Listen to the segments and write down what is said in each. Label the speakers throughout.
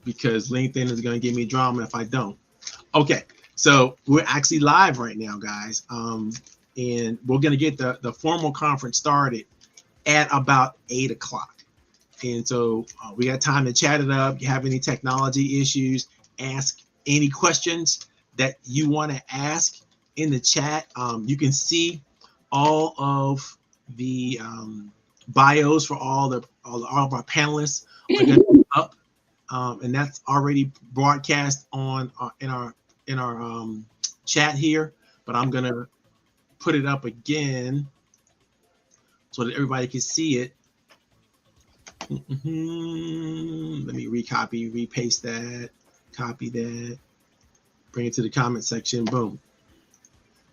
Speaker 1: because LinkedIn is going to give me drama if I don't. Okay, so we're actually live right now, guys. And we're going to get the formal conference started at about 8 o'clock. And so we got time to chat it up. You have any technology issues, ask any questions that you want to ask in the chat. You can see all of the bios for all of our panelists are going to be up, and that's already broadcast on in our chat here. But I'm gonna put it up again so that everybody can see it. Let me recopy, repaste that, copy that, bring it to the comment section. Boom.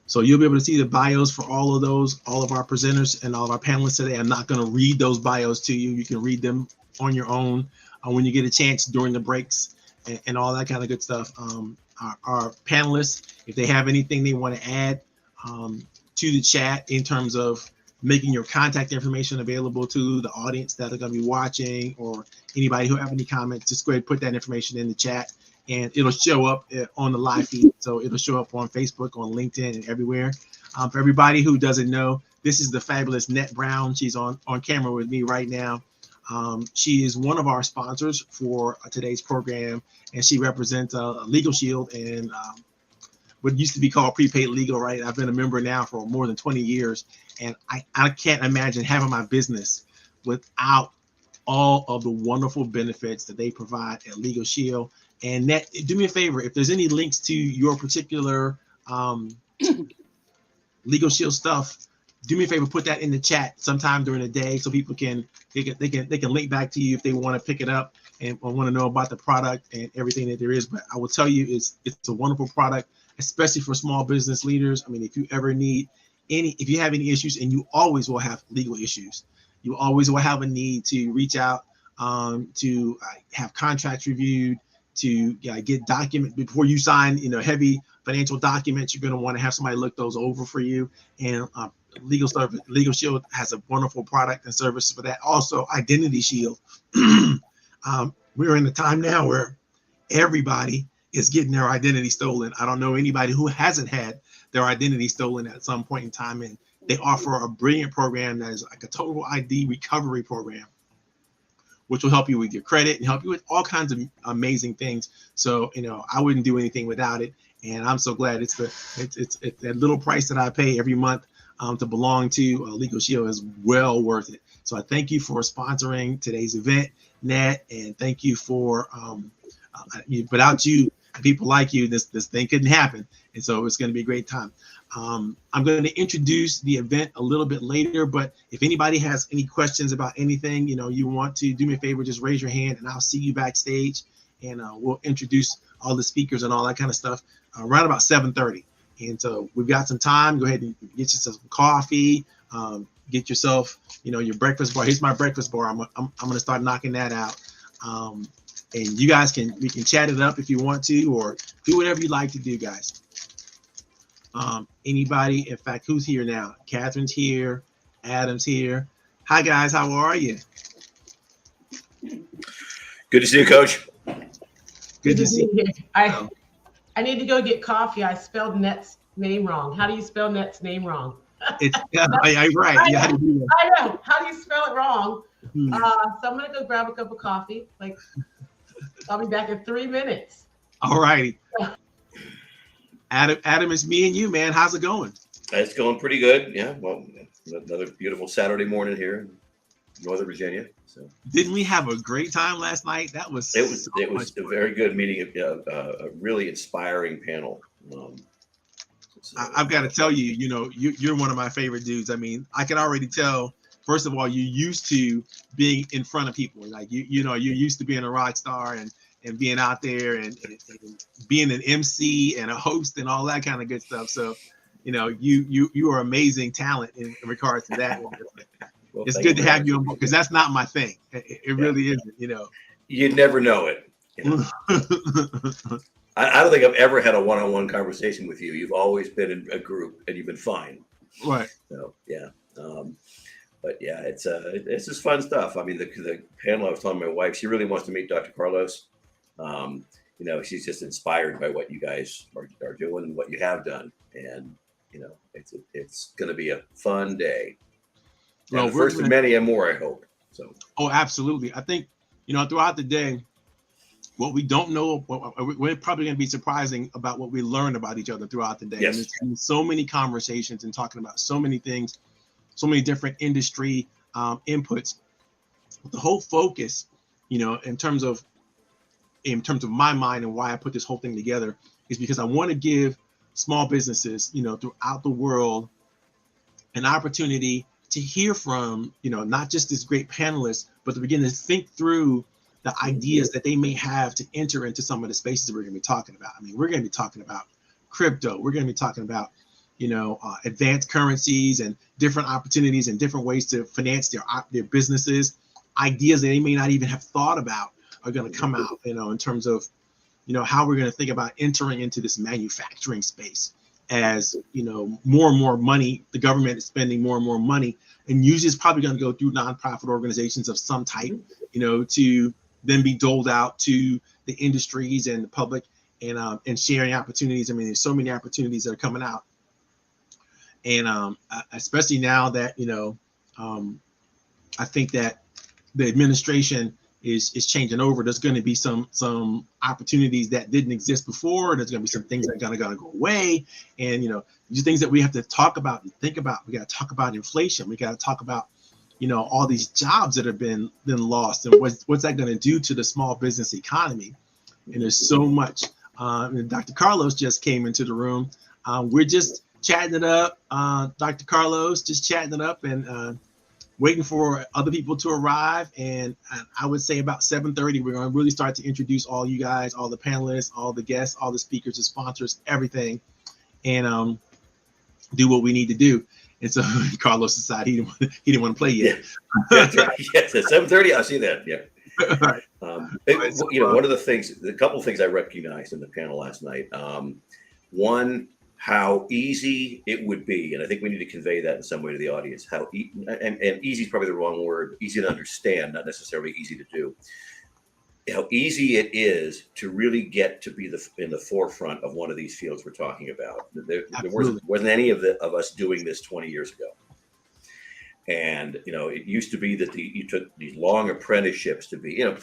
Speaker 1: So you'll be able to see the bios for all of our presenters and all of our panelists today. I'm not going to read those bios to you. You can read them on your own when you get a chance during the breaks and all that kind of good stuff. Our panelists, if they have anything they want to add to the chat in terms of making your contact information available to the audience that are going to be watching, or anybody who have any comments, just go ahead and put that information in the chat, and it'll show up on the live feed. So it'll show up on Facebook, on LinkedIn, and everywhere. For everybody who doesn't know, this is the fabulous Net Brown. She's on camera with me right now. She is one of our sponsors for today's program, and she represents Legal Shield and what used to be called prepaid legal, right? I've been a member now for more than 20 years, and I can't imagine having my business without all of the wonderful benefits that they provide at Legal Shield. And Net, do me a favor, if there's any links to your particular Legal Shield stuff, do me a favor, put that in the chat sometime during the day so people can link back to you if they want to pick it up and want to know about the product and everything that there is. But I will tell you, it's a wonderful product, especially for small business leaders. I mean, if you ever need if you have any issues, and you always will have legal issues, you always will have a need to reach out to have contracts reviewed, to get documents before you sign, heavy financial documents. You're going to want to have somebody look those over for you. And Legal Shield has a wonderful product and service for that. Also, Identity Shield. We're in a time now where everybody is getting their identity stolen. I don't know anybody who hasn't had their identity stolen at some point in time, and they offer a brilliant program that is like a total ID recovery program, which will help you with your credit and help you with all kinds of amazing things. So, I wouldn't do anything without it, and I'm so glad it's that little price that I pay every month to belong to Legal Shield is well worth it. So I thank you for sponsoring today's event, Nat, and thank you for without you, people like you, this thing couldn't happen. And so it's going to be a great time. I'm going to introduce the event a little bit later, but if anybody has any questions about anything, you want to do me a favor, just raise your hand and I'll see you backstage, and we'll introduce all the speakers and all that kind of stuff around about 7:30. And so we've got some time. Go ahead and get yourself some coffee, get yourself, your breakfast bar. Here's my breakfast bar. I'm going to start knocking that out. And you guys we can chat it up if you want to, or do whatever you like to do, guys. Anybody, in fact, who's here now? Catherine's here, Adam's here. Hi guys, how are you?
Speaker 2: Good to see you, Coach.
Speaker 1: Good to see you.
Speaker 3: I need to go get coffee. I spelled Net's name wrong. How do you spell Net's name wrong?
Speaker 1: Right.
Speaker 3: I know. How do you spell it wrong? So I'm gonna go grab a cup of coffee. I'll be back in 3 minutes.
Speaker 1: All righty. Adam, it's me and you, man. How's it going?
Speaker 2: It's going pretty good. Yeah. Well, another beautiful Saturday morning here in Northern Virginia. So
Speaker 1: didn't we have a great time last night? It was
Speaker 2: a very good meeting. A really inspiring panel.
Speaker 1: I've got to tell you, you're one of my favorite dudes. I mean, I can already tell. First of all, you're used to being in front of people. Like you're used to being a rock star and being out there and being an MC and a host and all that kind of good stuff. So, you are amazing talent in regards to that. Well, it's good to have you on board, because that's not my thing. It really isn't.
Speaker 2: You never know it. I don't think I've ever had a one-on-one conversation with you. You've always been in a group and you've been fine.
Speaker 1: Right.
Speaker 2: So yeah. But yeah, it's just fun stuff. I mean, the panel, I was telling my wife, she really wants to meet Dr. Carlos. You know, she's just inspired by what you guys are doing and what you have done. And, you know, it's going to be a fun day. Well, and the first of many and more, I hope. So.
Speaker 1: Oh, absolutely. I think, you know, throughout the day, what we don't know, we're probably going to be surprising about what we learn about each other throughout the day.
Speaker 2: Yes.
Speaker 1: And there's so many conversations and talking about so many things, so many different industry inputs. The whole focus, you know, in terms of my mind and why I put this whole thing together is because I want to give small businesses, you know, throughout the world an opportunity to hear from, you know, not just this great panelists, but to begin to think through the ideas that they may have to enter into some of the spaces that we're going to be talking about. I mean, we're going to be talking about crypto. We're going to be talking about, you know, advanced currencies and different opportunities and different ways to finance their businesses. Ideas that they may not even have thought about are going to come out, you know, in terms of, you know, how we're going to think about entering into this manufacturing space. As, you know, more and more money, the government is spending more and more money, and usually it's probably going to go through nonprofit organizations of some type, you know, to then be doled out to the industries and the public, and sharing opportunities. I mean, there's so many opportunities that are coming out, and especially now that, you know, I think that the administration is changing over. There's going to be some opportunities that didn't exist before. There's going to be some things that are going to go away, and, you know, these things that we have to talk about and think about. We got to talk about inflation. We got to talk about, you know, all these jobs that have been lost, and what's that going to do to the small business economy. And there's so much. And Dr. Carlos just came into the room. We're just chatting it up. Dr. Carlos just chatting it up and waiting for other people to arrive. And I would say about 7:30, we're going to really start to introduce all you guys, all the panelists, all the guests, all the speakers, the sponsors, everything, and do what we need to do. And so Carlos decided he didn't want to play yet.
Speaker 2: Yeah. That's right. Yes, at 7:30, I see that. Yeah.
Speaker 1: Right.
Speaker 2: You know, one of the couple of things I recognized in the panel last night. One, how easy it would be, and I think we need to convey that in some way to the audience. And easy is probably the wrong word. Easy to understand, not necessarily easy to do. How easy it is to really get to be in the forefront of one of these fields we're talking about. There wasn't any of us doing this 20 years ago. And, you know, it used to be that you took these long apprenticeships to be, you know,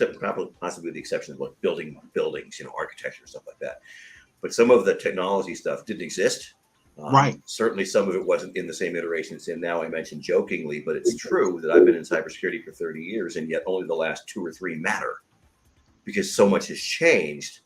Speaker 2: possibly with the exception of like building buildings, you know, architecture, stuff like that. But some of the technology stuff didn't exist.
Speaker 1: Right.
Speaker 2: Certainly some of it wasn't in the same iteration it's in now. I mentioned jokingly, but it's true that I've been in cybersecurity for 30 years, and yet only the last 2 or 3 matter because so much has changed.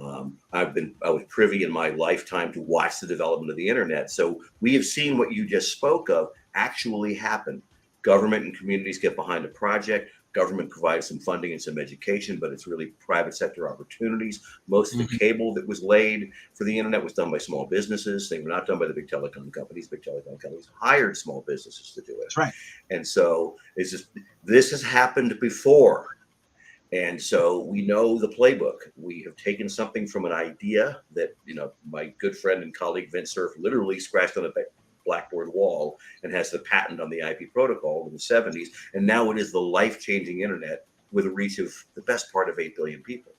Speaker 2: I was privy in my lifetime to watch the development of the internet. So we have seen what you just spoke of actually happen. Government and communities get behind a project. Government provides some funding and some education, but it's really private sector opportunities. Most of the cable that was laid for the internet was done by small businesses. They were not done by the big telecom companies. Big telecom companies hired small businesses to do it.
Speaker 1: That's right.
Speaker 2: And so this has happened before. And so we know the playbook. We have taken something from an idea that, you know, my good friend and colleague Vince Cerf literally scratched on a blackboard wall and has the patent on the IP protocol in the 70s. And now it is the life-changing internet with a reach of the best part of 8 billion people.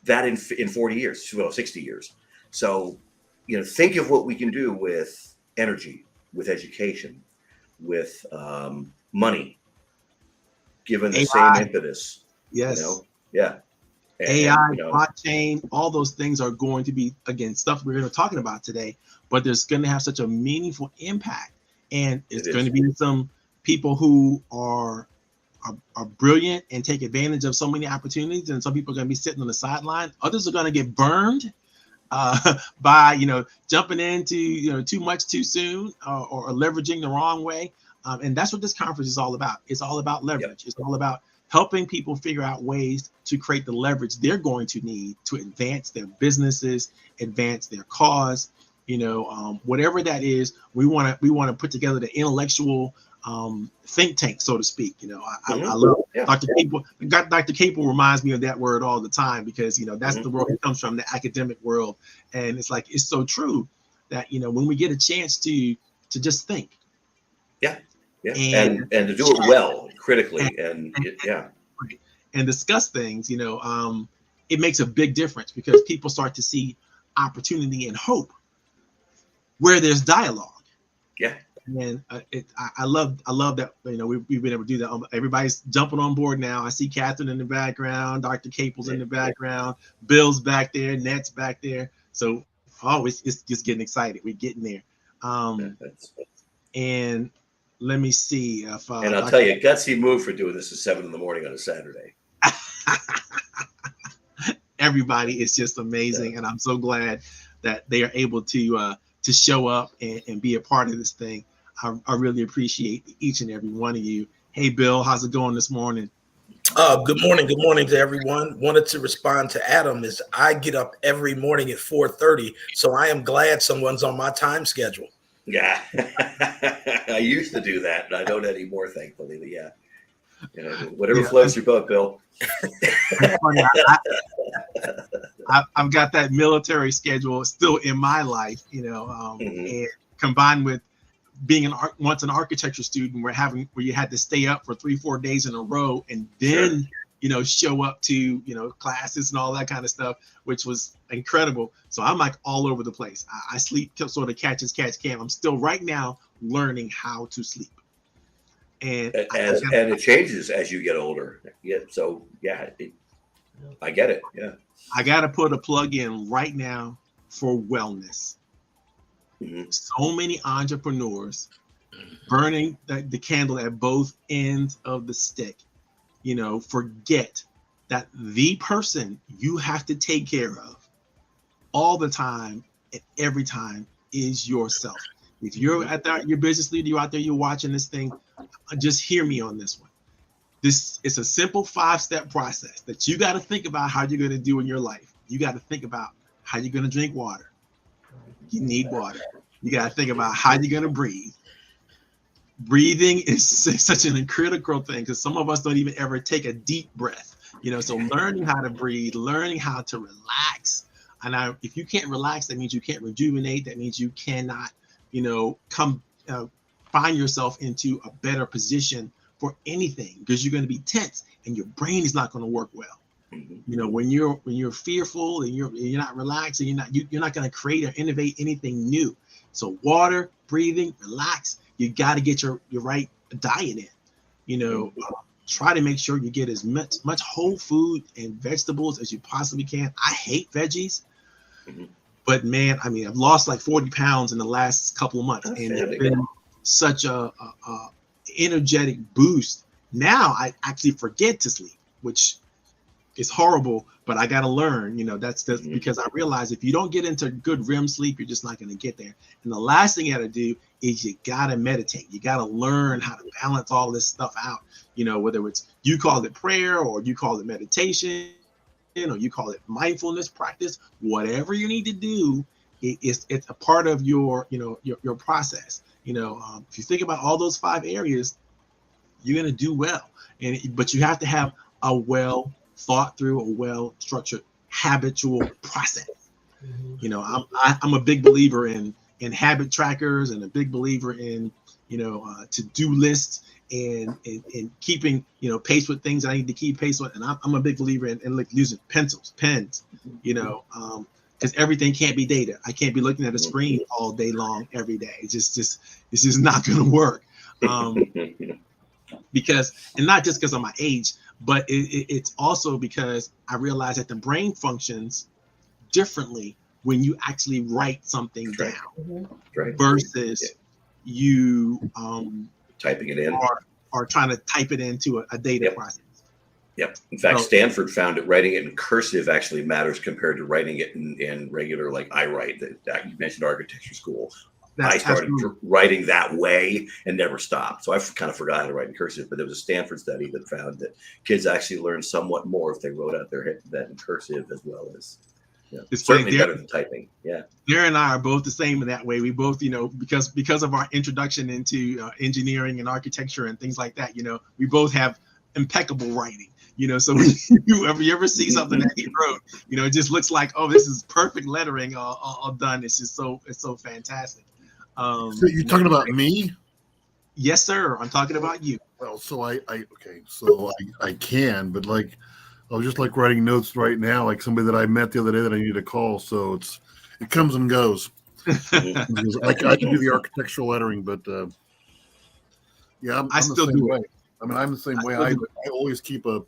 Speaker 2: That in 40 years, well, 60 years. So, you know, think of what we can do with energy, with education, with money, given the
Speaker 1: AI.
Speaker 2: same impetus.
Speaker 1: Yes.
Speaker 2: You know? Yeah.
Speaker 1: AI, blockchain, all those things are going to be, again, stuff we're going to be talking about today, but there's going to have such a meaningful impact. And it's going to be some people who are brilliant and take advantage of so many opportunities. And some people are going to be sitting on the sideline. Others are going to get burned by, you know, jumping into, you know, too much too soon or leveraging the wrong way. And that's what this conference is all about. It's all about leverage. Yep. It's all about helping people figure out ways to create the leverage they're going to need to advance their businesses, advance their cause, you know, whatever that is. We want to put together the intellectual think tank, so to speak. You know, I love Dr. Capel. Dr. Capel reminds me of that word all the time because, you know, that's the world it comes from, the academic world. And it's like, it's so true that, you know, when we get a chance to just think.
Speaker 2: Yeah. And to do it well, critically, and
Speaker 1: and discuss things, it makes a big difference because people start to see opportunity and hope where there's dialogue.
Speaker 2: Yeah.
Speaker 1: And I love that, we've been able to do that. Everybody's jumping on board now. I see Catherine in the background, Dr. Capel's in the background, Bill's back there, Net's back there. So it's just getting excited. We're getting there. And let me see if
Speaker 2: and I'll tell you, gutsy move for doing this at 7 a.m. on a Saturday.
Speaker 1: Everybody is just amazing, and I'm so glad that they are able to show up and be a part of this thing. I really appreciate each and every one of you. Hey, Bill, how's it going this morning?
Speaker 4: Good morning. Good morning to everyone. Wanted to respond to Adam. Is I get up every morning at 4:30, so I am glad someone's on my time schedule.
Speaker 2: Yeah, I used to do that, and I don't anymore, thankfully. But yeah. Whatever floats your boat, Bill.
Speaker 1: I've got that military schedule still in my life, and combined with being once an architecture student, where you had to stay up for 3-4 days in a row and then show up to classes and all that kind of stuff, which was incredible. So I'm like all over the place. I sleep sort of catch as catch can. I'm still right now learning how to sleep. And
Speaker 2: it changes as you get older. Yeah. So I get it. Yeah.
Speaker 1: I got to put a plug in right now for wellness. Mm-hmm. So many entrepreneurs burning the candle at both ends of the stick, forget that the person you have to take care of all the time and every time is yourself. If you're your business leader, you're out there, you're watching this thing, just hear me on this one. This is a simple 5-step process that you got to think about how you're going to do in your life. You got to think about how you're going to drink water. You need water. You got to think about how you're going to breathe. Breathing is such an critical thing because some of us don't even ever take a deep breath. So learning how to breathe, learning how to relax. And if you can't relax, that means you can't rejuvenate. That means you cannot find yourself into a better position for anything because you're going to be tense and your brain is not going to work well. When you're fearful and you're not relaxed and you're not going to create or innovate anything new. So water, breathing, relax. You got to get your right diet in. Try to make sure you get as much whole food and vegetables as you possibly can. I hate veggies. But man, I've lost like 40 pounds in the last couple of months, and it's been such a energetic boost. Now I actually forget to sleep, which is horrible, but I got to learn. That's because I realize if you don't get into good REM sleep, you're just not going to get there. And the last thing you got to do is you got to meditate. You got to learn how to balance all this stuff out. Whether it's you call it prayer or you call it meditation. You call it mindfulness practice, whatever you need to do, it's a part of your process. If you think about all those 5 areas, you're going to do well. But you have to have a well thought through, a well structured habitual process. I'm a big believer in habit trackers and a big believer in to-do lists and keeping pace with things I need to keep pace with. And I'm a big believer in using pencils, pens, because everything can't be data. I can't be looking at a screen all day long every day. It's just not going to work. Because, and not just because of my age, but it's also because I realize that the brain functions differently when you actually write something down versus you
Speaker 2: typing it in
Speaker 1: or trying to type it into a data process.
Speaker 2: Yep. In fact, Stanford found that writing it in cursive actually matters compared to writing it in regular, like I write. That you mentioned architecture school. I started writing that way and never stopped. So I kind of forgot how to write in cursive, but there was a Stanford study that found that kids actually learn somewhat more if they wrote out that in cursive as well as. It's certainly better than typing. Yeah.
Speaker 1: Darren and I are both the same in that way. We both, because of our introduction into engineering and architecture and things like that, we both have impeccable writing. So when you ever see something that he wrote, it just looks like, oh, this is perfect lettering all done. It's just it's so fantastic.
Speaker 5: So you're talking about me?
Speaker 1: Yes, sir. I'm talking about you.
Speaker 5: Well, so I can, but like I was just like writing notes right now, like somebody that I met the other day that I need to call. So it comes and goes. I can do the architectural lettering, but yeah, I'm
Speaker 1: still
Speaker 5: the same
Speaker 1: do
Speaker 5: way.
Speaker 1: it.
Speaker 5: I mean, I'm the same way. I always keep a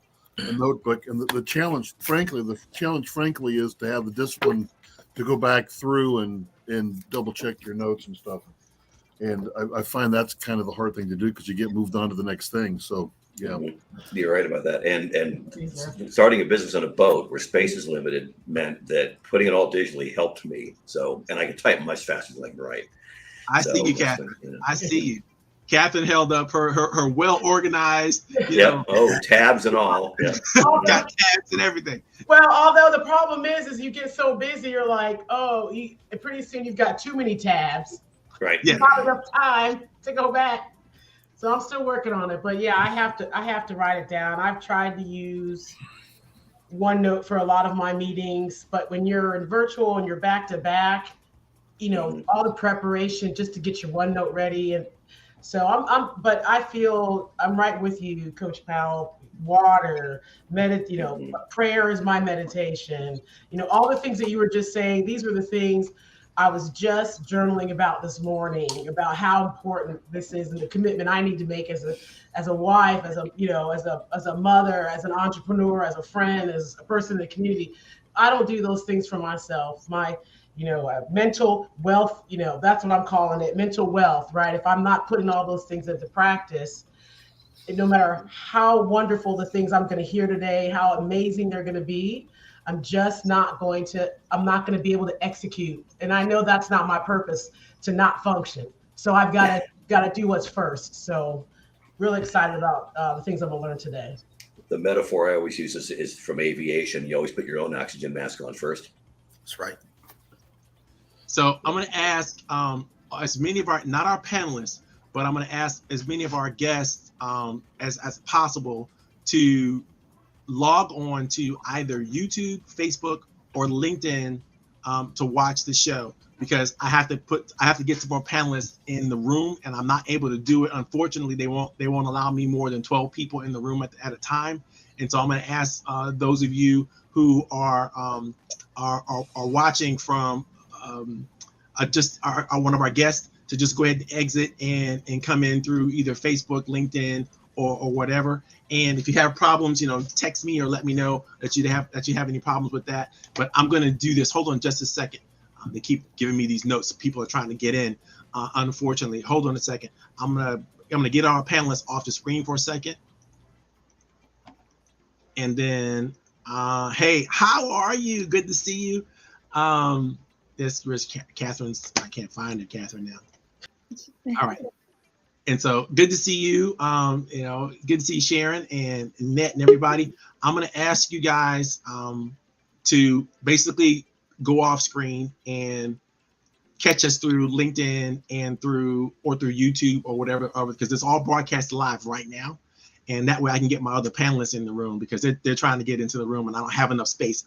Speaker 5: notebook, and the challenge, frankly, is to have the discipline to go back through and double check your notes and stuff. And I find that's kind of the hard thing to do because you get moved on to the next thing. So yeah,
Speaker 2: you're right about that. And starting a business on a boat where space is limited meant that putting it all digitally helped me. So, and I can type much faster than I can write.
Speaker 1: I see you, Catherine. I see you. Catherine held up her well organized.
Speaker 2: Yep. Oh, tabs and all. Yep.
Speaker 1: Got tabs and everything.
Speaker 3: Well, although the problem is you get so busy, you're like, pretty soon you've got too many tabs.
Speaker 2: Right.
Speaker 1: Yeah.
Speaker 3: Not enough time to go back. So I'm still working on it. But yeah, I have to write it down. I've tried to use OneNote for a lot of my meetings, but when you're in virtual and you're back to back, all the preparation just to get your OneNote ready. And so but I feel I'm right with you, Coach Powell. Water, prayer is my meditation. All the things that you were just saying, these were the things I was just journaling about this morning, about how important this is and the commitment I need to make as a wife, as a mother, as an entrepreneur, as a friend, as a person in the community. I don't do those things for myself. My mental wealth, that's what I'm calling it, mental wealth, right? If I'm not putting all those things into practice, no matter how wonderful the things I'm going to hear today, how amazing they're going to be, I'm not going to be able to execute. And I know that's not my purpose to not function. So I've got to do what's first. So really excited about the things I'm going to learn today.
Speaker 2: The metaphor I always use is from aviation. You always put your own oxygen mask on first.
Speaker 4: That's right.
Speaker 1: So I'm going to ask as many of not our panelists, but I'm going to ask as many of our guests as possible to log on to either YouTube, Facebook, or LinkedIn to watch the show, because I have to get some more panelists in the room, and I'm not able to do it. Unfortunately, they won't allow me more than 12 people in the room at a time. And so I'm going to ask those of you who are watching from one of our guests to just go ahead and exit and come in through either Facebook, LinkedIn, or whatever. And if you have problems, text me or let me know that you have any problems with that. But I'm going to do this. Hold on just a second. They keep giving me these notes. People are trying to get in. Unfortunately, hold on a second. I'm gonna get our panelists off the screen for a second. And then, hey, how are you? Good to see you. Where's Catherine's? I can't find her, Catherine, now. All right. And so good to see you. Good to see Sharon and Annette and everybody. I'm going to ask you guys to basically go off screen and catch us through LinkedIn and through YouTube or whatever, because it's all broadcast live right now. And that way I can get my other panelists in the room, because they're trying to get into the room and I don't have enough space.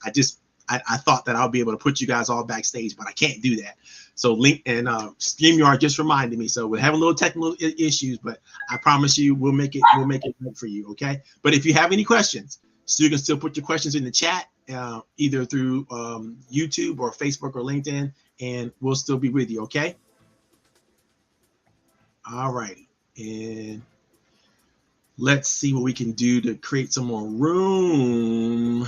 Speaker 1: I thought that I'll be able to put you guys all backstage, but I can't do that. So link and StreamYard just reminded me. So we're having a little technical issues, but I promise you we'll make it right for you. Okay. But if you have any questions, so you can still put your questions in the chat, either through YouTube or Facebook or LinkedIn, and we'll still be with you. Okay. All righty. And let's see what we can do to create some more room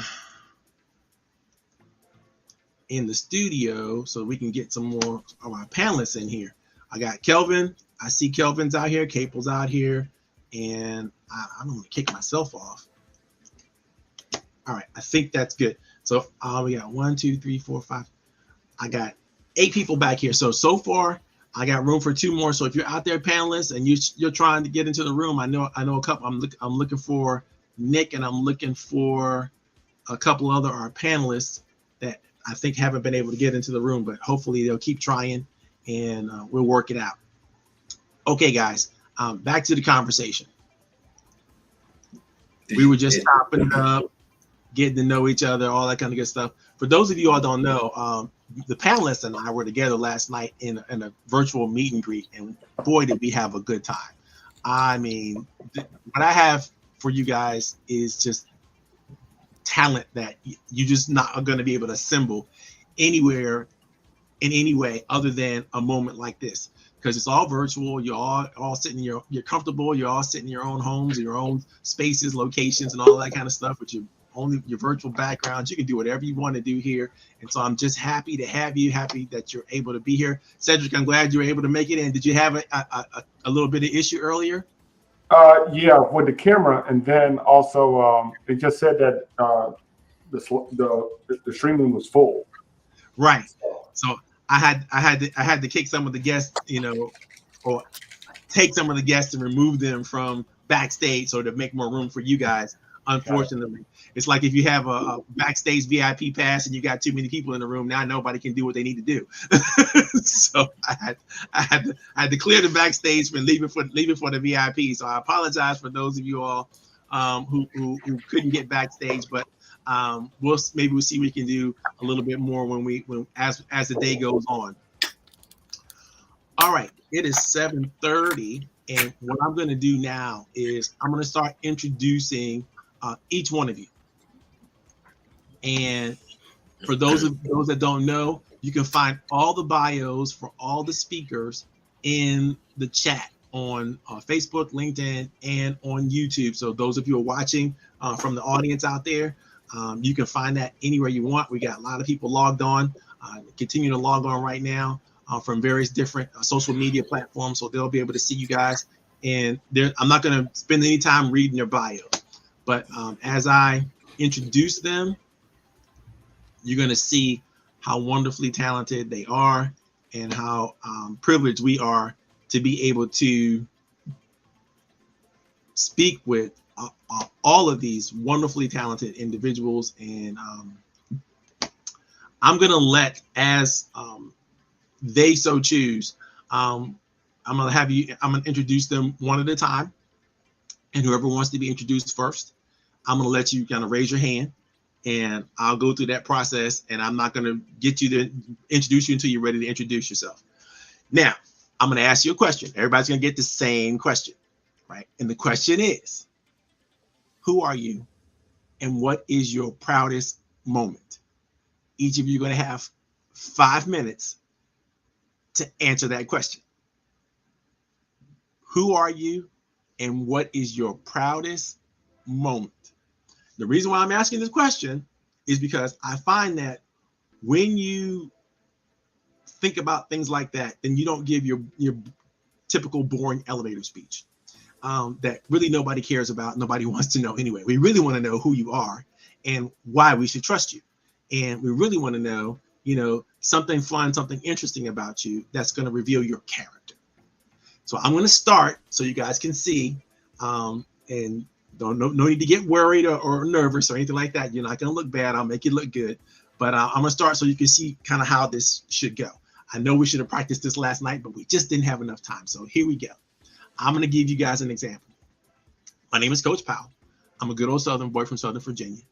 Speaker 1: in the studio so we can get some more of our panelists in here. I got Kelvin. I see Kelvin's out here. Capel's out here. And I'm going to kick myself off. All right. I think that's good. So we got 1, 2, 3, 4, 5. I got 8 people back here. So far, I got room for 2 more. So if you're out there, panelists, and you're trying to get into the room, I know a couple. I'm looking for Nick, and I'm looking for a couple other our panelists that I think haven't been able to get into the room, but hopefully they'll keep trying, and we'll work it out. Okay, guys, back to the conversation. We were just chopping up, getting to know each other, all that kind of good stuff. For those of you all don't know, the panelists and I were together last night in a virtual meet and greet, and boy, did we have a good time. I mean, what I have for you guys is just talent that you just not going to be able to assemble anywhere in any way other than a moment like this, because it's all virtual. You're all sitting, you're comfortable. You're all sitting in your own homes, your own spaces, locations, and all that kind of stuff with your virtual backgrounds. You can do whatever you want to do here. And so I'm just happy to have you, happy that you're able to be here. Cedric, I'm glad you were able to make it. And did you have a little bit of issue earlier?
Speaker 6: Yeah, with the camera, and then also it just said that the streaming was full.
Speaker 1: Right. So I had to kick some of the guests, or take some of the guests and remove them from backstage so to make more room for you guys. Unfortunately, it's like if you have a backstage VIP pass and you got too many people in the room, now nobody can do what they need to do. So I had to clear the backstage and leave it for the VIP. So I apologize for those of you all who couldn't get backstage, but we'll see what we can do a little bit more as the day goes on. All right, it is 7:30, and what I'm going to do now is I'm going to start introducing each one of you. And for those that don't know, you can find all the bios for all the speakers in the chat on Facebook, LinkedIn, and on YouTube. So those of you who are watching from the audience out there, you can find that anywhere you want. We got a lot of people logged on, continue to log on right now from various different social media platforms. So they'll be able to see you guys. And I'm not going to spend any time reading their bio, but as I introduce them, you're going to see how wonderfully talented they are and how privileged we are to be able to speak with all of these wonderfully talented individuals. And I'm going to let, as they so choose, I'm going to introduce them one at a time. And whoever wants to be introduced first, I'm going to let you kind of raise your hand, and I'll go through that process. And I'm not going to get you to introduce you until you're ready to introduce yourself. Now, I'm going to ask you a question. Everybody's going to get the same question, right? And the question is, who are you and what is your proudest moment? Each of you are going to have 5 minutes to answer that question. Who are you and what is your proudest moment? The reason why I'm asking this question is because I find that when you think about things like that, then you don't give your typical boring elevator speech that really nobody cares about, nobody wants to know anyway. We really want to know who you are and why we should trust you. And we really want to know, something fun, something interesting about you that's going to reveal your character. So I'm going to start so you guys can see, and no need to get worried or nervous or anything like that. You're not going to look bad. I'll make you look good. But I'm going to start so you can see kind of how this should go. I know we should have practiced this last night, but we just didn't have enough time. So here we go. I'm going to give you guys an example. My name is Coach Powell. I'm a good old Southern boy from Southern Virginia.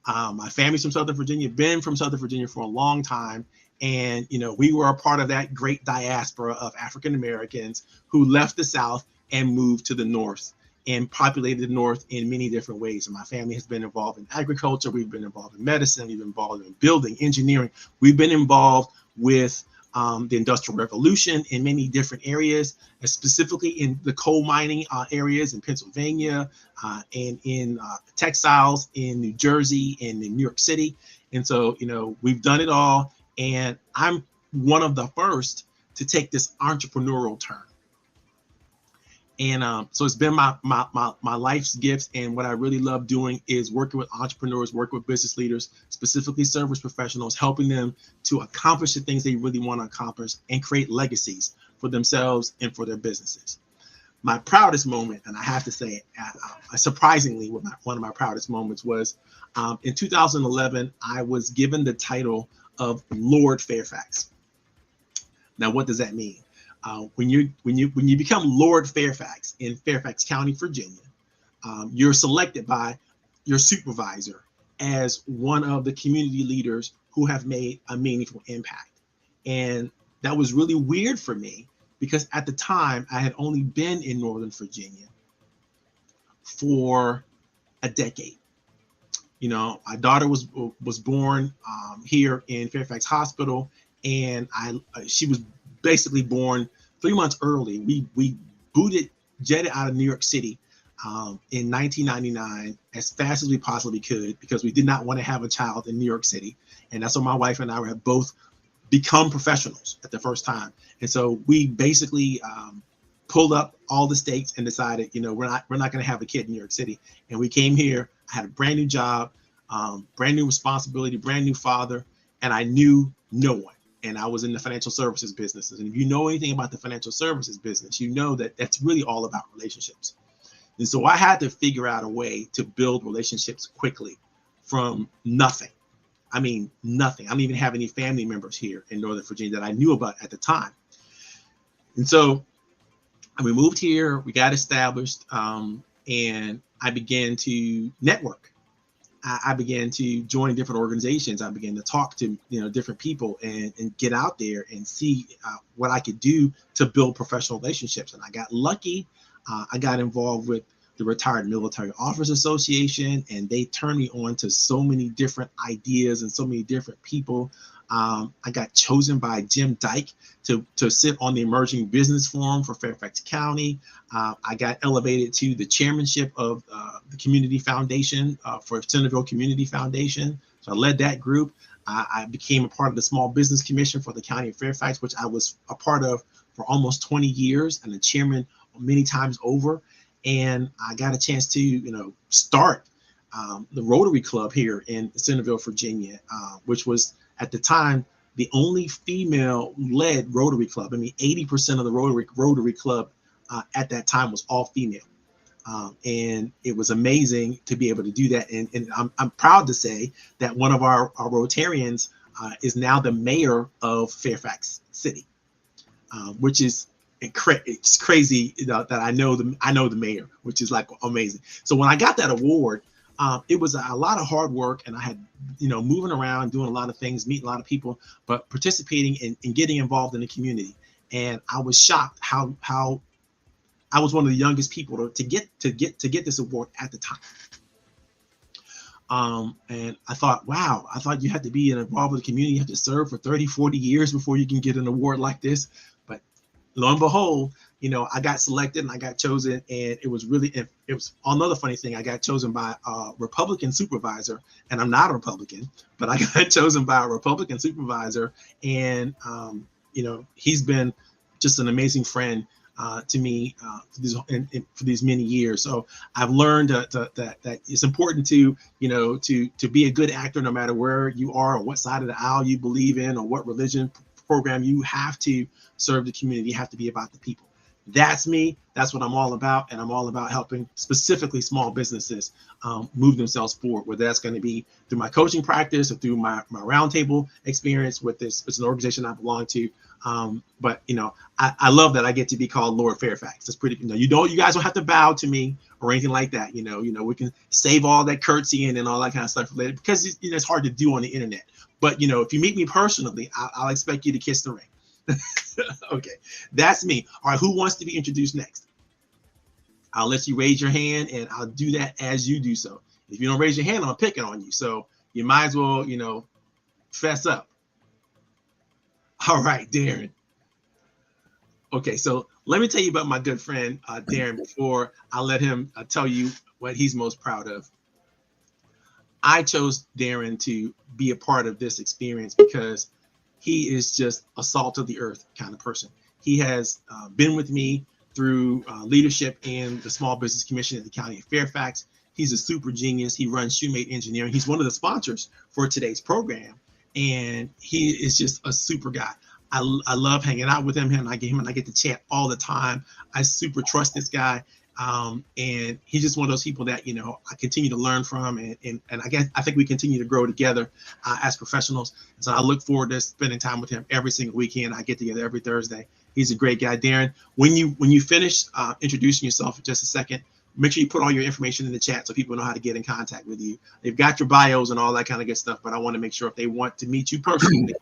Speaker 1: My family's from Southern Virginia, been from Southern Virginia for a long time. And, we were a part of that great diaspora of African Americans who left the South and moved to the North and populated the North in many different ways. And my family has been involved in agriculture. We've been involved in medicine. We've been involved in building, engineering. We've been involved with the Industrial Revolution in many different areas, and specifically in the coal mining areas in Pennsylvania and in textiles in New Jersey and in New York City. And so, we've done it all. And I'm one of the first to take this entrepreneurial turn. And so it's been my life's gifts. And what I really love doing is working with entrepreneurs, working with business leaders, specifically service professionals, helping them to accomplish the things they really want to accomplish and create legacies for themselves and for their businesses. My proudest moment, and I have to say, surprisingly, one of my proudest moments was in 2011, I was given the title of Lord Fairfax. Now, what does that mean? When you become Lord Fairfax in Fairfax County, Virginia, you're selected by your supervisor as one of the community leaders who have made a meaningful impact. And that was really weird for me because at the time I had only been in Northern Virginia for a decade. You know, my daughter was born here in Fairfax Hospital, and she was basically born 3 months early. We jetted out of New York City in 1999 as fast as we possibly could, because we did not want to have a child in New York City, and that's when my wife and I have both become professionals at the first time. And so we basically pulled up all the stakes and decided, you know, we're not going to have a kid in New York City. And we came here. I had a brand new job, brand new responsibility, brand new father, and I knew no one. And I was in the financial services businesses. And if you know anything about the financial services business, you know that that's really all about relationships. And so I had to figure out a way to build relationships quickly from nothing. I mean, nothing. I don't even have any family members here in Northern Virginia that I knew about at the time. And so we moved here, we got established, and I began to network. I began to join different organizations. I began to talk to, different people and get out there and see what I could do to build professional relationships. And I got lucky. I got involved with the Retired Military Officers Association, and they turned me on to so many different ideas and so many different people. I got chosen by Jim Dyke to sit on the Emerging Business Forum for Fairfax County. I got elevated to the chairmanship of the Community Foundation for Centerville Community Foundation. So I led that group. I became a part of the Small Business Commission for the County of Fairfax, which I was a part of for almost 20 years and the chairman many times over. And I got a chance to, start the Rotary Club here in Centerville, Virginia, which was at the time the only female-led Rotary Club. I mean, 80% of the Rotary Club at that time was all female. And it was amazing to be able to do that. And I'm proud to say that one of our Rotarians is now the mayor of Fairfax City, which is it's crazy that I know the mayor, which is like amazing. So when I got that award, it was a lot of hard work, and I had, moving around, doing a lot of things, meeting a lot of people, but participating and getting involved in the community. And I was shocked how I was one of the youngest people to get this award at the time. And I thought, wow, I thought you had to be involved with the community. You have to serve for 30, 40 years before you can get an award like this. But lo and behold, I got selected and I got chosen, and it was another funny thing. I got chosen by a Republican supervisor, and I'm not a Republican, but I got chosen by a Republican supervisor, and he's been just an amazing friend to me for these many years. So I've learned that it's important to be a good actor, no matter where you are or what side of the aisle you believe in or what religion program. You have to serve the community. You have to be about the people. That's me. That's what I'm all about. And I'm all about helping specifically small businesses move themselves forward, whether that's going to be through my coaching practice or through my roundtable experience with this. It's an organization I belong to. But I love that I get to be called Lord Fairfax. That's pretty, you guys don't have to bow to me or anything like that. We can save all that curtsying and all that kind of stuff related, because it's hard to do on the internet. But if you meet me personally, I'll expect you to kiss the ring. Okay, that's me. All right, who wants to be introduced next? I'll let you raise your hand, and I'll do that as you do so. If you don't raise your hand, I'm picking on you. So you might as well, fess up. All right, Darren. Okay, so let me tell you about my good friend, Darren, before I let him tell you what he's most proud of. I chose Darren to be a part of this experience because he is just a salt of the earth kind of person. He has been with me through leadership in the Small Business Commission at the County of Fairfax. He's a super genius. He runs Shoemate Engineering. He's one of the sponsors for today's program, and he is just a super guy. I love hanging out with him, and I get to chat all the time. I super trust this guy. And he's just one of those people that, I continue to learn from, and I think we continue to grow together as professionals. So I look forward to spending time with him every single weekend. I get together every Thursday. He's a great guy. Darren, when you finish introducing yourself in just a second, make sure you put all your information in the chat so people know how to get in contact with you. They've got your bios and all that kind of good stuff, but I want to make sure if they want to meet you personally,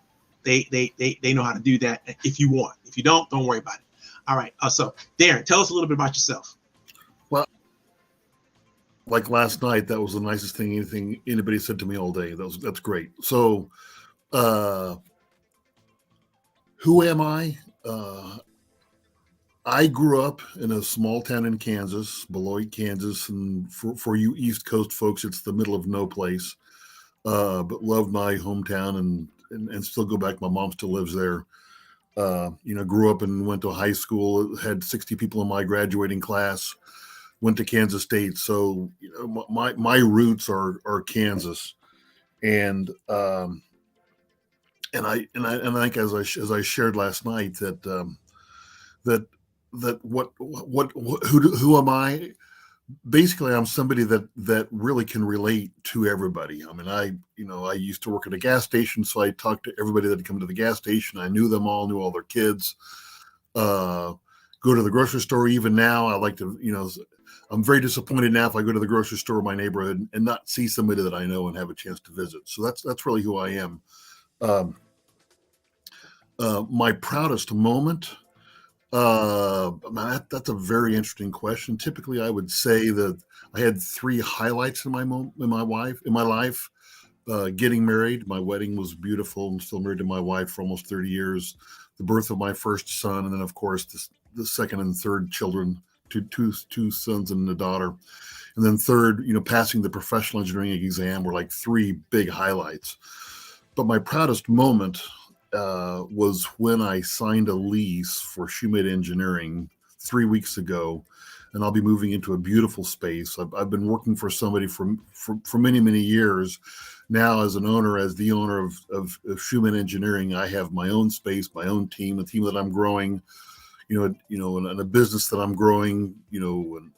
Speaker 1: they know how to do that if you want. If you don't worry about it. All right. So Darren, tell us a little bit about yourself.
Speaker 5: Well, like last night, that was the nicest thing anybody said to me all day. That's great. So, who am I? I grew up in a small town in Kansas, Beloit, Kansas, and for you East Coast folks, it's the middle of no place. But love my hometown and still go back. My mom still lives there. Grew up and went to high school, had 60 people in my graduating class, went to Kansas State. So, my roots are Kansas. And I think as I shared last night that who am I? Basically, I'm somebody that really can relate to everybody. I mean, I used to work at a gas station, so I talked to everybody that had come to the gas station. I knew them all, knew all their kids. Go to the grocery store. Even now, I like to, I'm very disappointed now if I go to the grocery store in my neighborhood and not see somebody that I know and have a chance to visit. So that's really who I am. My proudest moment. That's a very interesting question. Typically, I would say that I had 3 highlights in my life. Getting married. My wedding was beautiful. I'm still married to my wife for almost 30 years. The birth of my first son, and then of course the second and third children, two sons and a daughter. And then third, passing the professional engineering exam were like 3 big highlights. But my proudest moment was when I signed a lease for Shoemate Engineering 3 weeks ago, and I'll be moving into a beautiful space. I've been working for somebody for many, many years. Now, as the owner of Shoemate Engineering, I have my own space, my own team, a team that I'm growing, and a business that I'm growing, and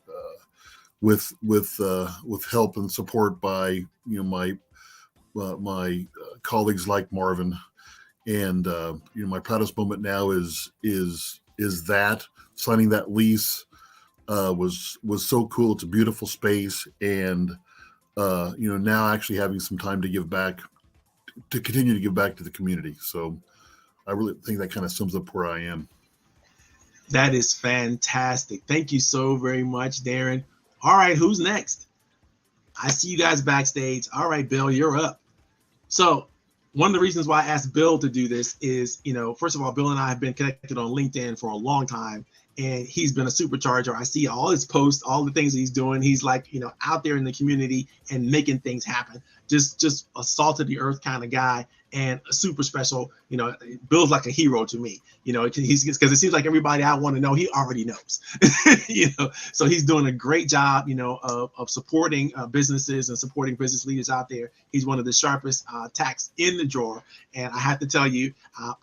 Speaker 5: with help and support by my colleagues like Marvin. And my proudest moment now is that signing that lease was so cool. It's a beautiful space, and now actually having some time to give back, to continue to give back to the community. So I really think that kind of sums up where I am.
Speaker 1: That is fantastic. Thank you so very much, Darren. All right, who's next? I see you guys backstage. All right, Bill, you're up. So one of the reasons why I asked Bill to do this is, first of all, Bill and I have been connected on LinkedIn for a long time, and he's been a supercharger. I see all his posts, all the things that he's doing. He's like, out there in the community and making things happen. Just a salt of the earth kind of guy, and a super special. Bill's like a hero to me. Because it seems like everybody I want to know, he already knows. So he's doing a great job, of supporting businesses and supporting business leaders out there. He's one of the sharpest tacks in the drawer, and I have to tell you,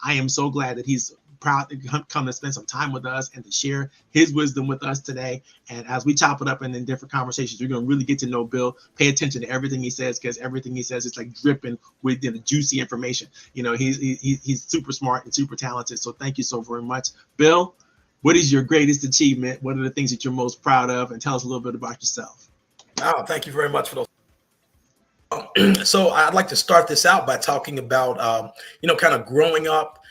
Speaker 1: I am so glad that he's proud to come to spend some time with us and to share his wisdom with us today. And as we chop it up and in different conversations, you're going to really get to know Bill. Pay attention to everything he says, because everything he says is like dripping with juicy information. He's super smart and super talented. So thank you so very much, Bill. What is your greatest achievement? What are the things that you're most proud of? And tell us a little bit about yourself.
Speaker 4: Oh, thank you very much for those. So I'd like to start this out by talking about, kind of growing up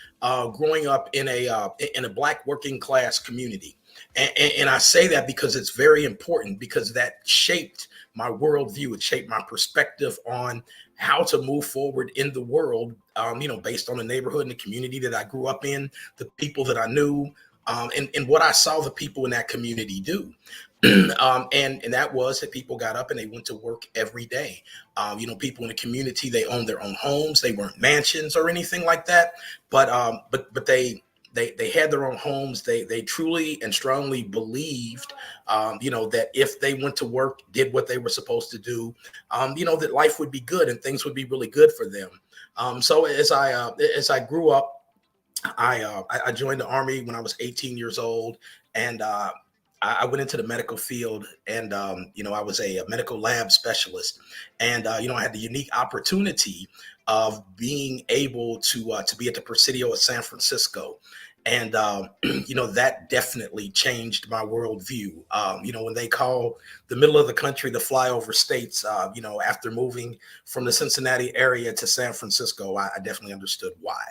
Speaker 4: in a Black working class community. And I say that because it's very important, because that shaped my worldview. It shaped my perspective on how to move forward in the world, based on the neighborhood and the community that I grew up in, the people that I knew, and what I saw the people in that community do. And that was that people got up and they went to work every day. People in the community, they owned their own homes. They weren't mansions or anything like that, but they had their own homes. They truly and strongly believed, that if they went to work, did what they were supposed to do, that life would be good and things would be really good for them. So as I grew up, I joined the Army when I was 18 years old, and I went into the medical field, and I was a medical lab specialist, and I had the unique opportunity of being able to be at the Presidio of San Francisco, and that definitely changed my worldview. When they call the middle of the country the flyover states, after moving from the Cincinnati area to San Francisco, I definitely understood why.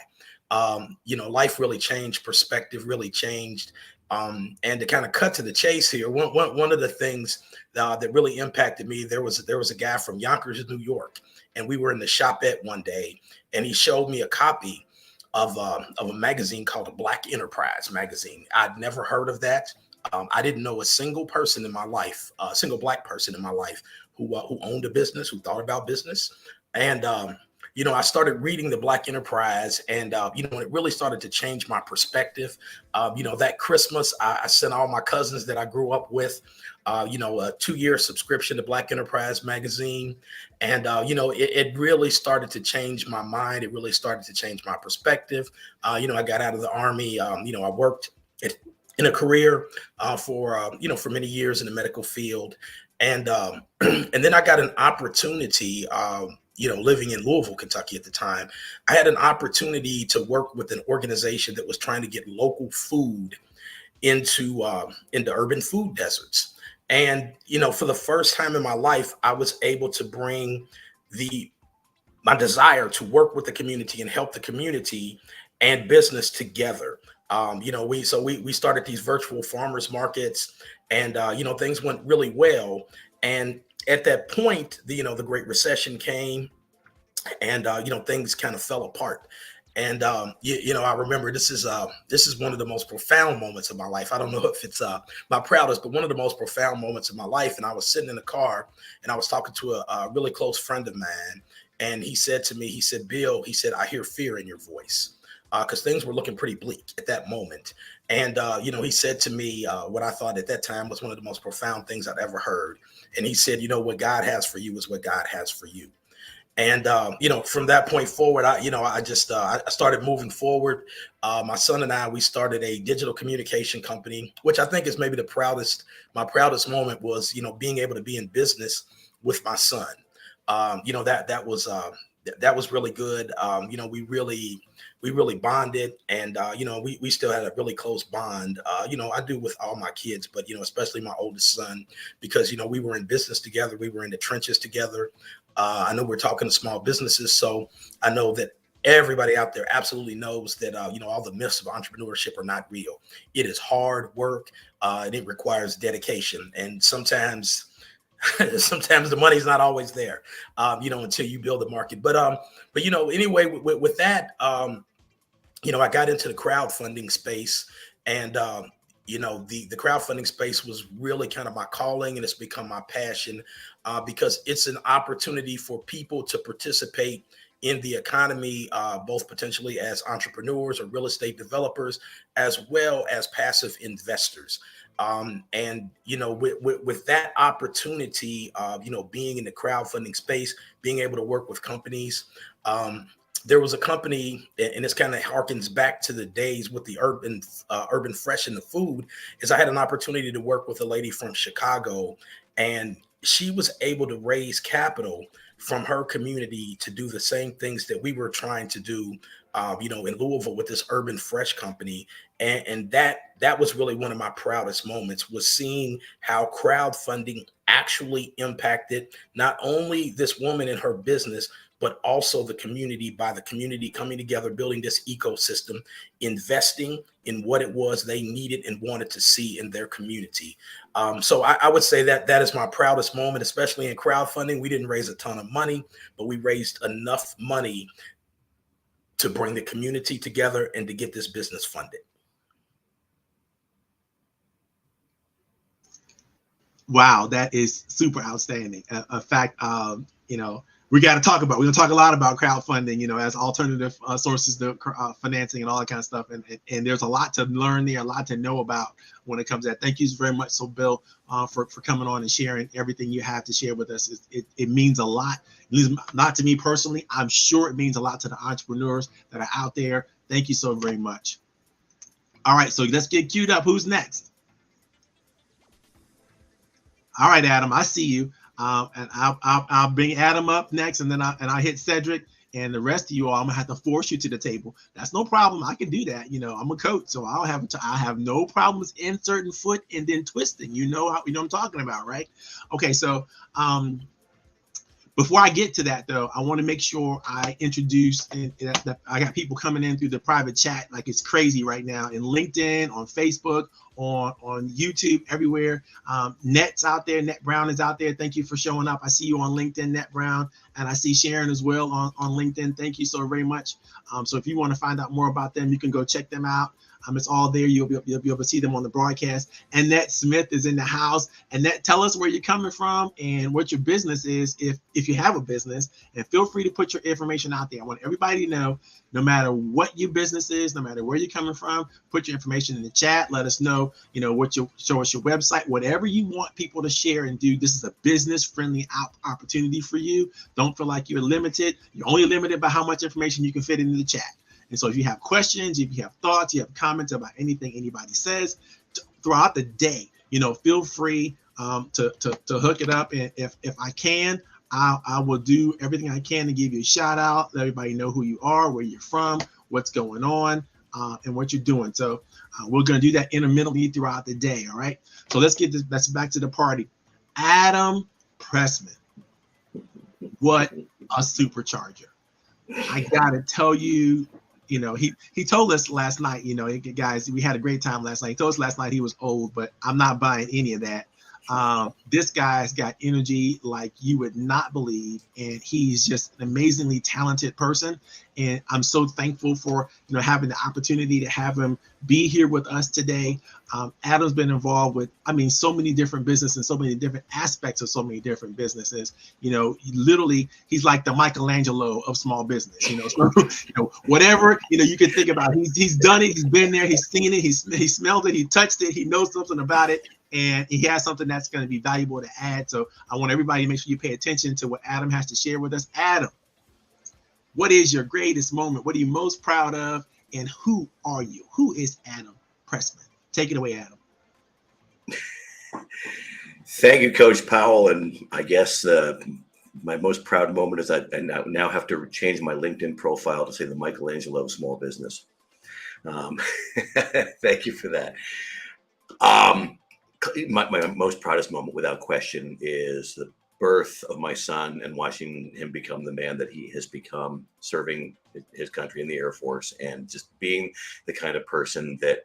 Speaker 4: Life really changed, perspective really changed. And to kind of cut to the chase here, one of the things that really impacted me, there was a guy from Yonkers, New York, and we were in the shopette one day, and he showed me a copy of a magazine called a Black Enterprise magazine. I'd never heard of that. I didn't know a single person in my life, a single Black person in my life who owned a business, who thought about business. And I started reading the Black Enterprise, and it really started to change my perspective. That Christmas, I sent all my cousins that I grew up with, a 2-year subscription to Black Enterprise magazine. And, it really started to change my mind. It really started to change my perspective. I got out of the Army. I worked in a career for many years in the medical field. And and then I got an opportunity, living in Louisville, Kentucky at the time. I had an opportunity to work with an organization that was trying to get local food into urban food deserts. And, for the first time in my life, I was able to bring my desire to work with the community and help the community and business together. We started these virtual farmers markets, and things went really well. And at that point, the Great Recession came, and things kind of fell apart. And I remember this is one of the most profound moments of my life. I don't know if it's my proudest, but one of the most profound moments of my life. And I was sitting in the car, and I was talking to a really close friend of mine, and he said to me, he said, "Bill," he said, "I hear fear in your voice." Because things were looking pretty bleak at that moment. And, he said to me what I thought at that time was one of the most profound things I'd ever heard. And he said, "What God has for you is what God has for you." And, from that point forward, I started moving forward. My son and I, we started a digital communication company, which I think is maybe my proudest moment was, being able to be in business with my son. That was really good. We really bonded, and we still had a really close bond. I do with all my kids, but especially my oldest son, because we were in business together, we were in the trenches together. I know we're talking to small businesses, so I know that everybody out there absolutely knows that all the myths of entrepreneurship are not real. It is hard work, and it requires dedication, and sometimes the money's not always there, until you build the market. But anyway, with that, I got into the crowdfunding space, and the crowdfunding space was really kind of my calling, and it's become my passion, because it's an opportunity for people to participate in the economy, both potentially as entrepreneurs or real estate developers, as well as passive investors. And with that opportunity, being in the crowdfunding space, being able to work with companies, there was a company, and this kind of harkens back to the days with the urban fresh and the food, is I had an opportunity to work with a lady from Chicago, and she was able to raise capital from her community to do the same things that we were trying to do, in Louisville with this urban fresh company. And that was really one of my proudest moments, was seeing how crowdfunding actually impacted not only this woman and her business, but also the community, by the community coming together, building this ecosystem, investing in what it was they needed and wanted to see in their community. So I would say that is my proudest moment, especially in crowdfunding. We didn't raise a ton of money, but we raised enough money to bring the community together and to get this business funded.
Speaker 1: Wow, that is super outstanding. In fact, we're going to talk a lot about crowdfunding, as alternative sources to financing and all that kind of stuff. And there's a lot to learn there, a lot to know about when it comes to that. Thank you very much, so Bill, for coming on and sharing everything you have to share with us. It means a lot. It means not to me personally. I'm sure it means a lot to the entrepreneurs that are out there. Thank you so very much. All right, so let's get queued up. Who's next? All right, Adam, I see you. And I'll bring Adam up next, and then I hit Cedric, and the rest of you all, I'm gonna have to force you to the table. That's no problem. I can do that. I'm a coach, so I have no problems inserting foot and then twisting. You know what I'm talking about, right? Okay, so before I get to that, though, I want to make sure I introduce, and I got people coming in through the private chat like it's crazy right now, in LinkedIn, on Facebook, on YouTube, everywhere. Net's out there. Net Brown is out there. Thank you for showing up. I see you on LinkedIn, Net Brown, and I see Sharon as well on LinkedIn. Thank you so very much. So if you want to find out more about them, you can go check them out. It's all there. You'll be able to see them on the broadcast. Annette Smith is in the house. Annette, tell us where you're coming from and what your business is, if you have a business. And feel free to put your information out there. I want everybody to know, no matter what your business is, no matter where you're coming from, put your information in the chat. Let us know, show us your website, whatever you want people to share and do. This is a business-friendly opportunity for you. Don't feel like you're limited. You're only limited by how much information you can fit into the chat. And so if you have questions, if you have thoughts, you have comments about anything anybody says throughout the day, feel free to hook it up. And if I can, I will do everything I can to give you a shout out, let everybody know who you are, where you're from, what's going on, and what you're doing. So we're going to do that intermittently throughout the day. All right. So let's back to the party. Adam Pressman. What a supercharger. I got to tell you, he told us last night, guys, we had a great time last night. He told us last night he was old, but I'm not buying any of that. This guy's got energy like you would not believe, and he's just an amazingly talented person. And I'm so thankful for having the opportunity to have him be here with us today. Adam's been involved with, so many different businesses and so many different aspects of so many different businesses. Literally, he's like the Michelangelo of small business. So, whatever you can think about, he's done it. He's been there. He's seen it. He smelled it. He touched it. He knows something about it. And he has something that's going to be valuable to add. So I want everybody to make sure you pay attention to what Adam has to share with us. Adam, what is your greatest moment? What are you most proud of? And who are you? Who is Adam Pressman? Take it away, Adam.
Speaker 2: Thank you, Coach Powell. And I guess my most proud moment is I now have to change my LinkedIn profile to say the Michelangelo of small business. Thank you for that. My most proudest moment, without question, is the birth of my son and watching him become the man that he has become, serving his country in the Air Force, and just being the kind of person that,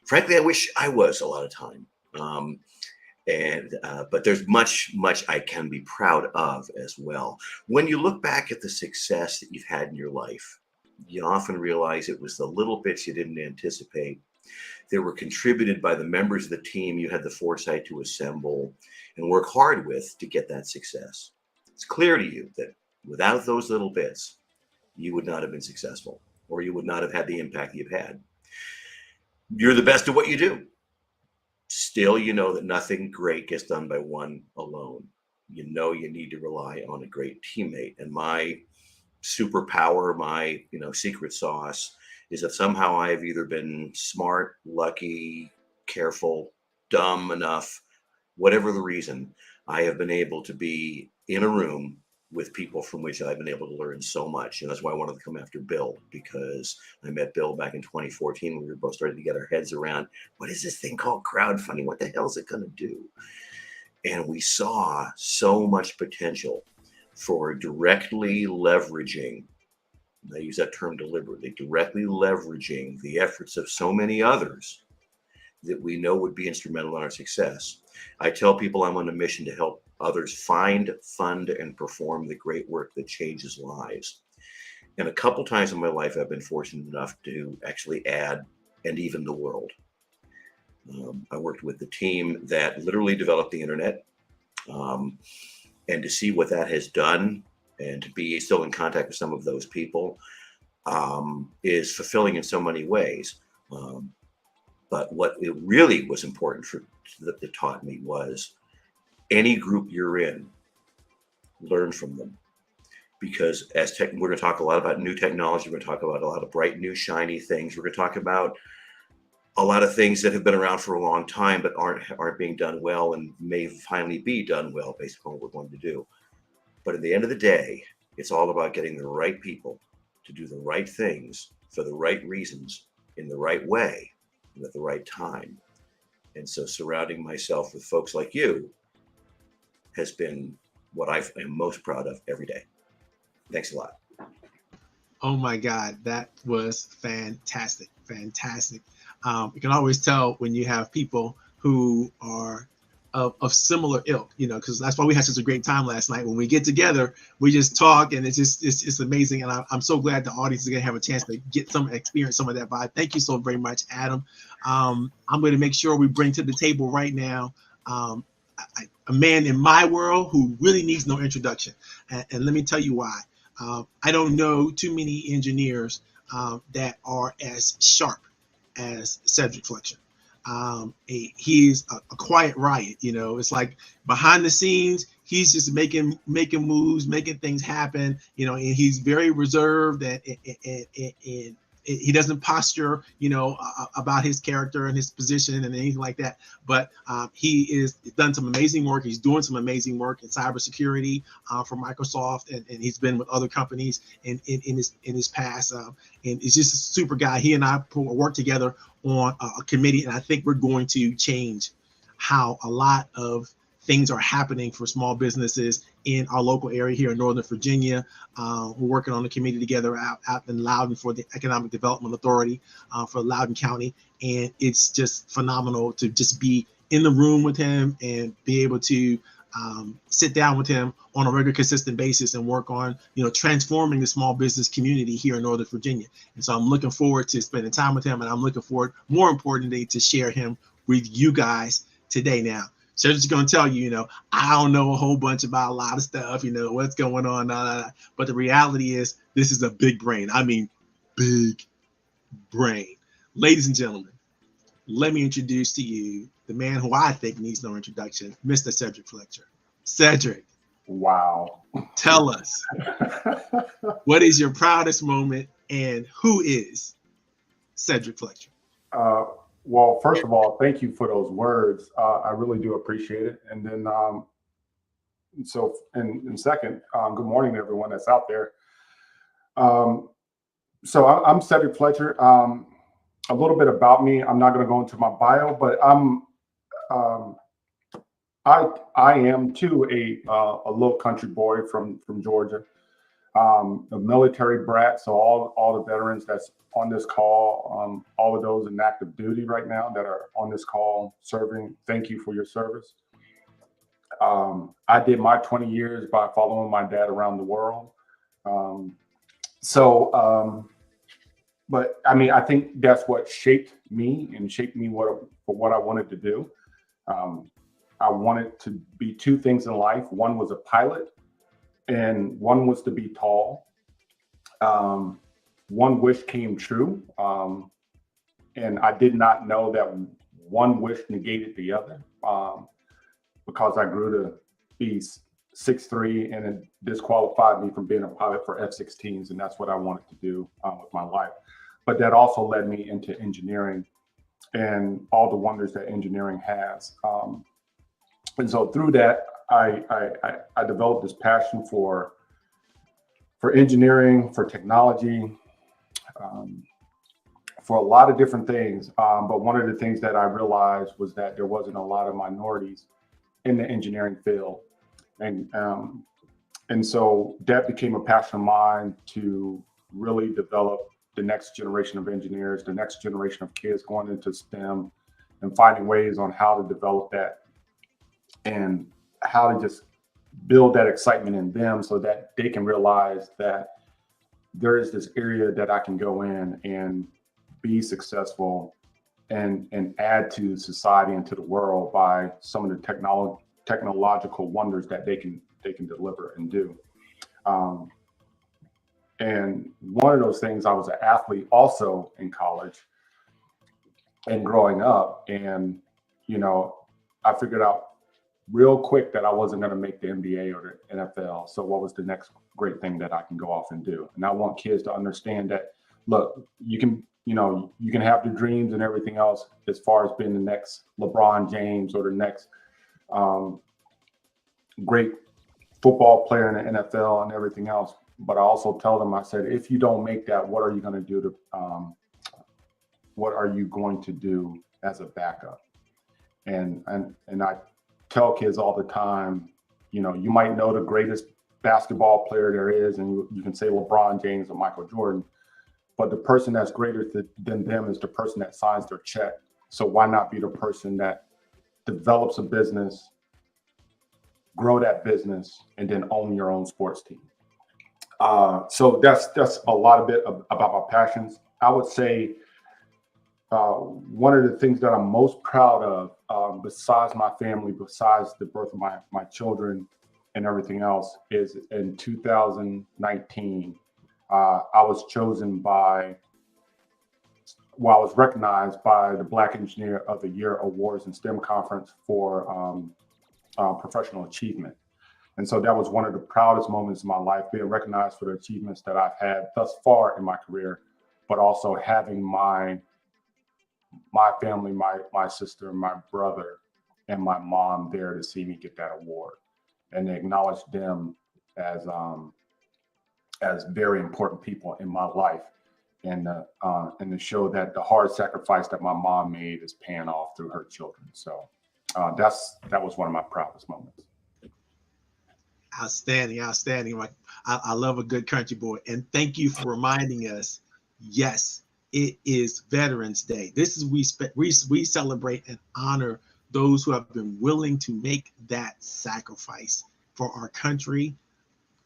Speaker 2: frankly, I wish I was a lot of time. But there's much I can be proud of as well. When you look back at the success that you've had in your life, you often realize it was the little bits you didn't anticipate that were contributed by the members of the team you had the foresight to assemble and work hard with to get that success. It's clear to you that without those little bits, you would not have been successful, or you would not have had the impact you've had. You're the best at what you do. Still, you know that nothing great gets done by one alone. You know you need to rely on a great teammate. And my superpower, my secret sauce, is that somehow I have either been smart, lucky, careful, dumb enough, whatever the reason, I have been able to be in a room with people from which I've been able to learn so much. And that's why I wanted to come after Bill, because I met Bill back in 2014 when we were both starting to get our heads around, what is this thing called crowdfunding? What the hell is it going to do? And we saw so much potential for directly leveraging, I use that term deliberately, directly leveraging the efforts of so many others that we know would be instrumental in our success. I tell people I'm on a mission to help others find, fund, and perform the great work that changes lives. And a couple times in my life, I've been fortunate enough to actually add and even the world. I worked with the team that literally developed the internet, and to see what that has done and to be still in contact with some of those people is fulfilling in so many ways. But what it really was important that taught me was any group you're in, learn from them. Because we're going to talk a lot about new technology. We're going to talk about a lot of bright, new, shiny things. We're going to talk about a lot of things that have been around for a long time but aren't being done well and may finally be done well based on what we're going to do. But at the end of the day, it's all about getting the right people to do the right things for the right reasons in the right way and at the right time. And so surrounding myself with folks like you has been what I am most proud of every day. Thanks a lot.
Speaker 1: Oh my God, that was fantastic. Fantastic. You can always tell when you have people who are of similar ilk, because that's why we had such a great time last night. When we get together, we just talk, and it's amazing. And I'm so glad the audience is going to have a chance to experience some of that vibe. Thank you so very much, Adam. I'm going to make sure we bring to the table right now a man in my world who really needs no introduction. And let me tell you why. I don't know too many engineers that are as sharp as Cedric Fletcher. He's a quiet riot. It's like behind the scenes, he's just making moves, making things happen, and he's very reserved and he doesn't posture, about his character and his position and anything like that. But he is done some amazing work. He's doing some amazing work in cybersecurity for Microsoft, and he's been with other companies in his past. And he's just a super guy. He and I work together on a committee, and I think we're going to change how a lot of things are happening for small businesses in our local area here in Northern Virginia. We're working on a committee together out in Loudoun for the Economic Development Authority for Loudoun County. And it's just phenomenal to just be in the room with him and be able to sit down with him on a regular, consistent basis and work on, transforming the small business community here in Northern Virginia. And so I'm looking forward to spending time with him, and I'm looking forward, more importantly, to share him with you guys today. Now, Cedric's going to tell you, I don't know a whole bunch about a lot of stuff, what's going on. But the reality is this is a big brain. I mean, big brain. Ladies and gentlemen, let me introduce to you the man who I think needs no introduction, Mr. Cedric Fletcher. Cedric.
Speaker 6: Wow.
Speaker 1: Tell us, what is your proudest moment and who is Cedric Fletcher?
Speaker 6: Well, first of all, thank you for those words. I really do appreciate it. And then, and second, good morning to everyone that's out there. So I'm Cedric Fletcher. A little bit about me. I'm not going to go into my bio, but I am too a little country boy from Georgia, a military brat. So all the veterans that's on this call, all of those in active duty right now that are on this call serving, thank you for your service. I did my 20 years by following my dad around the world. But I mean, I think that's what shaped me for what I wanted to do. I wanted to be two things in life. One was a pilot, and one was to be tall. One wish came true, and I did not know that one wish negated the other, because I grew to be 6'3", and it disqualified me from being a pilot for F-16s, and that's what I wanted to do with my life. But that also led me into engineering and all the wonders that engineering has. And so through that, I developed this passion for engineering, for technology, for a lot of different things. But one of the things that I realized was that there wasn't a lot of minorities in the engineering field. And so that became a passion of mine to really develop the next generation of engineers, the next generation of kids going into STEM, and finding ways on how to develop that and how to just build that excitement in them so that they can realize that there is this area that I can go in and be successful and add to society and to the world by some of the technological wonders that they can deliver and do. And one of those things, I was an athlete also in college and growing up, and I figured out real quick that I wasn't going to make the NBA or the NFL. So what was the next great thing that I can go off and do? And I want kids to understand that, look, you can have the dreams and everything else as far as being the next LeBron James or the next great football player in the NFL and everything else. But I also tell them, I said, if you don't make that, what are you going to do as a backup? And I tell kids all the time, you might know the greatest basketball player there is, and you can say LeBron James or Michael Jordan, but the person that's greater than them is the person that signs their check. So why not be the person that develops a business, grow that business, and then own your own sports team? So that's a lot of bit about my passions. I would say one of the things that I'm most proud of, besides my family, besides the birth of my children and everything else, is in 2019, I was recognized by the Black Engineer of the Year Awards and STEM Conference for professional achievement. And so that was one of the proudest moments in my life, being recognized for the achievements that I've had thus far in my career, but also having my family, my sister, my brother, and my mom there to see me get that award and acknowledge them as very important people in my life, and to show that the hard sacrifice that my mom made is paying off through her children. So that was one of my proudest moments.
Speaker 1: Outstanding. Like, I love a good country boy. And thank you for reminding us, yes, it is Veterans Day. This is we celebrate and honor those who have been willing to make that sacrifice for our country.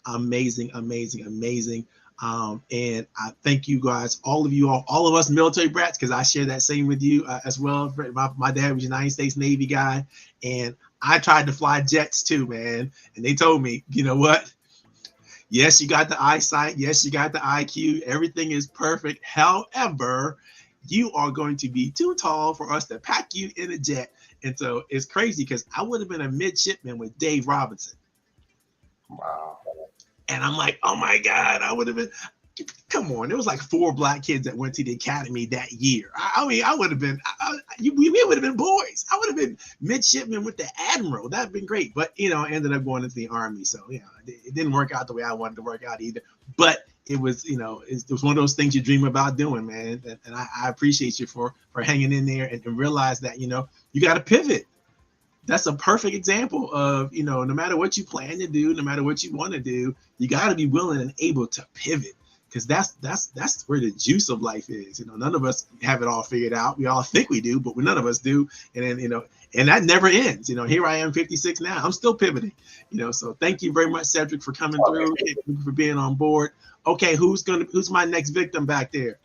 Speaker 1: Amazing. And I thank you guys, all of us military brats, because I share that same with you as well. My dad was a United States Navy guy, and I tried to fly jets too, man. And they told me, you know what? Yes, you got the eyesight. Yes, you got the IQ. Everything is perfect. However, you are going to be too tall for us to pack you in a jet. And so it's crazy because I would have been a midshipman with Dave Robinson.
Speaker 6: Wow.
Speaker 1: And I'm like, oh my God, I would have been. Come on, there was like 4 Black kids that went to the academy that year. I mean, I would have been, we would have been boys. I would have been midshipman with the admiral. That'd been great. But, I ended up going into the Army. So, it didn't work out the way I wanted to work out either. But it was, it was one of those things you dream about doing, man. And I appreciate you for hanging in there and realize that, you got to pivot. That's a perfect example of, no matter what you plan to do, no matter what you want to do, you got to be willing and able to pivot. Because that's where the juice of life is. None of us have it all figured out. We all think we do, but none of us do. And then, and that never ends. Here I am, 56 now. I'm still pivoting. So thank you very much, Cedric, for coming through, for being on board. Okay, who's my next victim back there?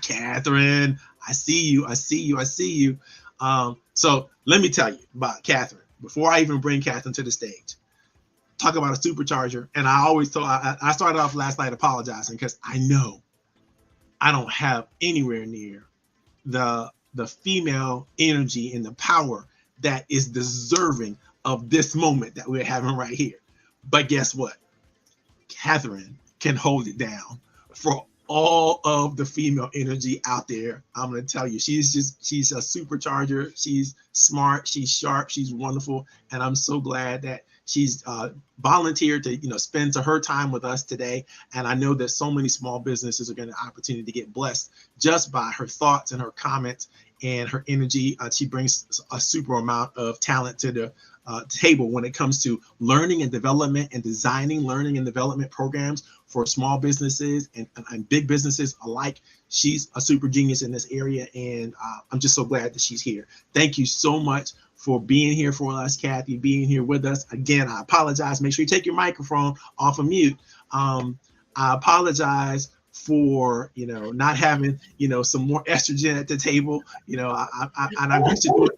Speaker 1: Catherine. I see you. So let me tell you about Catherine before I even bring Catherine to the stage. Talk about a supercharger. And I always told, I started off last night apologizing because I know I don't have anywhere near the female energy and the power that is deserving of this moment that we're having right here. But guess what? Catherine can hold it down for all of the female energy out there. I'm going to tell you, she's a supercharger. She's smart. She's sharp. She's wonderful. And I'm so glad that she's volunteered to, spend her time with us today. And I know that so many small businesses are going to have the opportunity to get blessed just by her thoughts and her comments and her energy. She brings a super amount of talent to the table when it comes to learning and development and designing learning and development programs for small businesses and big businesses alike. She's a super genius in this area. And I'm just so glad that she's here. Thank you so much for being here for us, Kathy, being here with us. Again, I apologize. Make sure you take your microphone off of mute. I apologize for, not having, some more estrogen at the table.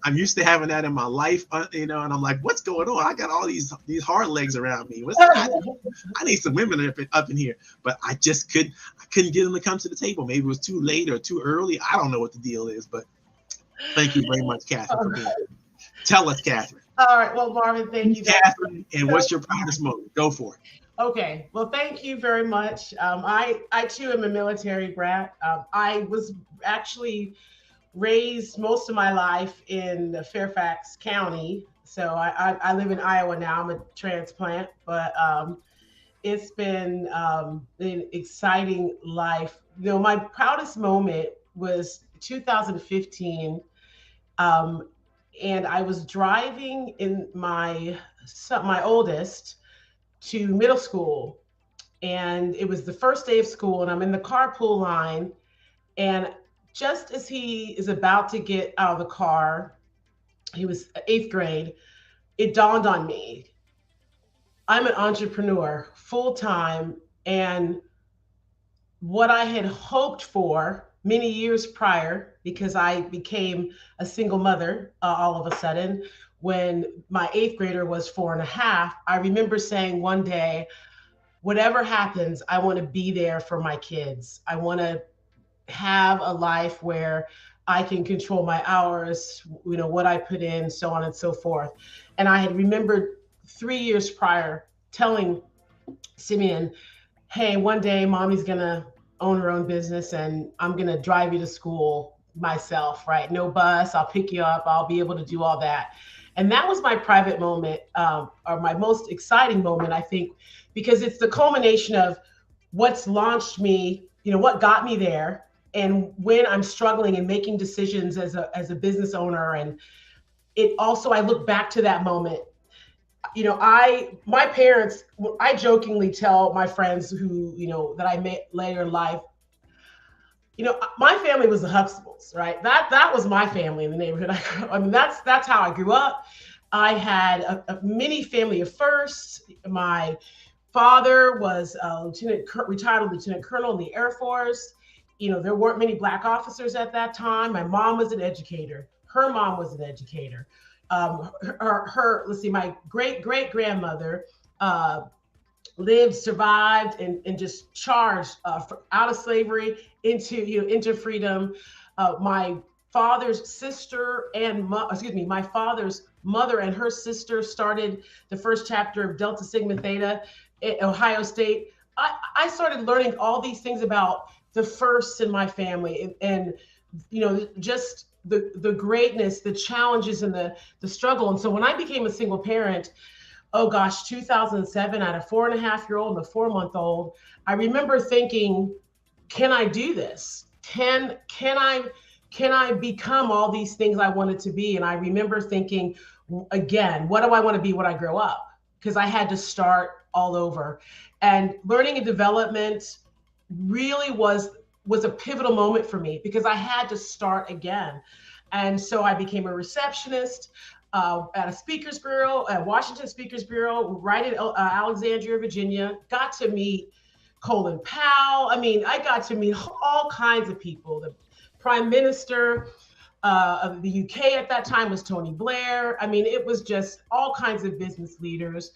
Speaker 1: I'm used to having that in my life, and I'm like, what's going on? I got all these hard legs around me. I need some women up in here, but I couldn't get them to come to the table. Maybe it was too late or too early. I don't know what the deal is, but thank you very much, Catherine, for being here. Tell us, Catherine.
Speaker 3: All right. Well, Marvin, thank you.
Speaker 1: Catherine, and what's your proudest moment? Go for it.
Speaker 3: Okay. Well, thank you very much. I too am a military brat. I was actually raised most of my life in Fairfax County. So I live in Iowa now. I'm a transplant, but it's been an exciting life. My proudest moment was 2015. And I was driving in my oldest to middle school, And it was the first day of school, and I'm in the carpool line. And just as he is about to get out of the car, he was 8th grade, it dawned on me. I'm an entrepreneur full time, and what I had hoped for many years prior, because I became a single mother all of a sudden when my 8th grader was 4.5, I remember saying one day, whatever happens, I want to be there for my kids. I want to have a life where I can control my hours, what I put in, so on and so forth. And I had remembered 3 years prior telling Simeon, hey, one day mommy's gonna own her own business and I'm gonna drive you to school myself, right? No bus, I'll pick you up, I'll be able to do all that. And that was my private moment, or my most exciting moment, I think, because it's the culmination of what's launched me, what got me there. And when I'm struggling and making decisions as a business owner, and it also, I look back to that moment. My parents, I jokingly tell my friends who, that I met later in life, my family was the Huxtables, right? That was my family in the neighborhood. I mean, that's how I grew up. I had a mini family of firsts. My father was a retired lieutenant colonel in the Air Force. There weren't many Black officers at that time. My mom was an educator. Her mom was an educator. My great-great-grandmother lived, survived, and just charged out of slavery into freedom. My father's sister my father's mother and her sister started the first chapter of Delta Sigma Theta at Ohio State. I started learning all these things about the firsts in my family, and just the greatness, the challenges, and the struggle. And so when I became a single parent, 2007, I had a 4.5-year-old and a 4-month-old. I remember thinking, can I do this? Can I become all these things I wanted to be? And I remember thinking, again, what do I want to be when I grow up? Because I had to start all over. And learning and development really was a pivotal moment for me, because I had to start again. And so I became a receptionist at a speakers bureau, at Washington Speakers Bureau, right in Alexandria, Virginia. Got to meet Colin Powell. I mean, I got to meet all kinds of people. The Prime Minister of the UK at that time was Tony Blair. I mean, it was just all kinds of business leaders.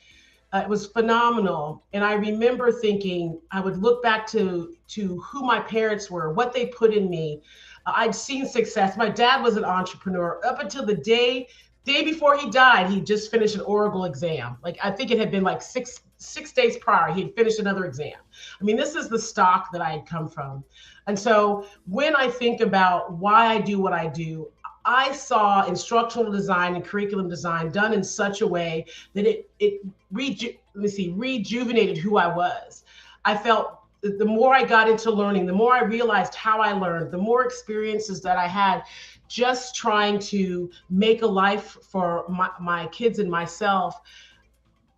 Speaker 3: It was phenomenal. And I remember thinking, I would look back to who my parents were, what they put in me. I'd seen success. My dad was an entrepreneur up until the day before he died. He just finished an Oracle exam. Like, I think it had been like six days prior, he had finished another exam. I mean, this is the stock that I had come from. And so when I think about why I do what I do, I saw instructional design and curriculum design done in such a way that it rejuvenated who I was. I felt that the more I got into learning, the more I realized how I learned, the more experiences that I had just trying to make a life for my kids and myself.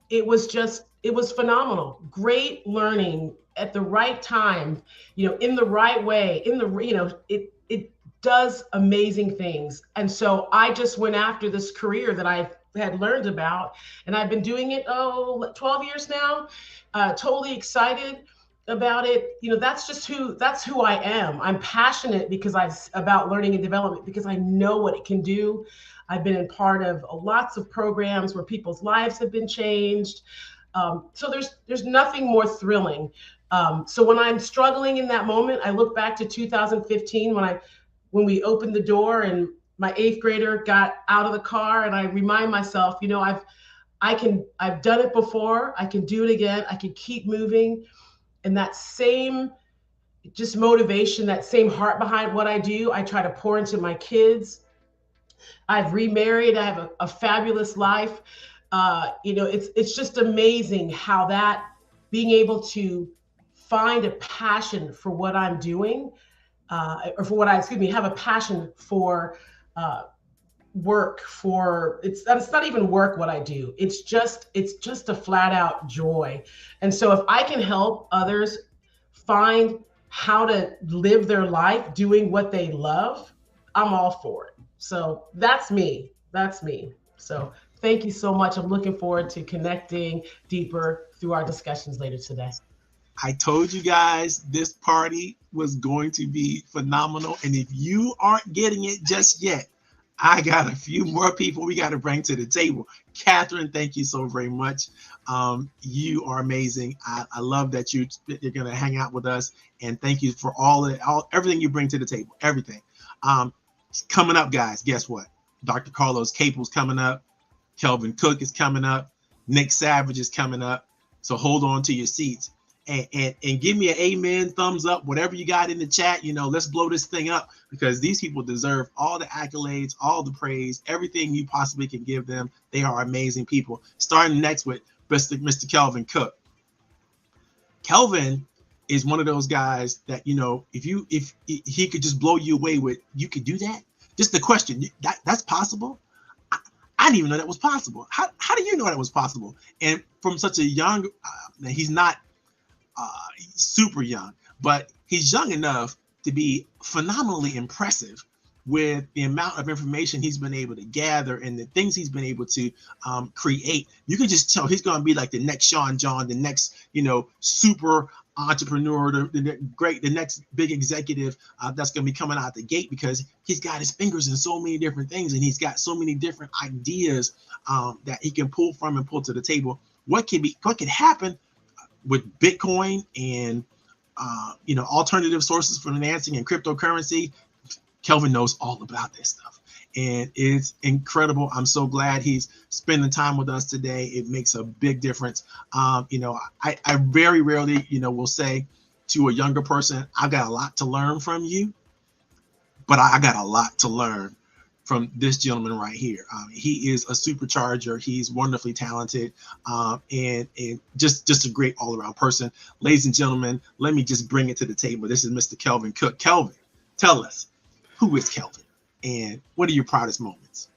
Speaker 3: It was phenomenal. Great learning at the right time, in the right way, it does amazing things. And so I just went after this career that I had learned about, and I've been doing it 12 years now. Totally excited about it. That's who I am. I'm passionate about learning and development, because I know what it can do. I've been in part of lots of programs where people's lives have been changed. So there's nothing more thrilling. So when I'm struggling in that moment, I look back to 2015 when we opened the door and my 8th grader got out of the car, and I remind myself, I've done it before. I can do it again. I can keep moving. And that same just motivation, that same heart behind what I do, I try to pour into my kids. I've remarried. I have a fabulous life. It's just amazing how that being able to find a passion for what I'm doing, have a passion for work for it's not even work what I do. It's just a flat out joy. And so if I can help others find how to live their life doing what they love, I'm all for it. So that's me. That's me. So thank you so much. I'm looking forward to connecting deeper through our discussions later today.
Speaker 1: I told you guys this party was going to be phenomenal. And if you aren't getting it just yet, I got a few more people we got to bring to the table. Catherine, thank you so very much. You are amazing. I love that you're going to hang out with us. And thank you for everything you bring to the table, everything. Coming up, guys, guess what? Dr. Carlos Capel's coming up. Kelvin Cook is coming up. Nick Savage is coming up. So hold on to your seats. And give me an amen, thumbs up, whatever you got in the chat. Let's blow this thing up, because these people deserve all the accolades, all the praise, everything you possibly can give them. They are amazing people. Starting next with Mr. Kelvin Cook. Kelvin is one of those guys that, if he could just blow you away with, you could do that. Just the question, that's possible? I didn't even know that was possible. How do you know that was possible? And from such a young, he's not super young, but he's young enough to be phenomenally impressive with the amount of information he's been able to gather and the things he's been able to create. You can just tell he's going to be like the next Sean John, the next, super entrepreneur, the next big executive that's going to be coming out the gate, because he's got his fingers in so many different things and he's got so many different ideas that he can pull from and pull to the table. What can happen with Bitcoin and alternative sources for financing and cryptocurrency? Kelvin knows all about this stuff, and it's incredible. I'm so glad he's spending time with us today. It makes a big difference. I very rarely, will say to a younger person, I've got a lot to learn from you, but I got a lot to learn from this gentleman right here. He is a supercharger. He's wonderfully talented, and just a great all-around person. Ladies and gentlemen, let me just bring it to the table. This is Mr. Kelvin Cook. Kelvin, tell us, who is Kelvin, and what are your proudest moments?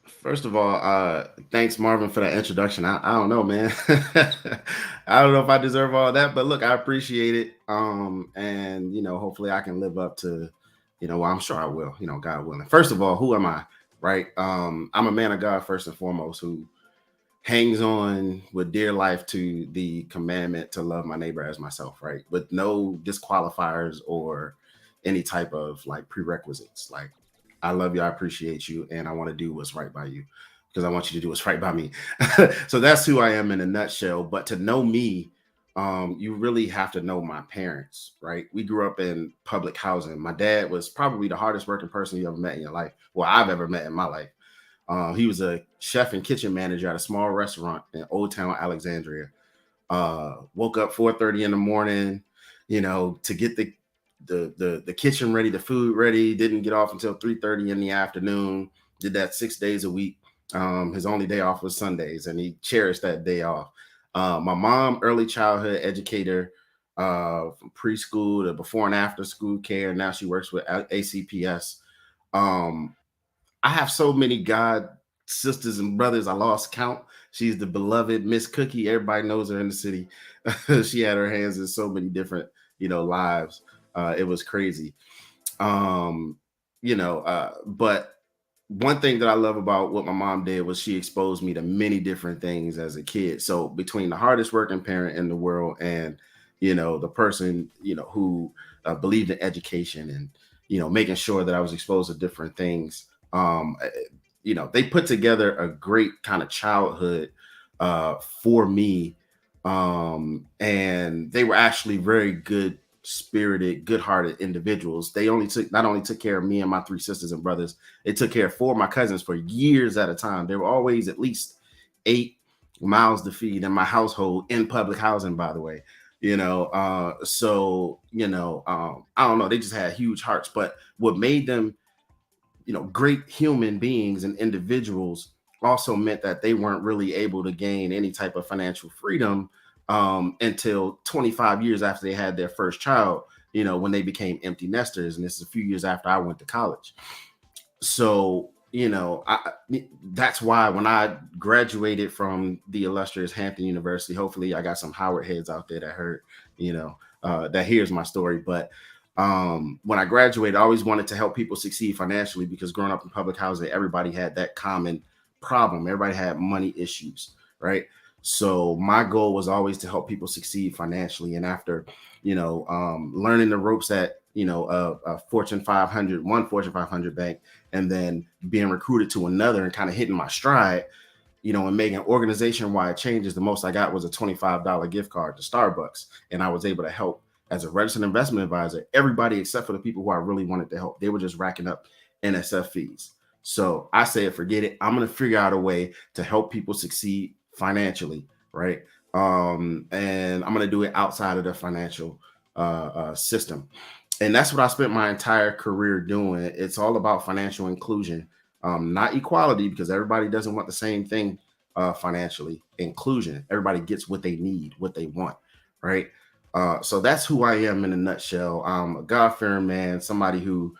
Speaker 7: First of all, thanks, Marvin, for that introduction. I don't know, man. I don't know if I deserve all that, but look, I appreciate it. And hopefully I can live up to, well, I'm sure I will, God willing. First of all, who am I? Right? I'm a man of God, first and foremost, who hangs on with dear life to the commandment to love my neighbor as myself, right? With no disqualifiers or any type of prerequisites. I love you, I appreciate you, and I want to do what's right by you because I want you to do what's right by me. So that's who I am in a nutshell. But to know me, you really have to know my parents, right? We grew up in public housing. My dad was probably the hardest working person you ever met in your life. Well, I've ever met in my life. He was a chef and kitchen manager at a small restaurant in Old Town Alexandria. Woke up 4:30 in the morning, to get the kitchen ready, the food ready. Didn't get off until 3:30 in the afternoon. Did that 6 days a week. His only day off was Sundays, and he cherished that day off. My mom, early childhood educator, from preschool to before and after school care. Now she works with ACPS. I have so many God sisters and brothers. I lost count. She's the beloved Miss Cookie. Everybody knows her in the city. She had her hands in so many different, lives. It was crazy. But one thing that I love about what my mom did was she exposed me to many different things as a kid. So between the hardest working parent in the world and, the person, who believed in education and, making sure that I was exposed to different things, they put together a great kind of childhood for me. And they were actually very good spirited, good-hearted individuals. They not only took care of me and my 3 sisters and brothers, they took care of 4 of my cousins for years at a time. There were always at least 8 mouths to feed in my household in public housing, by the way. I don't know. They just had huge hearts. But what made them, great human beings and individuals also meant that they weren't really able to gain any type of financial freedom until 25 years after they had their first child, when they became empty nesters. And this is a few years after I went to college. So, that's why when I graduated from the illustrious Hampton University, hopefully I got some Howard heads out there that heard, that hears my story. But when I graduated, I always wanted to help people succeed financially, because growing up in public housing, everybody had that common problem. Everybody had money issues, right? So my goal was always to help people succeed financially. And after, learning the ropes at, a Fortune 500, one Fortune 500 bank, and then being recruited to another and kind of hitting my stride, and making organization-wide changes, the most I got was a $25 gift card to Starbucks. And I was able to help as a registered investment advisor, everybody except for the people who I really wanted to help. They were just racking up NSF fees. So I said, forget it. I'm going to figure out a way to help people succeed financially, right? And I'm going to do it outside of the financial system. And that's what I spent my entire career doing. It's all about financial inclusion, not equality, because everybody doesn't want the same thing financially. Inclusion. Everybody gets what they need, what they want, right? So that's who I am in a nutshell. I'm a God-fearing man, somebody who,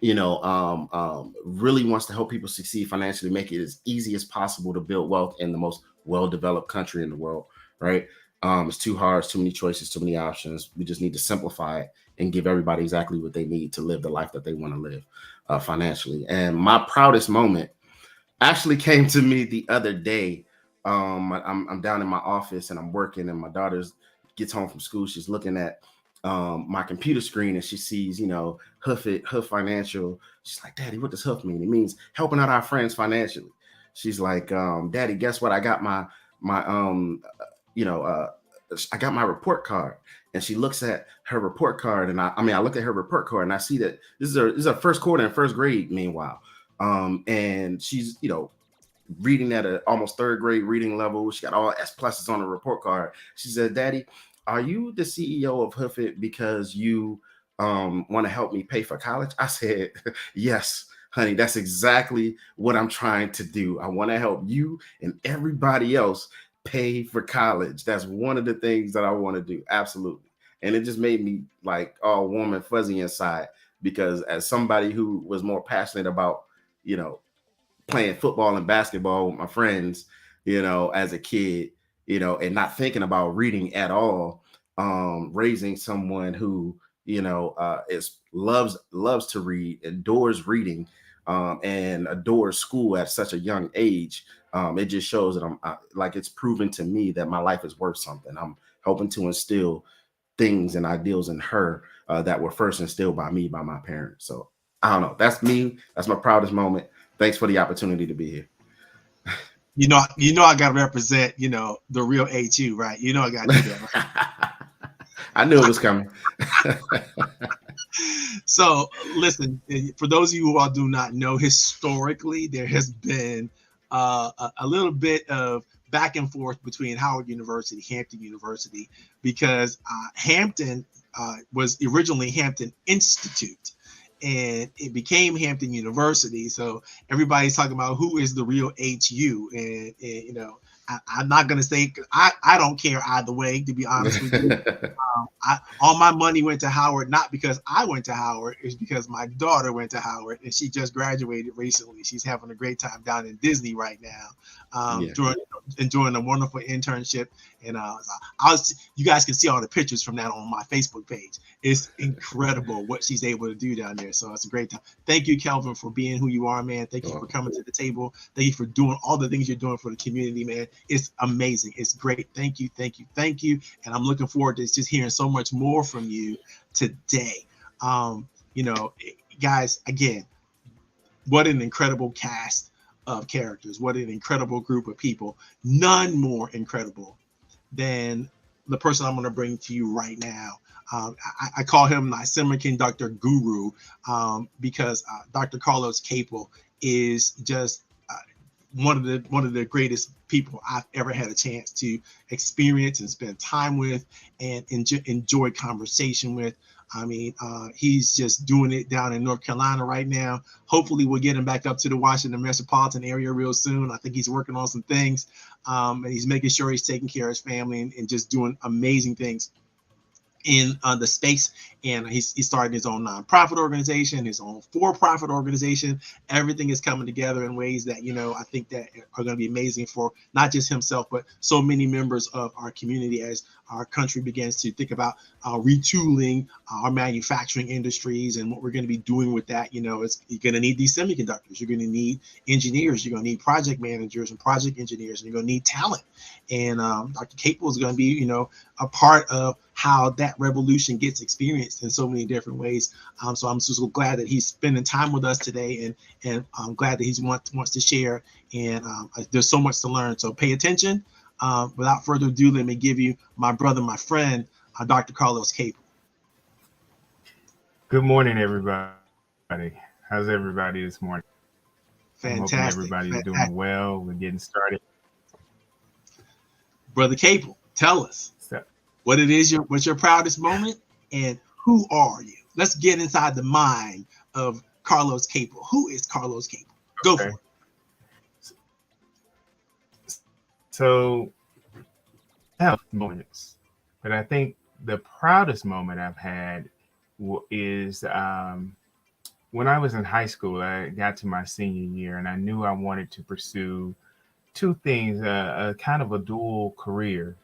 Speaker 7: really wants to help people succeed financially, make it as easy as possible to build wealth in the most well-developed country in the world, right? It's too hard, it's too many choices, too many options. We just need to simplify it and give everybody exactly what they need to live the life that they want to live financially. And my proudest moment actually came to me the other day. I'm down in my office and I'm working, and my daughter gets home from school. She's looking at my computer screen, and she sees, Hoof Financial. She's like, Daddy, what does Hoof mean? It means helping out our friends financially. She's like, Daddy, guess what? I got my I got my report card. And she looks at her report card, and I look at her report card, and I see that this is her first quarter in first grade, meanwhile. And she's, reading at an almost third grade reading level. She got all S pluses on the report card. She said, Daddy, are you the CEO of Hoof It because you want to help me pay for college? I said, yes, honey, that's exactly what I'm trying to do. I want to help you and everybody else pay for college. That's one of the things that I want to do. Absolutely. And it just made me like all warm and fuzzy inside, because as somebody who was more passionate about, playing football and basketball with my friends, as a kid, and not thinking about reading at all, raising someone who, loves to read, adores reading, and adores school at such a young age. It just shows that it's proven to me that my life is worth something. I'm hoping to instill things and ideals in her that were first instilled by me, by my parents. So I don't know. That's me. That's my proudest moment. Thanks for the opportunity to be here.
Speaker 1: I got to represent, the real HU, right? I got to do that, right?
Speaker 7: I knew it was coming.
Speaker 1: So listen, for those of you who all do not know, historically, there has been a little bit of back and forth between Howard University, Hampton University, because Hampton was originally Hampton Institute, and it became Hampton University. So everybody's talking about who is the real HU, and I'm not going to say, I don't care either way, to be honest with you. All my money went to Howard, not because I went to Howard, it's because my daughter went to Howard, and she just graduated recently. She's having a great time down in Disney right now, enjoying a wonderful internship. And you guys can see all the pictures from that on my Facebook page. It's incredible what she's able to do down there. So it's a great time. Thank you, Kelvin, for being who you are, man. Thank you for coming to the table. Thank you for doing all the things you're doing for the community, man. It's amazing. It's great. Thank you. Thank you. Thank you. And I'm looking forward to just hearing so much more from you today. Guys, again, what an incredible cast of characters. What an incredible group of people. None more incredible than the person I'm going to bring to you right now. I call him my semiconductor guru because Dr. Carlos Capel is just one of the greatest people I've ever had a chance to experience and spend time with and enjoy conversation with. I mean, he's just doing it down in North Carolina right now. Hopefully we'll get him back up to the Washington metropolitan area real soon. I think he's working on some things, and he's making sure he's taking care of his family and just doing amazing things. in the space, and he's starting his own nonprofit organization, his own for-profit organization. Everything is coming together in ways that, you know, I think that are going to be amazing for not just himself, but so many members of our community as our country begins to think about retooling our manufacturing industries and what we're going to be doing with that. You know, you're going to need these semiconductors, you're going to need engineers, you're going to need project managers and project engineers, and you're going to need talent. And Dr. Capel is going to be, you know, a part of how that revolution gets experienced in so many different ways. So I'm so glad that he's spending time with us today, and I'm glad that he wants to share. And there's so much to learn. So pay attention. Without further ado, let me give you my brother, my friend, Dr. Carlos Capel.
Speaker 8: Good morning, everybody. How's everybody this morning?
Speaker 1: Fantastic.
Speaker 8: I'm hoping everybody's doing well. We're getting started.
Speaker 1: Brother Capel, tell us what it is, what's your proudest moment, and who are you? Let's get inside the mind of Carlos Capel. Who is Carlos Capel? Go for it.
Speaker 8: So, I have moments, but I think the proudest moment I've had is when I was in high school. I got to my senior year, and I knew I wanted to pursue two things, a kind of a dual career.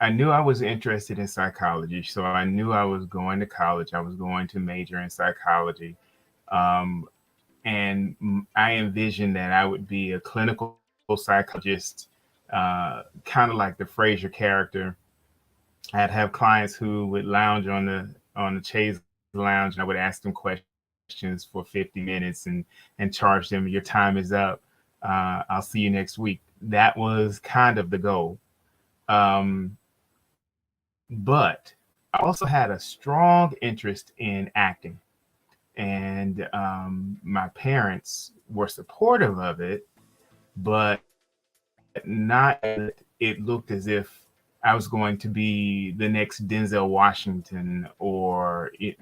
Speaker 8: I knew I was interested in psychology, so I knew I was going to college. I was going to major in psychology. And I envisioned that I would be a clinical psychologist, kind of like the Frasier character. I'd have clients who would lounge on the chaise lounge, and I would ask them questions for 50 minutes and charge them, your time is up. I'll see you next week. That was kind of the goal. But I also had a strong interest in acting, and my parents were supportive of it, but not. It looked as if I was going to be the next Denzel Washington or you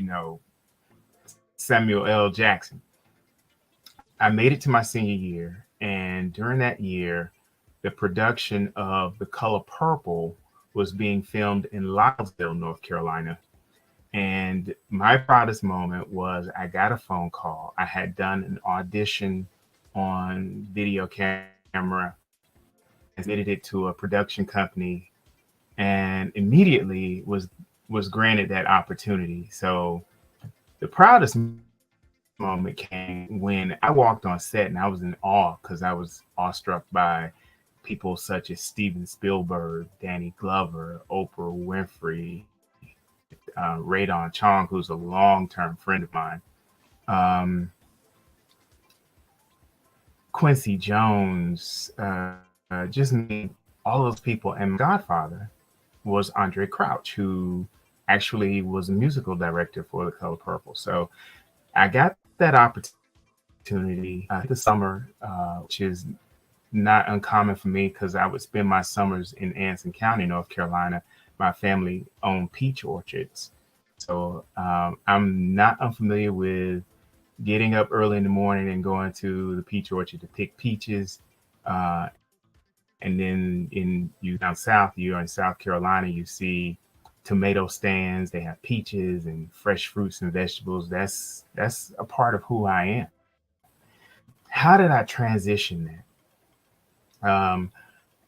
Speaker 8: know, Samuel L. Jackson. I made it to my senior year, and during that year, the production of The Color Purple was being filmed in Lylesville, North Carolina. And my proudest moment was I got a phone call. I had done an audition on video camera, submitted it to a production company, and immediately was granted that opportunity. So the proudest moment came when I walked on set, and I was in awe because I was awestruck by people such as Steven Spielberg, Danny Glover, Oprah Winfrey, Radon Chong, who's a long-term friend of mine, Quincy Jones, just all those people. And my godfather was Andre Crouch, who actually was a musical director for The Color Purple. So I got that opportunity the summer, which is not uncommon for me because I would spend my summers in Anson County, North Carolina. My family owned peach orchards. So I'm not unfamiliar with getting up early in the morning and going to the peach orchard to pick peaches. And then down south, you're in South Carolina, you see tomato stands, they have peaches and fresh fruits and vegetables. That's a part of who I am. How did I transition that?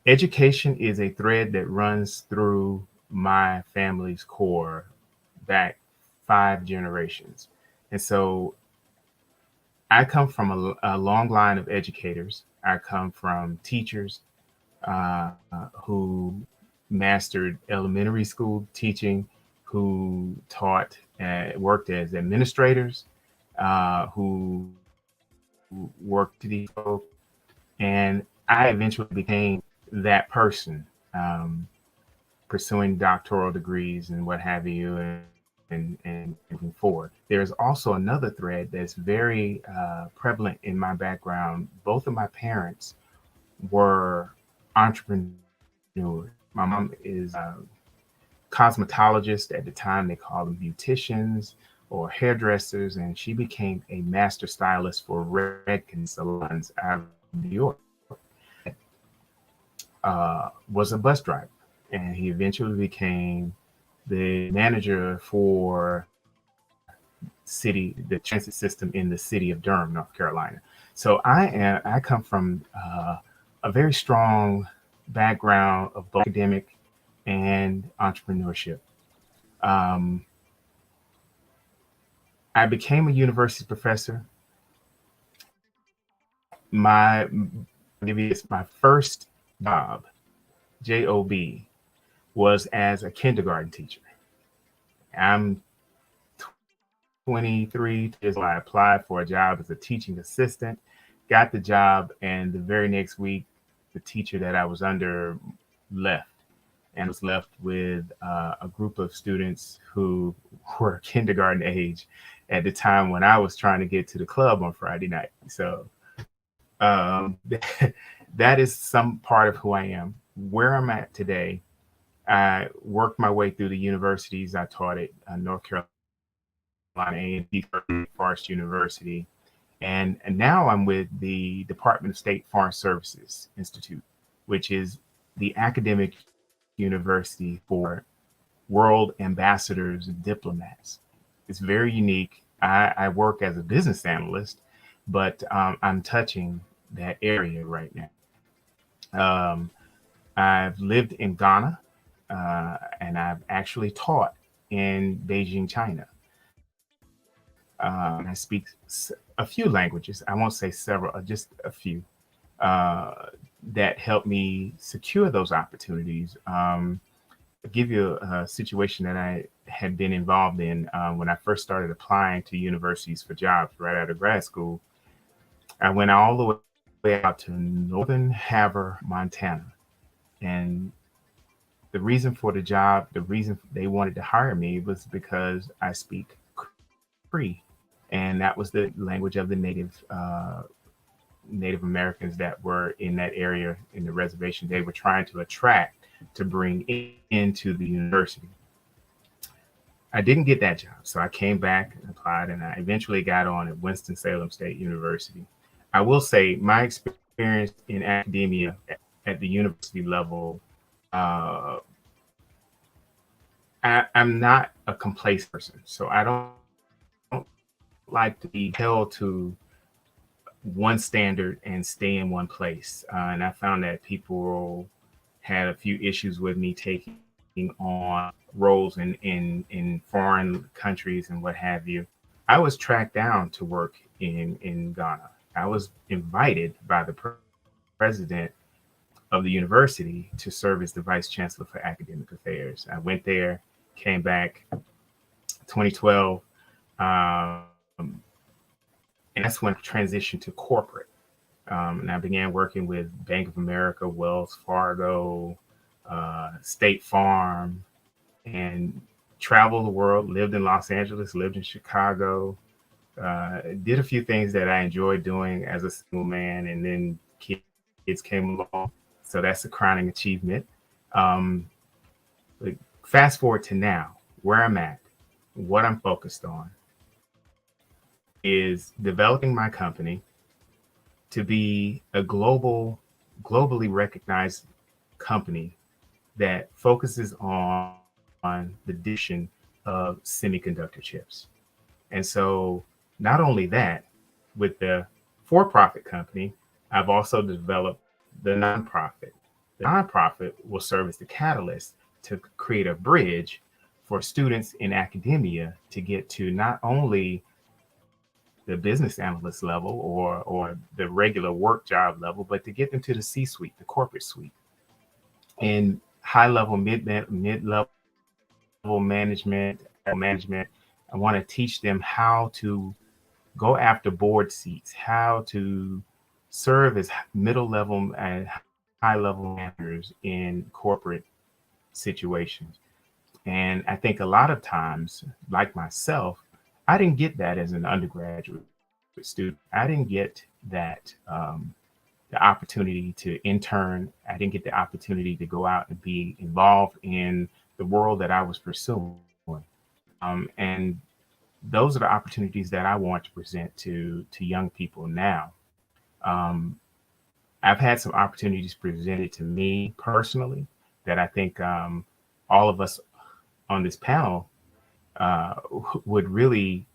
Speaker 8: Education is a thread that runs through my family's core back 5 generations. And so I come from a long line of educators. I come from teachers who mastered elementary school teaching, who taught, worked as administrators, who worked to the folk. And I eventually became that person, pursuing doctoral degrees and what have you, and moving forward. There's also another thread that's very prevalent in my background. Both of my parents were entrepreneurs. My mom is a cosmetologist. At the time, they called them beauticians or hairdressers, and she became a master stylist for Redken salons out of New York. Was a bus driver. and he eventually became the manager for the transit system in the city of Durham, North Carolina. So I come from a very strong background of both academic and entrepreneurship. Um, I became a university professor. My first job was as a kindergarten teacher. I'm 23 years old. I applied for a job as a teaching assistant, got the job, and the very next week, the teacher that I was under left, and was left with a group of students who were kindergarten age at the time when I was trying to get to the club on Friday night. So that is some part of who I am. Where I'm at today, I worked my way through the universities. I taught at North Carolina A&T, Forest University, and now I'm with the Department of State Foreign Services Institute, which is the academic university for world ambassadors and diplomats. It's very unique. I work as a business analyst, but I'm touching that area right now. I've lived in Ghana, and I've actually taught in Beijing, China. I speak a few languages. I won't say several, just a few that helped me secure those opportunities. I'll give you a situation that I had been involved in when I first started applying to universities for jobs right out of grad school. I went all the way out to Northern Havre, Montana. And the reason for the job, the reason they wanted to hire me was because I speak Cree. And that was the language of the Native Americans that were in that area in the reservation. They were trying to attract to bring into the university. I didn't get that job, so I came back and applied, and I eventually got on at Winston-Salem State University. I will say my experience in academia at the university level, I'm not a complacent person, so I don't like to be held to one standard and stay in one place. And I found that people had a few issues with me taking on roles in foreign countries and what have you. I was tracked down to work in Ghana. I was invited by the president of the university to serve as the vice chancellor for academic affairs. I went there, came back 2012. And that's when I transitioned to corporate. And I began working with Bank of America, Wells Fargo, State Farm, and traveled the world, lived in Los Angeles, lived in Chicago, did a few things that I enjoyed doing as a single man, and then kids came along. So that's a crowning achievement. But fast forward to now, where I'm at, what I'm focused on is developing my company to be a globally recognized company that focuses on the addition of semiconductor chips. And so not only that, with the for-profit company, I've also developed the nonprofit. The nonprofit will serve as the catalyst to create a bridge for students in academia to get to not only the business analyst level or the regular work job level, but to get them to the C-suite, the corporate suite. And high level, mid-level management, I want to teach them how to go after board seats, how to serve as middle level and high level managers in corporate situations. And I think a lot of times, like myself, I didn't get that as an undergraduate student. I didn't get that the opportunity to intern. I didn't get the opportunity to go out and be involved in the world that I was pursuing. And those are the opportunities that I want to present to young people now. I've had some opportunities presented to me personally that I think all of us on this panel would really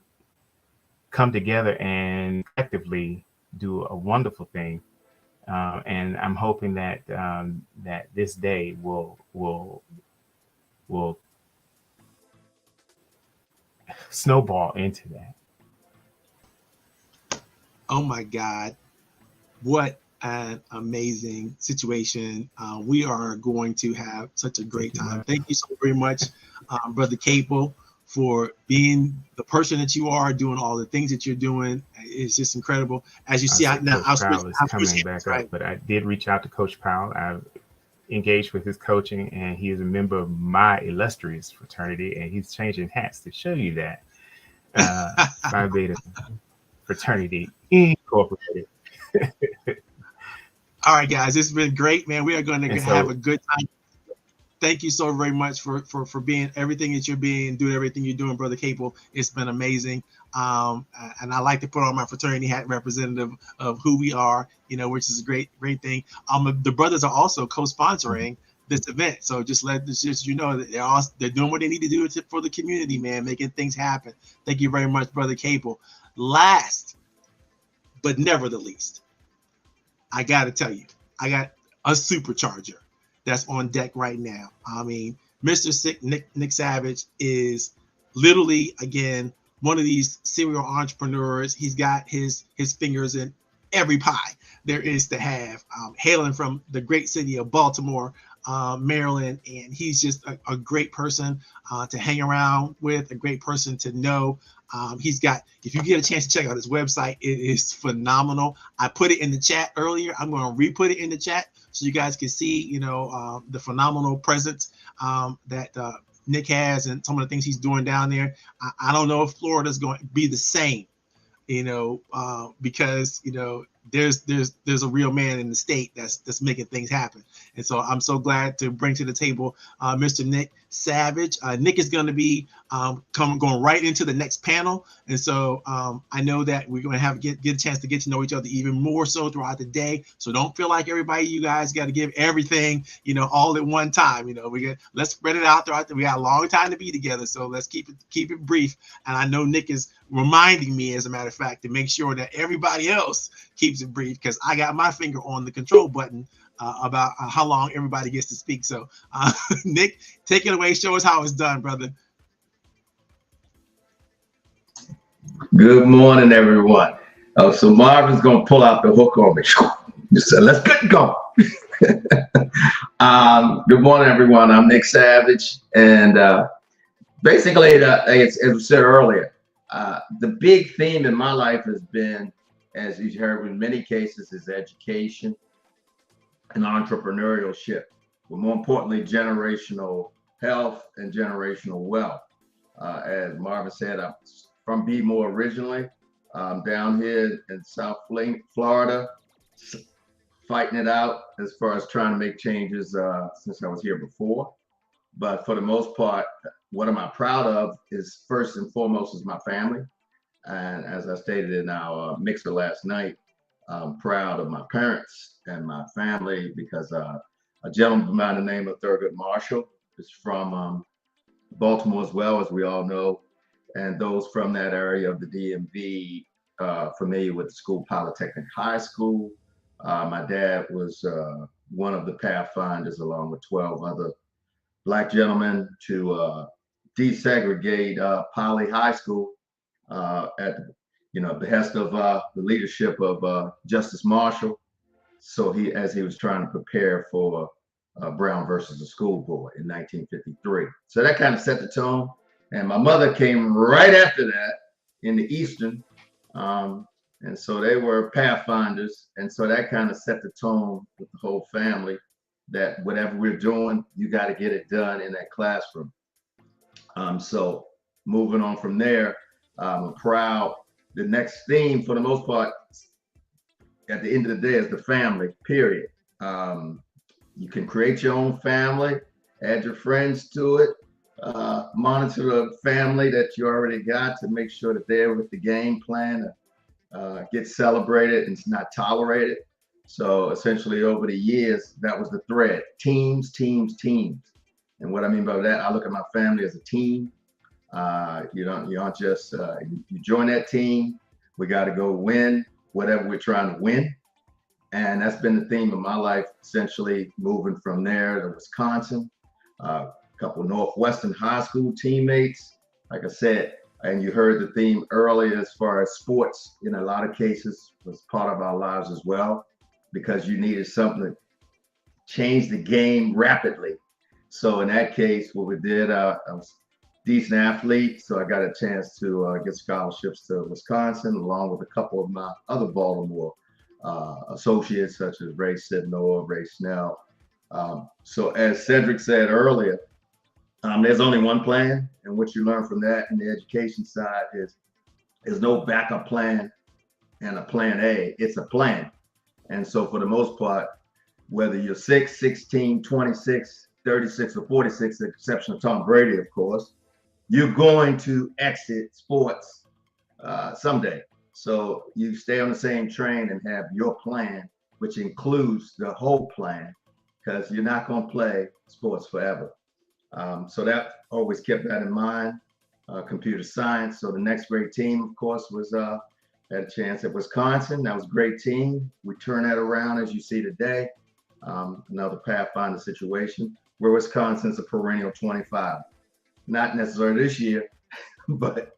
Speaker 8: come together and collectively do a wonderful thing. And I'm hoping that that this day will snowball into that.
Speaker 1: Oh my God, what an amazing situation. We are going to have such a great time. Thank you so very much, Brother Capel, for being the person that you are, doing all the things that you're doing. It's just incredible. As you see,
Speaker 8: Coach Powell is coming back up, but I did reach out to Coach Powell. I've engaged with his coaching, and he is a member of my illustrious fraternity, and he's changing hats to show you that. Phi Beta Fraternity Incorporated.
Speaker 1: All right, guys, it's been great, man. We are going to have a good time. Thank you so very much for being everything that you're being, doing everything you're doing, Brother Capel. It's been amazing. And I like to put on my fraternity hat, representative of who we are, which is a great thing. The brothers are also co-sponsoring this event. So just that they're doing what they need to do for the community, man, making things happen. Thank you very much, Brother Capel. Last, but never the least, I got to tell you, I got a supercharger that's on deck right now. I mean, Mr. Nick Savage is literally, again, one of these serial entrepreneurs. He's got his fingers in every pie there is to have, hailing from the great city of Baltimore, Maryland. And he's just a great person to hang around with, a great person to know. He's got, if you get a chance to check out his website, it is phenomenal. I put it in the chat earlier. I'm going to re-put it in the chat so you guys can see, the phenomenal presence that Nick has and some of the things he's doing down there. I don't know if Florida's going to be the same, because, there's a real man in the state that's making things happen. And so I'm so glad to bring to the table Mr. Nick Savage. Nick is going to be going right into the next panel. And so I know that we're going to get a chance to get to know each other even more so throughout the day. So don't feel like you guys got to give everything, all at one time. Let's spread it out throughout. We got a long time to be together. So let's keep it brief. And I know Nick is reminding me, as a matter of fact, to make sure that everybody else keeps it brief, because I got my finger on the control button about how long everybody gets to speak. So Nick, take it away. Show us how it's done, brother.
Speaker 9: Good morning, everyone. So Marvin's going to pull out the hook on me. So let's get going. Good morning, everyone. I'm Nick Savage. And basically, as we said earlier, the big theme in my life has been, as you heard in many cases, is education and entrepreneurship, but more importantly, generational health and generational wealth. As Marvin said, I'm from B-More originally. I'm down here in South Florida, fighting it out as far as trying to make changes since I was here before. But for the most part, what am I proud of is, first and foremost, is my family. And as I stated in our mixer last night, I'm proud of my parents and my family, because a gentleman by the name of Thurgood Marshall is from Baltimore as well, as we all know. And those from that area of the DMV familiar with the school, Polytechnic High School. My dad was one of the pathfinders, along with 12 other Black gentlemen, to desegregate Poly High School at the behest of the leadership of Justice Marshall. So as he was trying to prepare for Brown versus the School Board in 1953. So that kind of set the tone. And my mother came right after that in the Eastern. And so they were pathfinders. And so that kind of set the tone with the whole family, that whatever we're doing, you got to get it done in that classroom. So moving on from there, I'm proud. The next theme, for the most part, at the end of the day, is the family, period. You can create your own family, add your friends to it, monitor the family that you already got to make sure that they're with the game plan, get celebrated and not tolerated. So essentially over the years, that was the thread: teams, teams, teams. And what I mean by that, I look at my family as a team. You don't just you join that team. We got to go win whatever we're trying to win. And that's been the theme of my life, essentially moving from there to Wisconsin. A couple Northwestern high school teammates, like I said, and you heard the theme earlier as far as sports in a lot of cases was part of our lives as well, because you needed something to change the game rapidly. So in that case, what we did, I was a decent athlete, so I got a chance to get scholarships to Wisconsin, along with a couple of my other Baltimore associates, such as Ray Sidnor, Ray Snell. So as Cedric said earlier, there's only one plan, and what you learn from that in the education side is there's no backup plan and a plan A. It's a plan. And so for the most part, whether you're 6, 16, 26, 36, or 46, the exception of Tom Brady, of course, you're going to exit sports someday. So you stay on the same train and have your plan, which includes the whole plan, because you're not going to play sports forever. So that always kept that in mind. Computer science. So the next great team, of course, was had a chance at Wisconsin. That was a great team. We turned that around, as you see today. Another pathfinder situation where Wisconsin's a perennial 25. Not necessarily this year, but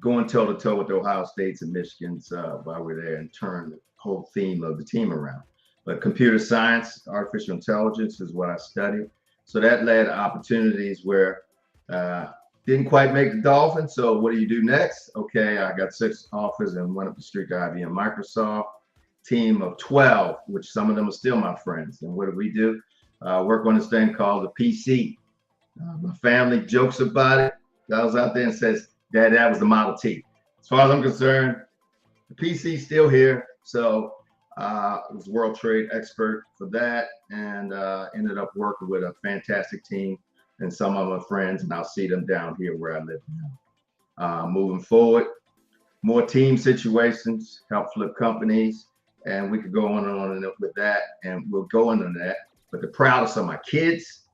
Speaker 9: going toe to toe with the Ohio States and Michigans while we're there, and turn the whole theme of the team around. But computer science, artificial intelligence is what I studied. So that led to opportunities where didn't quite make the Dolphins. So what do you do next? Okay, I got 6 offers and went up the street to IBM Microsoft. Team of 12, which some of them are still my friends. And what do we do? Work on this thing called the PC. My family jokes about it. I was out there and says, Dad, that was the Model T. As far as I'm concerned, the PC's still here. So I was world trade expert for that, and ended up working with a fantastic team and some of my friends, and I'll see them down here where I live now. Moving forward, more team situations, help flip companies, and we could go on and on with that, and we'll go into that. But the proudest of my kids,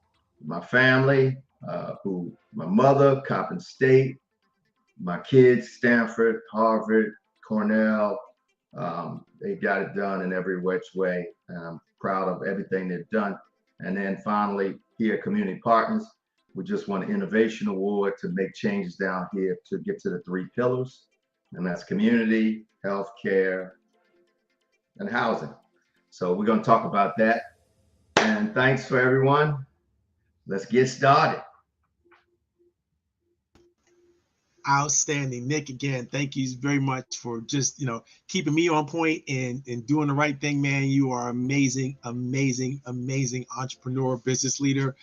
Speaker 9: my family, my mother, Coppin State, my kids, Stanford, Harvard, Cornell, they got it done in every which way. And I'm proud of everything they've done. And then finally, here at Community Partners, we just won an innovation award to make changes down here to get to the 3 pillars. And that's community, healthcare, and housing. So we're going to talk about that. And thanks for everyone. Let's get started.
Speaker 1: Outstanding. Nick, again, thank you very much for just, keeping me on point and doing the right thing, man. You are amazing, amazing, amazing entrepreneur, business leader,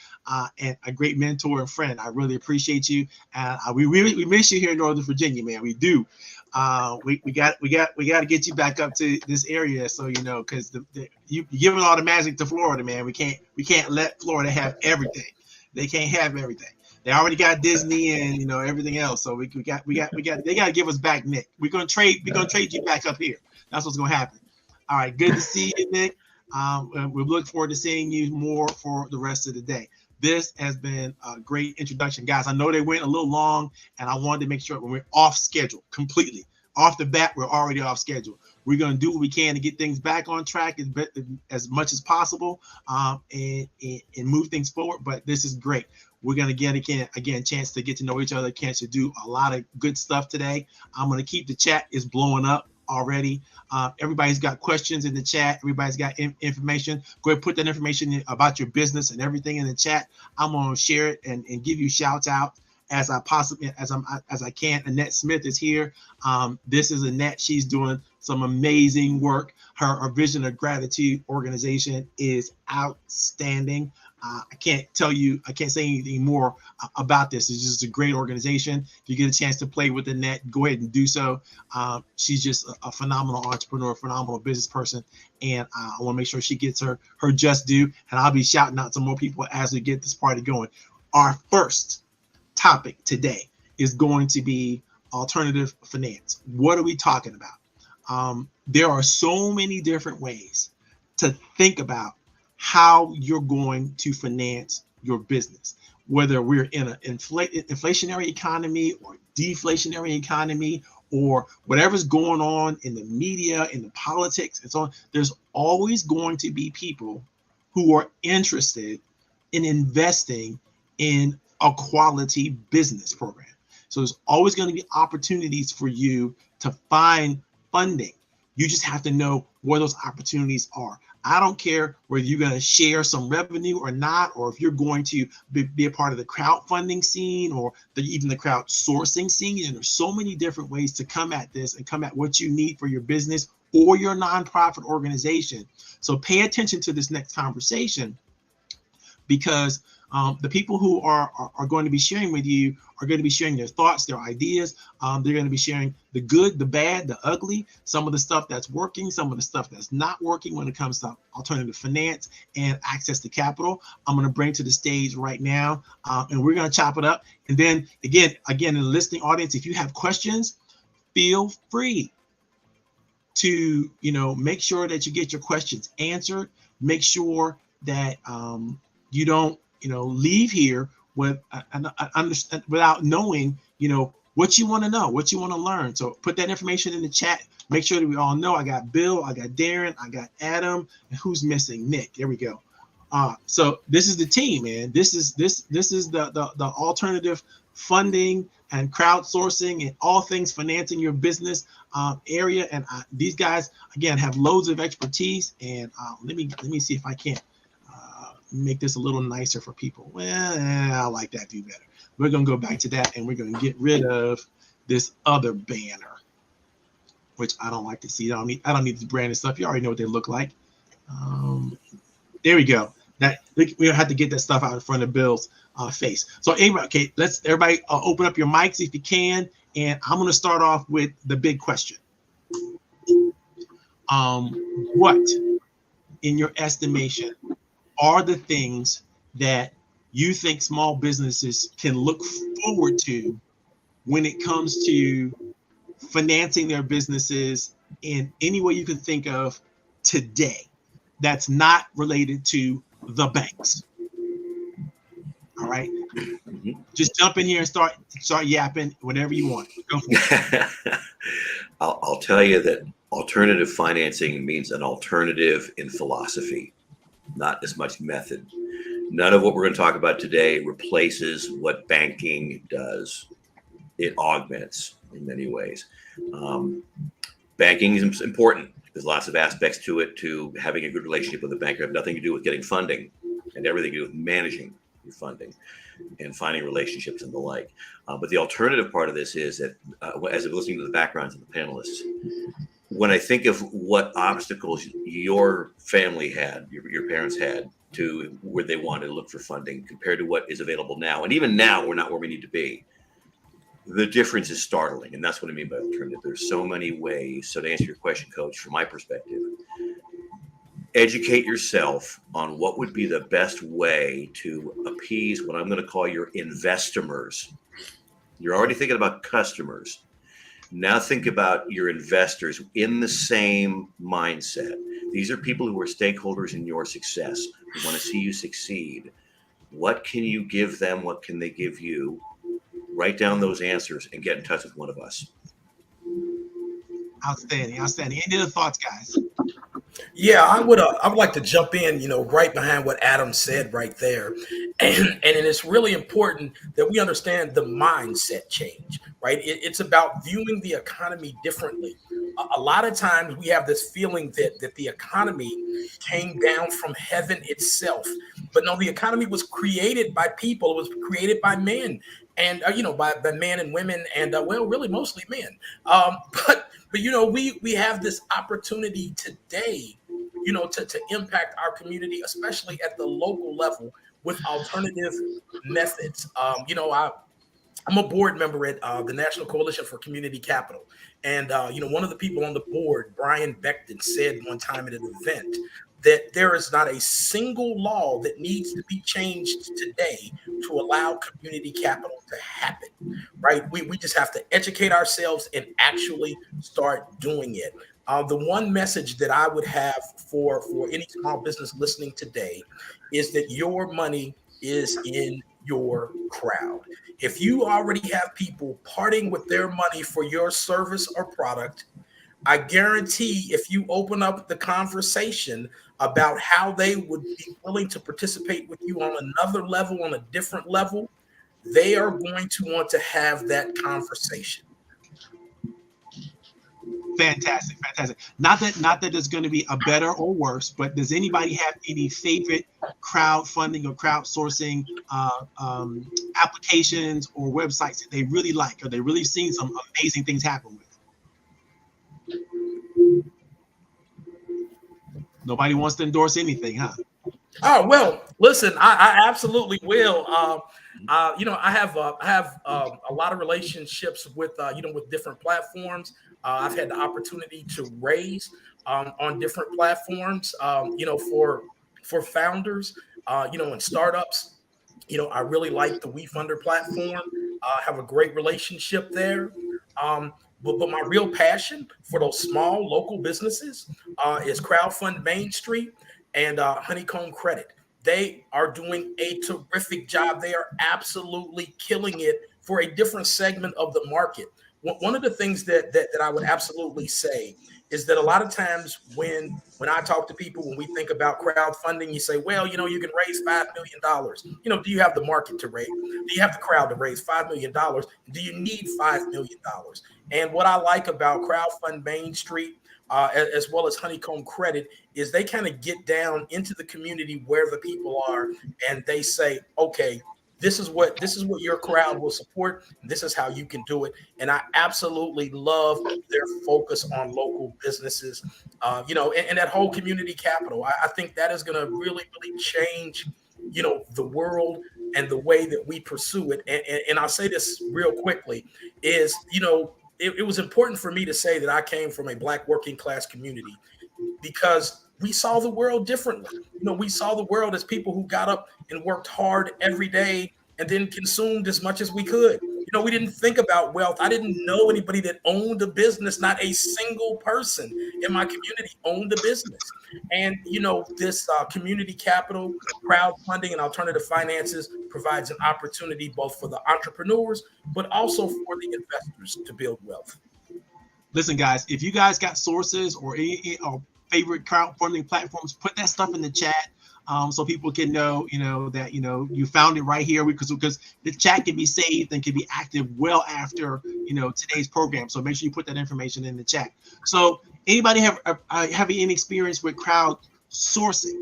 Speaker 1: and a great mentor and friend. I really appreciate you. And we miss you here in Northern Virginia, man. We do. We got to get you back up to this area. So, because you're giving all the magic to Florida, man. We can't let Florida have everything. They can't have everything. They already got Disney and everything else. So they got to give us back, Nick. We're gonna trade you back up here. That's what's gonna happen. All right, good to see you, Nick. We look forward to seeing you more for the rest of the day. This has been a great introduction, guys. I know they went a little long, and I wanted to make sure when we're off schedule completely. Off the bat, we're already off schedule. We're going to do what we can to get things back on track as much as possible, and move things forward. But this is great. We're going to get again chance to get to know each other, chance to do a lot of good stuff today. I'm going to keep the chat is blowing up already. Everybody's got questions in the chat. Everybody's got information. Go ahead, put that information about your business and everything in the chat. I'm going to share it and give you shouts out as I can. Annette Smith is here. This is Annette. She's doing some amazing work. Her Vision of Gratitude organization is outstanding. I can't say anything more about this. It's just a great organization. If you get a chance to play with Annette, go ahead and do so. She's just a phenomenal entrepreneur, phenomenal business person, and I want to make sure she gets her just due. And I'll be shouting out some more people as we get this party going. Our first topic today is going to be alternative finance. What are we talking about? there are so many different ways to think about how you're going to finance your business, whether we're in an inflationary economy or deflationary economy or whatever's going on in the media, in the politics, and so on. There's always going to be people who are interested in investing in a quality business program. So there's always going to be opportunities for you to find funding. You just have to know where those opportunities are. I don't care whether you're going to share some revenue or not, or if you're going to be a part of the crowdfunding scene or even the crowdsourcing scene. And there's so many different ways to come at this and come at what you need for your business or your nonprofit organization. So pay attention to this next conversation, because the people who are going to be sharing with you are going to be sharing their thoughts, their ideas. They're going to be sharing the good, the bad, the ugly, some of the stuff that's working, some of the stuff that's not working when it comes to alternative finance and access to capital. I'm going to bring to the stage right now, and we're going to chop it up. And then again, in the listening audience, if you have questions, feel free to make sure that you get your questions answered. Make sure that you don't leave here with understand without knowing what you want to know, what you want to learn. So put that information in the chat. Make sure that we all know. I got Bill, I got Darren, I got Adam, and who's missing? Nick. There we go. So this is the team, man. This is the alternative funding and crowdsourcing and all things financing your business area. And these guys again have loads of expertise. And let me see if I can't make this a little nicer for people. Well, I like that view better. We're gonna go back to that, and we're gonna get rid of this other banner, which I don't like to see. I don't need the branded stuff. You already know what they look like. There we go. That we don't have to get that stuff out in front of Bill's face. So anyway, okay, let's everybody open up your mics if you can, and I'm gonna start off with the big question. What, in your estimation, are the things that you think small businesses can look forward to when it comes to financing their businesses in any way you can think of today that's not related to the banks? All right. Just jump in here and start yapping whatever you want. Go for it.
Speaker 2: I'll tell you that alternative financing means an alternative in philosophy, not as much method. None of what we're going to talk about today replaces what banking does. It augments in many ways. Banking is important. There's lots of aspects to it, to having a good relationship with a banker. Have nothing to do with getting funding and everything to do with managing your funding and finding relationships and the like. But the alternative part of this is that as I'm listening to the backgrounds of the panelists, when I think of what obstacles your family had, your parents had to where they wanted to look for funding compared to what is available now, and even now we're not where we need to be, the difference is startling. And that's what I mean by alternative. There's so many ways. So to answer your question, Coach, from my perspective, educate yourself on what would be the best way to appease what I'm going to call your investomers. You're already thinking about customers. Now think about your investors in the same mindset. These are people who are stakeholders in your success, who want to see you succeed. What can you give them? What can they give you? Write down those answers and get in touch with one of us.
Speaker 1: Outstanding. Any other thoughts, guys?
Speaker 4: Yeah, I would like to jump in, right behind what Adam said right there. And it's really important that we understand the mindset change, right? It's about viewing the economy differently. A lot of times we have this feeling that the economy came down from heaven itself. But no, the economy was created by people. It was created by men and, by men and women and, really mostly men. But we have this opportunity today, to impact our community, especially at the local level with alternative methods. I'm a board member at the National Coalition for Community Capital. And, one of the people on the board, Brian Beckton, said one time at an event that there is not a single law that needs to be changed today to allow community capital to happen, right? We just have to educate ourselves and actually start doing it. The one message that I would have for any small business listening today is that your money is in your crowd. If you already have people parting with their money for your service or product, I guarantee if you open up the conversation about how they would be willing to participate with you on another level, on a different level, they are going to want to have that conversation.
Speaker 1: Fantastic, fantastic. Not that it's going to be a better or worse, but does anybody have any favorite crowdfunding or crowdsourcing applications or websites that they really like, or they really seen some amazing things happen with? Nobody wants to endorse anything, huh?
Speaker 4: Oh, well, listen, I absolutely will. I have a lot of relationships with with different platforms. I've had the opportunity to raise on different platforms. For founders, and startups. I really like the WeFunder platform. Have a great relationship there. But my real passion for those small local businesses is Crowdfund Main Street and Honeycomb Credit. They are doing a terrific job. They are absolutely killing it for a different segment of the market. One of the things that I would absolutely say is that a lot of times when I talk to people, when we think about crowdfunding, you say, well, you can raise $5 million. Do you have the market to raise? Do you have the crowd to raise $5 million? Do you need $5 million? And what I like about Crowdfund Main Street, as well as Honeycomb Credit, is they kind of get down into the community where the people are, and they say, okay, this is what your crowd will support. This is how you can do it. And I absolutely love their focus on local businesses, and that whole community capital. I think that is going to really, really change, the world and the way that we pursue it. And I'll say this real quickly is, it was important for me to say that I came from a Black working class community, because we saw the world differently. We saw the world as people who got up and worked hard every day and then consumed as much as we could. We didn't think about wealth. I didn't know anybody that owned a business. Not a single person in my community owned a business. And, this community capital, crowdfunding, and alternative finances provides an opportunity both for the entrepreneurs, but also for the investors to build wealth.
Speaker 1: Listen, guys, if you guys got sources or any favorite crowdfunding platforms, put that stuff in the chat, so people can know, that you found it right here, because the chat can be saved and can be active well after today's program. So make sure you put that information in the chat. So anybody have any experience with crowdsourcing?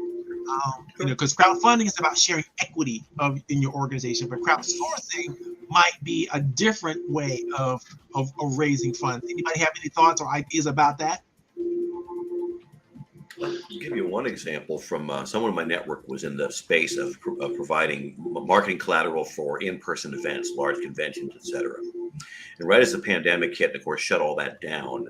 Speaker 1: Because crowdfunding is about sharing equity in your organization, but crowdsourcing might be a different way of raising funds. Anybody have any thoughts or ideas about that?
Speaker 2: I'll give you one example from someone in my network was in the space of providing marketing collateral for in-person events, large conventions, etc. And right as the pandemic hit, and of course, shut all that down,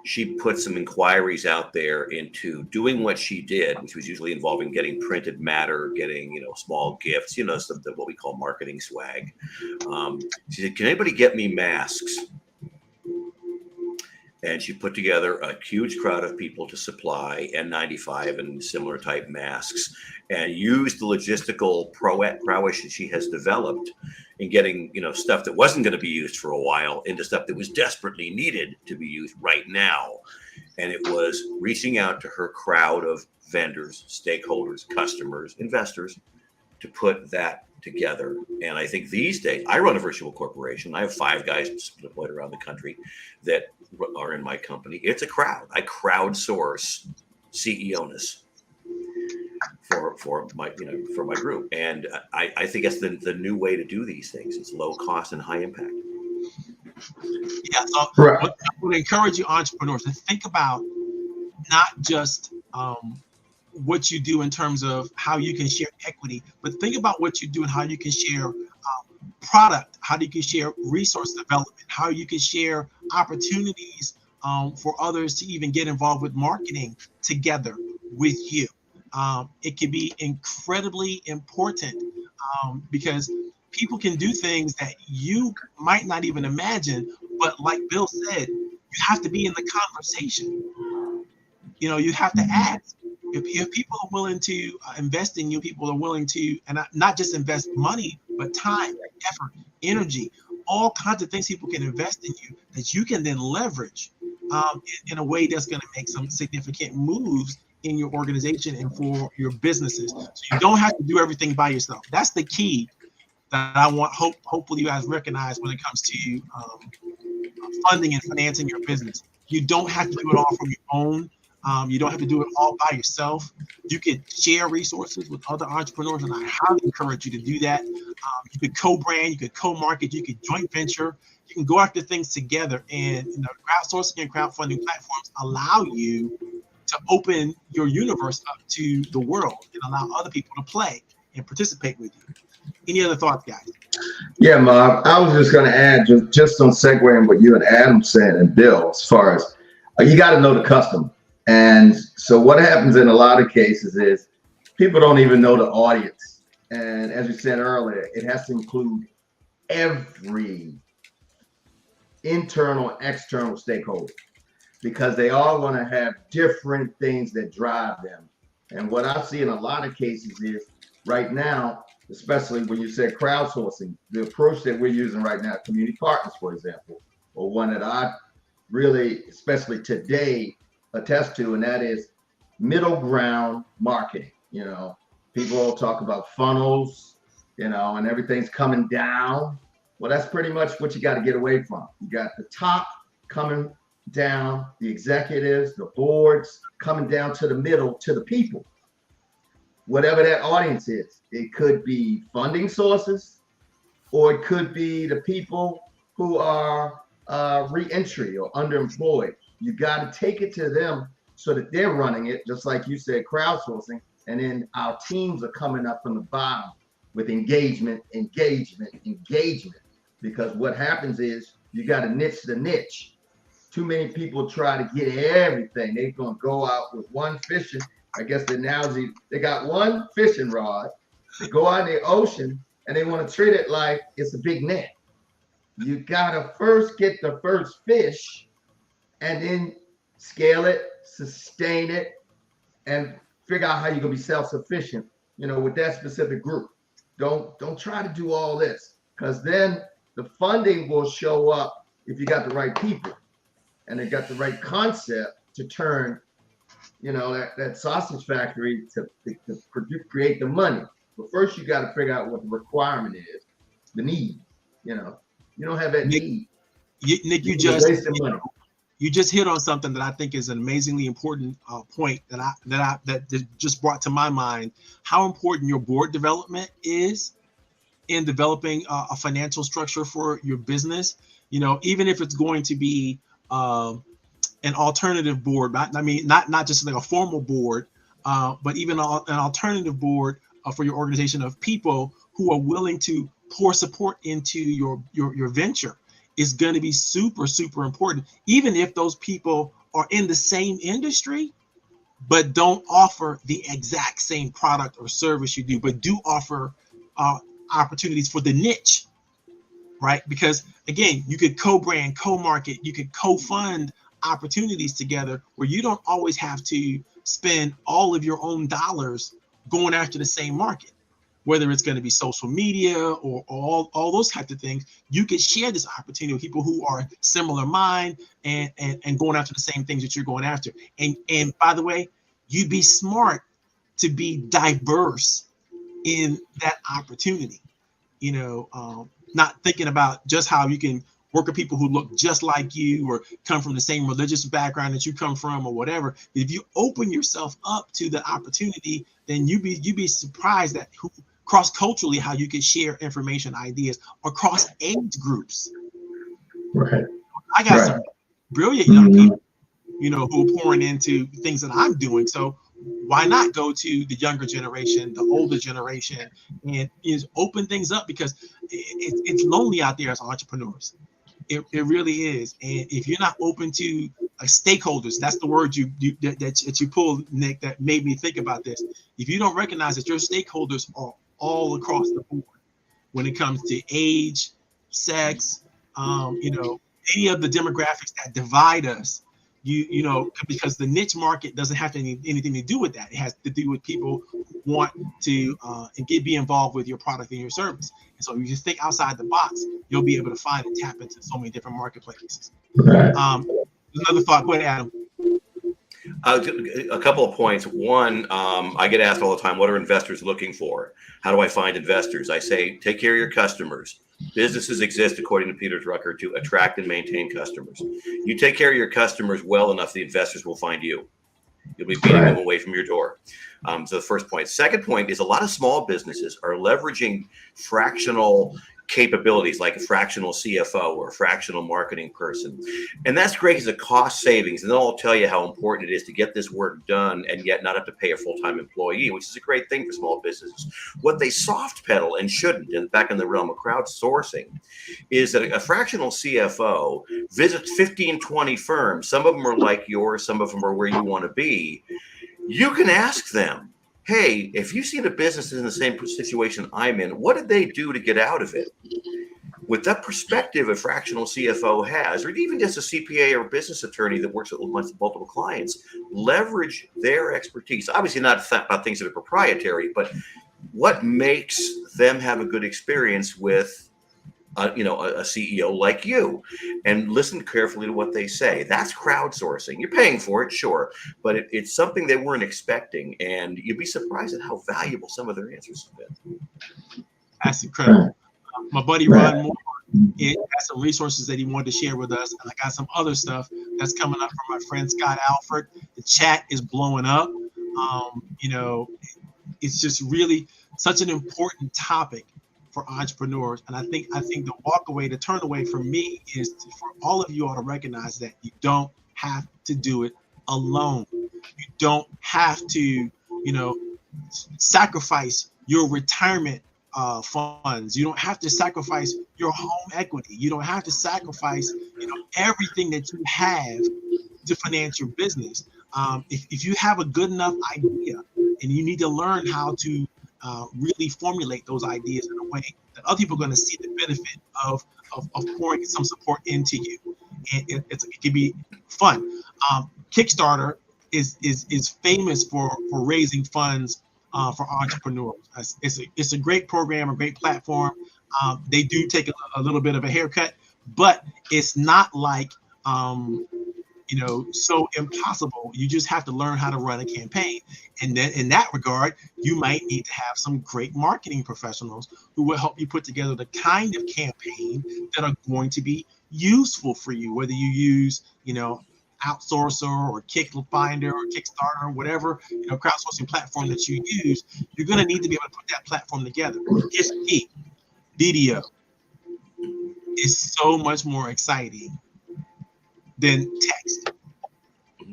Speaker 2: she put some inquiries out there into doing what she did, which was usually involving getting printed matter, getting, small gifts, something what we call marketing swag. She said, can anybody get me masks? And she put together a huge crowd of people to supply N95 and similar type masks, and used the logistical prowess that she has developed in getting, stuff that wasn't going to be used for a while into stuff that was desperately needed to be used right now. And it was reaching out to her crowd of vendors, stakeholders, customers, investors to put that together. And I think these days, I run a virtual corporation. I have 5 guys deployed around the country that are in my company. It's a crowd. I crowdsource CEO-ness for my group, and I think that's the new way to do these things. It's low cost and high impact.
Speaker 1: Yeah, so right. I would encourage you entrepreneurs to think about not just what you do in terms of how you can share equity, but think about what you do and how you can share product, how you can share resource development, how you can share opportunities for others to even get involved with marketing together with you. It can be incredibly important because people can do things that you might not even imagine. But like Bill said, you have to be in the conversation. You know, you have to ask. If people are willing to invest in you, people are willing to, and not just invest money, but time, effort, energy, all kinds of things people can invest in you that you can then leverage in a way that's going to make some significant moves in your organization and for your businesses. So you don't have to do everything by yourself. That's the key that I want. Hopefully, you guys recognize when it comes to funding and financing your business. You don't have to do it all from your own. You don't have to do it all by yourself. You could share resources with other entrepreneurs, and I highly encourage you to do that. You could co-brand, you could co-market, you could joint venture. You can go after things together, and crowdsourcing and crowdfunding platforms allow you to open your universe up to the world and allow other people to play and participate with you. Any other thoughts, guys?
Speaker 9: Yeah, Marv, I was just going to add, just on segueing what you and Adam said and Bill, as far as you got to know the customer. And so what happens in a lot of cases is people don't even know the audience. And as you said earlier, it has to include every internal, external stakeholder, because they all want to have different things that drive them. And what I see in a lot of cases is right now, especially when you said crowdsourcing, the approach that we're using right now, community partners, for example, or one that I really, especially today, attest to, and that is middle ground marketing. You know, people all talk about funnels, you know, and everything's coming down. Well, that's pretty much what you got to get away from. You got the top coming down, the executives, the boards coming down to the middle, to the people. Whatever that audience is, it could be funding sources, or it could be the people who are re-entry or underemployed. You got to take it to them so that they're running it, just like you said, crowdsourcing. And then our teams are coming up from the bottom with engagement. Because what happens is you got to niche the niche. Too many people try to get everything. They're going to go out with one fishing. I guess the analogy, they got one fishing rod. They go out in the ocean and they want to treat it like it's a big net. You got to first get the first fish, and then scale it, sustain it, and figure out how you're gonna be self-sufficient, you know, with that specific group. Don't try to do all this, because then the funding will show up if you got the right people and they got the right concept to turn, you know, that sausage factory to create the money. But first you got to figure out what the requirement is, the need. You know, you don't have that need.
Speaker 1: Nick, you just hit on something that I think is an amazingly important point that just brought to my mind how important your board development is in developing a financial structure for your business. You know, even if it's going to be an alternative board, not just like a formal board, but even an alternative board for your organization of people who are willing to pour support into your venture is going to be super, super important, even if those people are in the same industry, but don't offer the exact same product or service you do, but do offer opportunities for the niche, right? Because again, you could co-brand, co-market, you could co-fund opportunities together where you don't always have to spend all of your own dollars going after the same market. Whether it's going to be social media or all those types of things, you could share this opportunity with people who are similar mind and going after the same things that you're going after. And by the way, you'd be smart to be diverse in that opportunity. You know, not thinking about just how you can work with people who look just like you or come from the same religious background that you come from or whatever. If you open yourself up to the opportunity, then you'd be surprised at who cross-culturally how you can share information, ideas across age groups.
Speaker 9: Right.
Speaker 1: I got some brilliant young people, you know, who are pouring into things that I'm doing. So why not go to the younger generation, the older generation, and open things up, because it's lonely out there as entrepreneurs. It really is. And if you're not open to stakeholders, that's the word that you pulled, Nick, that made me think about this. If you don't recognize that your stakeholders are all across the board when it comes to age, sex, you know, any of the demographics that divide us, you know, because the niche market doesn't have anything to do with that. It has to do with people who want to be involved with your product and your service. And so if you just think outside the box, you'll be able to find and tap into so many different marketplaces. Another thought. Go ahead, Adam.
Speaker 2: A couple of points. One, I get asked all the time, what are investors looking for? How do I find investors? I say, take care of your customers. Businesses exist, according to Peter Drucker, to attract and maintain customers. You take care of your customers well enough, the investors will find you. You'll be beating them away from your door. So the first point. Second point is a lot of small businesses are leveraging fractional capabilities like a fractional CFO or a fractional marketing person. And that's great as a cost savings. And they'll tell you how important it is to get this work done and yet not have to pay a full-time employee, which is a great thing for small businesses. What they soft pedal and shouldn't, and back in the realm of crowdsourcing, is that a fractional CFO visits 15, 20 firms. Some of them are like yours, some of them are where you want to be. You can ask them, hey, if you've seen a business in the same situation I'm in, what did they do to get out of it? With that perspective a fractional CFO has, or even just a CPA or business attorney that works with multiple clients, leverage their expertise. Obviously not about things that are proprietary, but what makes them have a good experience with a CEO like you, and listen carefully to what they say. That's crowdsourcing. You're paying for it, sure, but it's something they weren't expecting, and you'd be surprised at how valuable some of their answers have been.
Speaker 1: That's incredible. My buddy Ron Moore has some resources that he wanted to share with us, and I got some other stuff that's coming up from my friend Scott Alford. The chat is blowing up. It's just really such an important topic for entrepreneurs, and I think the walk away, the turn away for me is for all of you all to recognize that you don't have to do it alone. You don't have to, sacrifice your retirement funds. You don't have to sacrifice your home equity. You don't have to sacrifice, everything that you have to finance your business. If you have a good enough idea, and you need to learn how to really formulate those ideas in a way that other people are going to see the benefit of pouring some support into you. And it can be fun. Kickstarter is famous for raising funds for entrepreneurs. It's a great program, a great platform. They do take a little bit of a haircut, but it's not like so impossible. You just have to learn how to run a campaign. And then in that regard, you might need to have some great marketing professionals who will help you put together the kind of campaign that are going to be useful for you, whether you use, Outsourcer or Kickfinder or Kickstarter or whatever, crowdsourcing platform that you use. You're going to need to be able to put that platform together. Here's the key. Video is so much more exciting than text. If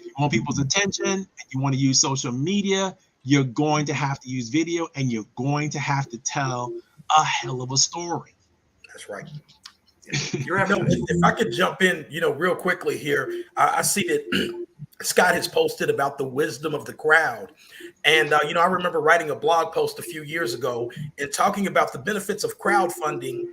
Speaker 1: you want people's attention and you want to use social media, you're going to have to use video, and you're going to have to tell a hell of a story.
Speaker 4: That's right. If I could jump in, real quickly here, I see that Scott has posted about the wisdom of the crowd. And, I remember writing a blog post a few years ago and talking about the benefits of crowdfunding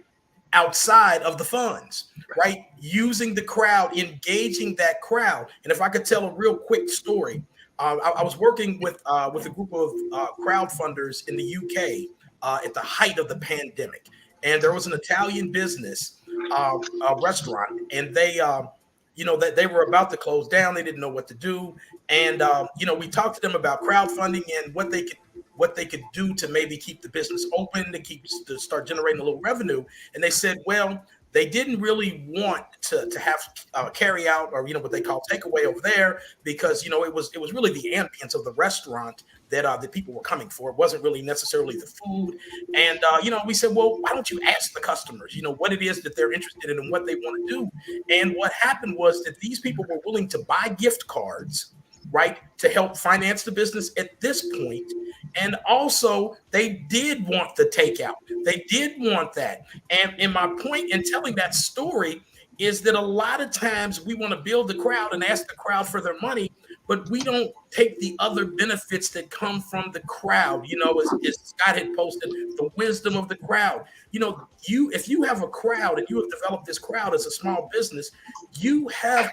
Speaker 4: outside of the funds, right? Using the crowd, engaging that crowd. And if I could tell a real quick story, I was working with a group of crowdfunders in the UK at the height of the pandemic. And there was an Italian business, a restaurant, and they were about to close down. They didn't know what to do. And, we talked to them about crowdfunding and what they could do to maybe keep the business open, to start generating a little revenue. And they said, well, they didn't really want to have carry out, or what they call takeaway over there, because it was really the ambience of the restaurant that the people were coming for. It wasn't really necessarily the food. And we said, well, why don't you ask the customers what it is that they're interested in and what they want to do. And what happened was that these people were willing to buy gift cards, right, to help finance the business at this point. And also, they did want the takeout. They did want that. And my point in telling that story is that a lot of times we want to build the crowd and ask the crowd for their money, but we don't take the other benefits that come from the crowd. You know, as Scott had posted, the wisdom of the crowd. You know, if you have a crowd and you have developed this crowd as a small business, you have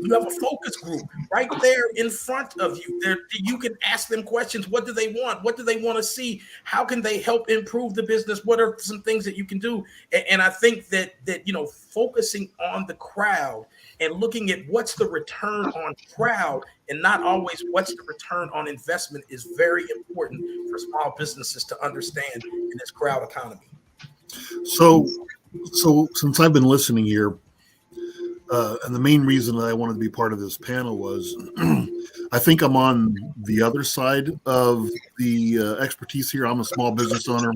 Speaker 4: a focus group right there in front of you. There, you can ask them questions. What do they want? What do they want to see? How can they help improve the business? What are some things that you can do? And I think that you know, focusing on the crowd and looking at what's the return on crowd and not always what's the return on investment is very important for small businesses to understand in this crowd economy.
Speaker 5: So since I've been listening here, and the main reason that I wanted to be part of this panel was I think I'm on the other side of the expertise here. I'm a small business owner,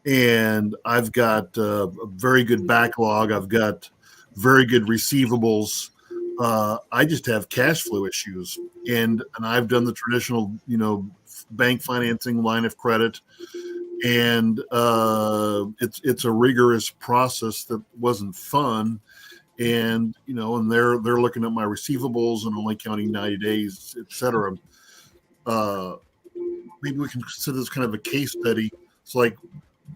Speaker 5: and I've got a very good backlog. I've got very good receivables. I just have cash flow issues, and I've done the traditional, you know, bank financing, line of credit. And it's a rigorous process that wasn't fun, and you know, and they're looking at my receivables and only counting 90 days, etc. Maybe we can consider this kind of a case study. It's like,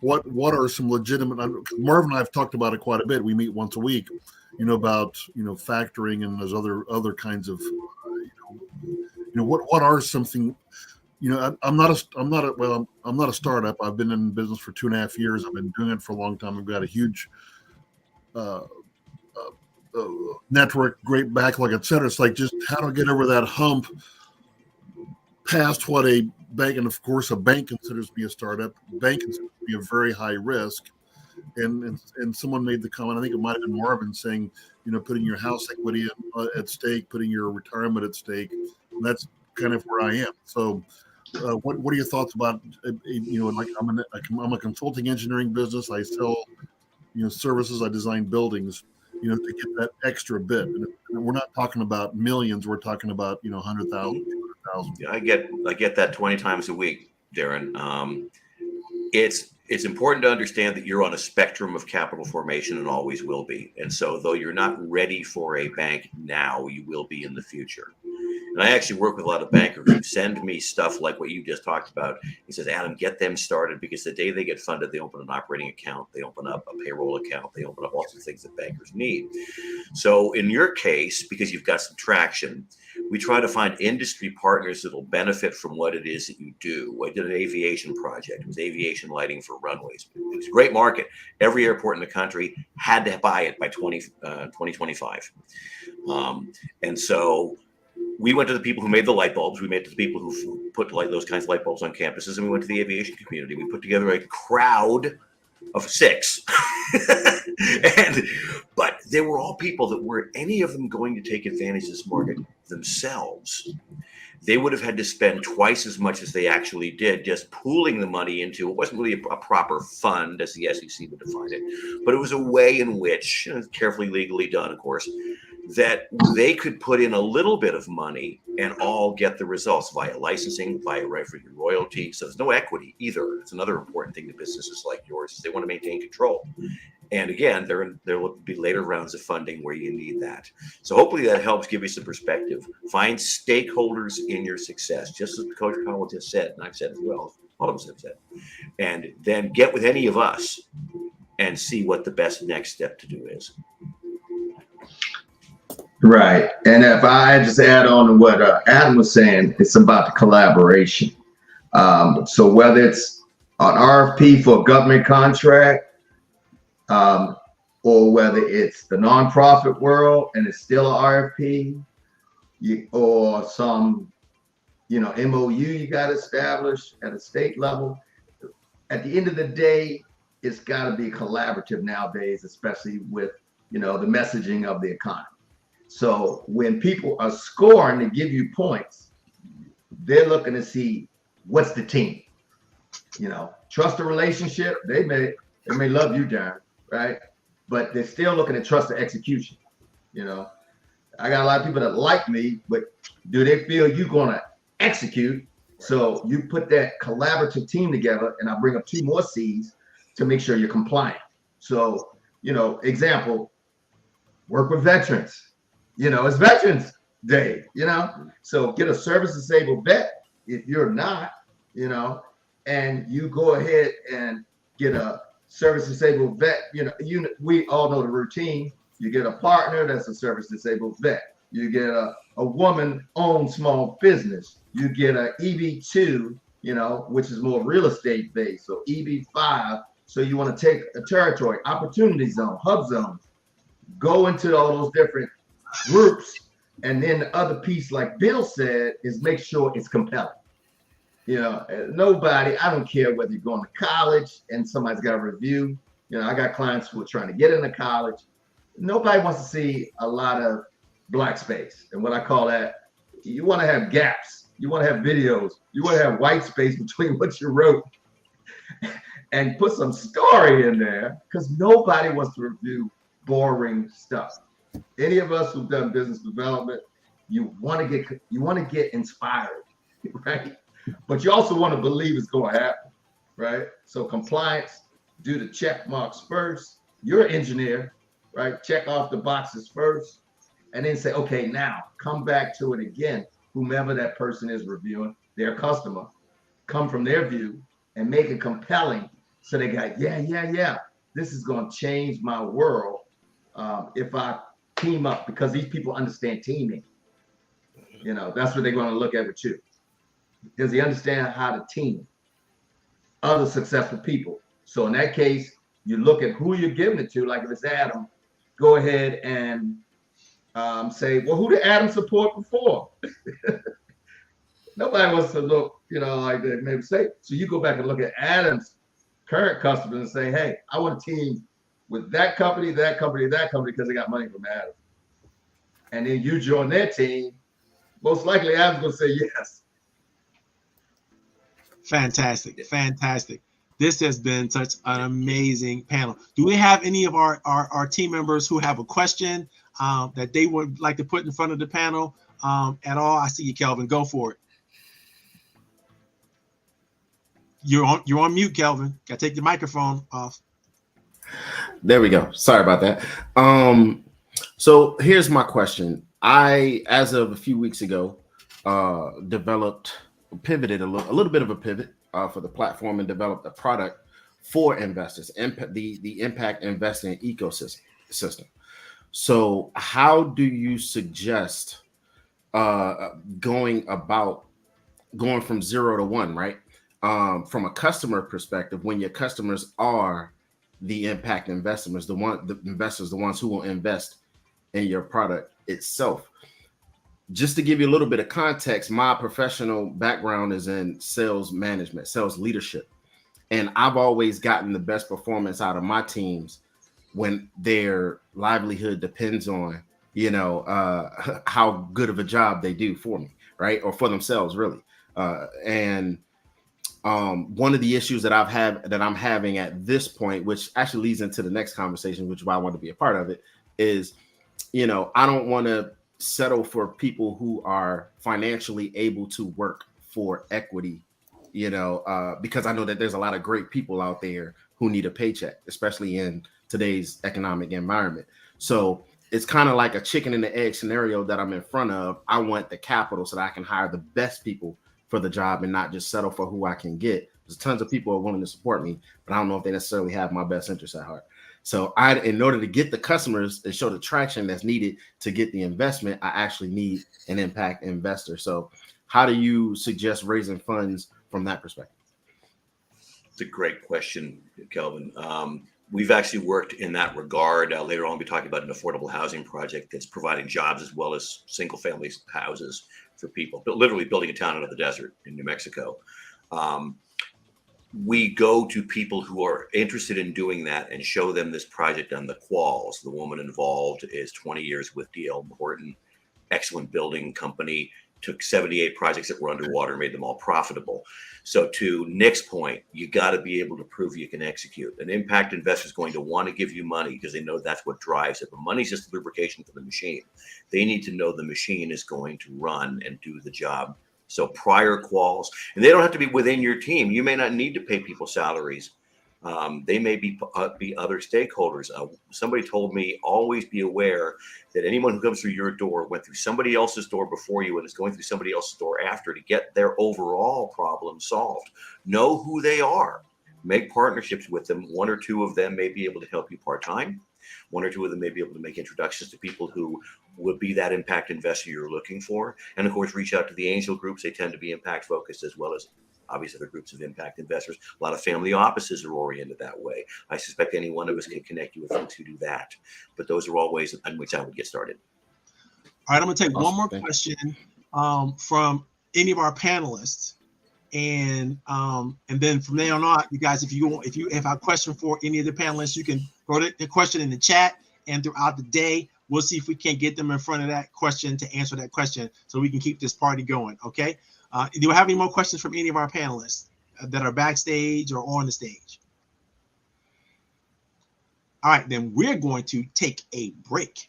Speaker 5: what are some legitimate? Marvin and I have talked about it quite a bit. We meet once a week, you know, about, you know, factoring, and there's other kinds of what are something. You know, I'm not a startup. I've been in business for 2.5 years. I've been doing it for a long time. I've got a huge network, great backlog, et cetera. It's like, just how to get over that hump past what a bank, and of course a bank considers me a startup. A bank considers me a very high risk. And someone made the comment, I think it might have been Marvin, saying, you know, putting your house equity at stake, putting your retirement at stake. And that's kind of where I am. So what are your thoughts about, you know, like I'm a consulting engineering business. I sell, you know, services. I design buildings, you know, to get that extra bit. And we're not talking about millions. We're talking about, you know, 100,000, 200,000.
Speaker 2: Yeah, I get that 20 times a week, Darren. It's important to understand that you're on a spectrum of capital formation and always will be. And so though you're not ready for a bank now, you will be in the future. And I actually work with a lot of bankers who send me stuff like what you just talked about. He says, Adam, get them started, because the day they get funded, they open an operating account, they open up a payroll account, they open up all sorts of things that bankers need. So in your case, because you've got some traction, we try to find industry partners that will benefit from what it is that you do. I did an aviation project. It was aviation lighting for runways. It was a great market. Every airport in the country had to buy it by 2025. And so we went to the people who made the light bulbs. We met to the people who put those kinds of light bulbs on campuses, and we went to the aviation community. We put together a crowd of 6. But they were all people that were any of them going to take advantage of this market themselves. They would have had to spend twice as much as they actually did, just pooling the money into, it wasn't really a proper fund as the SEC would define it, but it was a way in which, carefully legally done, of course, that they could put in a little bit of money and all get the results via licensing, via revenue royalty. So there's no equity either. It's another important thing to businesses like yours, is they want to maintain control. And again, there will be later rounds of funding where you need that. So hopefully that helps give you some perspective. Find stakeholders in your success, just as Coach Powell just said, and I've said as well, all of us have said. And then get with any of us and see what the best next step to do is.
Speaker 9: Right. And if I just add on to what Adam was saying, it's about the collaboration. So whether it's an RFP for a government contract, or whether it's the nonprofit world and it's still an RFP, or some, MOU you got established at a state level, at the end of the day, it's got to be collaborative nowadays, especially with, the messaging of the economy. So when people are scoring to give you points, they're looking to see what's the team. Trust the relationship. They may love you, Darren, right? But they're still looking at trust the execution. I got a lot of people that like me, but do they feel you're gonna execute? So you put that collaborative team together, and I bring up 2 more C's to make sure you're compliant. So, example, work with veterans. As veterans, day, you know? So get a service disabled vet if you're not, you know, and you go ahead and get a service disabled vet. You know, we all know the routine. You get a partner that's a service disabled vet. You get a woman-owned small business. You get a EB2, you know, which is more real estate based. So EB5. So you want to take a territory, opportunity zone, hub zone, go into all those different groups. And then the other piece, like Bill said, is make sure it's compelling. You know, nobody, I don't care whether you're going to college and somebody's got a review. You know, I got clients who are trying to get into college. Nobody wants to see a lot of black space. And what I call that, you want to have gaps. You want to have videos. You want to have white space between what you wrote and put some story in there, because nobody wants to review boring stuff. Any of us who've done business development, you want to get inspired, right? But you also want to believe it's going to happen, right? So compliance, do the check marks first. You're an engineer, right? Check off the boxes first, and then say, okay, now come back to it again. Whomever that person is reviewing, their customer, come from their view and make it compelling. So they got, yeah. This is going to change my world if I team up, because these people understand teaming. You know, that's what they're going to look at with you. Does he understand how to team other successful people? So in that case, you look at who you're giving it to. Like if it's Adam, go ahead and say, well, who did Adam support before? Nobody wants to look, you know, like they maybe say. So you go back and look at Adam's current customers and say, hey, I want to team with that company, because they got money from Adam. And then you join their team. Most likely Adam's going to say yes.
Speaker 1: Fantastic. This has been such an amazing panel. Do we have any of our team members who have a question that they would like to put in front of the panel at all? I see you, Kelvin. Go for it. You're on mute, Kelvin. Got to take the microphone off.
Speaker 7: There we go. Sorry about that. So here's my question. I, as of a few weeks ago, pivoted a little bit of a pivot for the platform and developed a product for investors, the impact investing ecosystem. So how do you suggest going from 0 to 1, right? From a customer perspective, when your customers are the impact investors, the ones who will invest in your product itself. Just to give you a little bit of context, my professional background is in sales management, sales leadership. And I've always gotten the best performance out of my teams when their livelihood depends on, you know, how good of a job they do for me, right? Or for themselves, really. One of the issues that I'm having at this point, which actually leads into the next conversation, which is why I want to be a part of it, is, you know, I don't want to settle for people who are financially able to work for equity, you know, because I know that there's a lot of great people out there who need a paycheck, especially in today's economic environment. So it's kind of like a chicken and the egg scenario that I'm in front of. I want the capital so that I can hire the best people for the job and not just settle for who I can get. There's tons of people who are willing to support me, but I don't know if they necessarily have my best interests at heart. So in order to get the customers and show the traction that's needed to get the investment, I actually need an impact investor. So how do you suggest raising funds from that perspective?
Speaker 2: It's a great question, Kelvin. We've actually worked in that regard. Later on, we'll be talking about an affordable housing project that's providing jobs as well as single family houses for people, but literally building a town out of the desert in New Mexico. We go to people who are interested in doing that and show them this project on the quals. The woman involved is 20 years with D.L. Horton, excellent building company, took 78 projects that were underwater, made them all profitable. So to Nick's point, you got to be able to prove you can execute. An impact investor is going to want to give you money because they know that's what drives it. But money's just lubrication for the machine. They need to know the machine is going to run and do the job. So prior quals, and they don't have to be within your team. You may not need to pay people salaries They may be other stakeholders. Somebody told me, always be aware that anyone who comes through your door went through somebody else's door before you and is going through somebody else's door after to get their overall problem solved. Know who they are. Make partnerships with them. One or two of them may be able to help you part-time. One or two of them may be able to make introductions to people who would be that impact investor you're looking for. And of course, reach out to the angel groups. They tend to be impact focused, as well as obviously other groups of impact investors. A lot of family offices are oriented that way. I suspect any one of us can connect you with folks who do that. But those are all ways in which I would get started.
Speaker 1: All right, I'm going to take one more question from any of our panelists. And then from there on out, you guys, if you have a question for any of the panelists, you can throw the question in the chat, and throughout the day, we'll see if we can't get them in front of that question to answer that question, so we can keep this party going. Okay. Do we have any more questions from any of our panelists that are backstage or on the stage? All right, then we're going to take a break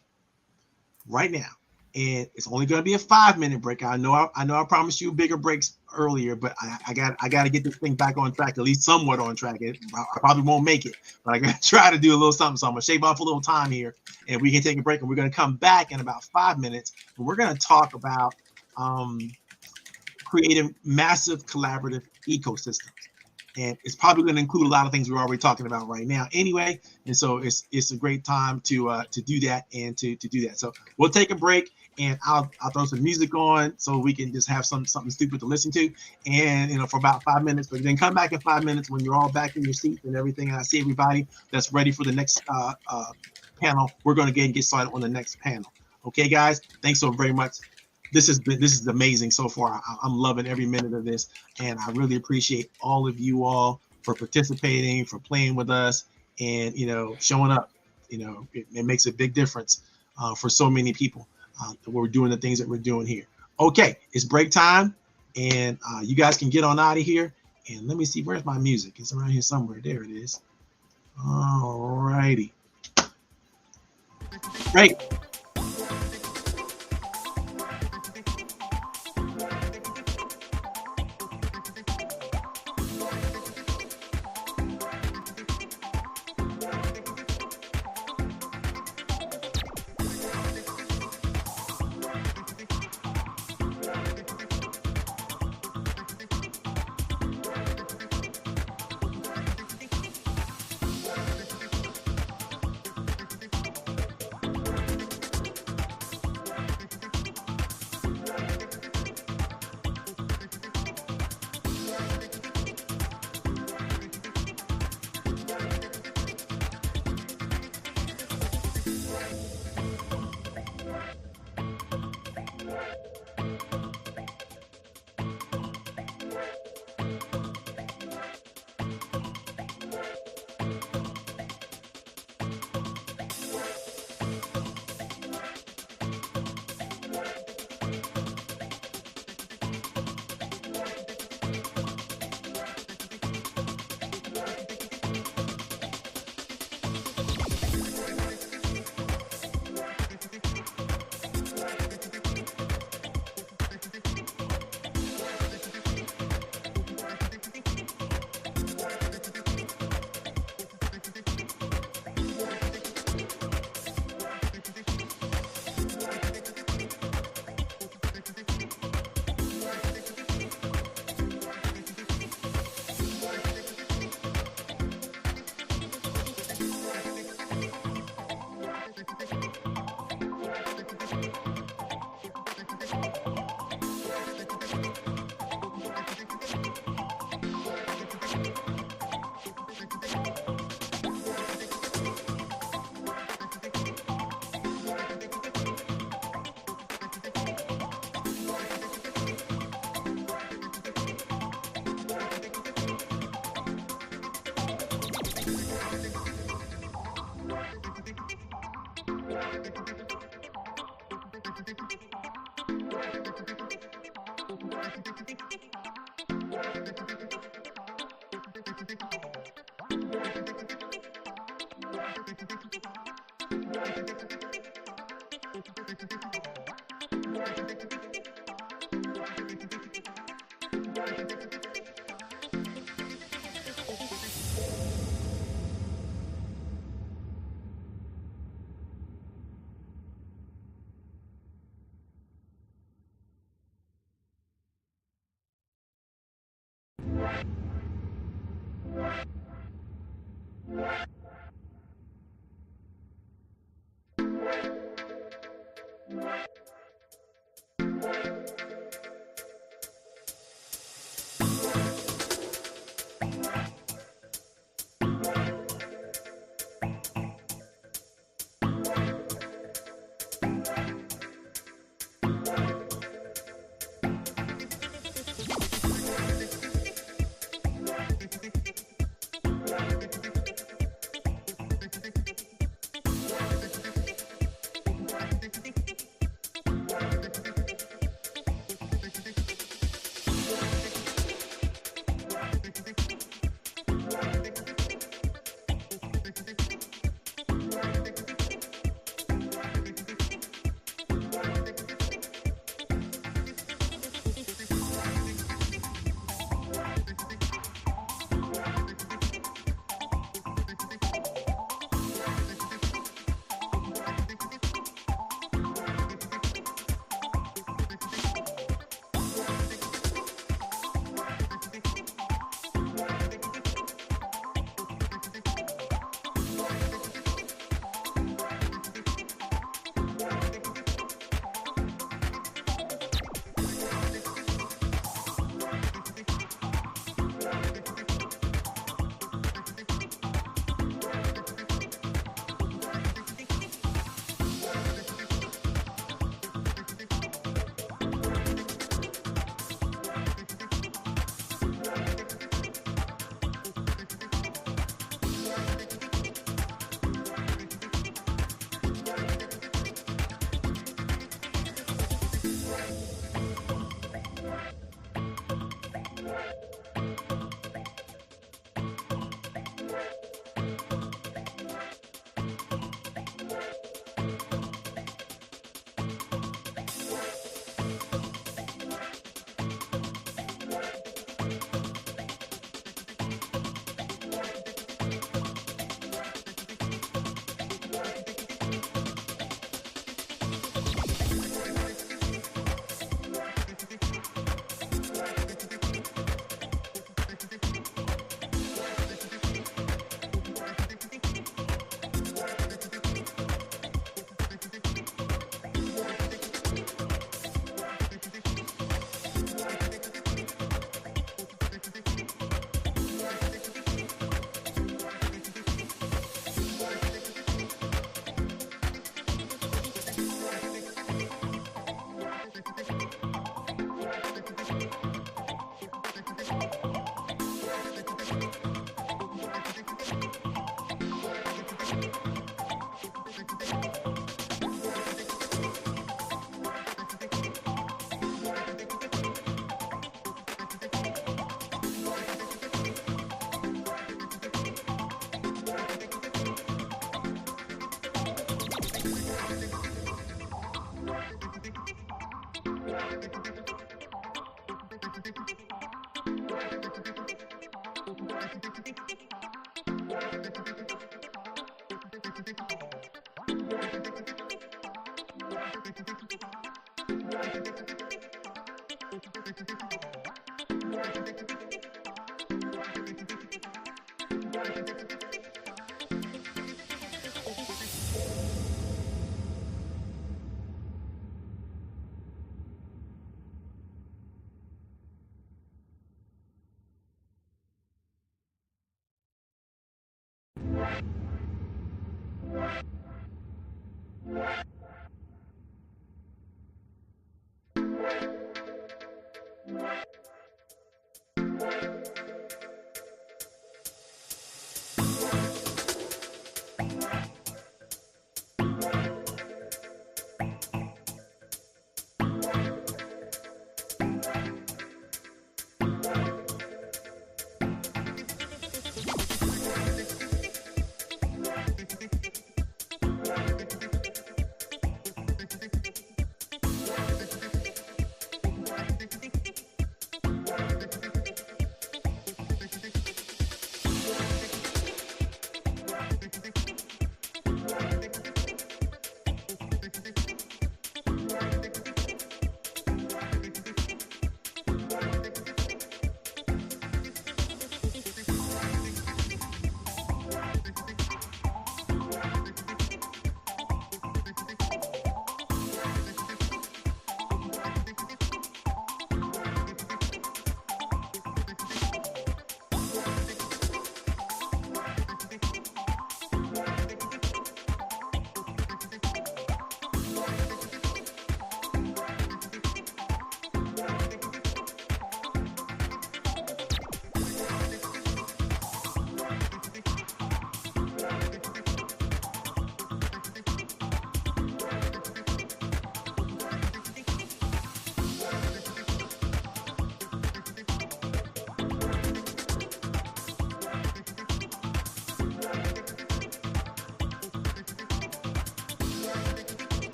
Speaker 1: right now. And it's only going to be a 5-minute break. I know I promised you bigger breaks earlier, but I got to get this thing back on track, at least somewhat on track. I probably won't make it, but I got to try to do a little something. So I'm going to shave off a little time here, and we can take a break. And we're going to come back in about 5 minutes, and we're going to talk about creating massive collaborative ecosystems. And it's probably going to include a lot of things we're already talking about right now anyway. And so it's a great time to do that and to do that. So we'll take a break, and I'll throw some music on so we can just have something stupid to listen to, and for about 5 minutes. But then come back in 5 minutes when you're all back in your seats and everything. And I see everybody that's ready for the next panel. We're going to get started on the next panel. Okay, guys. Thanks so very much. This is amazing so far. I'm loving every minute of this, and I really appreciate all of you all for participating, for playing with us, and showing up. It makes a big difference for so many people. We're doing the things that we're doing here. Okay, it's break time, and you guys can get on out of here. And let me see, where's my music? It's around here somewhere. There it is. All righty. Great.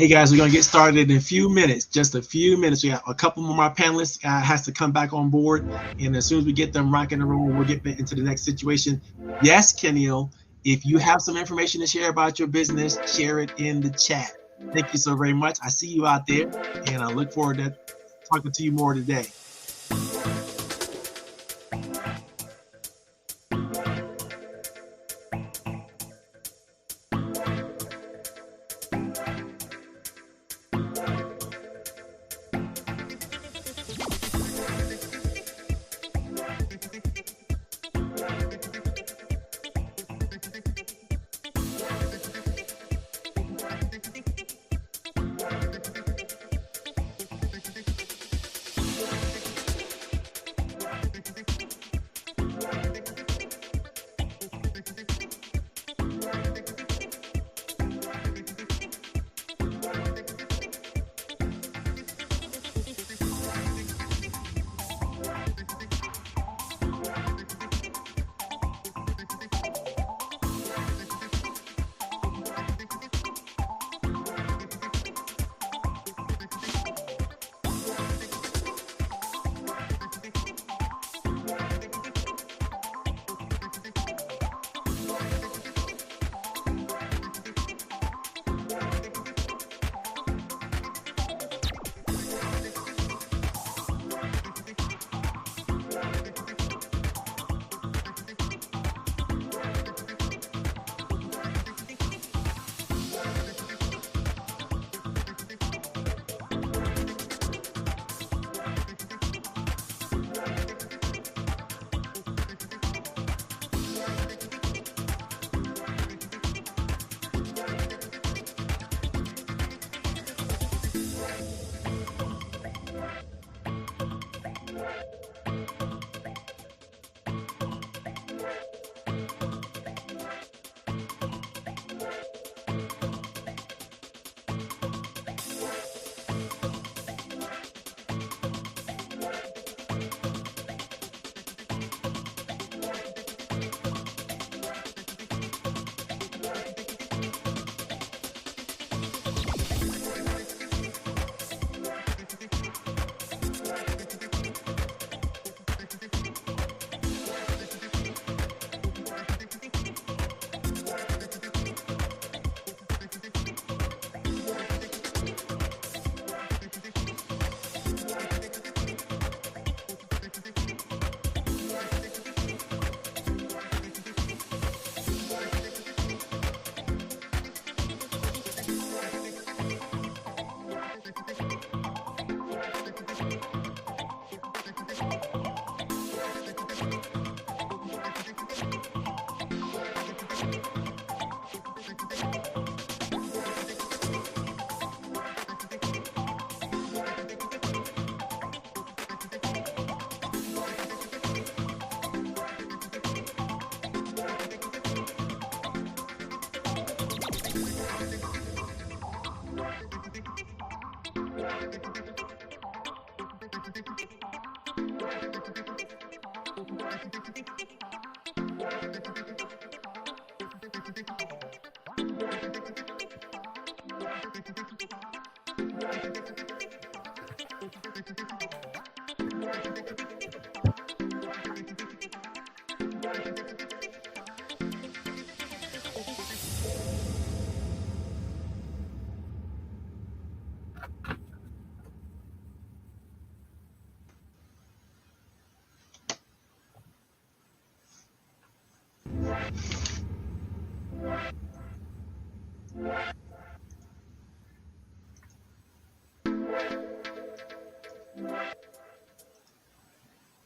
Speaker 1: Hey guys, we're gonna get started in a few minutes, just a few minutes. We got a couple more of my panelists has to come back on board, and as soon as we get them rocking and rolling, we'll get into the next situation. Yes, Kenil, if you have some information to share about your business, share it in the chat. Thank you so very much. I see you out there, and I look forward to talking to you more today.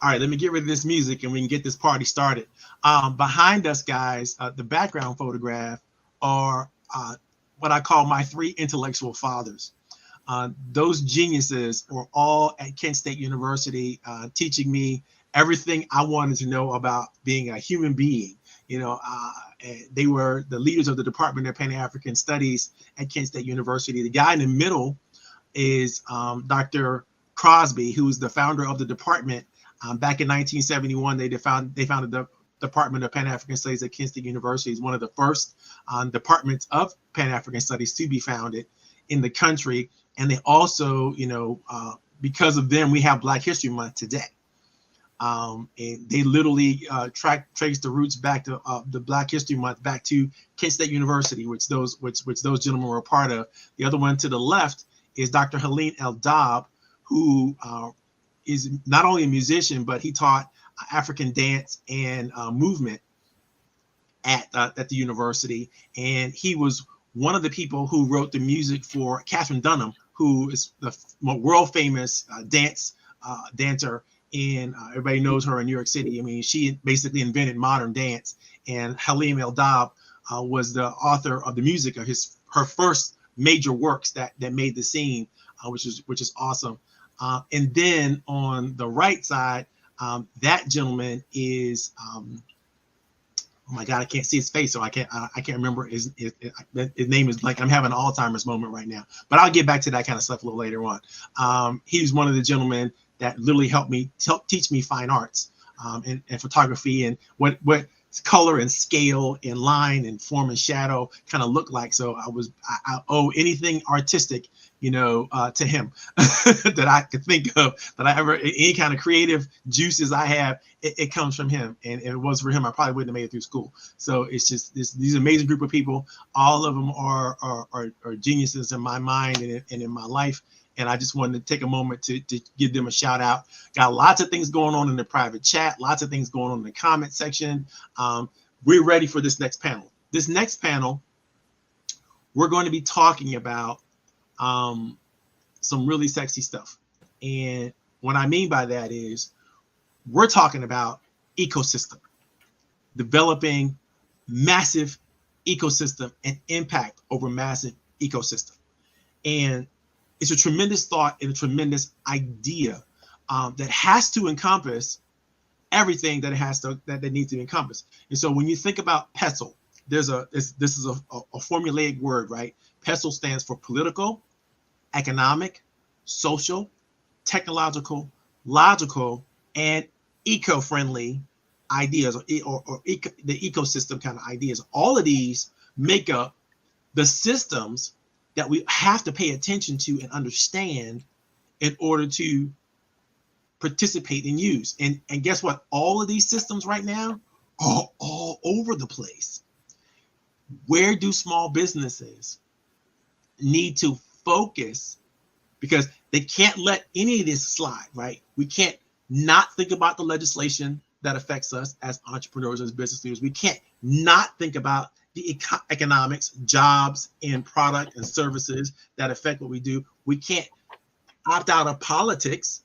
Speaker 1: All right, let me get rid of this music and we can get this party started. Behind us, guys, the background photograph are what I call my three intellectual fathers. Those geniuses were all at Kent State University, teaching me everything I wanted to know about being a human being. You know, they were the leaders of the Department of Pan-African Studies at Kent State University. The guy in the middle is Dr. Crosby, who's the founder of the department. Back in 1971, they founded the Department of Pan-African Studies at Kent State University. It's one of the first departments of Pan-African Studies to be founded. in the country. And they also, because of them, we have Black History Month today. And they literally trace the roots back to the Black History Month back to Kent State University, which those gentlemen were a part of. The other one to the left is Dr. Halim El-Dab, who is not only a musician, but he taught African dance and movement at the university. And he was one of the people who wrote the music for Katherine Dunham, who is the world famous dancer. And everybody knows her in New York City. I mean, she basically invented modern dance. And Halim El-Dab was the author of the music of her first major works that made the scene, which is awesome. And then on the right side, that gentleman is oh my God, I can't see his face, so I can't remember his name is blank. I'm having an Alzheimer's moment right now, but I'll get back to that kind of stuff a little later on. He's one of the gentlemen that literally helped teach me fine arts and photography and what color and scale and line and form and shadow kind of look like. So I owe anything artistic, to him that I could think of, that I ever, any kind of creative juices I have, it comes from him. And if it was for him, I probably wouldn't have made it through school. So it's just these amazing group of people. All of them are geniuses in my mind and in my life. And I just wanted to take a moment to give them a shout out. Got lots of things going on in the private chat, lots of things going on in the comment section. We're ready for this next panel. This next panel, we're going to be talking about some really sexy stuff. And what I mean by that is we're talking about ecosystem, developing massive ecosystem and impact over massive ecosystem. And it's a tremendous thought and a tremendous idea that has to encompass everything that needs to be encompassed. And so when you think about PESTLE, this is a formulaic word, right? PESTLE stands for political, economic, social, technological, logical, and eco-friendly ideas, or the ecosystem kind of ideas. All of these make up the systems that we have to pay attention to and understand in order to participate and use. And guess what? All of these systems right now are all over the place. Where do small businesses need to focus? Because they can't let any of this slide, right? We can't not think about the legislation that affects us as entrepreneurs, as business leaders. We can't not think about the economics, jobs, and product and services that affect what we do. We can't opt out of politics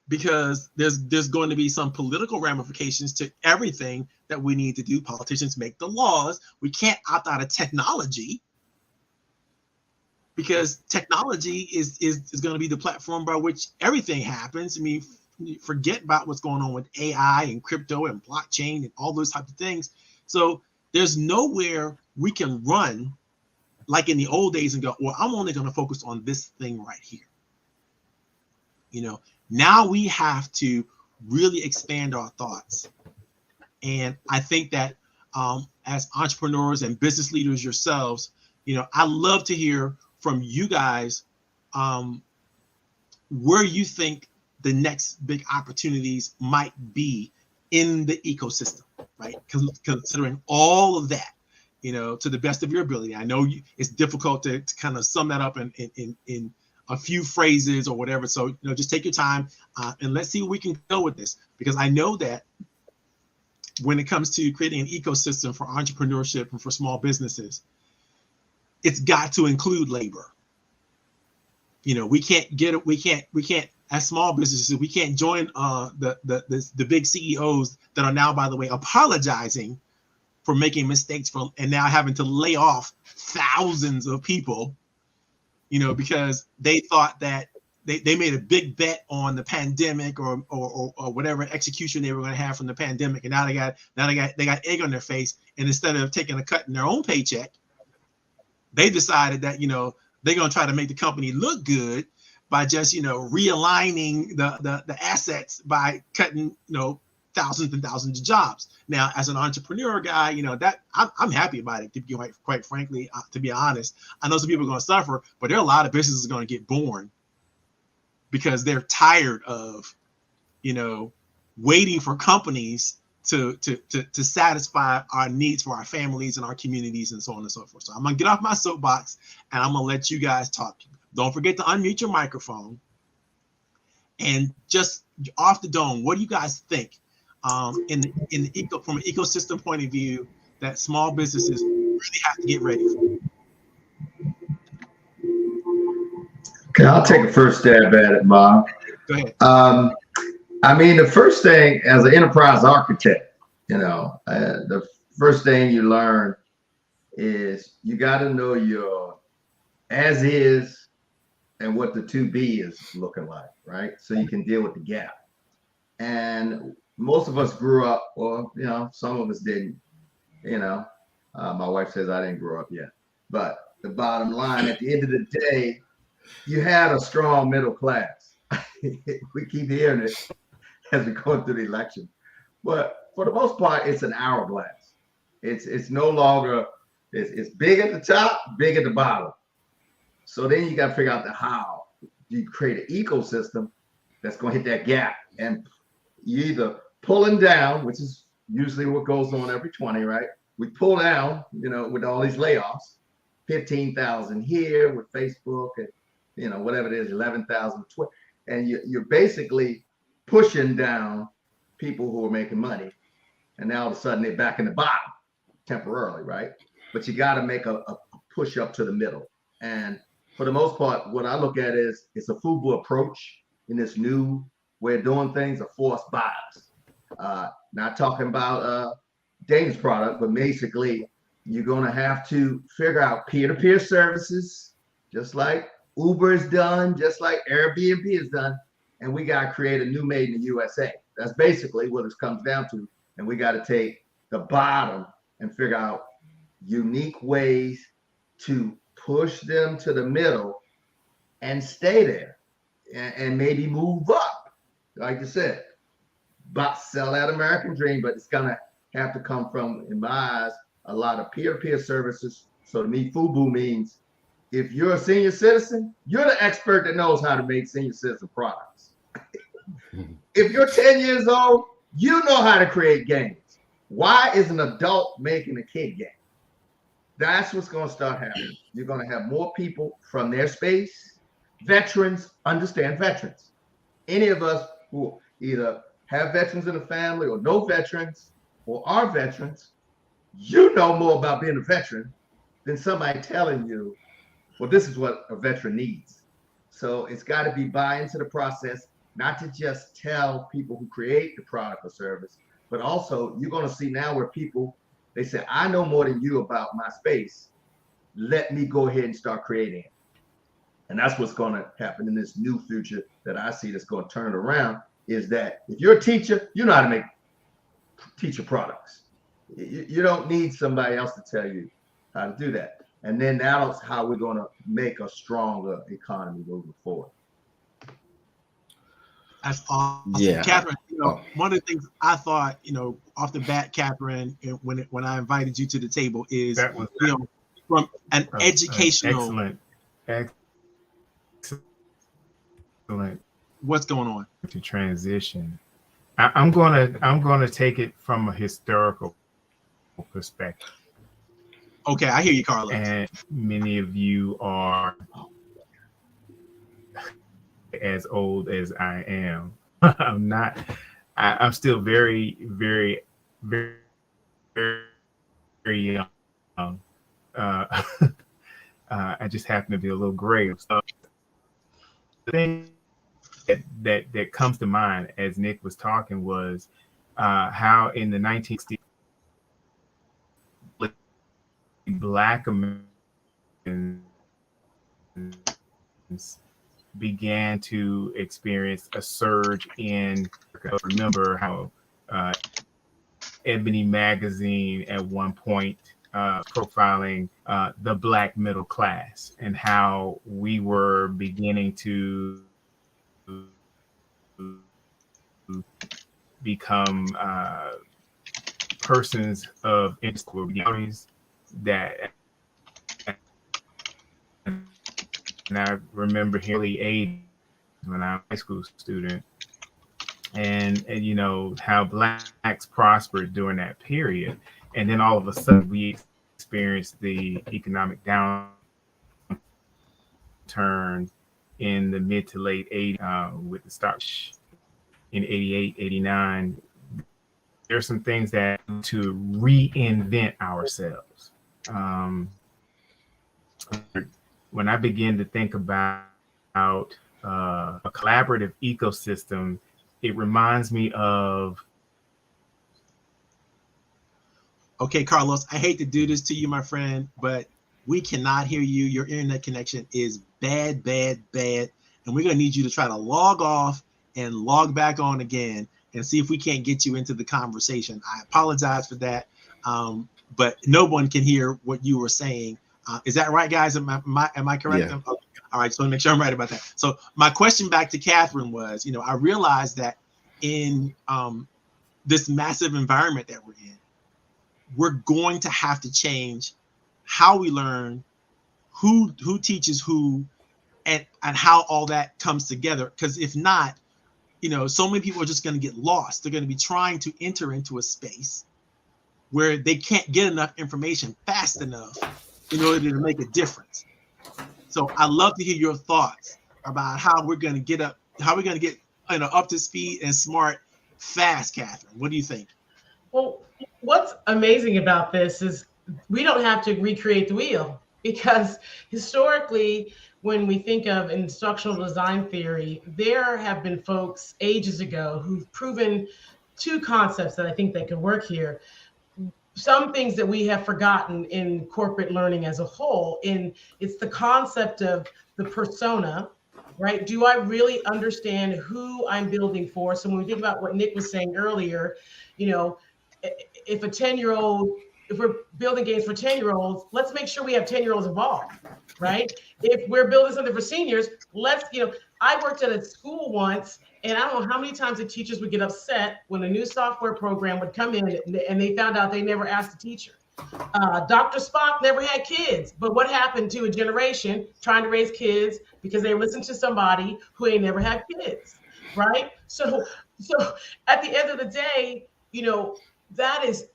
Speaker 1: because there's going to be some political ramifications to everything that we need to do. Politicians make the laws. We can't opt out of technology because technology is going to be the platform by which everything happens. I mean, forget about what's going on with AI and crypto and blockchain and all those types of things. So there's nowhere we can run like in the old days and go, well, I'm only going to focus on this thing right here. Now we have to really expand our thoughts. And I think that as entrepreneurs and business leaders yourselves, I love to hear from you guys where you think the next big opportunities might be in the ecosystem, right? Considering all of that, to the best of your ability. I know it's difficult to kind of sum that up in a few phrases or whatever. So, just take your time and let's see where we can go with this. Because I know that when it comes to creating an ecosystem for entrepreneurship and for small businesses, it's got to include labor. We can't as small businesses, we can't join the big CEOs that are now, by the way, apologizing for making mistakes and now having to lay off thousands of people, because they thought that they made a big bet on the pandemic or whatever execution they were going to have from the pandemic, and now they got egg on their face, and instead of taking a cut in their own paycheck, they decided that they're going to try to make the company look good by just realigning the assets by cutting thousands and thousands of jobs. Now, as an entrepreneur guy, you know, that I'm happy about it, to be quite frankly, to be honest. I know some people are going to suffer, but there are a lot of businesses going to get born because they're tired of, you know, waiting for companies to satisfy our needs for our families and our communities and so on and so forth. So I'm going to get off my soapbox and I'm going to let you guys talk. Don't forget to unmute your microphone. And just off the dome, what do you guys think from an ecosystem point of view that small businesses really have to get ready for?
Speaker 9: Okay, I'll take a first stab at it, Bob.
Speaker 1: Go ahead.
Speaker 9: I mean, the first thing as an enterprise architect, you know, the first thing you learn is you got to know your as is and what the to be is looking like, right? So you can deal with the gap. And most of us grew up, well, you know, some of us didn't, you know. My wife says I didn't grow up yet. But the bottom line, at the end of the day, you had a strong middle class. We keep hearing it as we go through the election. But for the most part, it's an hourglass. It's no longer, it's big at the top, big at the bottom. So then you got to figure out the how. You create an ecosystem that's going to hit that gap. And you either pulling down, which is usually what goes on every 20, right? We pull down, you know, with all these layoffs, 15,000 here with Facebook and, you know, whatever it is, 11,000, and you're basically pushing down people who are making money. And now all of a sudden they're back in the bottom temporarily, right? But you got to make a push up to the middle. And for the most part, what I look at is it's a FUBU approach in this new way of doing things, a forced bias. Not talking about Dane's product, but basically you're going to have to figure out peer-to-peer services, just like Uber is done, just like Airbnb is done. And we got to create a new made in the USA. That's basically what it comes down to. And we got to take the bottom and figure out unique ways to push them to the middle and stay there and maybe move up. Like you said, but sell that American dream, but it's going to have to come from, in my eyes, a lot of peer-to-peer services. So to me, FUBU means if you're a senior citizen, you're the expert that knows how to make senior citizen products. If you're 10 years old, you know how to create games. Why is an adult making a kid game? That's what's going to start happening. You're going to have more people from their space. Veterans understand veterans. Any of us who either have veterans in the family or know veterans or are veterans, you know more about being a veteran than somebody telling you, well, this is what a veteran needs. So it's got to be buy into the process, not to just tell people who create the product or service, but also you're going to see now where people, they say, I know more than you about my space. Let me go ahead and start creating it. And that's what's going to happen in this new future that I see that's going to turn around, is that if you're a teacher, you know how to make teacher products. You don't need somebody else to tell you how to do that. And then that's how we're going to make a stronger economy moving forward.
Speaker 1: That's awesome.
Speaker 7: Yeah.
Speaker 1: Catherine, you know, one of the things I thought, you know, off the bat, Catherine, when I invited you to the table is, you know, from an educational.
Speaker 8: Excellent.
Speaker 1: What's going on?
Speaker 8: To transition. I'm gonna take it from a historical perspective.
Speaker 1: Okay, I hear you, Carlos.
Speaker 8: And many of you are as old as I am. I'm not. I'm still very, very, very, very young. I just happen to be a little gray. So the thing that comes to mind as Nick was talking was how in the 1960s, Black Americans began to experience a surge in, remember how Ebony magazine at one point profiling the Black middle class and how we were beginning to become persons of interest that. And I remember early 80s when I was a high school student, and you know how blacks prospered during that period, and then all of a sudden we experienced the economic downturn in the mid to late 80s with the stock in 88, 89. There's some things that to reinvent ourselves. When I begin to think about a collaborative ecosystem, it reminds me of.
Speaker 1: Okay, Carlos, I hate to do this to you, my friend, but we cannot hear you. Your internet connection is bad, bad, bad. And we're going to need you to try to log off and log back on again and see if we can't get you into the conversation. I apologize for that, but no one can hear what you were saying. Is that right, guys? Am I correct?
Speaker 7: Yeah.
Speaker 1: Okay. All right, so let me make sure I'm right about that. So my question back to Catherine was, you know, I realized that in this massive environment that we're in, we're going to have to change how we learn, who teaches who, and how all that comes together. Because if not, you know, so many people are just going to get lost. They're going to be trying to enter into a space where they can't get enough information fast enough in order to make a difference. So I'd love to hear your thoughts about how we're going to get up to speed and smart fast, Catherine. What do you think?
Speaker 3: Well, what's amazing about this is we don't have to recreate the wheel, because historically, when we think of instructional design theory, there have been folks ages ago who've proven two concepts that I think that can work here. Some things that we have forgotten in corporate learning as a whole, and it's the concept of the persona, right? Do I really understand who I'm building for? So when we think about what Nick was saying earlier, you know, if we're building games for 10-year-olds, let's make sure we have 10-year-olds involved, right? If we're building something for seniors, I worked at a school once, and I don't know how many times the teachers would get upset when a new software program would come in and they found out they never asked the teacher. Dr. Spock never had kids, but what happened to a generation trying to raise kids because they listened to somebody who ain't never had kids, right? So at the end of the day, you know, that is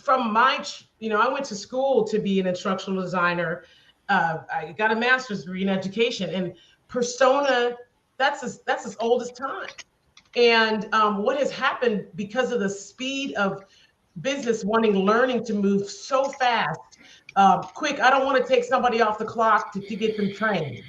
Speaker 3: from I went to school to be an instructional designer. I got a master's degree in education, and persona, that's as old as time. And what has happened because of the speed of business wanting learning to move so fast, quick, I don't want to take somebody off the clock to get them trained,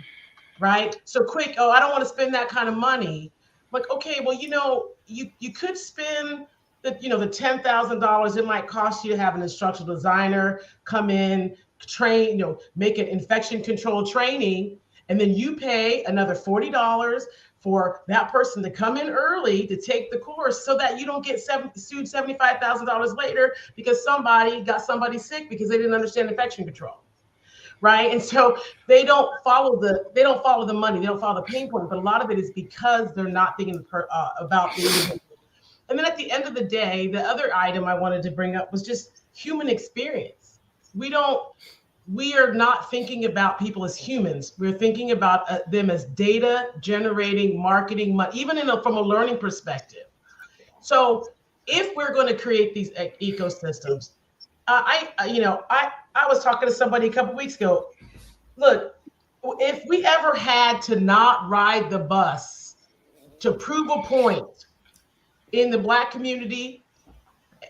Speaker 3: right? So quick, I don't want to spend that kind of money. Like, okay, well, you know, you could spend the $10,000 it might cost you to have an instructional designer come in, train, make an infection control training, and then you pay another $40 for that person to come in early to take the course, so that you don't get sued $75,000 later because somebody got somebody sick because they didn't understand infection control, right? And so they don't follow the money, they don't follow the pain point, but a lot of it is because they're not thinking about the individual. And then at the end of the day, the other item I wanted to bring up was just human experience. We are not thinking about people as humans. We're thinking about them as data generating, marketing, even from a learning perspective. So if we're going to create these ecosystems, I was talking to somebody a couple of weeks ago. Look, if we ever had to not ride the bus to prove a point in the Black community,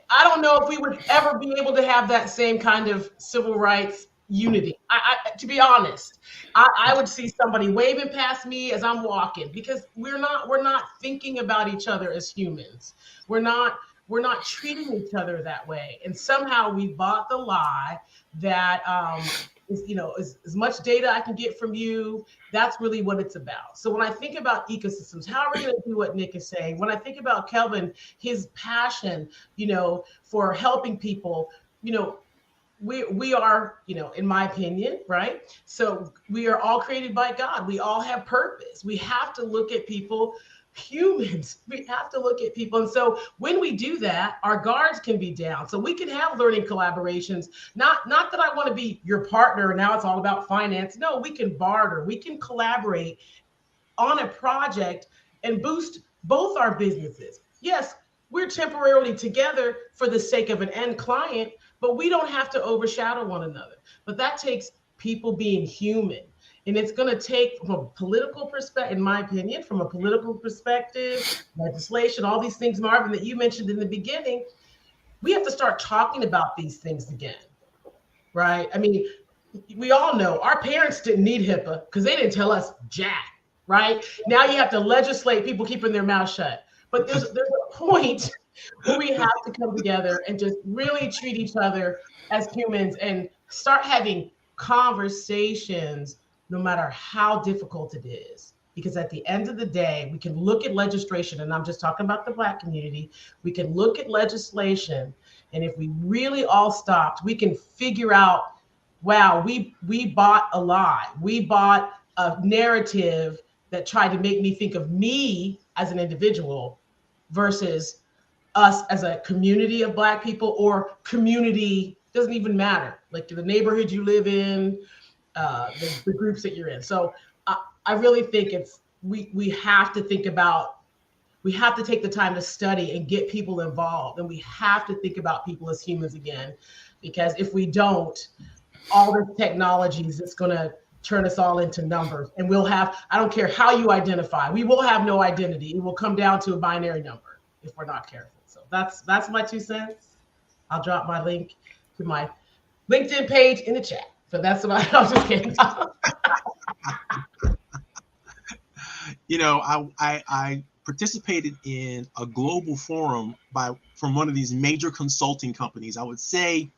Speaker 3: I don't know if we would ever be able to have that same kind of civil rights unity. To be honest, I would see somebody waving past me as I'm walking, because we're not thinking about each other as humans. We're not treating each other that way. And somehow we bought the lie that as much data I can get from you, that's really what it's about. So when I think about ecosystems, how are we going to do what Nick is saying? When I think about Kelvin, his passion, for helping people, we are, in my opinion, right? So we are all created by God. We all have purpose. We have to look at people humans. We have to look at people. And so when we do that, our guards can be down. So we can have learning collaborations. Not that I want to be your partner. Now it's all about finance. No, we can barter. We can collaborate on a project and boost both our businesses. Yes, we're temporarily together for the sake of an end client, but we don't have to overshadow one another. But that takes people being human. And it's going to take, from a political perspective, in my opinion, from a political perspective, legislation, all these things, Marvin, that you mentioned in the beginning, we have to start talking about these things again, right? I mean, we all know our parents didn't need HIPAA because they didn't tell us jack, right? Now you have to legislate people keeping their mouth shut. But there's a point where we have to come together and just really treat each other as humans and start having conversations no matter how difficult it is. Because at the end of the day, we can look at legislation, and I'm just talking about the Black community. We can look at legislation, and if we really all stopped, we can figure out, wow, we bought a lie. We bought a narrative that tried to make me think of me as an individual versus us as a community of Black people, or community, doesn't even matter, like the neighborhood you live in, the groups that you're in. So I really think we have to think about, we have to take the time to study and get people involved, and we have to think about people as humans again, because if we don't, all the technologies, it's going to turn us all into numbers, and we'll have, I don't care how you identify, we will have no identity. It will come down to a binary number if we're not careful. So that's my 2 cents. I'll drop my link to my LinkedIn page in the chat. So that's what I'm just kidding.
Speaker 1: You know, I participated in a global forum from one of these major consulting companies, I would say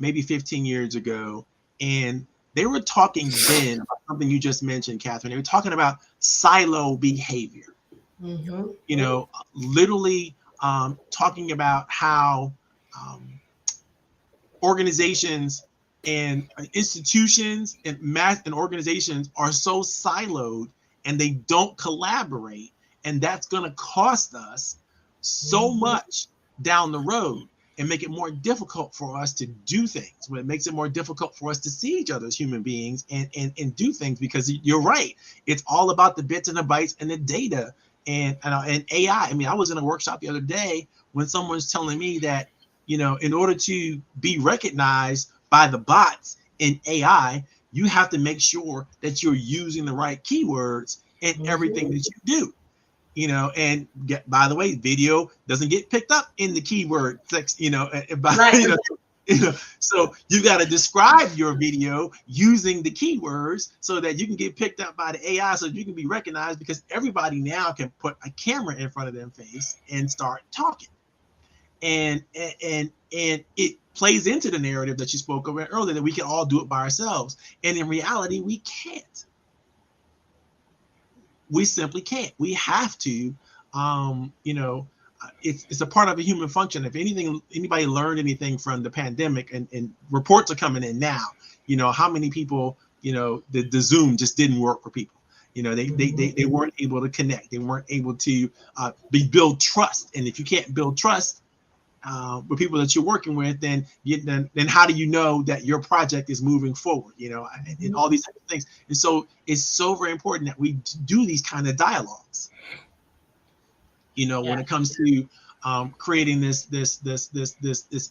Speaker 1: maybe 15 years ago. And they were talking then about something you just mentioned, Catherine. They were talking about silo behavior. Mm-hmm. You know, literally talking about how organizations and institutions and organizations are so siloed and they don't collaborate, and that's going to cost us so much down the road and make it more difficult for us to do things. When it makes it more difficult for us to see each other as human beings and do things, because you're right, it's all about the bits and the bytes and the data and AI. I mean, I was in a workshop the other day when someone was telling me that, you know, in order to be recognized by the bots in AI, you have to make sure that you're using the right keywords in everything that you do. You know, and by the way, video doesn't get picked up in the keyword text, you know, right. So you got to describe your video using the keywords so that you can get picked up by the AI, so you can be recognized, because everybody now can put a camera in front of their face and start talking. And it plays into the narrative that you spoke of earlier, that we can all do it by ourselves. And in reality, we can't. We simply can't. We have to, you know, it's a part of a human function. If anybody learned anything from the pandemic, and reports are coming in now, you know, how many people, you know, the Zoom just didn't work for people. You know, they weren't able to connect. They weren't able to build trust. And if you can't build trust with people that you're working with, then how do you know that your project is moving forward? You know, and all these types of things. And so it's so very important that we do these kind of dialogues. You know, when it comes to creating this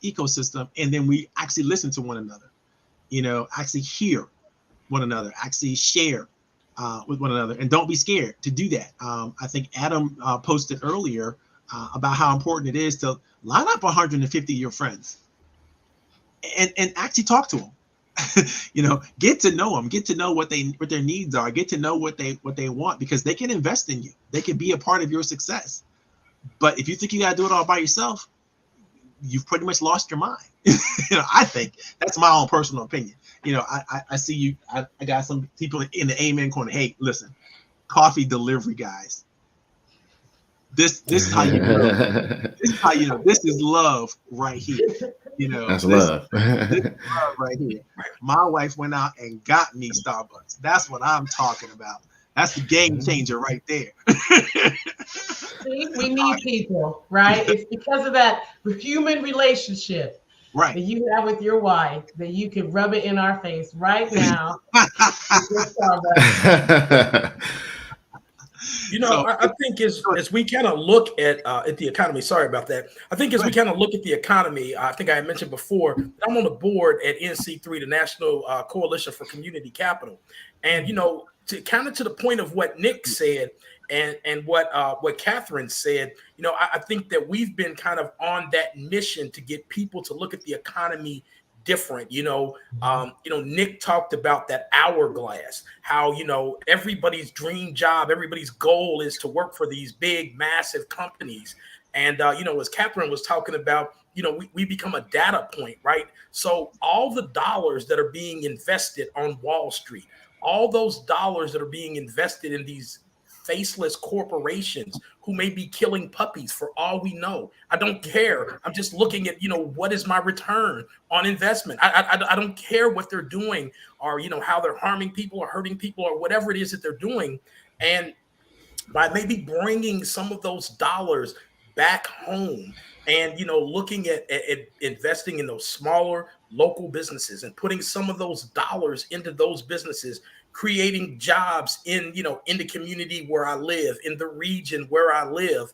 Speaker 1: ecosystem, and then we actually listen to one another. You know, actually hear one another, actually share with one another, and don't be scared to do that. I think Adam posted earlier about how important it is to line up 150 of your friends and actually talk to them. You know, get to know them, get to know what their needs are, get to know what they want, because they can invest in you. They can be a part of your success. But if you think you got to do it all by yourself, you've pretty much lost your mind. You know, I think that's my own personal opinion. You know, I see you. I got some people in the amen corner. Hey, listen, coffee delivery guys. This is how you know. This is how you know. This is love right here. You know,
Speaker 7: that's love.
Speaker 1: This is love right here. My wife went out and got me Starbucks. That's what I'm talking about. That's the game changer right there.
Speaker 3: See, we need people, right? It's because of that human relationship
Speaker 1: Right.
Speaker 3: that you have with your wife that you can rub it in our face right now.
Speaker 4: You know, I think as we kind of look at the economy, sorry about that. I think as we kind of look at the economy, I think I had mentioned before that I'm on the board at NC3, the National Coalition for Community Capital. And, you know, to the point of what Nick said and what Catherine said, you know, I think that we've been kind of on that mission to get people to look at the economy different. You know, Nick talked about that hourglass, how, you know, everybody's dream job, everybody's goal is to work for these big, massive companies. And, you know, as Catherine was talking about, you know, we become a data point, right? So all the dollars that are being invested on Wall Street, all those dollars that are being invested in these faceless corporations who may be killing puppies for all we know. I don't care. I'm just looking at, you know, what is my return on investment? I don't care what they're doing or, you know, how they're harming people or hurting people or whatever it is that they're doing. And by maybe bringing some of those dollars back home and, you know, looking at investing in those smaller local businesses and putting some of those dollars into those businesses, creating jobs in, you know, in the community where I live, in the region where I live.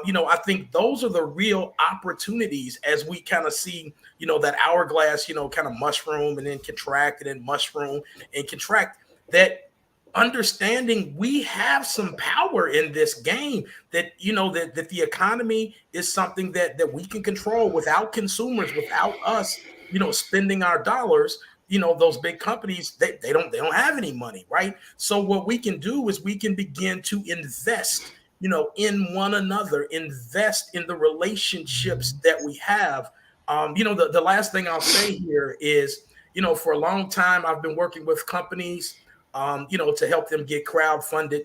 Speaker 4: You know, I think those are the real opportunities as we kind of see, you know, that hourglass, you know, kind of mushroom and then contract and then mushroom and contract, that understanding we have some power in this game, that, you know, that the economy is something that we can control without consumers, without us, you know, spending our dollars. You know, those big companies, they don't have any money, right? So what we can do is we can begin to invest, you know, in one another, invest in the relationships that we have. You know, the last thing I'll say here is, you know, for a long time I've been working with companies, you know, to help them get crowdfunded.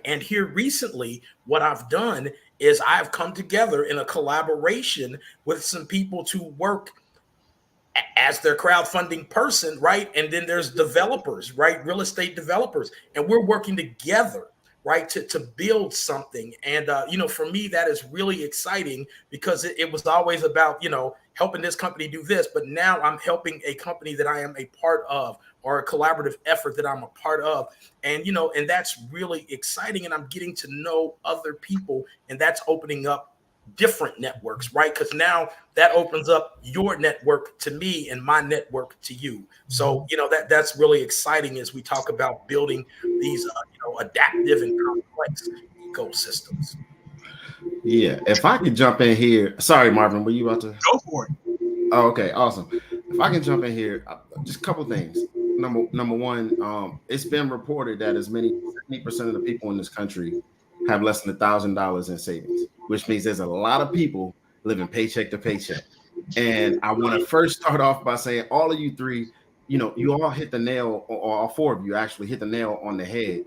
Speaker 4: And here recently, what I've done is I've come together in a collaboration with some people to work as their crowdfunding person, right? And then there's developers, right? Real estate developers. And we're working together, right? To build something. And, you know, for me, that is really exciting because it was always about, you know, helping this company do this. But now I'm helping a company that I am a part of, or a collaborative effort that I'm a part of. And, you know, and that's really exciting. And I'm getting to know other people, and that's opening up different networks, right? Because now that opens up your network to me and my network to you. So, you know, that's really exciting as we talk about building these, you know, adaptive and complex ecosystems.
Speaker 7: Yeah, if I could jump in here. Sorry, Marvin, were you about to
Speaker 1: go for it?
Speaker 7: Oh, okay, awesome. If I can jump in here, just a couple things. Number one, it's been reported that as many 70% of the people in this country have less than $1,000 in savings, which means there's a lot of people living paycheck to paycheck. And I want to first start off by saying all of you three, you know, you all hit the nail, or all four of you actually hit the nail on the head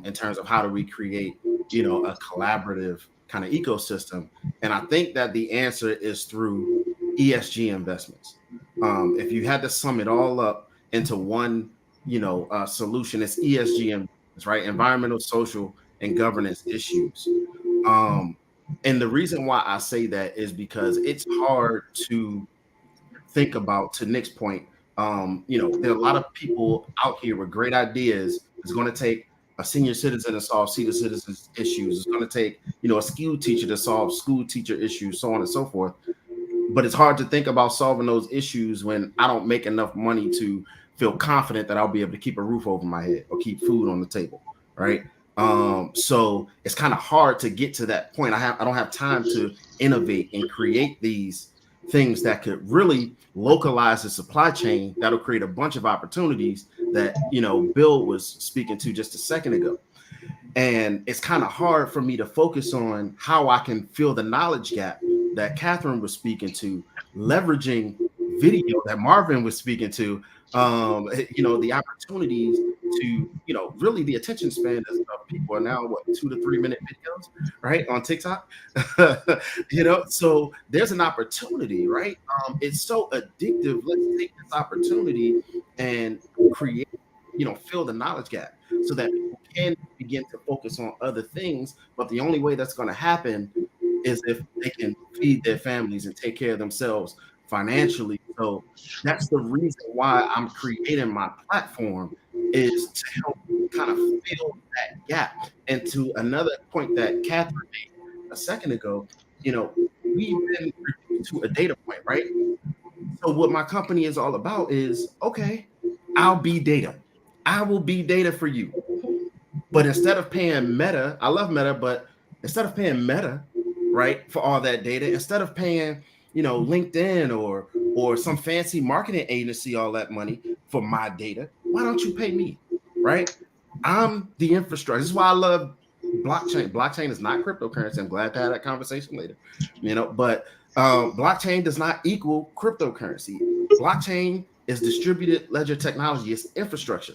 Speaker 7: in terms of how do we create, you know, a collaborative kind of ecosystem. And I think that the answer is through ESG investments. If you had to sum it all up into one, you know, solution, it's ESG investments, right? Environmental, social, and governance issues. And the reason why I say that is because it's hard to think about, to Nick's point, you know, there are a lot of people out here with great ideas. It's going to take a senior citizen to solve senior citizens issues. It's going to take, you know, a school teacher to solve school teacher issues, so on and so forth. But it's hard to think about solving those issues when I don't make enough money to feel confident that I'll be able to keep a roof over my head or keep food on the table, right? So it's kind of hard to get to that point. I don't have time to innovate and create these things that could really localize the supply chain that'll create a bunch of opportunities that, you know, Bill was speaking to just a second ago. And it's kind of hard for me to focus on how I can fill the knowledge gap that Catherine was speaking to, leveraging video that Marvin was speaking to, you know, the opportunities to, you know, really the attention span of people are now, what, 2 to 3 minute videos, right, on TikTok. You know, so there's an opportunity, right? It's so addictive. Let's take this opportunity and create fill the knowledge gap so that people can begin to focus on other things. But the only way that's going to happen is if they can feed their families and take care of themselves financially. So that's the reason why I'm creating my platform, is to help kind of fill that gap. And to another point that Catherine made a second ago, we've been reduced to a data point, right? So what my company is all about is, okay, I'll be data. I will be data for you. But instead of paying Meta, I love Meta, but instead of paying Meta, right, for all that data, instead of paying, LinkedIn or some fancy marketing agency all that money for my data, why don't you pay me, right? I'm the infrastructure. This is why I love blockchain. Blockchain is not cryptocurrency. I'm glad to have that conversation later, but blockchain does not equal cryptocurrency. Blockchain is distributed ledger technology. It's infrastructure.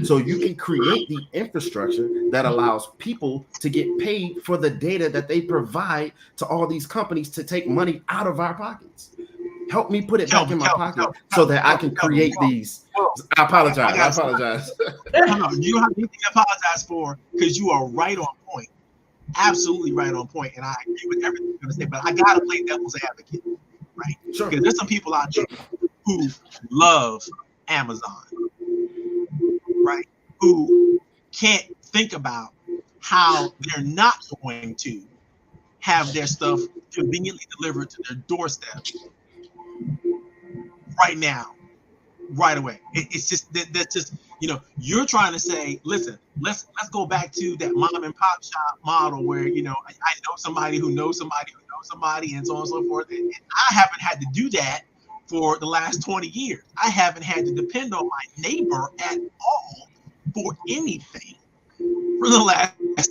Speaker 7: So you can create the infrastructure that allows people to get paid for the data that they provide to all these companies to take money out of our pockets. Help me put it back in my pocket so that I can create these. I apologize.
Speaker 1: No, you don't have anything to apologize for, because you are right on point. Absolutely right on point. And I agree with everything you're going to say, but I got to play devil's advocate, right?
Speaker 7: Sure.
Speaker 1: Because there's some people out there who love Amazon, right? Who can't think about how they're not going to have their stuff conveniently delivered to their doorstep right now, right away. It's just that's just, you're trying to say, listen, let's go back to that mom and pop shop model where, I know somebody who knows somebody who knows somebody, and so on and so forth. And I haven't had to do that for the last 20 years. I haven't had to depend on my neighbor at all for anything for the last 20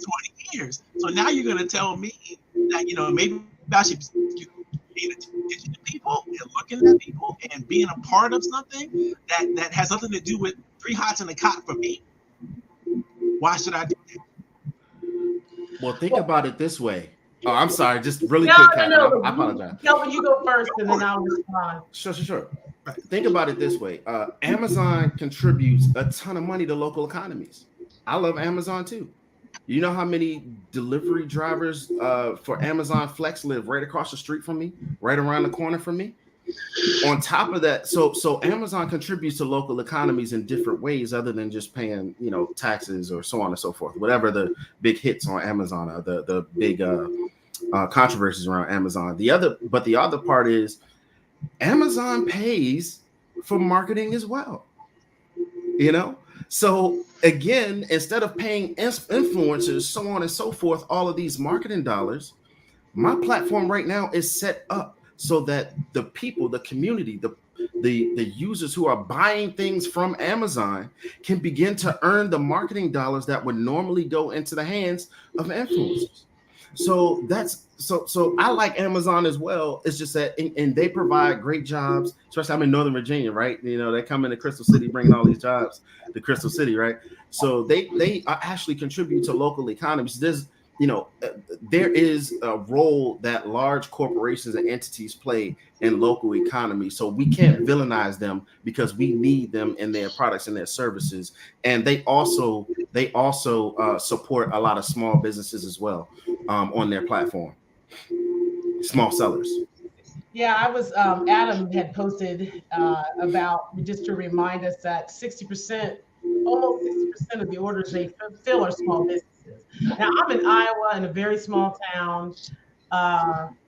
Speaker 1: years. So now you're going to tell me that, maybe I should be paying attention to people and looking at people and being a part of something that has nothing to do with 3 hots in a cot for me. Why should I do that?
Speaker 7: Well, think about it this way. Oh, I'm sorry. Just really quick, Catherine. I apologize.
Speaker 3: No, you go first, and then I'll respond.
Speaker 7: Sure. Think about it this way. Amazon contributes a ton of money to local economies. I love Amazon too. You know how many delivery drivers for Amazon Flex live right across the street from me, right around the corner from me? On top of that, so Amazon contributes to local economies in different ways other than just paying, taxes or so on and so forth. Whatever the big hits on Amazon are, the big controversies around Amazon. The other part is Amazon pays for marketing as well. So again, instead of paying influencers, so on and so forth, all of these marketing dollars, my platform right now is set up so that the people, the community, the users who are buying things from Amazon can begin to earn the marketing dollars that would normally go into the hands of influencers. So so I like Amazon as well. It's just that, and they provide great jobs, especially I'm in Northern Virginia, right? They come into Crystal City, bringing all these jobs to Crystal City, right? So they actually contribute to local economies. There is a role that large corporations and entities play in local economy. So we can't villainize them because we need them in their products and their services. And they also support a lot of small businesses as well on their platform, small sellers.
Speaker 3: Yeah, I was, Adam had posted about, just to remind us that almost 60% of the orders they fill are small businesses. Now, I'm in Iowa in a very small town.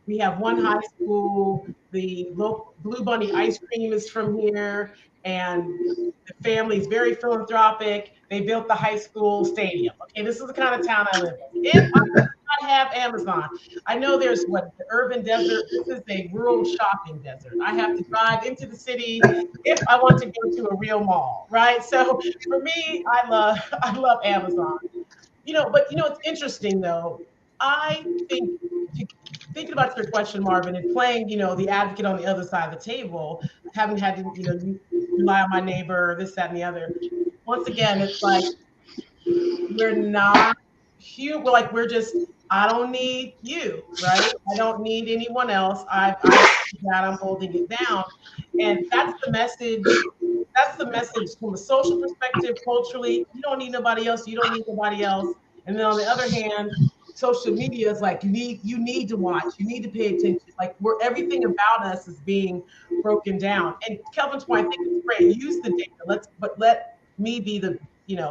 Speaker 3: We have one high school. The Blue Bunny ice cream is from here, and the family is very philanthropic. They built the high school stadium. Okay, this is the kind of town I live in. If I did not have Amazon, I know there's the urban desert. This is a rural shopping desert. I have to drive into the city if I want to go to a real mall, right? So for me, I love Amazon. But it's interesting though. I think, thinking about your question, Marvin, and playing, the advocate on the other side of the table, having had to, rely on my neighbor, this, that, and the other. Once again, it's like we're not huge. We're just, I don't need you, right? I don't need anyone else. I'm holding it down, and that's the message that's the message from a social perspective, culturally. You don't need nobody else. You don't need nobody else. And then on the other hand, social media is like you need to watch, you need to pay attention. Like where everything about us is being broken down. And Kelvin's point, I think it's great. Use the data. Let me be the,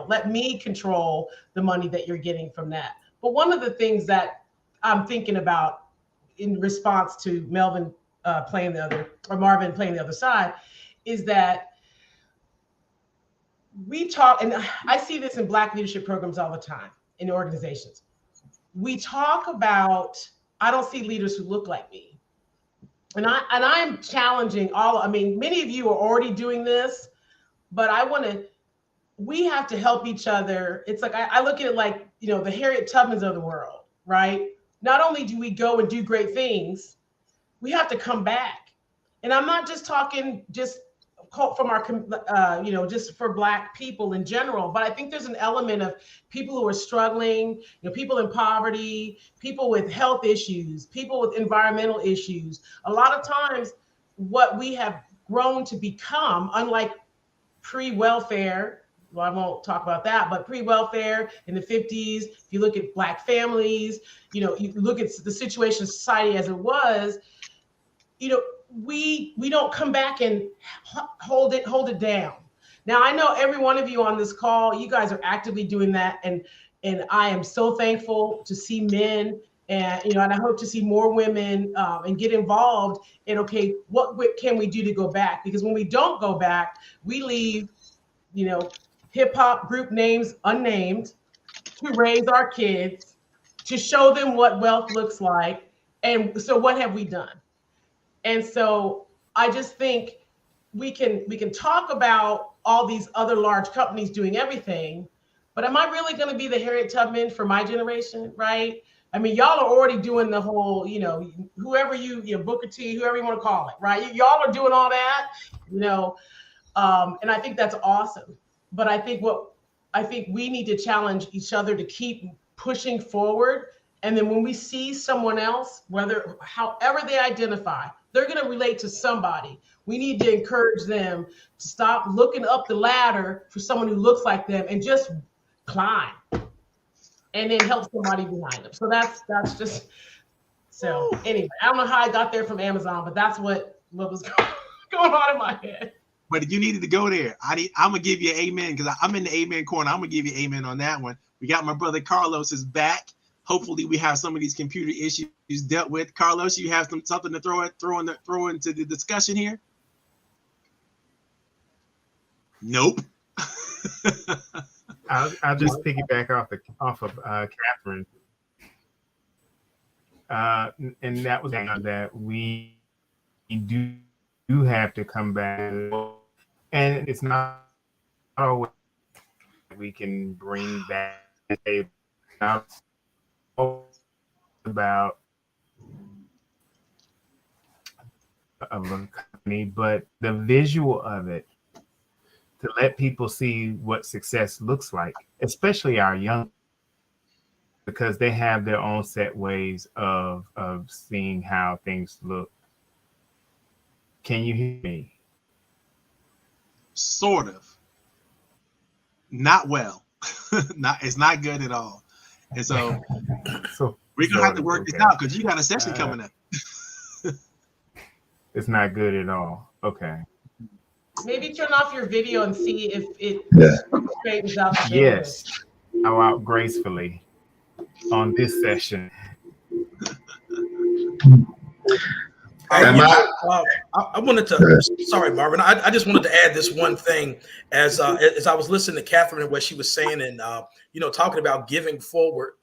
Speaker 3: let me control the money that you're getting from that. But one of the things that I'm thinking about in response to Marvin playing the other side is that we talk, and I see this in Black leadership programs all the time in organizations. We talk about, I don't see leaders who look like me. And I'm challenging many of you are already doing this, but we have to help each other. It's like, I look at it like, the Harriet Tubmans of the world, right? Not only do we go and do great things, we have to come back. And I'm not just talking just from our, just for Black people in general, but I think there's an element of people who are struggling, people in poverty, people with health issues, people with environmental issues. A lot of times what we have grown to become, unlike pre-welfare, well, I won't talk about that, but pre-welfare in the 50s, if you look at Black families, you look at the situation of society as it was, we don't come back and hold it down. Now, I know every one of you on this call, you guys are actively doing that. And I am so thankful to see men and, and I hope to see more women and get involved in, okay, what can we do to go back? Because when we don't go back, we leave, hip hop group names unnamed to raise our kids, to show them what wealth looks like. And so what have we done? And so I just think we can talk about all these other large companies doing everything, but am I really going to be the Harriet Tubman for my generation, right? I mean, y'all are already doing the whole, whoever Booker T, whoever you want to call it, right? Y'all are doing all that, and I think that's awesome. But I think we need to challenge each other to keep pushing forward. And then when we see someone else, however they identify, they're going to relate to somebody. We need to encourage them to stop looking up the ladder for someone who looks like them and just climb, and then help somebody behind them. So that's just, so anyway, I don't know how I got there from Amazon, but that's what was going on in my head.
Speaker 1: But if you needed to go there, I'm going to give you an amen, because I'm in the amen corner. I'm going to give you amen on that one. We got my brother Carlos is back. Hopefully we have some of these computer issues dealt with. Carlos, you have something to throw into the discussion here? Nope.
Speaker 8: I'll just piggyback off of Catherine. And that was that we do have to come back, and it's not always we can bring back about of a company, but the visual of it, to let people see what success looks like, especially our young, because they have their own set ways of seeing how things look. Can you hear me?
Speaker 1: Sort of. Not well. It's not good at all. And so we're gonna have to work this out, because you got a session coming up.
Speaker 8: It's not good at all. Okay.
Speaker 3: Maybe turn off your video and see if it straightens out.
Speaker 8: Yes. How out gracefully on this session.
Speaker 4: I wanted to, sorry, Marvin. I just wanted to add this one thing as I was listening to Catherine and what she was saying, and talking about giving forward.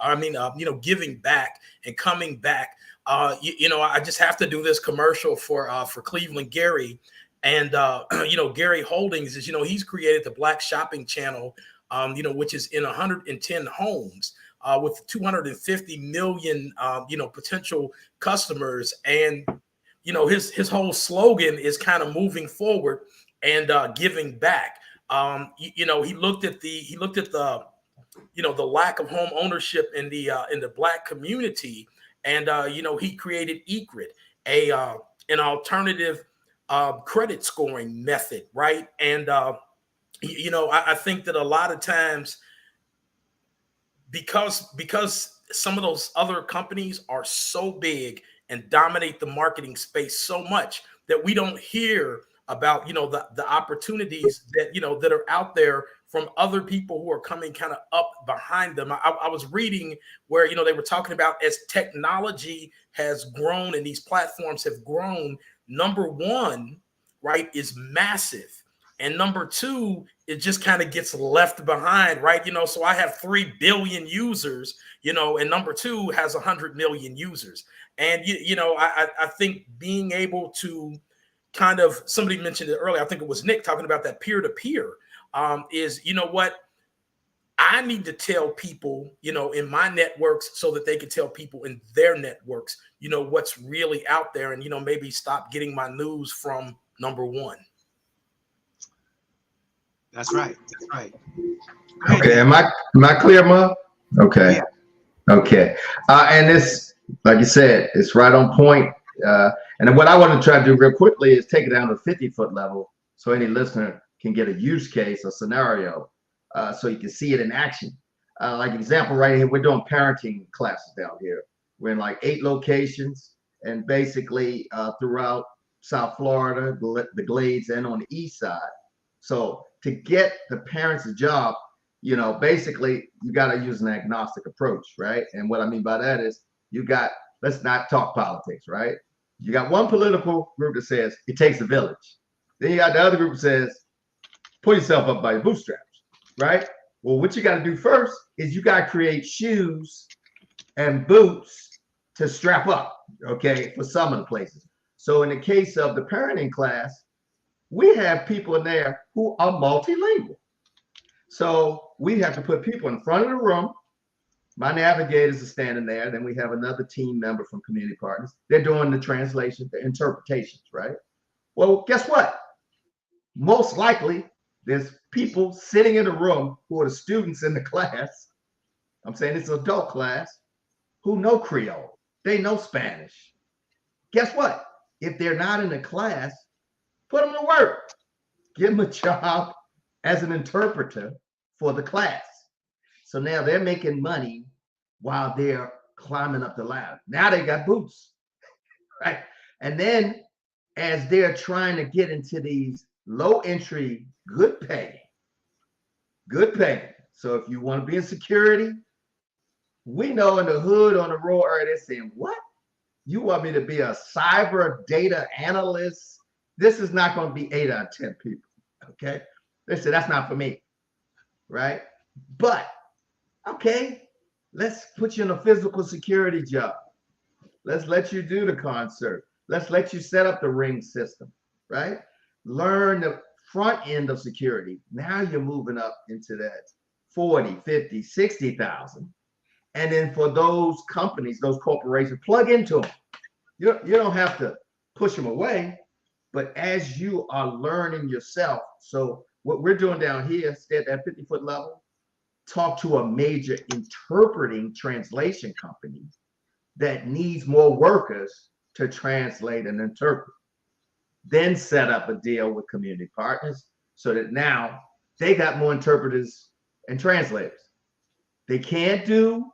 Speaker 4: Giving back and coming back. I just have to do this commercial for Cleveland Gary, and Gary Holdings is he's created the Black Shopping Channel, which is in 110 homes. With 250 million, potential customers, and his whole slogan is kind of moving forward and giving back. He looked at the lack of home ownership in the Black community, and he created ECRIT, an alternative credit scoring method, right? And I think that a lot of times, because some of those other companies are so big and dominate the marketing space so much, that we don't hear about the opportunities that are out there from other people who are coming kind of up behind them. I was reading where they were talking about, as technology has grown and these platforms have grown, number one, right, is massive. And number two, it just kind of gets left behind, right? So I have 3 billion users, and number two has 100 million users. And, I think being able to kind of, somebody mentioned it earlier, I think it was Nick, talking about that peer-to-peer, is, what I need to tell people, in my networks, so that they can tell people in their networks, what's really out there, and, maybe stop getting my news from number one.
Speaker 1: That's right. That's right.
Speaker 9: Okay, am I clear, Marv? Okay.
Speaker 1: Yeah.
Speaker 9: Okay. And this, like you said, it's right on point. And what I want to try to do real quickly is take it down to 50-foot level, so any listener can get a use case, a scenario, so you can see it in action. Like example right here, we're doing parenting classes down here. We're in like 8 locations, and basically throughout South Florida, the Glades, and on the east side. So to get the parents a job, basically you got to use an agnostic approach, right? And what I mean by that is let's not talk politics, right? You got one political group that says it takes a village. Then you got the other group that says, pull yourself up by your bootstraps, right? Well, what you got to do first is you got to create shoes and boots to strap up, okay, for some of the places. So in the case of the parenting class, we have people in there who are multilingual. So we have to put people in front of the room. My navigators are standing there. Then we have another team member from Community Partners. They're doing the translation, the interpretations, right? Well, guess what? Most likely, there's people sitting in the room who are the students in the class. I'm saying it's an adult class, who know Creole. They know Spanish. Guess what? If they're not in the class, put them to work. Give them a job as an interpreter for the class. So now they're making money while they're climbing up the ladder. Now they got boots, right? And then as they're trying to get into these low entry, good pay. So if you want to be in security, we know in the hood on the rural area, they're saying, what? You want me to be a cyber data analyst? This is not going to be 8 out of 10 people, okay? They said, that's not for me, right? But, okay, let's put you in a physical security job. Let's let you do the concert. Let's let you set up the ring system, right? Learn the front end of security. Now you're moving up into that 40, 50, 60,000. And then for those companies, those corporations, plug into them. You don't have to push them away, but as you are learning yourself. So what we're doing down here, stay at that 50-foot level, talk to a major interpreting translation company that needs more workers to translate and interpret. Then set up a deal with Community Partners so that now they got more interpreters and translators. They can't do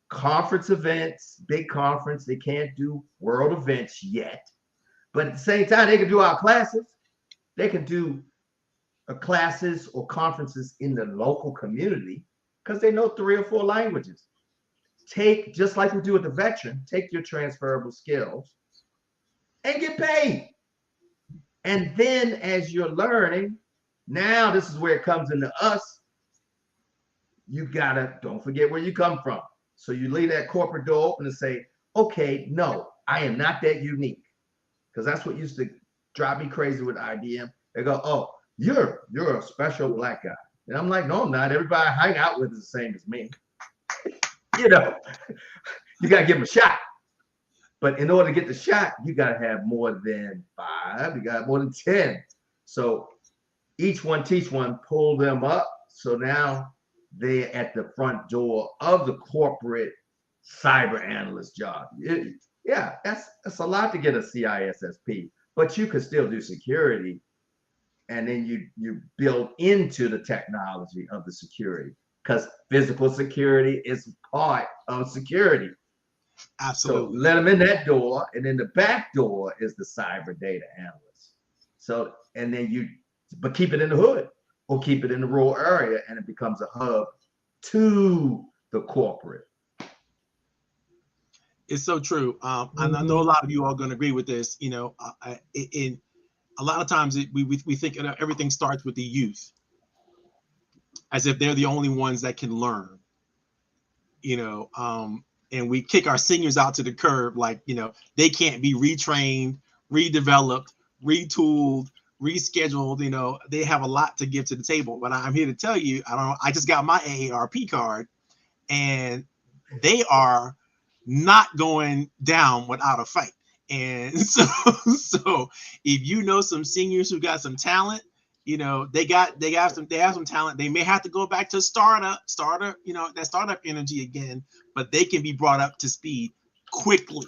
Speaker 9: conference events, big conference. They can't do world events yet. But at the same time, they can do our classes. They can do classes or conferences in the local community because they know 3 or 4 languages. Just like we do with the veteran, take your transferable skills and get paid. And then as you're learning, now this is where it comes into us. You gotta, don't forget where you come from. So you leave that corporate door open and say, okay, no, I am not that unique. Because that's what used to drive me crazy with IBM. They go, oh, you're a special Black guy. And I'm like, no, I'm not. Everybody I hang out with is the same as me. You got to give them a shot. But in order to get the shot, you got to have more than 5. You got to have more than 10. So each one teach one, pull them up. So now they're at the front door of the corporate cyber analyst job. Yeah, that's a lot to get a CISSP. but you could still do security, and then you build into the technology of the security, because physical security is part of security.
Speaker 1: Absolutely.
Speaker 9: So let them in that door, and then the back door is the cyber data analyst. So, and then but keep it in the hood or keep it in the rural area, and it becomes a hub to the corporate.
Speaker 1: It's so true. And I know a lot of you are going to agree with this. In a lot of times we think everything starts with the youth, as if they're the only ones that can learn. And we kick our seniors out to the curb, like, they can't be retrained, redeveloped, retooled, rescheduled. They have a lot to give to the table. But I'm here to tell you, I just got my AARP card, and they are not going down without a fight. And so if you know some seniors who got some talent, they have some talent. They may have to go back to that startup energy again, but they can be brought up to speed quickly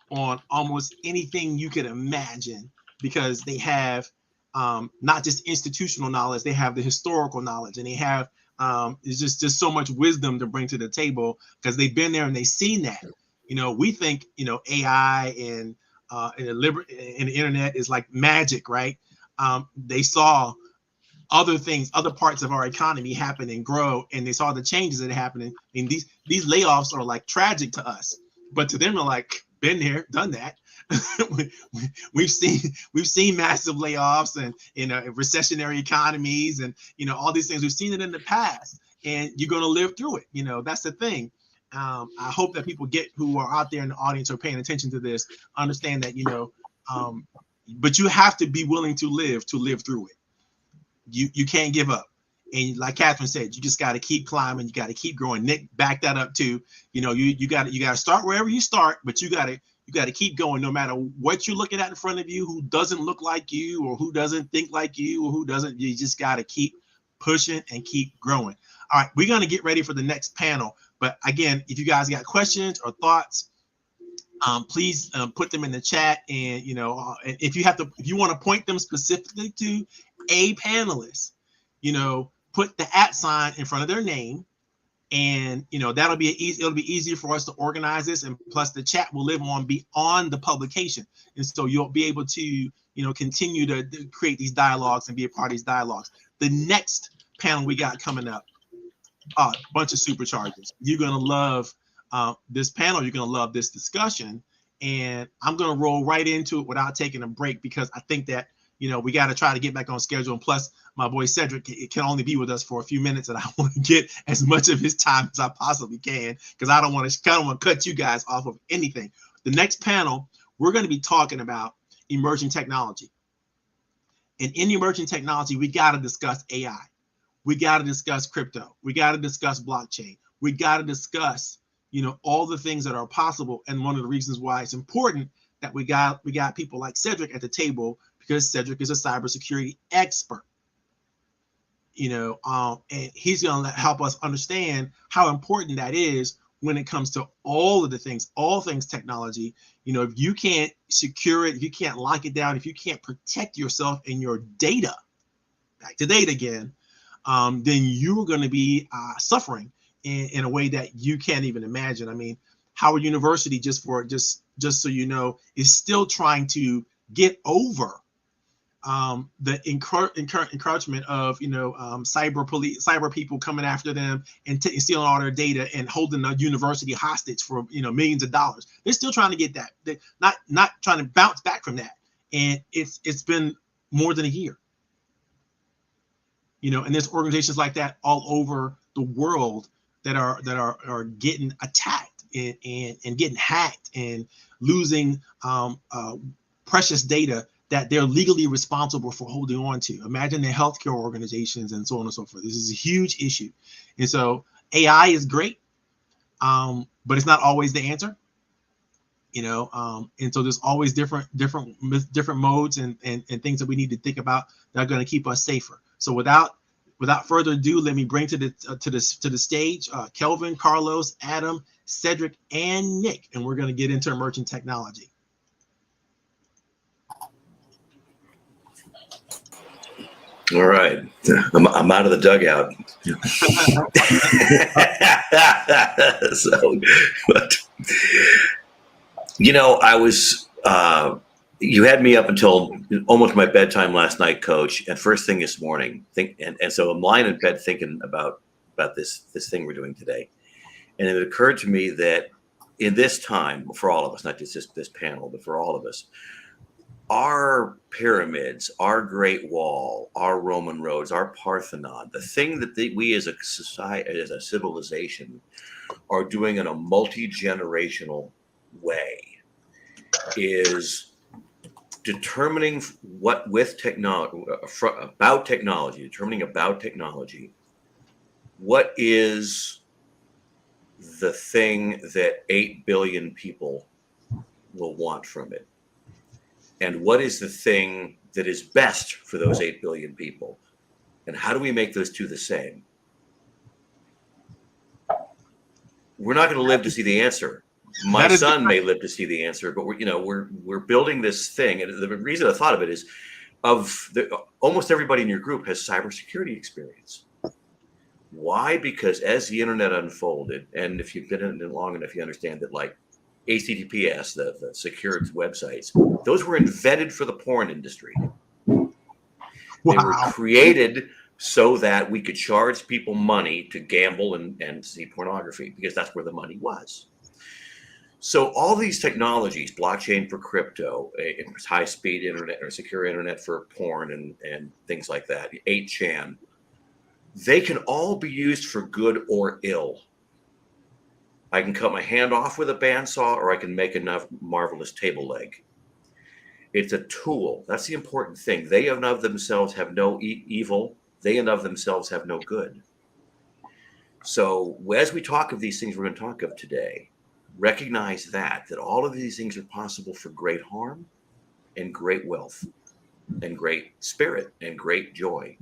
Speaker 1: on almost anything you could imagine, because they have not just institutional knowledge, they have the historical knowledge, and they have it's just so much wisdom to bring to the table, because they've been there and they've seen that. We think AI and the internet is like magic, right? They saw other things, other parts of our economy happen and grow, and they saw the changes that are happening. I mean, these layoffs are like tragic to us, but to them, they're like, been there, done that. we've seen massive layoffs and recessionary economies and all these things. We've seen it in the past, and you're going to live through it. That's the thing. I hope that people who are out there in the audience are paying attention to this, understand that but you have to be willing to live through it. You can't give up. And like Catherine said, you just got to keep climbing. You got to keep growing. Nick backed that up too. You got to start wherever you start, but you got to keep going, no matter what you're looking at in front of you, who doesn't look like you or who doesn't think like you or who doesn't. You just got to keep pushing and keep growing. All right, we're going to get ready for the next panel. But again, if you guys got questions or thoughts, please put them in the chat. And if you want to point them specifically to a panelist, put the @ in front of their name, and it'll be easier for us to organize this, and plus the chat will live on beyond the publication, and so you'll be able to continue to create these dialogues and be a part of these dialogues. The next panel we got coming up, a bunch of superchargers. You're gonna love this panel. You're gonna love this discussion, and I'm gonna roll right into it without taking a break, because I think that we got to try to get back on schedule. And plus, my boy Cedric can only be with us for a few minutes, and I want to get as much of his time as I possibly can, because I don't want to cut you guys off of anything. The next panel, we're going to be talking about emerging technology. And in emerging technology, we got to discuss AI. We got to discuss crypto. We got to discuss blockchain. We got to discuss, all the things that are possible. And one of the reasons why it's important that we got people like Cedric at the table, because Cedric is a cybersecurity expert, and he's going to help us understand how important that is when it comes to all things technology. If you can't secure it, if you can't lock it down, if you can't protect yourself and your data, back to data again, then you're going to be suffering in a way that you can't even imagine. I mean, Howard University, just so you know, is still trying to get over the encroachment of cyber people coming after them and stealing all their data and holding the university hostage for millions of dollars. They're still trying to get that. They're not trying to bounce back from that. And it's been more than a year. And there's organizations like that all over the world that are getting attacked and getting hacked and losing precious data that they're legally responsible for holding on to. Imagine the healthcare organizations and so on and so forth. This is a huge issue. And so AI is great, but it's not always the answer. And so there's always different modes and things that we need to think about that are going to keep us safer. So without further ado, let me bring to the stage Kelvin, Carlos, Adam, Cedric, and Nick, and we're going to get into emerging technology.
Speaker 2: All right, I'm out of the dugout. So, but I was. You had me up until almost my bedtime last night, Coach, and first thing this morning. And so I'm lying in bed thinking about this thing we're doing today, and it occurred to me that in this time, for all of us, not just this panel, but for all of us, our pyramids, our Great Wall, our Roman roads, our Parthenon, the thing that we as a society, as a civilization, are doing in a multi-generational way is determining about technology, what is the thing that 8 billion people will want from it? And what is the thing that is best for those 8 billion people? And how do we make those two the same? We're not going to live to see the answer. My son may live to see the answer, but we're building this thing. And the reason I thought of it is almost everybody in your group has cybersecurity experience. Why? Because as the internet unfolded, and if you've been in it long enough, you understand that like HTTPS, the secured websites, those were invented for the porn industry. Wow. They were created so that we could charge people money to gamble and see pornography, because that's where the money was. So all these technologies, blockchain for crypto, high-speed internet or secure internet for porn and things like that, 8chan, they can all be used for good or ill. I can cut my hand off with a bandsaw, or I can make a marvelous table leg. It's a tool. That's the important thing. They in of themselves have no evil. They in of themselves have no good. So as we talk of these things we're going to talk of today, recognize that all of these things are possible for great harm and great wealth and great spirit and great joy.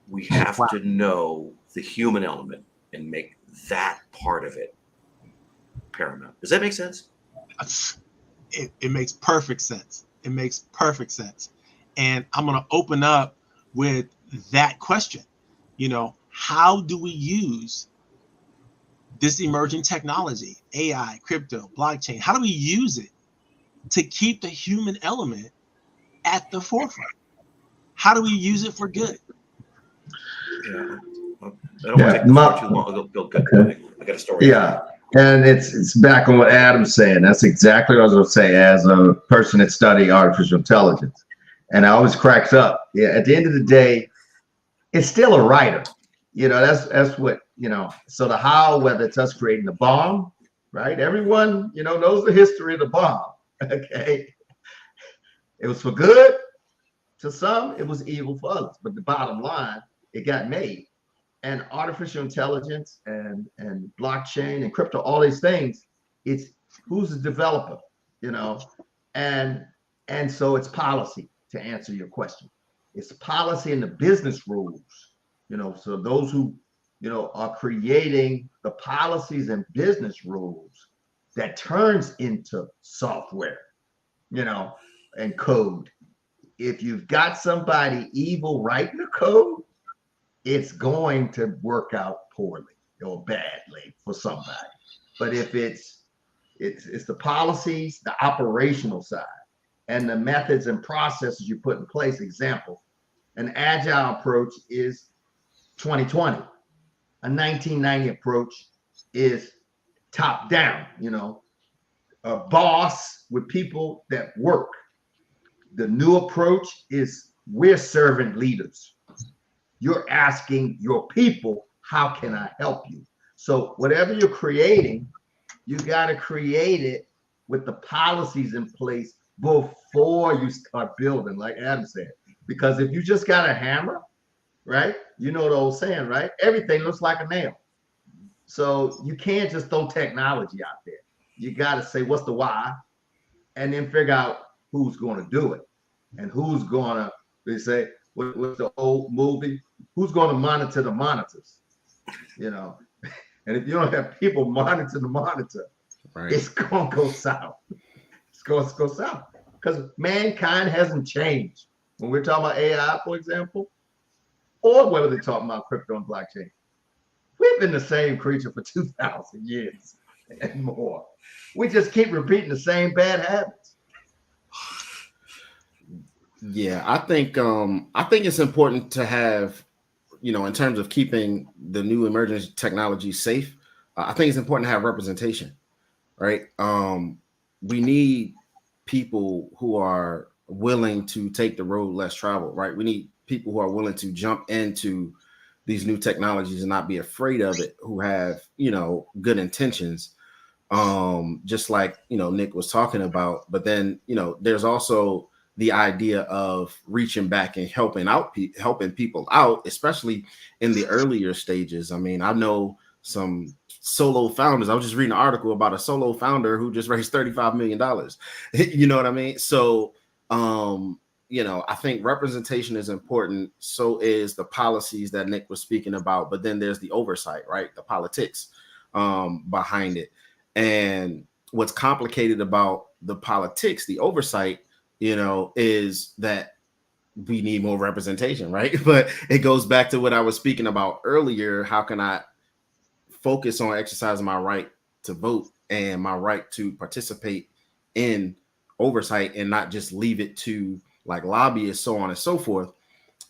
Speaker 2: We have to know the human element and make that part of it paramount. Does that make sense?
Speaker 1: It makes perfect sense. It makes perfect sense. And I'm going to open up with that question. How do we use this emerging technology, AI, crypto, blockchain? How do we use it to keep the human element at the forefront? How do we use it for good?
Speaker 2: Yeah. I don't want to take this too long. Go ahead. I got a story.
Speaker 9: Yeah. And it's back on what Adam's saying. That's exactly what I was going to say as a person that studied artificial intelligence. And I always cracks up. Yeah. At the end of the day, it's still a writer. That's what, so the how, whether it's us creating the bomb, right? Everyone, knows the history of the bomb. Okay. It was for good to some, it was evil for others. But the bottom line, it got made. And artificial intelligence and blockchain and crypto, all these things, it's who's the developer, and so it's policy, to answer your question. It's policy and the business rules, so those who, are creating the policies and business rules that turns into software, and code. If you've got somebody evil writing the code, it's going to work out poorly or badly for somebody. But if it's the policies, the operational side, and the methods and processes you put in place. Example, an agile approach is 2020. A 1990 approach is top down, a boss with people that work. The new approach is we're servant leaders. You're asking your people, how can I help you? So whatever you're creating, you got to create it with the policies in place before you start building, like Adam said. Because if you just got a hammer, right? You know the old saying, right? Everything looks like a nail. So you can't just throw technology out there. You got to say, what's the why? And then figure out who's going to do it. And who's going to, they say, what's the old movie? Who's going to monitor the monitors? And if you don't have people monitor the monitor, right, it's going to go south. It's going to go south because mankind hasn't changed. when we're talking about AI, for example, or whether they're talking about crypto and blockchain. We've been the same creature for 2,000 years and more. We just keep repeating the same bad habits.
Speaker 7: Yeah, I think it's important to have, in terms of keeping the new emerging technology safe. I think it's important to have representation, right? We need people who are willing to take the road less traveled, right? We need people who are willing to jump into these new technologies and not be afraid of it, who have, good intentions. Just like, Nick was talking about, but then, there's also the idea of reaching back and helping people out, especially in the earlier stages. I mean, I know some solo founders. I was just reading an article about a solo founder who just raised $35 million. You know what I mean? So, I think representation is important. So is the policies that Nick was speaking about, but then there's the oversight, right? The politics behind it. And what's complicated about the politics, the oversight, is that we need more representation, right? But it goes back to what I was speaking about earlier. How can I focus on exercising my right to vote and my right to participate in oversight and not just leave it to like lobbyists, so on and so forth,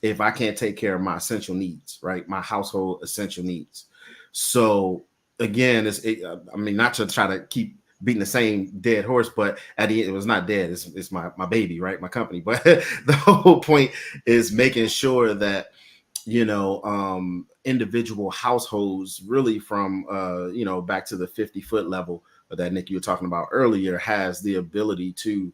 Speaker 7: if I can't take care of my essential needs, right? My household essential needs. So again, not to try to keep beating the same dead horse, but at the end, it was not dead. It's my baby, right? My company. But the whole point is making sure that, individual households really from, back to the 50-foot level that Nick, you were talking about earlier, has the ability to,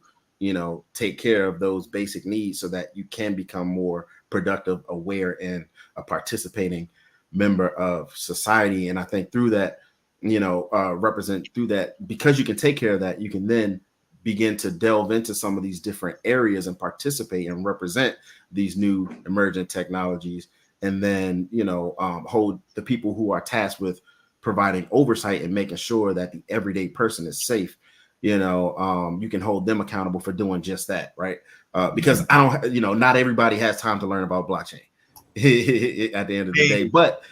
Speaker 7: take care of those basic needs so that you can become more productive, aware, and a participating member of society. And I think through that, represent through that, because you can take care of that, you can then begin to delve into some of these different areas and participate and represent these new emergent technologies. And then, hold the people who are tasked with providing oversight and making sure that the everyday person is safe. You can hold them accountable for doing just that, right? Because not everybody has time to learn about blockchain at the end of the day, but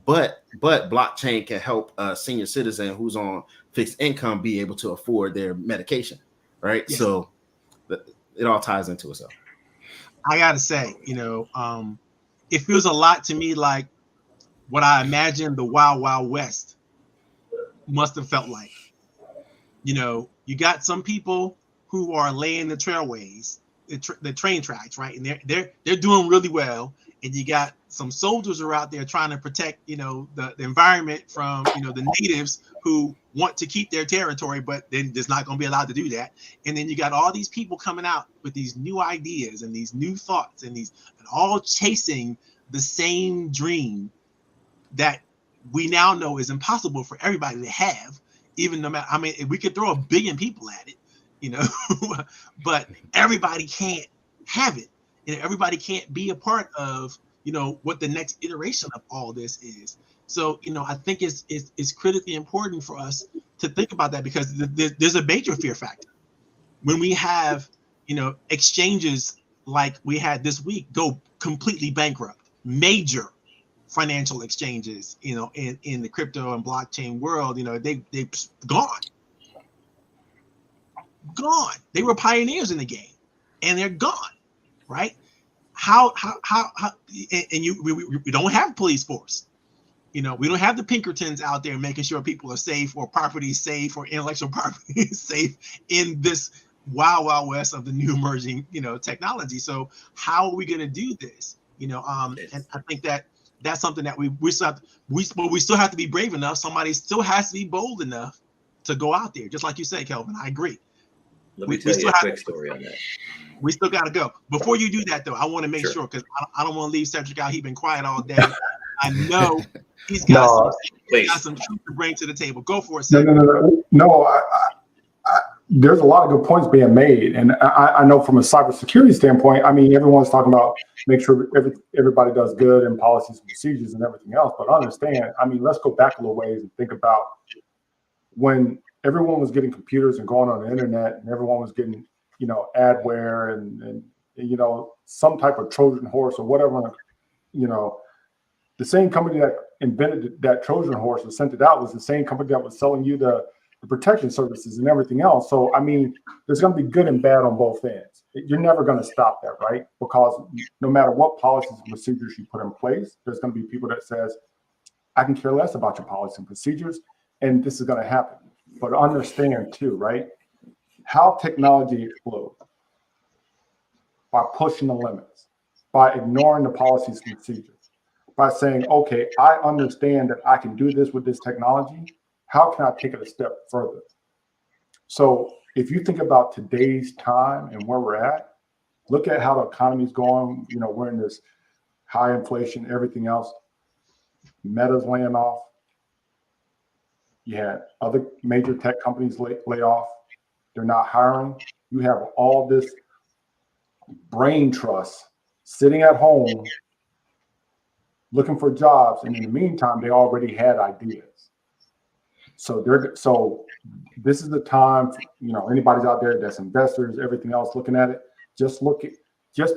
Speaker 7: blockchain can help a senior citizen who's on fixed income be able to afford their medication, right? Yeah. So it all ties into itself.
Speaker 1: I gotta say, it feels a lot to me like what I imagined the Wild Wild West must have felt like. You got some people who are laying the trailways, the train tracks, right? And they're doing really well. And you got some soldiers who are out there trying to protect, the environment from, the natives who want to keep their territory, but then there's not going to be allowed to do that. And then you got all these people coming out with these new ideas and these new thoughts and all chasing the same dream that we now know is impossible for everybody to have. Even no matter, we could throw 1 billion people at it, but everybody can't have it. And everybody can't be a part of, what the next iteration of all this is. So, I think it's critically important for us to think about that, because there's a major fear factor. When we have, exchanges like we had this week go completely bankrupt, major financial exchanges, in the crypto and blockchain world, they've gone. They were pioneers in the game, and they're gone, right? How and we don't have police force. We don't have the Pinkertons out there making sure people are safe, or property is safe, or intellectual property is safe in this wild, wild west of the new emerging, technology. So how are we going to do this? And I think that's something that we still have to be brave enough. Somebody still has to be bold enough to go out there. Just like you say, Kelvin, I agree.
Speaker 2: Let me tell you a quick story on that.
Speaker 1: We still got to go. Before you do that, though, I want to make sure, because I don't want to leave Cedric out. He's been quiet all day. I know he's got some truth to bring to the table. Go for it, Cedric.
Speaker 6: No. There's a lot of good points being made. And I know from a cybersecurity standpoint, everyone's talking about make sure everybody does good in policies and procedures and everything else. But understand, let's go back a little ways and think about when everyone was getting computers and going on the internet, and everyone was getting, adware and you know, some type of Trojan horse or whatever, you know, the same company that invented that Trojan horse and sent it out was the same company that was selling you the protection services and everything else. So, I mean, there's going to be good and bad on both ends. You're never going to stop that, right? Because no matter what policies and procedures you put in place, there's going to be people that says, I can care less about your policies and procedures, and this is going to happen. But understand too, right? How technology explodes by pushing the limits, by ignoring the policies and procedures, by saying, okay, I understand that I can do this with this technology. How can I take it a step further? So if you think about today's time and where we're at, look at how the economy's going. You know, we're in this high inflation, everything else. Meta's laying off. You had other major tech companies lay off. They're not hiring. You have all this brain trust sitting at home looking for jobs. And in the meantime, they already had ideas. So this is the time, you know, anybody's out there that's investors, everything else looking at it, just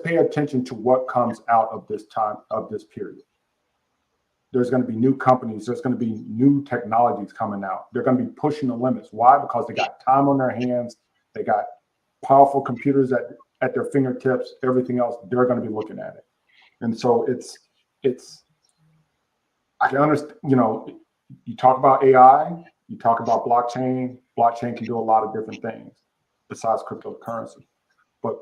Speaker 6: pay attention to what comes out of this time, of this period. There's going to be new companies. There's going to be new technologies coming out. They're going to be pushing the limits. Why? Because they got time on their hands. They got powerful computers at their fingertips, everything else. They're going to be looking at it. And so I can understand, you know, you talk about AI, you talk about blockchain. Blockchain can do a lot of different things besides cryptocurrency. But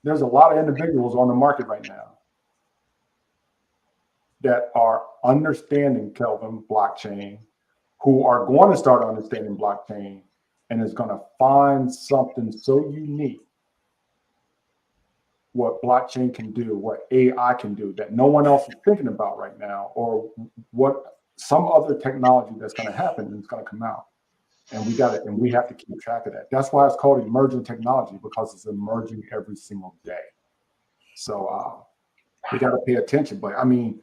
Speaker 6: there's a lot of individuals on the market right now that are understanding, Kelvin, blockchain, who are going to start understanding blockchain and is going to find something so unique, what blockchain can do, what AI can do that no one else is thinking about right now, or what some other technology that's going to happen and it's going to come out. And we have to keep track of that. That's why it's called emerging technology, because it's emerging every single day. So we got to pay attention. But I mean,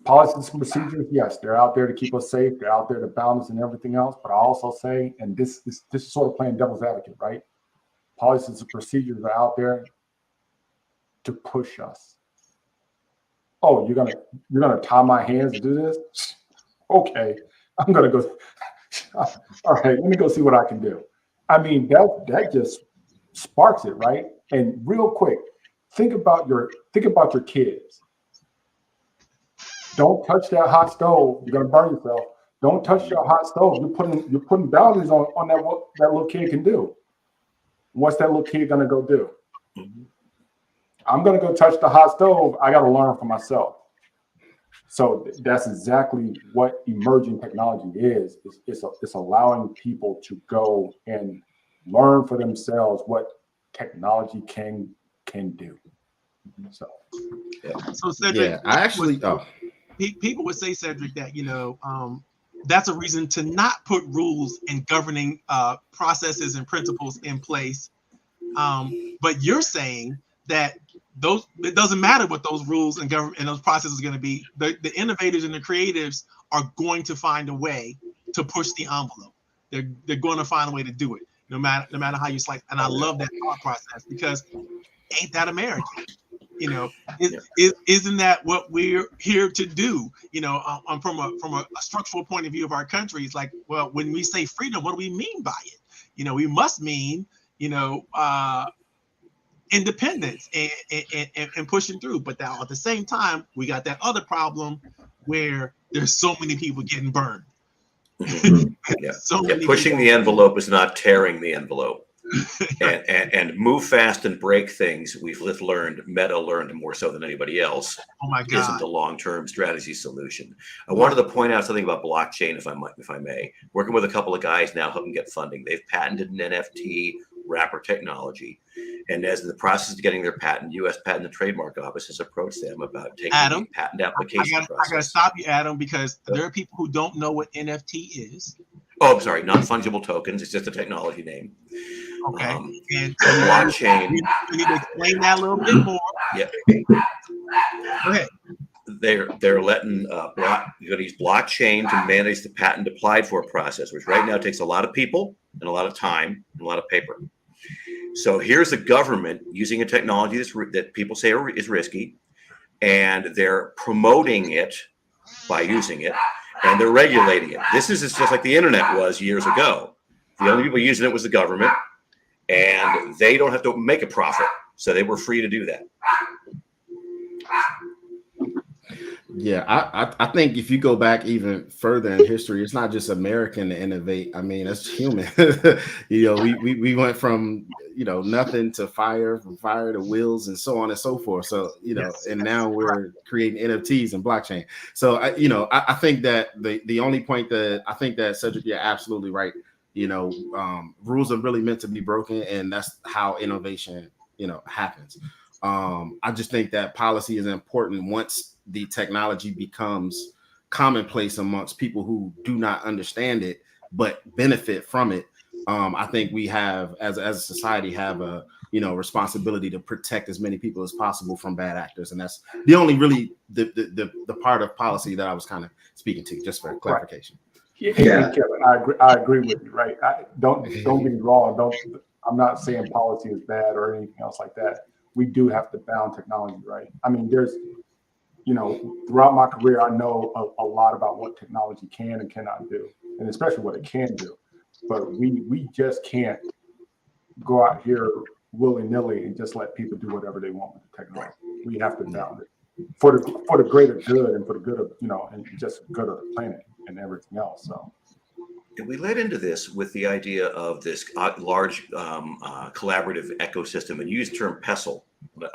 Speaker 6: policies and procedures, yes, they're out there to keep us safe. They're out there to balance and everything else. But I also say, and this is sort of playing devil's advocate, right? Policies and procedures are out there to push us. Oh, you're gonna tie my hands to do this? Okay, I'm gonna go. All right, let me go see what I can do. I mean, that just sparks it, right? And real quick, think about your kids. Don't touch that hot stove. You're gonna burn yourself. Don't touch your hot stove. You're putting boundaries on that what that little kid can do. What's that little kid gonna go do? I'm gonna go touch the hot stove. I gotta learn for myself. So that's exactly what emerging technology is. It's allowing people to go and learn for themselves what technology can do. So,
Speaker 1: So Cedric,
Speaker 7: yeah, I actually
Speaker 1: people would say, Cedric, that that's a reason to not put rules and governing processes and principles in place. But you're saying that it doesn't matter what those rules and government and those processes are going to be. The innovators and the creatives are going to find a way to push the envelope. They're going to find a way to do it, no matter how you slice. And I love that thought process, because ain't that American? Isn't that what we're here to do? From a structural point of view of our country, it's like, well, when we say freedom, what do we mean by it? We must mean, independence and pushing through. But now at the same time, we got that other problem where there's so many people getting burned.
Speaker 2: Pushing the envelope is not tearing the envelope. and move fast and break things. Meta learned more so than anybody else.
Speaker 1: Oh my God.
Speaker 2: Isn't a long-term strategy solution. I wanted to point out something about blockchain, if I may. Working with a couple of guys now helping get funding. They've patented an NFT wrapper technology, and as in the process of getting their patent, U.S. Patent and Trademark Office has approached them about taking the patent application process. I gotta stop you, Adam, because there are people who don't know what NFT is. Oh, I'm sorry, non-fungible tokens. It's just a technology name.
Speaker 1: Okay. And
Speaker 2: blockchain.
Speaker 1: You need to explain that a little bit more.
Speaker 2: Yeah.
Speaker 1: Go ahead.
Speaker 2: They're letting you're going to use blockchain to manage the patent applied for process, which right now takes a lot of people and a lot of time and a lot of paper. So here's the government using a technology that people say is risky, and they're promoting it by using it, and they're regulating it. This is just like the internet was years ago. The only people using it was the government, and they don't have to make a profit, so they were free to do that.
Speaker 7: Yeah, I think if you go back even further in history, it's not just American to innovate. I mean, it's human. We went from nothing to fire, from fire to wheels, and so on and so forth. So and now we're creating NFTs and blockchain. So I think that the only point that I think that Cedric, you're absolutely right. Rules are really meant to be broken, and that's how innovation happens. I just think that policy is important once the technology becomes commonplace amongst people who do not understand it but benefit from it. I think we have, as a society, have a responsibility to protect as many people as possible from bad actors, and that's the only really the part of policy that I was kind of speaking to, just for clarification.
Speaker 6: Yeah, Kevin, I agree with you. Right? Don't get me wrong. I'm not saying policy is bad or anything else like that. We do have to bound technology, right? I mean, there's throughout my career, I know a lot about what technology can and cannot do, and especially what it can do. But we just can't go out here willy-nilly and just let people do whatever they want with the technology. We have to bound it for the greater good and for the good of and just good of the planet and everything else. So.
Speaker 2: And we led into this with the idea of this large collaborative ecosystem, and you used the term PESTLE.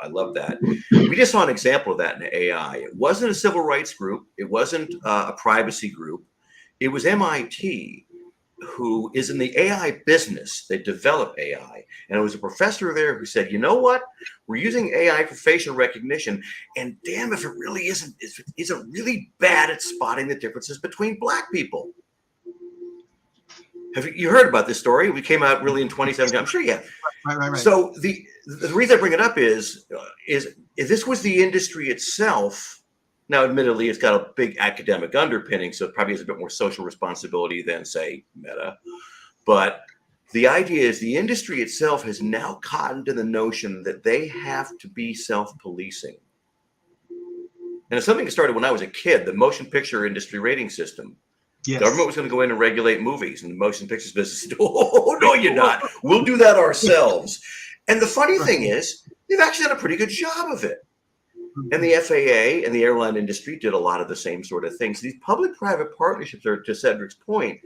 Speaker 2: I love that. We just saw an example of that in AI. It wasn't a civil rights group. It wasn't a privacy group. It was MIT, who is in the AI business. They develop AI. And it was a professor there who said, you know what? We're using AI for facial recognition. And damn, if it really isn't really bad at spotting the differences between Black people. Have you heard about this story? We came out really in 2017. I'm sure you have.
Speaker 1: Right.
Speaker 2: So the reason I bring it up is if this was the industry itself. Now, admittedly, it's got a big academic underpinning, so it probably has a bit more social responsibility than, say, Meta. But the idea is the industry itself has now cottoned to the notion that they have to be self-policing. And it's something that started when I was a kid, the motion picture industry rating system. Yes. Government was going to go in and regulate movies, and the motion pictures business said, oh, no, you're not. We'll do that ourselves. And the funny thing is, they've actually done a pretty good job of it. And the FAA and the airline industry did a lot of the same sort of things. These public-private partnerships are, to Cedric's point,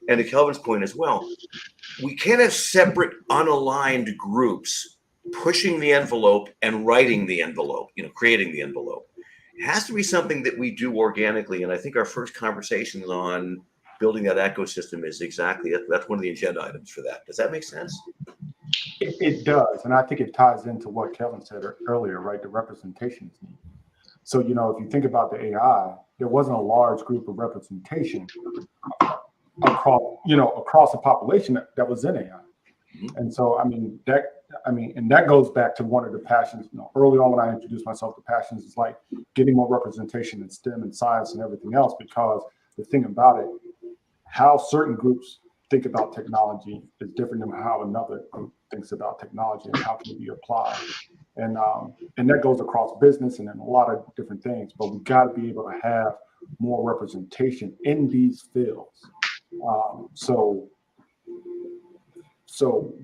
Speaker 2: and to Kelvin's point as well, we can't have separate, unaligned groups pushing the envelope and writing the envelope, creating the envelope. It has to be something that we do organically. And I think our first conversation on building that ecosystem is exactly it. That's one of the agenda items for that. Does that make sense?
Speaker 6: It does. And I think it ties into what Kevin said earlier, right? The representation is needed. So, if you think about the AI, there wasn't a large group of representation across the population that was in AI. Mm-hmm. And so, and that goes back to one of the passions, early on when I introduced myself to passions, is like getting more representation in STEM and science and everything else, because the thing about it, how certain groups think about technology is different than how another group thinks about technology and how can it be applied. And that goes across business and in a lot of different things, but we got to be able to have more representation in these fields. So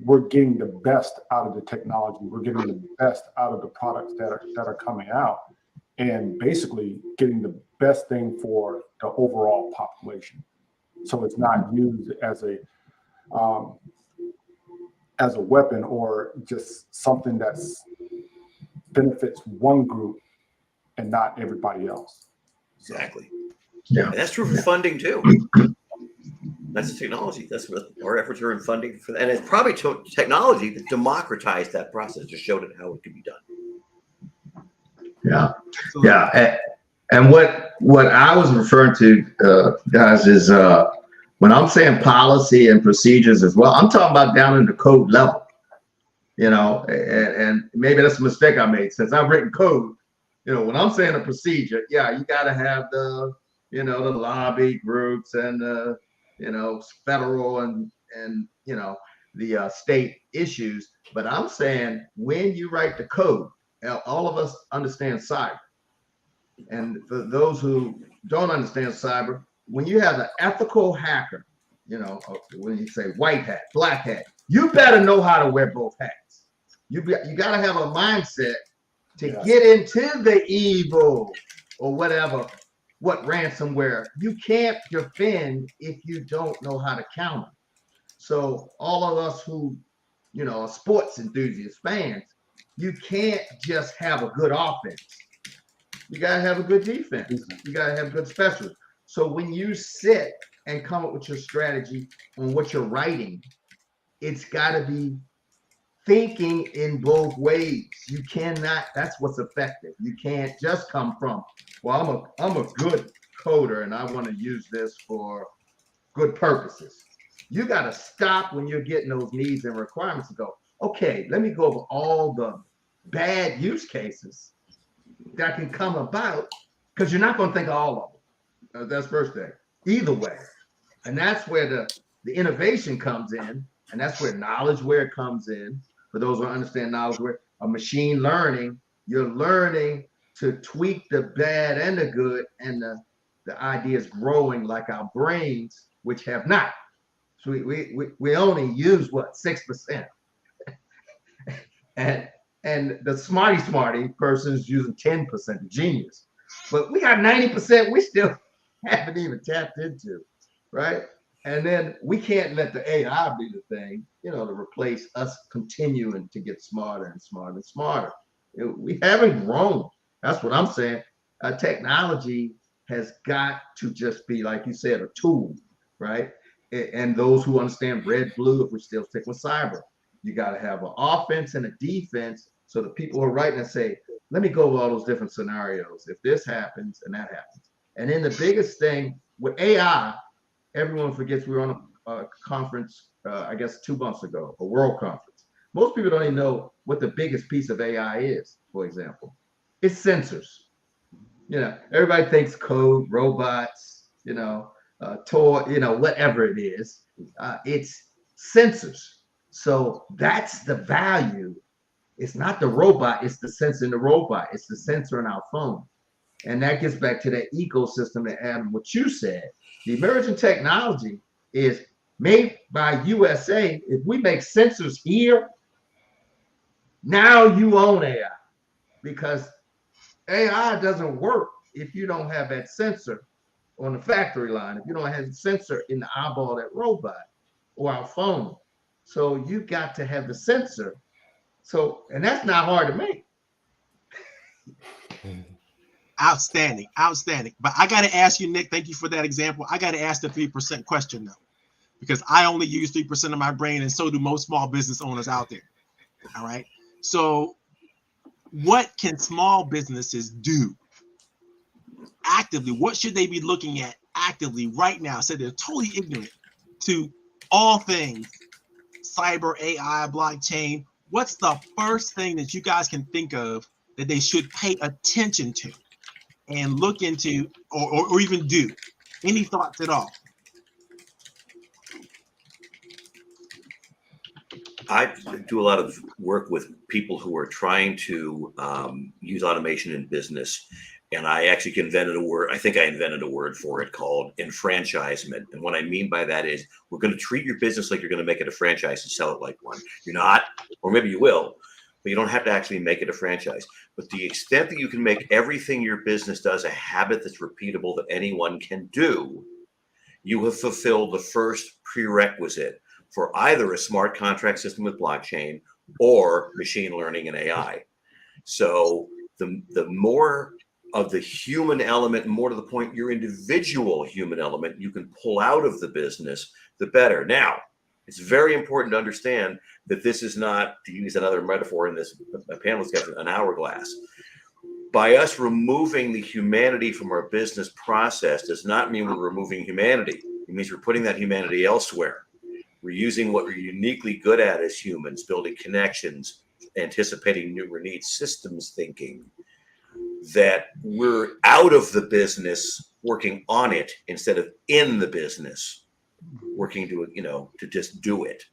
Speaker 6: we're getting the best out of the technology. We're getting the best out of the products that are coming out, and basically getting the best thing for the overall population. So it's not used as a weapon or just something that benefits one group and not everybody else.
Speaker 2: Exactly. Yeah, and that's true for funding too. That's the technology. That's what our efforts are in funding for, and it's probably technology that democratized that process, just showed it how it could be done.
Speaker 9: Yeah. And what I was referring to, guys, is when I'm saying policy and procedures as well, I'm talking about down in the code level. And maybe that's a mistake I made since I've written code. When I'm saying a procedure, you got to have the lobby groups and federal and the state issues. But I'm saying when you write the code, all of us understand cyber. And for those who don't understand cyber, when you have an ethical hacker, you know, when you say white hat, black hat, you better know how to wear both hats. You got to have a mindset to get into the evil or whatever, what ransomware. You can't defend if you don't know how to counter. So all of us who, you know, are sports enthusiasts, fans, you can't just have a good offense. You got to have a good defense. You got to have good specialists. So when you sit and come up with your strategy on what you're writing, it's got to be thinking in both ways. You cannot, that's what's effective. You can't just come from, well, I'm a good coder and I want to use this for good purposes. You got to stop when you're getting those needs and requirements and go, okay, let me go over all the bad use cases that can come about, because you're not going to think of all of them. That's first thing. Either way. And that's where the innovation comes in, and that's where knowledge where it comes in. For those who understand knowledge where a machine learning, you're learning to tweak the bad and the good, and the ideas growing like our brains, which have not. So we only use what, 6%. And the smarty person is using 10%, genius. But we got 90% we still haven't even tapped into, right? And then we can't let the AI be the thing, you know, to replace us continuing to get smarter and smarter and smarter. We haven't grown. That's what I'm saying. Technology has got to just be, like you said, a tool, right? And those who understand red, blue, if we still stick with cyber, you got to have an offense and a defense. So the people who are writing and say, let me go over all those different scenarios. If this happens and that happens. And then the biggest thing with AI, everyone forgets we were on a conference, I guess 2 months ago, a world conference. Most people don't even know what the biggest piece of AI is, for example. It's sensors. You know, everybody thinks code, robots, you know, toy, you know, whatever it is. It's sensors. So that's the value. It's not the robot, it's the sensor in the robot. It's the sensor in our phone. And that gets back to that ecosystem that Adam, what you said. The emerging technology is made by USA. If we make sensors here, now you own AI, because AI doesn't work if you don't have that sensor on the factory line, if you don't have the sensor in the eyeball of that robot or our phone. So you got to have the sensor. So, and that's not hard to make.
Speaker 1: Outstanding. But I got to ask you, Nick, thank you for that example. I got to ask the 3% question though, because I only use 3% of my brain, and so do most small business owners out there. All right. So what can small businesses do actively? What should they be looking at actively right now? So they're totally ignorant to all things cyber, AI, blockchain. What's the first thing that you guys can think of that they should pay attention to and look into, or even do? Any thoughts at all?
Speaker 2: I do a lot of work with people who are trying to use automation in business. And I actually invented a word. I think I invented a word for it called enfranchisement. And what I mean by that is we're going to treat your business like you're going to make it a franchise and sell it like one. You're not, or maybe you will, but you don't have to actually make it a franchise. But the extent that you can make everything your business does a habit that's repeatable that anyone can do, you have fulfilled the first prerequisite for either a smart contract system with blockchain or machine learning and AI. So the more of the human element, more to the point, your individual human element you can pull out of the business, the better. Now, it's very important to understand that this is not, to use another metaphor in this, a panelist got an hourglass. By us removing the humanity from our business process does not mean we're removing humanity. It means we're putting that humanity elsewhere. We're using what we're uniquely good at as humans, building connections, anticipating newer needs, systems thinking, that we're out of the business working on it instead of in the business working to, you know, to just do it.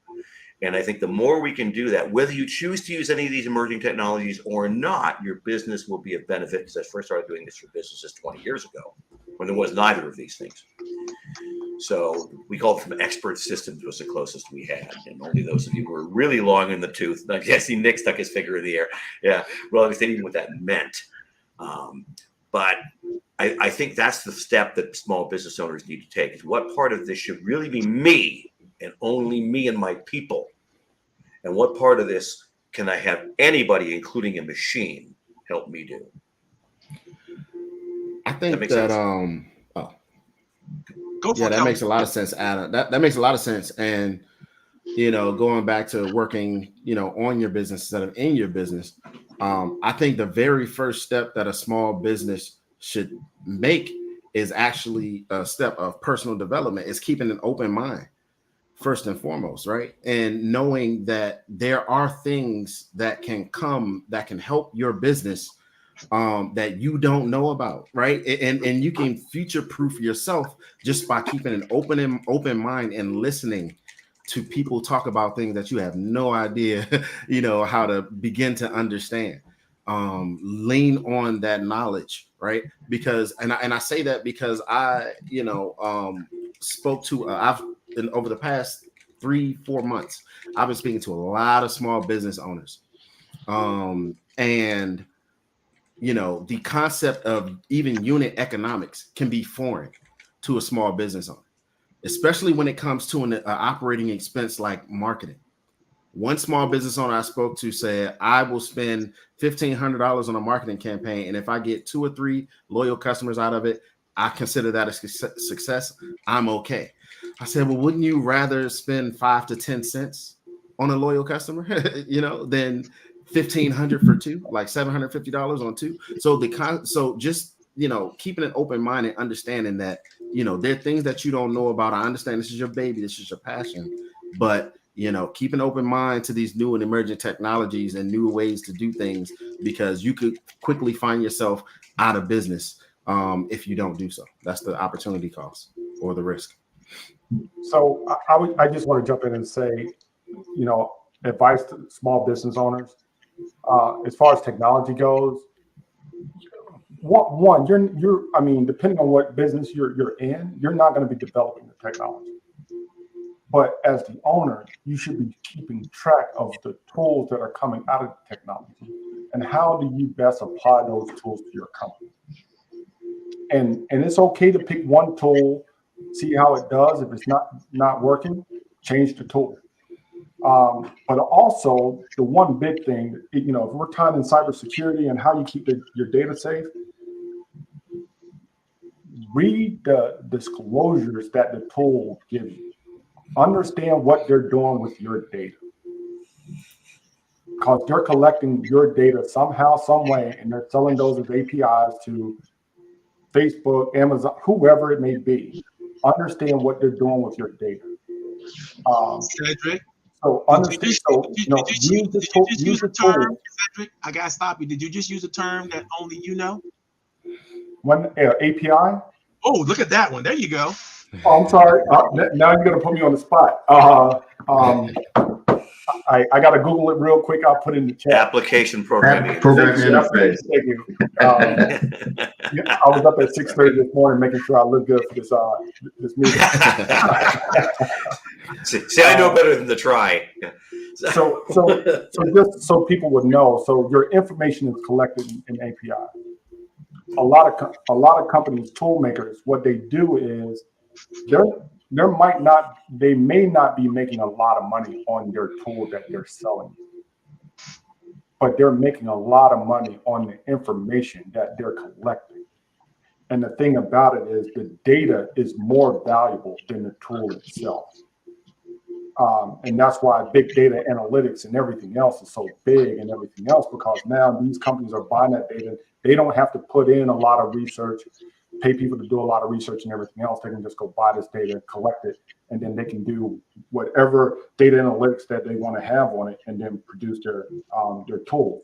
Speaker 2: And I think the more we can do that, whether you choose to use any of these emerging technologies or not, your business will be a benefit. Because I first started doing this for businesses 20 years ago when there was neither of these things. So we called it from expert systems was the closest we had. And only those of you who were really long in the tooth, I see Nick stuck his finger in the air. Yeah, well, I understand even what that meant. But I think that's the step that small business owners need to take. Is what part of this should really be me and only me and my people? And what part of this can I have anybody, including a machine, help me do?
Speaker 7: I think that
Speaker 1: that
Speaker 7: makes a lot of sense, Adam. That makes a lot of sense. And going back to working, on your business instead of in your business, I think the very first step that a small business should make is actually a step of personal development, is keeping an open mind first and foremost, right? And knowing that there are things that can come that can help your business that you don't know about, right? And you can future-proof yourself just by keeping an open mind and listening to people talk about things that you have no idea, how to begin to understand. Lean on that knowledge, right? Because, and I say that because I, spoke to, over the past 3-4 months, I've been speaking to a lot of small business owners. And the concept of even unit economics can be foreign to a small business owner, especially when it comes to an operating expense like marketing. One small business owner I spoke to said, I will spend $1,500 on a marketing campaign, and if I get 2 or 3 loyal customers out of it, I consider that a success. I'm okay. I said, well, wouldn't you rather spend 5 to 10 cents on a loyal customer, than $1,500 for 2, like $750 on 2? So just keeping an open mind and understanding that there are things that you don't know about. I understand this is your baby, this is your passion, but keep an open mind to these new and emerging technologies and new ways to do things, because you could quickly find yourself out of business if you don't do so. That's the opportunity cost or the risk.
Speaker 6: So I just want to jump in and say, advice to small business owners, as far as technology goes. One, depending on what business you're in, you're not going to be developing the technology. But as the owner, you should be keeping track of the tools that are coming out of the technology and how do you best apply those tools to your company. And it's okay to pick one tool, see how it does. If it's not working, change the tool. But also the one big thing, if we're tying in cybersecurity and how you keep your data safe, read the disclosures that the tool gives you. Understand what they're doing with your data, because they're collecting your data somehow, some way, and they're selling those as APIs to Facebook, Amazon, whoever it may be. Understand what they're doing with your data.
Speaker 1: Cedric,
Speaker 6: so understand. Use the
Speaker 1: term. Cedric, I gotta stop you. Did you just use a term that only you know?
Speaker 6: One API.
Speaker 1: Oh, look at that one. There you go.
Speaker 6: Oh, I'm sorry. Now you're gonna put me on the spot. I gotta Google it real quick. I'll put it in the chat.
Speaker 2: Application programming.
Speaker 9: Programming interface.
Speaker 6: Thank you. I was up at 6:30 this morning making sure I look good for this meeting.
Speaker 2: See, I know better than to try.
Speaker 6: So just so people would know, so your information is collected in API. A lot of companies, tool makers, what they do is they may not be making a lot of money on their tool that they're selling, but they're making a lot of money on the information that they're collecting. And the thing about it is the data is more valuable than the tool itself. And that's why big data analytics and everything else is so big and everything else, because now these companies are buying that data. They don't have to put in a lot of research, pay people to do a lot of research and everything else. They can just go buy this data, collect it, and then they can do whatever data analytics that they want to have on it, and then produce their tools.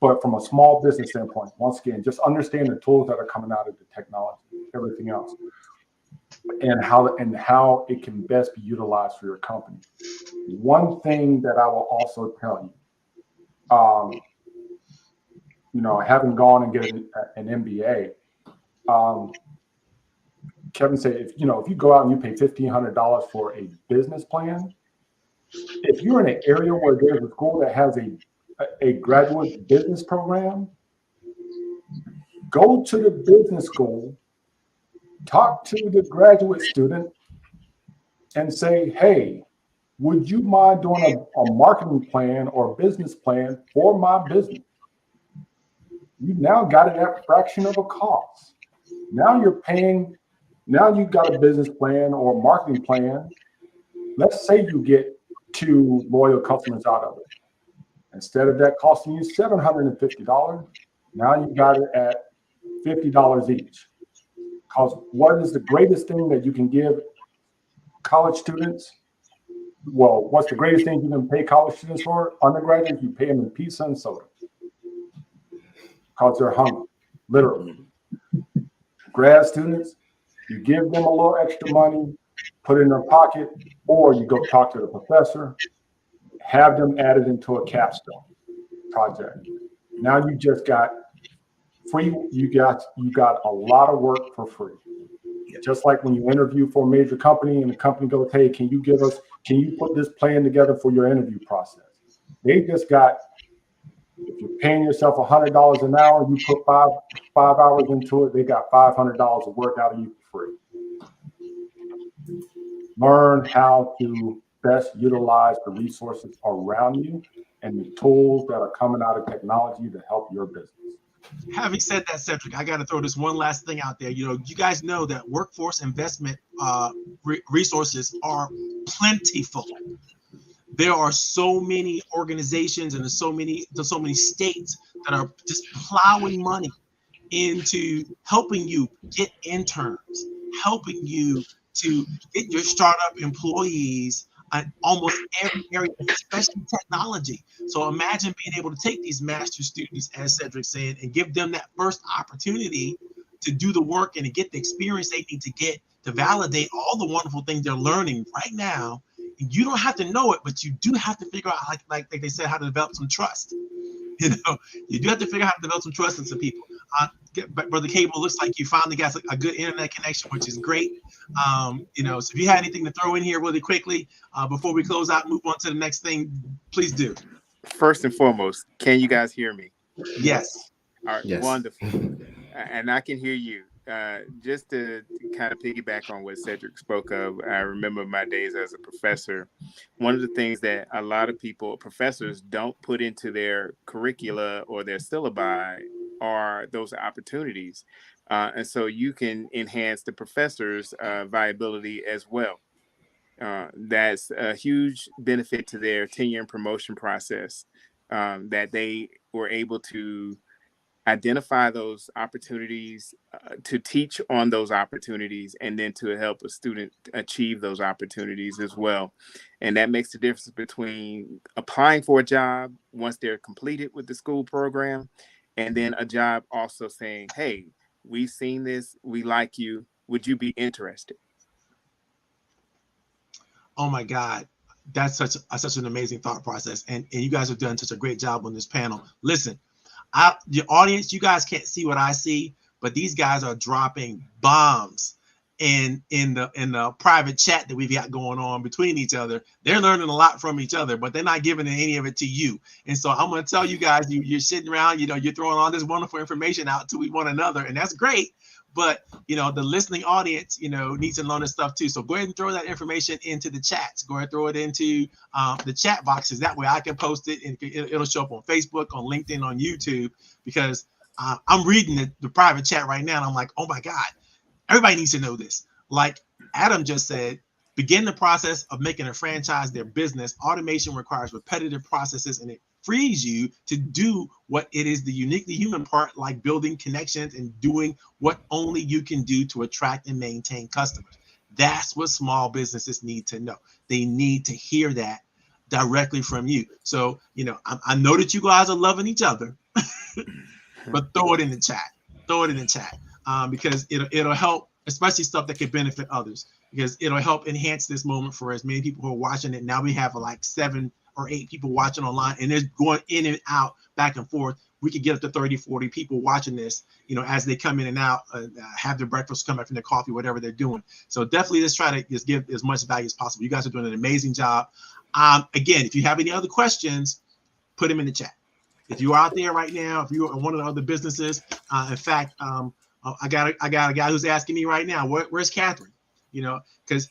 Speaker 6: But from a small business standpoint, once again, just understand the tools that are coming out of the technology, everything else. and how it can best be utilized for your company. One thing that I will also tell you, having gone and getting an MBA, Kevin said, if you go out and you pay $1,500 for a business plan, if you're in an area where there's a school that has a graduate business program, go to the business school, talk to the graduate student, and say, hey, would you mind doing a marketing plan or business plan for my business? You've now got it at a fraction of a cost. Now you've got a business plan or a marketing plan. Let's say you get 2 loyal customers out of it. Instead of that costing you $750, now you got it at $50 each. Because what is the greatest thing that you can give college students? Well, what's the greatest thing you can pay college students for? Undergraduates, you pay them in pizza and soda. Because they're hungry, literally. Grad students, you give them a little extra money, put it in their pocket, or you go talk to the professor, have them added into a capstone project. Now you just got free, you got a lot of work for free. Just like when you interview for a major company and the company goes, hey, can you put this plan together for your interview process? They just got, if you're paying yourself $100 an hour, you put five hours into it, they got $500 of work out of you for free. Learn how to best utilize the resources around you and the tools that are coming out of technology to help your business.
Speaker 1: Having said that, Cedric, I got to throw this one last thing out there. You guys know that workforce investment resources are plentiful. There are so many organizations and there's so many states that are just plowing money into helping you get interns, helping you to get your startup employees at almost every area, especially technology. So imagine being able to take these master's students, as Cedric said, and give them that first opportunity to do the work and to get the experience they need to get to validate all the wonderful things they're learning right now. And you don't have to know it, but you do have to figure out, like they said, how to develop some trust. You do have to figure out how to develop some trust in some people. But Brother Cable, looks like you finally got a good internet connection, which is great. So if you had anything to throw in here really quickly before we close out and move on to the next thing, please do.
Speaker 10: First and foremost, can you guys hear me?
Speaker 1: Yes.
Speaker 10: All right, yes. Wonderful. And I can hear you. Just to kind of piggyback on what Cedric spoke of, I remember my days as a professor. One of the things that a lot of professors don't put into their curricula or their syllabi are those opportunities. And so you can enhance the professor's viability as well. That's a huge benefit to their tenure and promotion process, that they were able to identify those opportunities, to teach on those opportunities, and then to help a student achieve those opportunities as well. And that makes the difference between applying for a job once they're completed with the school program, and then a job also saying, hey, we've seen this, we like you, would you be interested?
Speaker 1: Oh my God, that's such an amazing thought process. And you guys have done such a great job on this panel. Listen, the audience, you guys can't see what I see, but these guys are dropping bombs in the private chat that we've got going on between each other. They're learning a lot from each other, but they're not giving any of it to you. And so I'm going to tell you guys, you're sitting around, you're throwing all this wonderful information out to one another, and that's great. But the listening audience, needs to learn this stuff too. So go ahead and throw that information into the chats. Go ahead and throw it into the chat boxes. That way I can post it and it'll show up on Facebook, on LinkedIn, on YouTube. Because I'm reading the private chat right now, and I'm like, oh my God, everybody needs to know this. Like Adam just said, begin the process of making a franchise their business. Automation requires repetitive processes, and it frees you to do what it is the uniquely human part, like building connections and doing what only you can do to attract and maintain customers. That's what small businesses need to know. They need to hear that directly from you. So, I know that you guys are loving each other, but throw it in the chat. Throw it in the chat because it'll help especially stuff that could benefit others, because it'll help enhance this moment for as many people who are watching it. Now we have like 7 or 8 people watching online, and it's going in and out, back and forth. We could get up to 30, 40 people watching this, you know, as they come in and out, have their breakfast, come back from their coffee, whatever they're doing. So definitely let's try to just give as much value as possible. You guys are doing an amazing job. Again, if you have any other questions, put them in the chat. If you're out there right now, if you're one of the other businesses, in fact, I got a guy who's asking me right now, where's Catherine? You know, because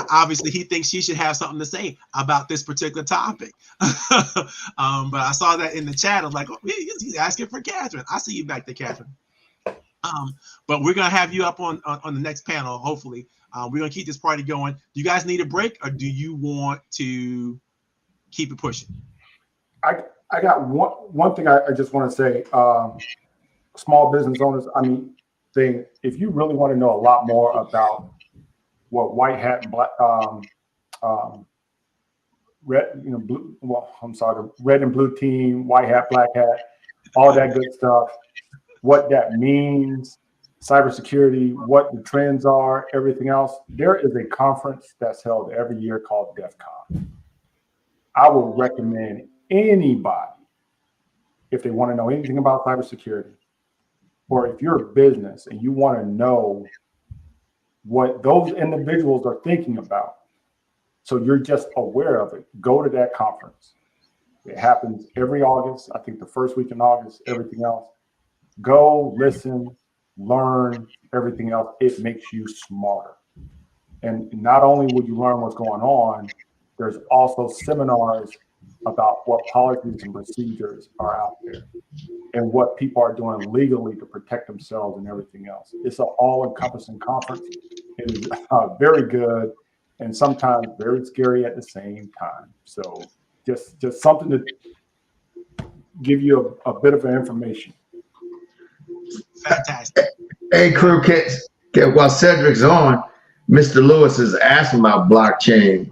Speaker 1: obviously he thinks she should have something to say about this particular topic. But I saw that in the chat. I'm like, oh, he's asking for Catherine. I see you back there, Catherine. But we're gonna have you up on the next panel. Hopefully, we're gonna keep this party going. Do you guys need a break, or do you want to keep it pushing?
Speaker 6: I got one thing I just want to say. Small business owners, if you really want to know a lot more about what white hat and black, red, blue, the red and blue team, white hat, black hat, all that good stuff, what that means, cybersecurity, what the trends are, everything else. There is a conference that's held every year called DEF CON. I would recommend anybody, if they want to know anything about cybersecurity, or if you're a business and you want to know what those individuals are thinking about, so you're just aware of it, go to that conference. It happens every August. I think the first week in August, everything else. Go, listen, learn, everything else. It makes you smarter. And not only will you learn what's going on, there's also seminars about what policies and procedures are out there and what people are doing legally to protect themselves and everything else. It's an all-encompassing conference. It is very good and sometimes very scary at the same time. So just something to give you a bit of information.
Speaker 1: Fantastic.
Speaker 9: Hey, crew, while Cedric's on, Mr. Lewis is asking about blockchain.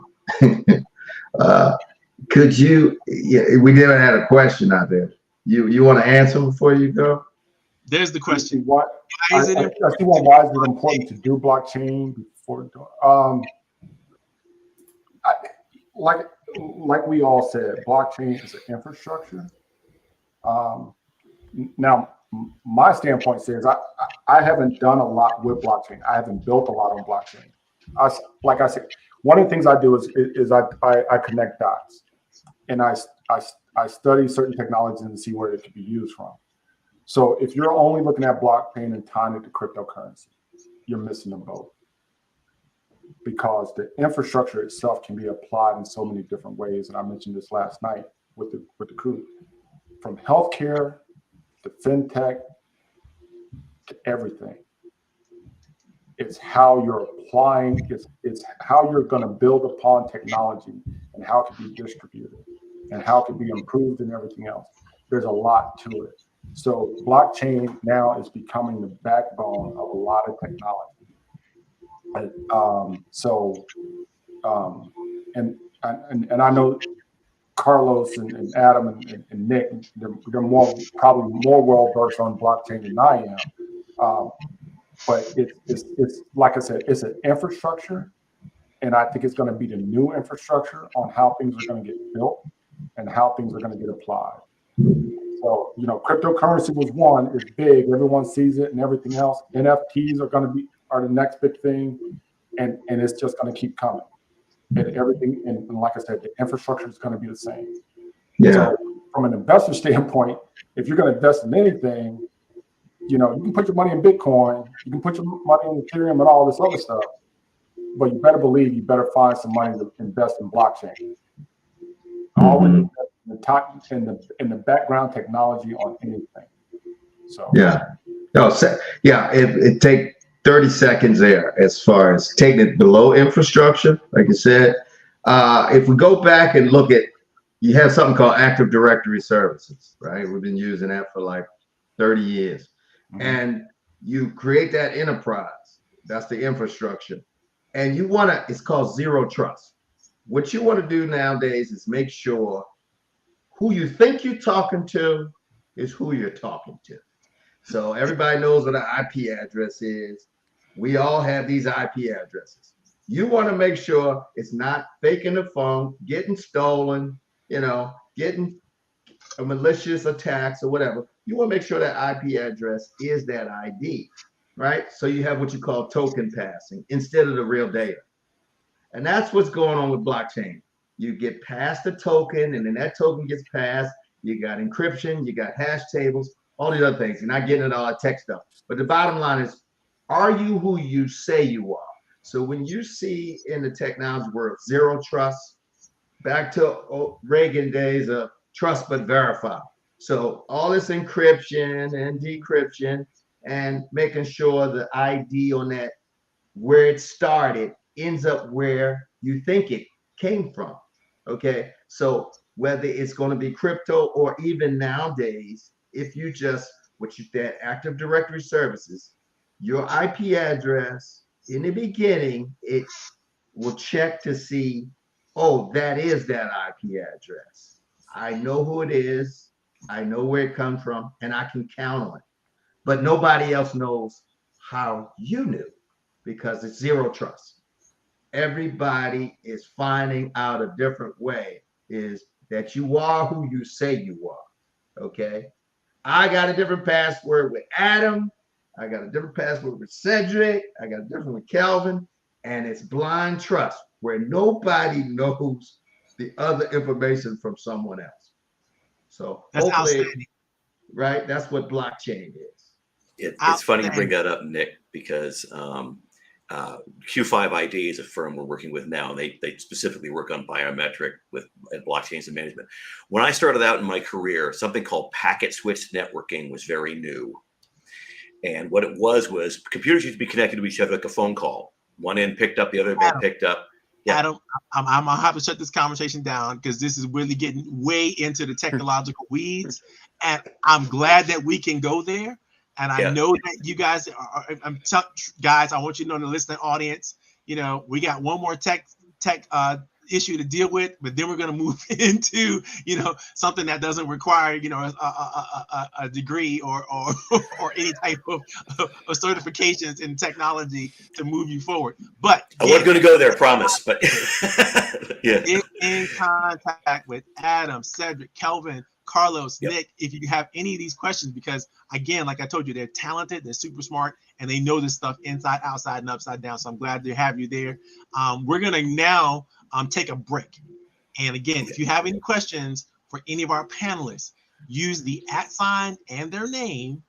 Speaker 9: Could you? Yeah, we never had a question out there. You want to answer before you go?
Speaker 1: There's the question.
Speaker 6: Why is it important to do blockchain before? Like we all said, blockchain is an infrastructure. Now, my standpoint says I haven't done a lot with blockchain. I haven't built a lot on blockchain. Like I said, one of the things I do is I connect dots, and I study certain technologies and see where it could be used from. So if you're only looking at blockchain and tying it to cryptocurrency, you're missing the boat, because the infrastructure itself can be applied in so many different ways. And I mentioned this last night with the crew, from healthcare to fintech to everything. It's how you're applying, it's how you're going to build upon technology and how it can be distributed and how it can be improved and everything else. There's a lot to it. So blockchain now is becoming the backbone of a lot of technology. And I know Carlos and Adam and Nick, they're probably more well versed on blockchain than I am. But it's like I said, it's an infrastructure, and I think it's going to be the new infrastructure on how things are going to get built and how things are going to get applied. So, cryptocurrency was one, it's big, everyone sees it and everything else. NFTs are the next big thing, and it's just going to keep coming. And everything, and like I said, the infrastructure is going to be the same.
Speaker 9: Yeah.
Speaker 6: So from an investor standpoint, if you're going to invest in anything, you can put your money in Bitcoin, you can put your money in Ethereum and all this other stuff, but you better believe you better find some money to invest in blockchain. Always invest in the background technology on anything. So it take 30 seconds there as far as taking it below infrastructure, like you said. If we go back and look at, you have something called Active Directory services, right? We've been using that for like 30 years. Mm-hmm. And you create that enterprise, that's the infrastructure. And it's called zero trust. What you want to do nowadays is make sure who you think you're talking to is who you're talking to. So everybody knows what an IP address is.
Speaker 9: We all have these IP addresses. You want to make sure it's not faking the phone, getting stolen, getting a malicious attacks or whatever. You want to make sure that IP address is that ID, right? So you have what you call token passing instead of the real data. And that's what's going on with blockchain. You get past the token, and then that token gets passed. You got encryption, you got hash tables, all these other things. You're not getting into all that tech stuff. But the bottom line is, are you who you say you are? So when you see in the technology world zero trust, back to Reagan days of trust but verify. So all this encryption and decryption and making sure the ID on that, where it started, ends up where you think it came from. Okay, so whether it's going to be crypto or even nowadays, if you just that Active Directory services, your IP address in the beginning, it will check to see, oh, that is that IP address. I know who it is, I know where it comes from, and I can count on it. But nobody else knows how you knew, because it's zero trust. Everybody is finding out a different way, is that you are who you say you are. Okay, I got a different password with Adam, I got a different password with Cedric, I got a different with Kelvin, and it's blind trust where nobody knows the other information from someone else. So
Speaker 1: That's
Speaker 9: hopefully,
Speaker 1: outstanding.
Speaker 9: right, that's what blockchain is.
Speaker 2: It's funny you bring that up, Nick, because Q5 ID is a firm we're working with now. They specifically work on biometric and blockchains and management. When I started out in my career, something called packet switched networking was very new. And what it was computers used to be connected to each other like a phone call. One end picked up, the other end picked up. Yeah.
Speaker 1: Adam, I'm gonna have to shut this conversation down because this is really getting way into the technological weeds, and I'm glad that we can go there. And I know that you guys guys, I want you to know, in the listening audience, we got one more tech issue to deal with, but then we're going to move into, something that doesn't require, a degree or any type of certifications in technology to move you forward. But
Speaker 2: I wasn't going to go there, promise. But yeah,
Speaker 1: get in contact with Adam, Cedric, Kelvin, Carlos, Nick, if you have any of these questions, because again, like I told you, they're talented, they're super smart, and they know this stuff inside, outside, and upside down. So I'm glad to have you there. We're gonna now take a break. And again, if you have any questions for any of our panelists, use the @ and their name,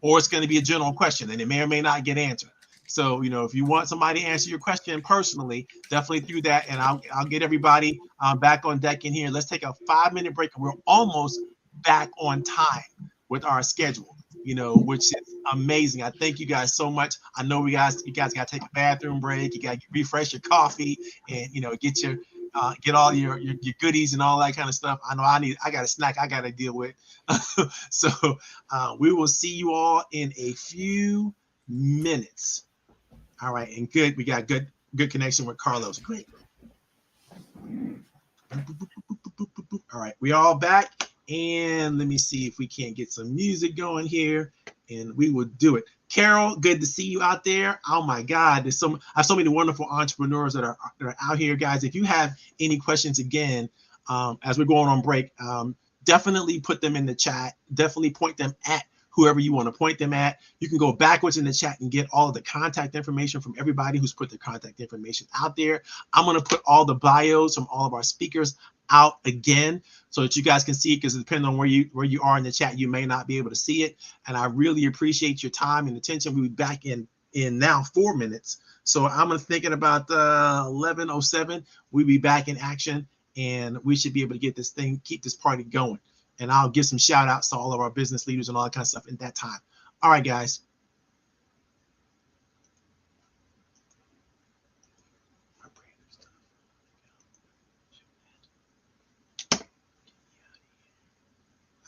Speaker 1: or it's going to be a general question and it may or may not get answered. So, if you want somebody to answer your question personally, definitely do that. And I'll get everybody back on deck in here. Let's take a 5-minute break. And we're almost back on time with our schedule, which is amazing. I thank you guys so much. I know you guys got to take a bathroom break. You got to refresh your coffee and, get all your goodies and all that kind of stuff. I know I got a snack I got to deal with. So we will see you all in a few minutes. All right, and good. We got good connection with Carlos. Great. All right, we all back, and let me see if we can't get some music going here, and we will do it. Carol, good to see you out there. Oh my God, I have so many wonderful entrepreneurs that are out here, guys. If you have any questions, again, as we're going on break, definitely put them in the chat. Definitely point them at whoever you want to point them at. You can go backwards in the chat and get all of the contact information from everybody who's put their contact information out there. I'm going to put all the bios from all of our speakers out again so that you guys can see it, because depending on where you are in the chat, you may not be able to see it. And I really appreciate your time and attention. We'll be back in now 4 minutes. So I'm thinking about 11:07. We'll be back in action, and we should be able to keep this party going. And I'll give some shout outs to all of our business leaders and all that kind of stuff in that time. All right, guys.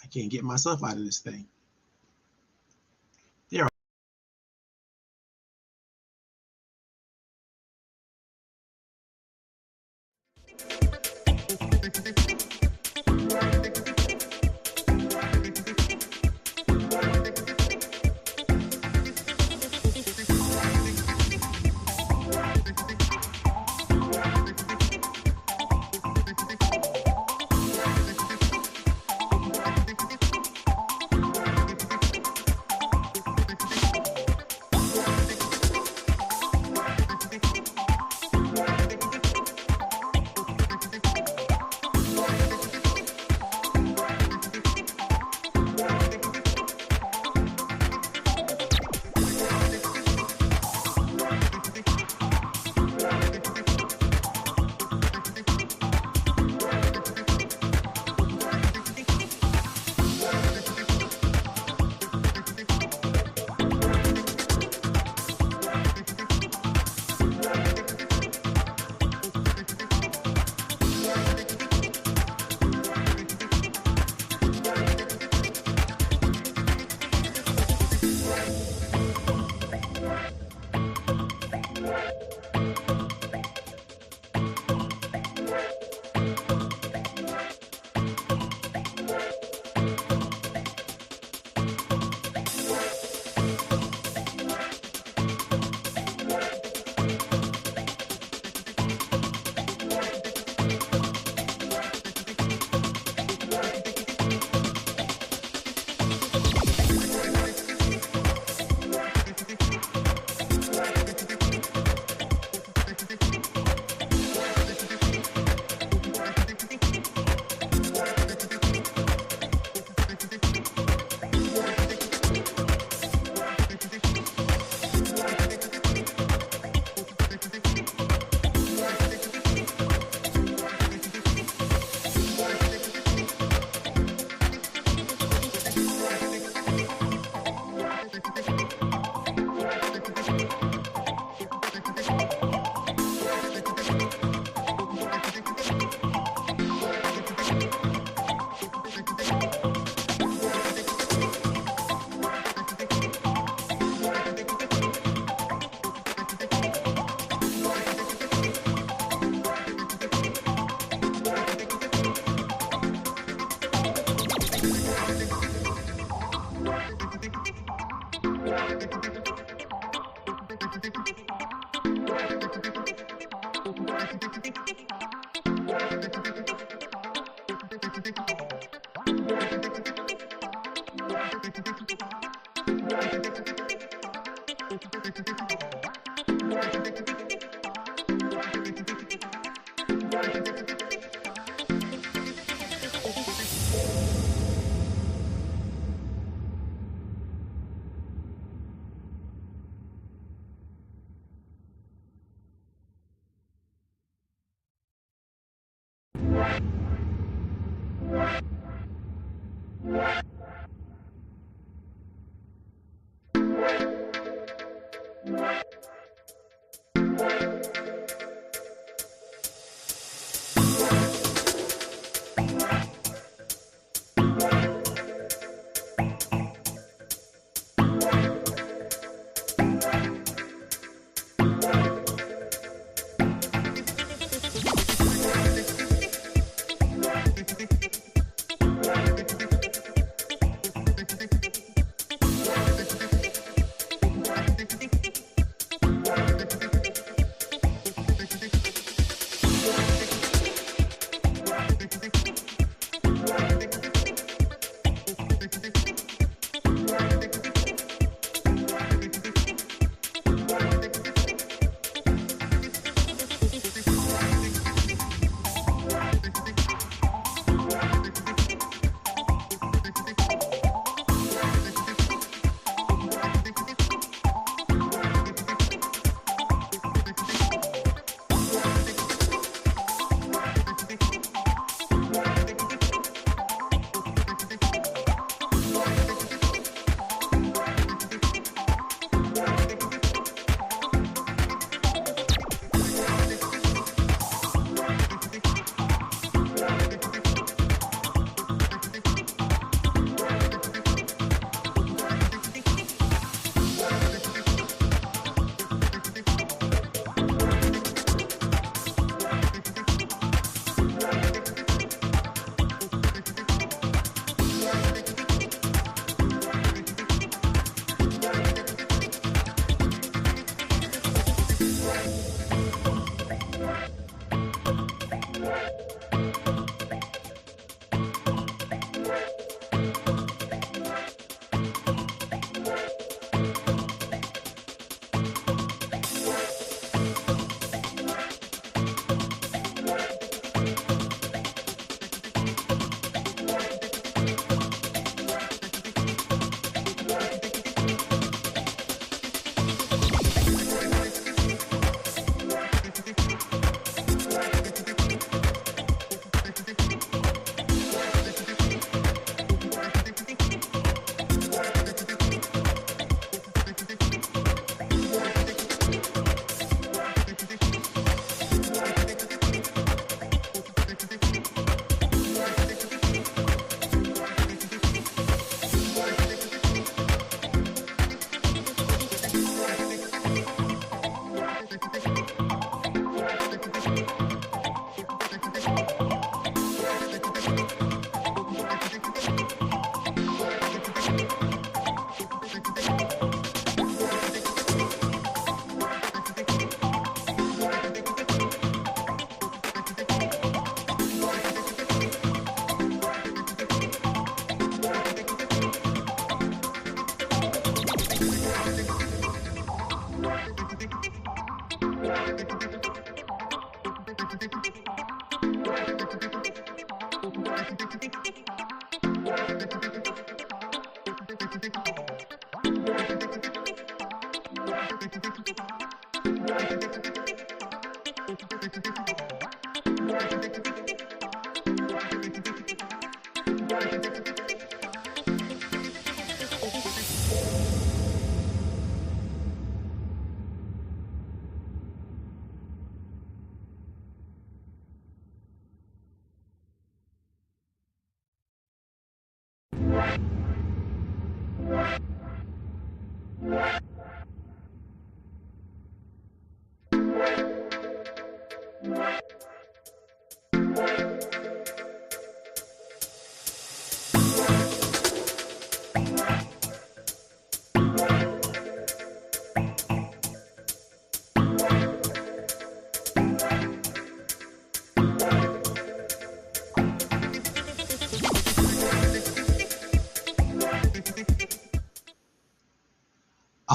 Speaker 1: I can't get myself out of this thing. There.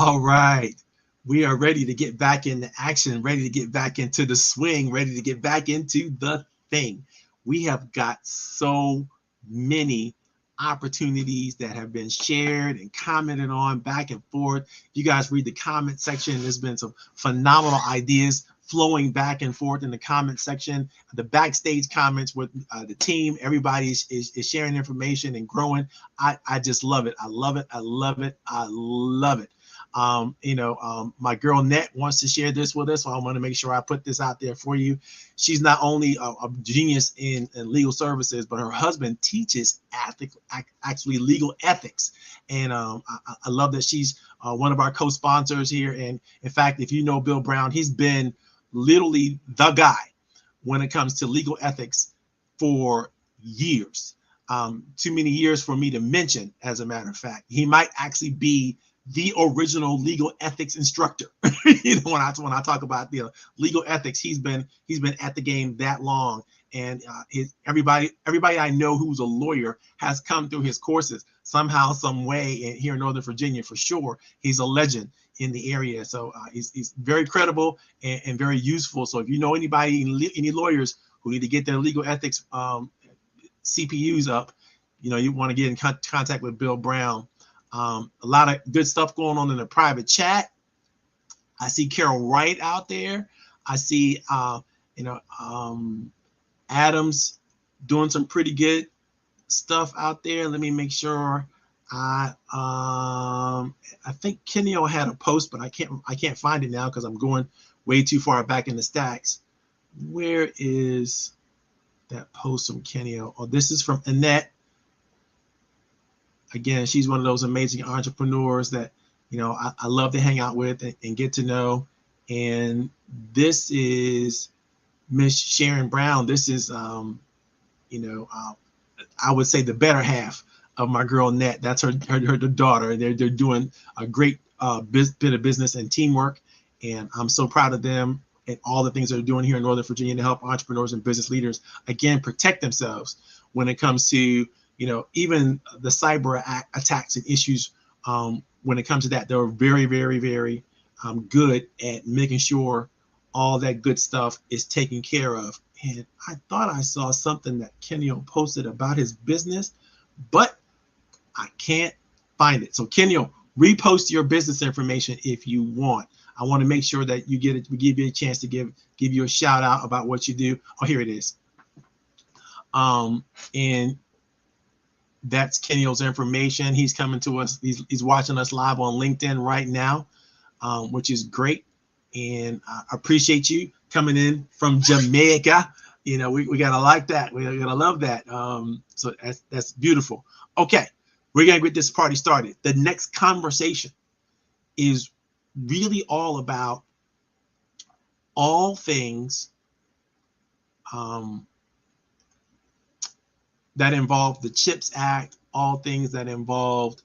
Speaker 1: All right. We are ready to get back into action, ready to get back into the swing, ready to get back into the thing. We have got so many opportunities that have been shared and commented on back and forth. You guys read the comment section. There's been some phenomenal ideas flowing back and forth in the comment section, the backstage comments with the team. Everybody is sharing information and growing. I just love it. I love it. I love it. I love it. My girl Net wants to share this with us, so I want to make sure I put this out there for you. She's not only a genius in legal services, but her husband teaches actually legal ethics. And I love that she's one of our co-sponsors here. And in fact, if you know Bill Brown, he's been literally the guy when it comes to legal ethics for years. Too many years for me to mention, as a matter of fact. He might actually be the original legal ethics instructor. When I talk about legal ethics, he's been at the game that long, and everybody I know who's a lawyer has come through his courses somehow, some way. And here in Northern Virginia, for sure, he's a legend in the area. So he's very credible and very useful. So if you know anybody, any lawyers who need to get their legal ethics CPUs up, you want to get in contact with Bill Brown. A lot of good stuff going on in the private chat. I see Carol Wright out there. I see, Adams doing some pretty good stuff out there. Let me make sure. I think Kenio had a post, but I can't find it now because I'm going way too far back in the stacks. Where is that post from Kenio? Oh, this is from Annette. Again, she's one of those amazing entrepreneurs that, I love to hang out with and get to know. And this is Miss Sharon Brown. This is, I would say the better half of my girl Net. That's her daughter. They're doing a great bit of business and teamwork. And I'm so proud of them and all the things they're doing here in Northern Virginia to help entrepreneurs and business leaders, again, protect themselves when it comes to even the cyber attacks and issues. When it comes to that, they're very, very, very good at making sure all that good stuff is taken care of. And I thought I saw something that Kenio posted about his business, but I can't find it. So Kenio, repost your business information if you want. I want to make sure that you get it. We give you a chance to give you a shout out about what you do. Oh, here it is. And that's Kenio's information. He's coming to us. He's watching us live on LinkedIn right now, which is great. And I appreciate you coming in from Jamaica. We gotta like that. We gotta love that. So that's beautiful. Okay, we're gonna get this party started. The next conversation is really all about all things that involved the CHIPS Act, all things that involved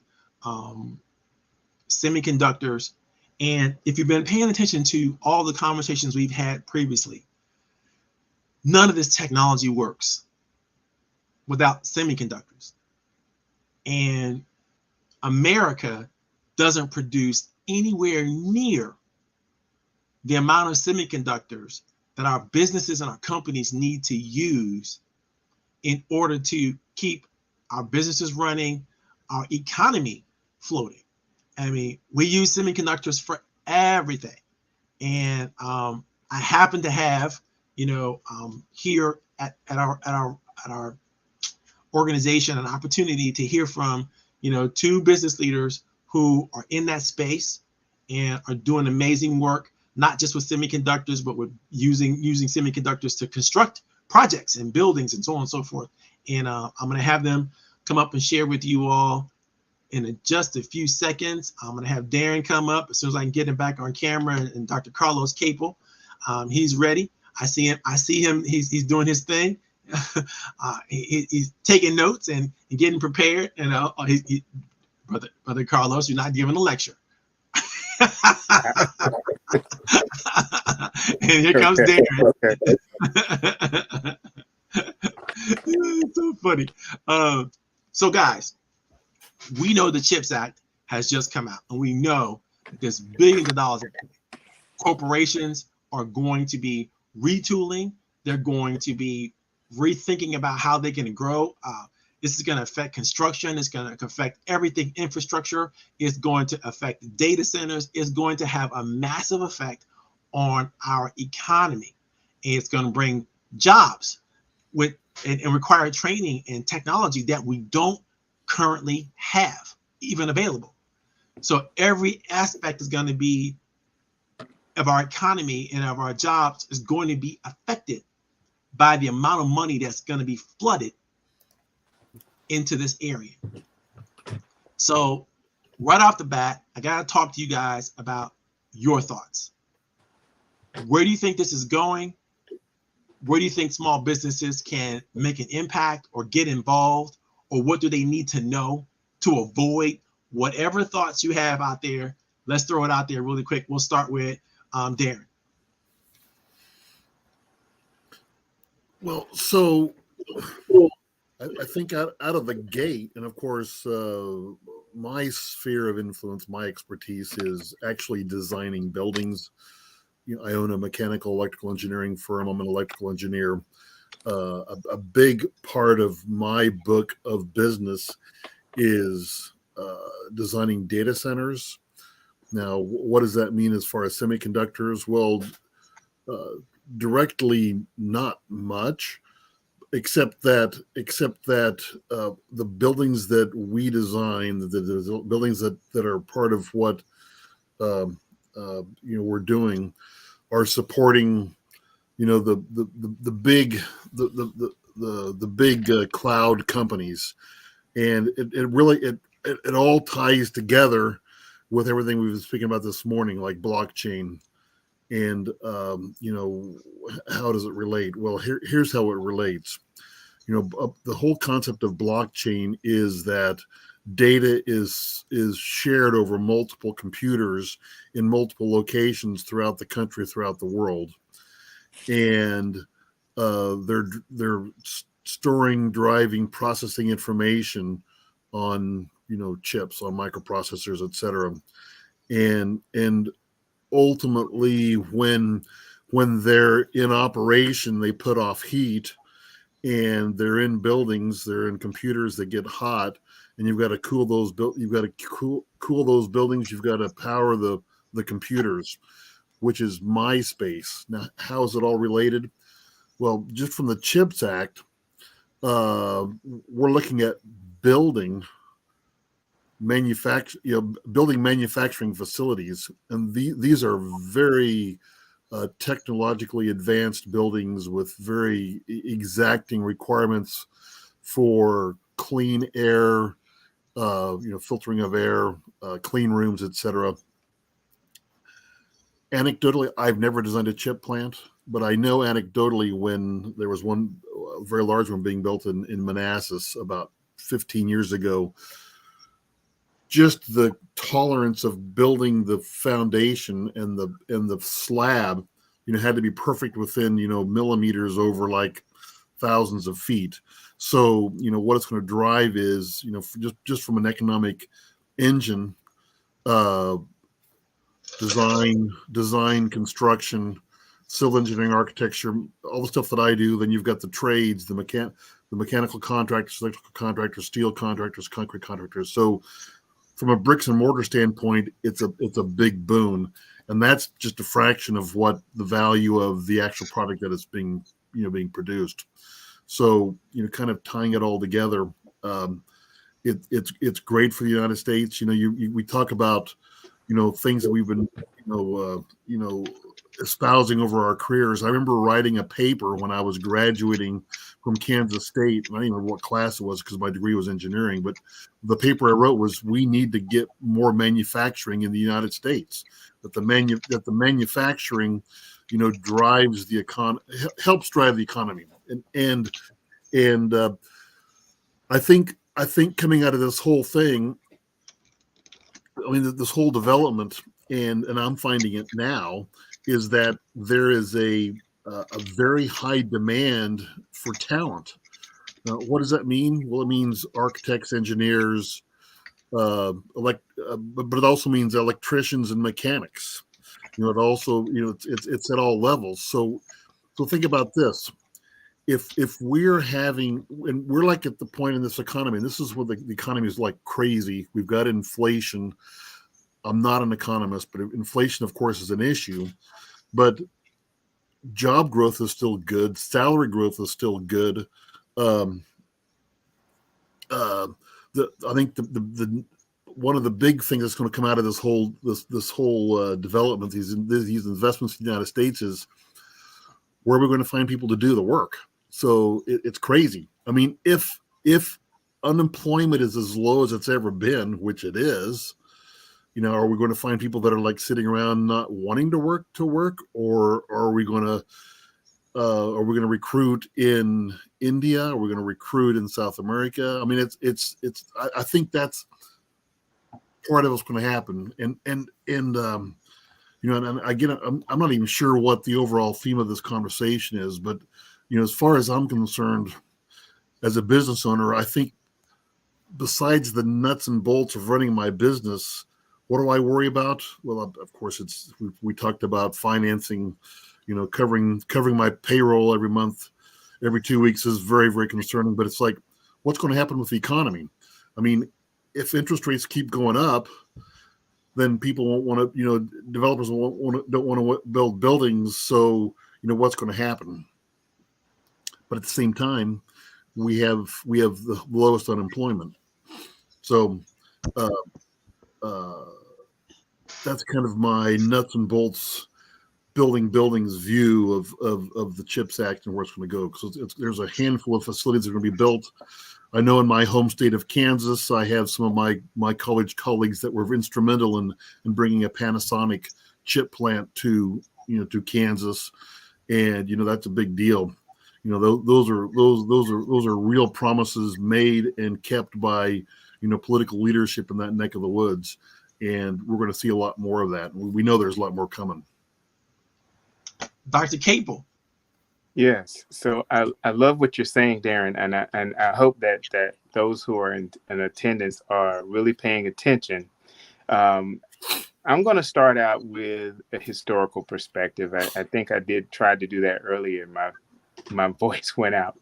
Speaker 1: semiconductors. And if you've been paying attention to all the conversations we've had previously, none of this technology works without semiconductors. And America doesn't produce anywhere near the amount of semiconductors that our businesses and our companies need to use in order to keep our businesses running, our economy floating. I mean, we use semiconductors for everything. And I happen to have, here at our organization, an opportunity to hear from, two business leaders who are in that space and are doing amazing work, not just with semiconductors, but with using semiconductors to construct projects and buildings and so on and so forth. And I'm going to have them come up and share with you all in just a few seconds. I'm going to have Darren come up as soon as I can get him back on camera, and Dr. Carlos Capel. He's ready. I see him. He's doing his thing. He's taking notes and getting prepared. And Brother Carlos, you're not giving a lecture. And here comes Darren. It's so funny. So guys, we know the CHIPS Act has just come out, and we know that there's billions of dollars. Corporations are going to be retooling. They're going to be rethinking about how they can grow. This is going to affect construction. It's going to affect everything, infrastructure. It's going to affect data centers. It's going to have a massive effect on our economy, and it's going to bring jobs with and require training and technology that we don't currently have even available. So every aspect is going to be of our economy and of our jobs is going to be affected by the amount of money that's going to be flooded into this area. So right off the bat, I got to talk to you guys about your thoughts. Where do you think this is going? Where do you think small businesses can make an impact or get involved? Or what do they need to know to avoid whatever thoughts you have out there? Let's throw it out there really quick. We'll start with Darren.
Speaker 5: Well, so I think out of the gate, and of course, my sphere of influence, my expertise is actually designing buildings. I own a mechanical electrical engineering firm. I'm an electrical engineer. A big part of my book of business is designing data centers. Now, what does that mean as far as semiconductors? Well, directly, not much, except that the buildings that we design, the buildings that are part of what we're doing, are supporting the big cloud companies, and it all ties together with everything we've been speaking about this morning, like blockchain. And how does it relate? Well, here's how it relates. The whole concept of blockchain is that data is shared over multiple computers in multiple locations throughout the country, throughout the world, and they're storing, driving, processing information on chips, on microprocessors, etc. And ultimately, when they're in operation, they put off heat, and they're in buildings, they're in computers that get hot, and you've got to cool those cool those buildings. You've got to power the computers, which is my space. Now, how is it all related? Well, just from the CHIPS Act, we're looking at building manufacturing facilities, and these are very technologically advanced buildings with very exacting requirements for clean air, filtering of air, clean rooms, etc. Anecdotally, I've never designed a chip plant, but I know anecdotally when there was one very large one being built in Manassas about 15 years ago, just the tolerance of building the foundation and the slab, had to be perfect within, millimeters over like thousands of feet. So, what it's going to drive is, just from an economic engine, design, construction, civil engineering, architecture, all the stuff that I do. Then you've got the trades, the mechanical contractors, electrical contractors, steel contractors, concrete contractors. So from a bricks and mortar standpoint, it's a big boon, and that's just a fraction of what the value of the actual product that is being produced. So kind of tying it all together, it's great for the United States. We talk about things that we've been espousing over our careers. I remember writing a paper when I was graduating from Kansas State. I don't even remember what class it was because my degree was engineering, but the paper I wrote was we need to get more manufacturing in the United States. That the manufacturing, drives the helps drive the economy. And I think coming out of this whole thing, this whole development, and I'm finding it now, is that there is a very high demand for talent. What does that mean? Well, it means architects, engineers, but it also means electricians and mechanics. It also, it's at all levels. So think about this. If we're having, and we're like at the point in this economy, and this is where the economy is like crazy. We've got inflation. I'm not an economist, but inflation, of course, is an issue. but job growth is still good. Salary growth is still good. I think the one of the big things that's going to come out of this whole development, these investments in the United States, is where are we going to find people to do the work? So it's crazy. I mean, if unemployment is as low as it's ever been, which it is, are we going to find people that are like sitting around not wanting to work, or are we going to recruit in India? Are we going to recruit in South America? I mean, I think that's part of what's going to happen. And again, I'm not even sure what the overall theme of this conversation is, but as far as I'm concerned, as a business owner, I think besides the nuts and bolts of running my business, what do I worry about? Well, of course, we talked about financing, covering my payroll every month, every 2 weeks is very, very concerning. But it's like, what's going to happen with the economy? I mean, if interest rates keep going up, then people won't want to, developers don't want to build buildings. So, what's going to happen? But at the same time, we have the lowest unemployment. So that's kind of my nuts and bolts building buildings view of the CHIPS Act and where it's going to go. Because there's a handful of facilities that are going to be built. I know in my home state of Kansas, I have some of my college colleagues that were instrumental in bringing a Panasonic chip plant to Kansas, and that's a big deal. Those are real promises made and kept by political leadership in that neck of the woods, and we're going to see a lot more of that. We know there's a lot more coming.
Speaker 1: Dr. Capel.
Speaker 10: Yes. So I love what you're saying, Darren, and I hope that those who are in attendance are really paying attention. I'm going to start out with a historical perspective. I think I did try to do that earlier. My voice went out.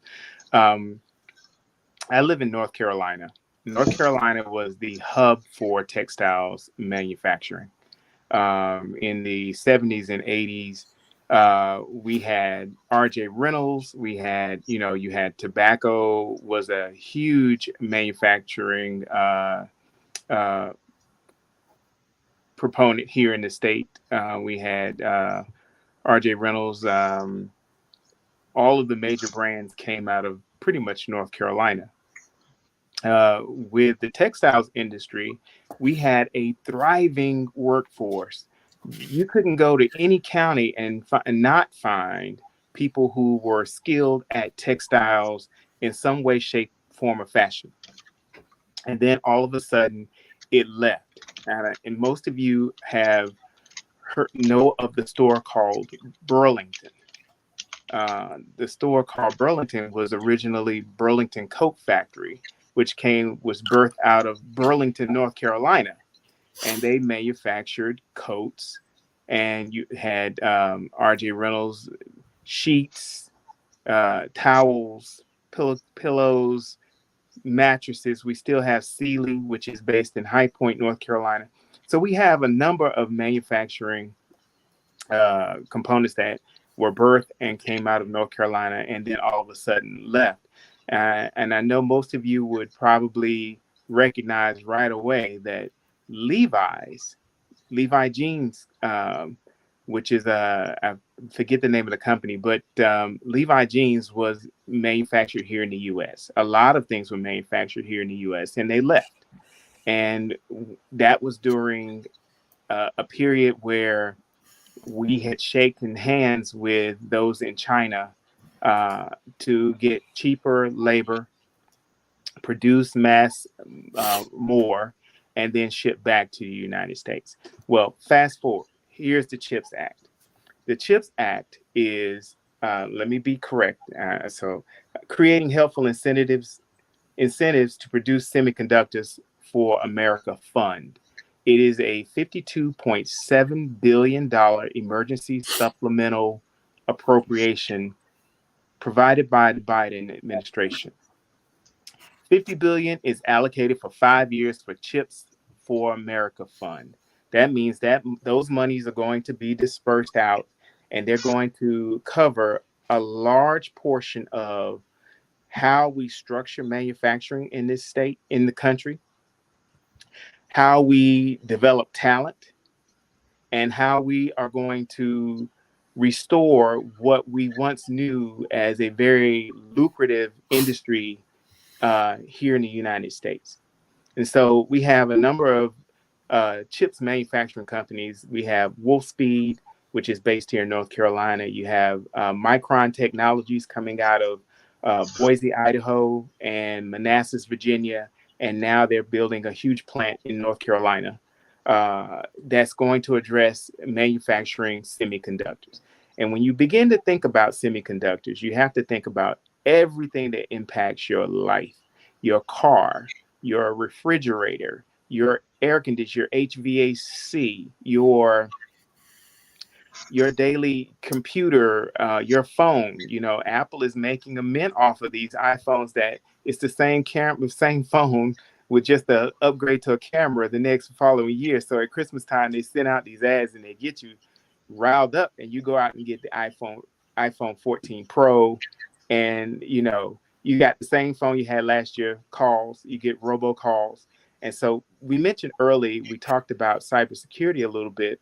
Speaker 10: I live in North Carolina. North Carolina was the hub for textiles manufacturing. In the 70s and 80s, we had RJ Reynolds. We had, you had tobacco was a huge manufacturing proponent here in the state. We had RJ Reynolds. All of the major brands came out of pretty much North Carolina. With the textiles industry, we had a thriving workforce. You couldn't go to any county and not find people who were skilled at textiles in some way, shape, form, or fashion. And then all of a sudden, it left. And most of you have know of the store called Burlington. The store called Burlington was originally Burlington Coat Factory, which was birthed out of Burlington, North Carolina. And they manufactured coats, and you had RJ Reynolds sheets, towels, pillows, mattresses. We still have Sealy, which is based in High Point, North Carolina. So we have a number of manufacturing components that were birthed and came out of North Carolina, and then all of a sudden left. And I know most of you would probably recognize right away that Levi Jeans, which is I forget the name of the company, but Levi Jeans was manufactured here in the U.S. A lot of things were manufactured here in the U.S. and they left. And that was during a period where we had shaken hands with those in China to get cheaper labor, produce mass more, and then ship back to the United States. Well, fast forward, here's the CHIPS Act. The CHIPS Act is, let me be correct, so creating helpful incentives to produce semiconductors for America Fund. It is a $52.7 billion emergency supplemental appropriation provided by the Biden administration. $50 billion is allocated for 5 years for CHIPS for America Fund. That means that those monies are going to be dispersed out and they're going to cover a large portion of how we structure manufacturing in this state, in the country, how we develop talent, and how we are going to restore what we once knew as a very lucrative industry here in the United States. And so we have a number of chips manufacturing companies. We have Wolfspeed, which is based here in North Carolina. You have Micron Technologies coming out of Boise, Idaho, and Manassas, Virginia. And now they're building a huge plant in North Carolina that's going to address manufacturing semiconductors. And when you begin to think about semiconductors, you have to think about everything that impacts your life, your car, your refrigerator, your air conditioner, your HVAC, your daily computer, your phone. You know, Apple is making a mint off of these iPhones that it's the same camera, same phone with just the upgrade to a camera the next following year. So at Christmas time, they send out these ads and they get you riled up, and you go out and get the iPhone 14 Pro, and you know, you got the same phone you had last year, calls, you get robocalls. And so we mentioned early, we talked about cybersecurity a little bit,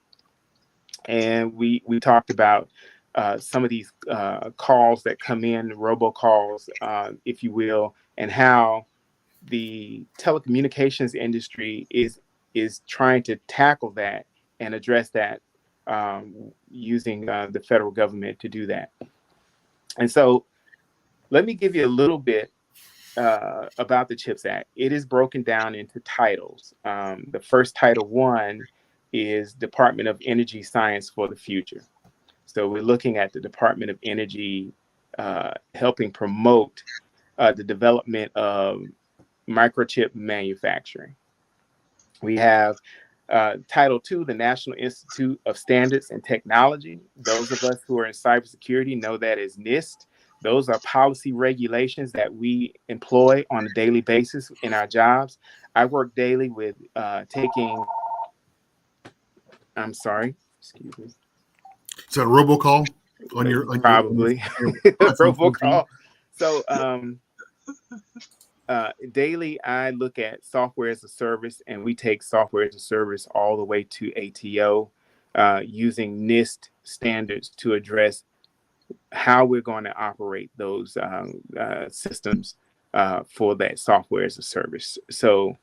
Speaker 10: and we talked about some of these calls that come in, robocalls, if you will, and how the telecommunications industry is trying to tackle that and address that using the federal government to do that. And so let me give you a little bit about the CHIPS Act. It is broken down into titles. The first Title 1 is Department of Energy Science for the Future. So we're looking at the Department of Energy helping promote the development of microchip manufacturing. We have Title II, the National Institute of Standards and Technology. Those of us who are in cybersecurity know that as NIST. Those are policy regulations that we employ on a daily basis in our jobs. I work daily with I'm sorry, excuse me.
Speaker 5: Is that a robocall on your
Speaker 10: probably robocall? So daily, I look at software as a service, and we take software as a service all the way to ATO using NIST standards to address how we're going to operate those systems for that software as a service. So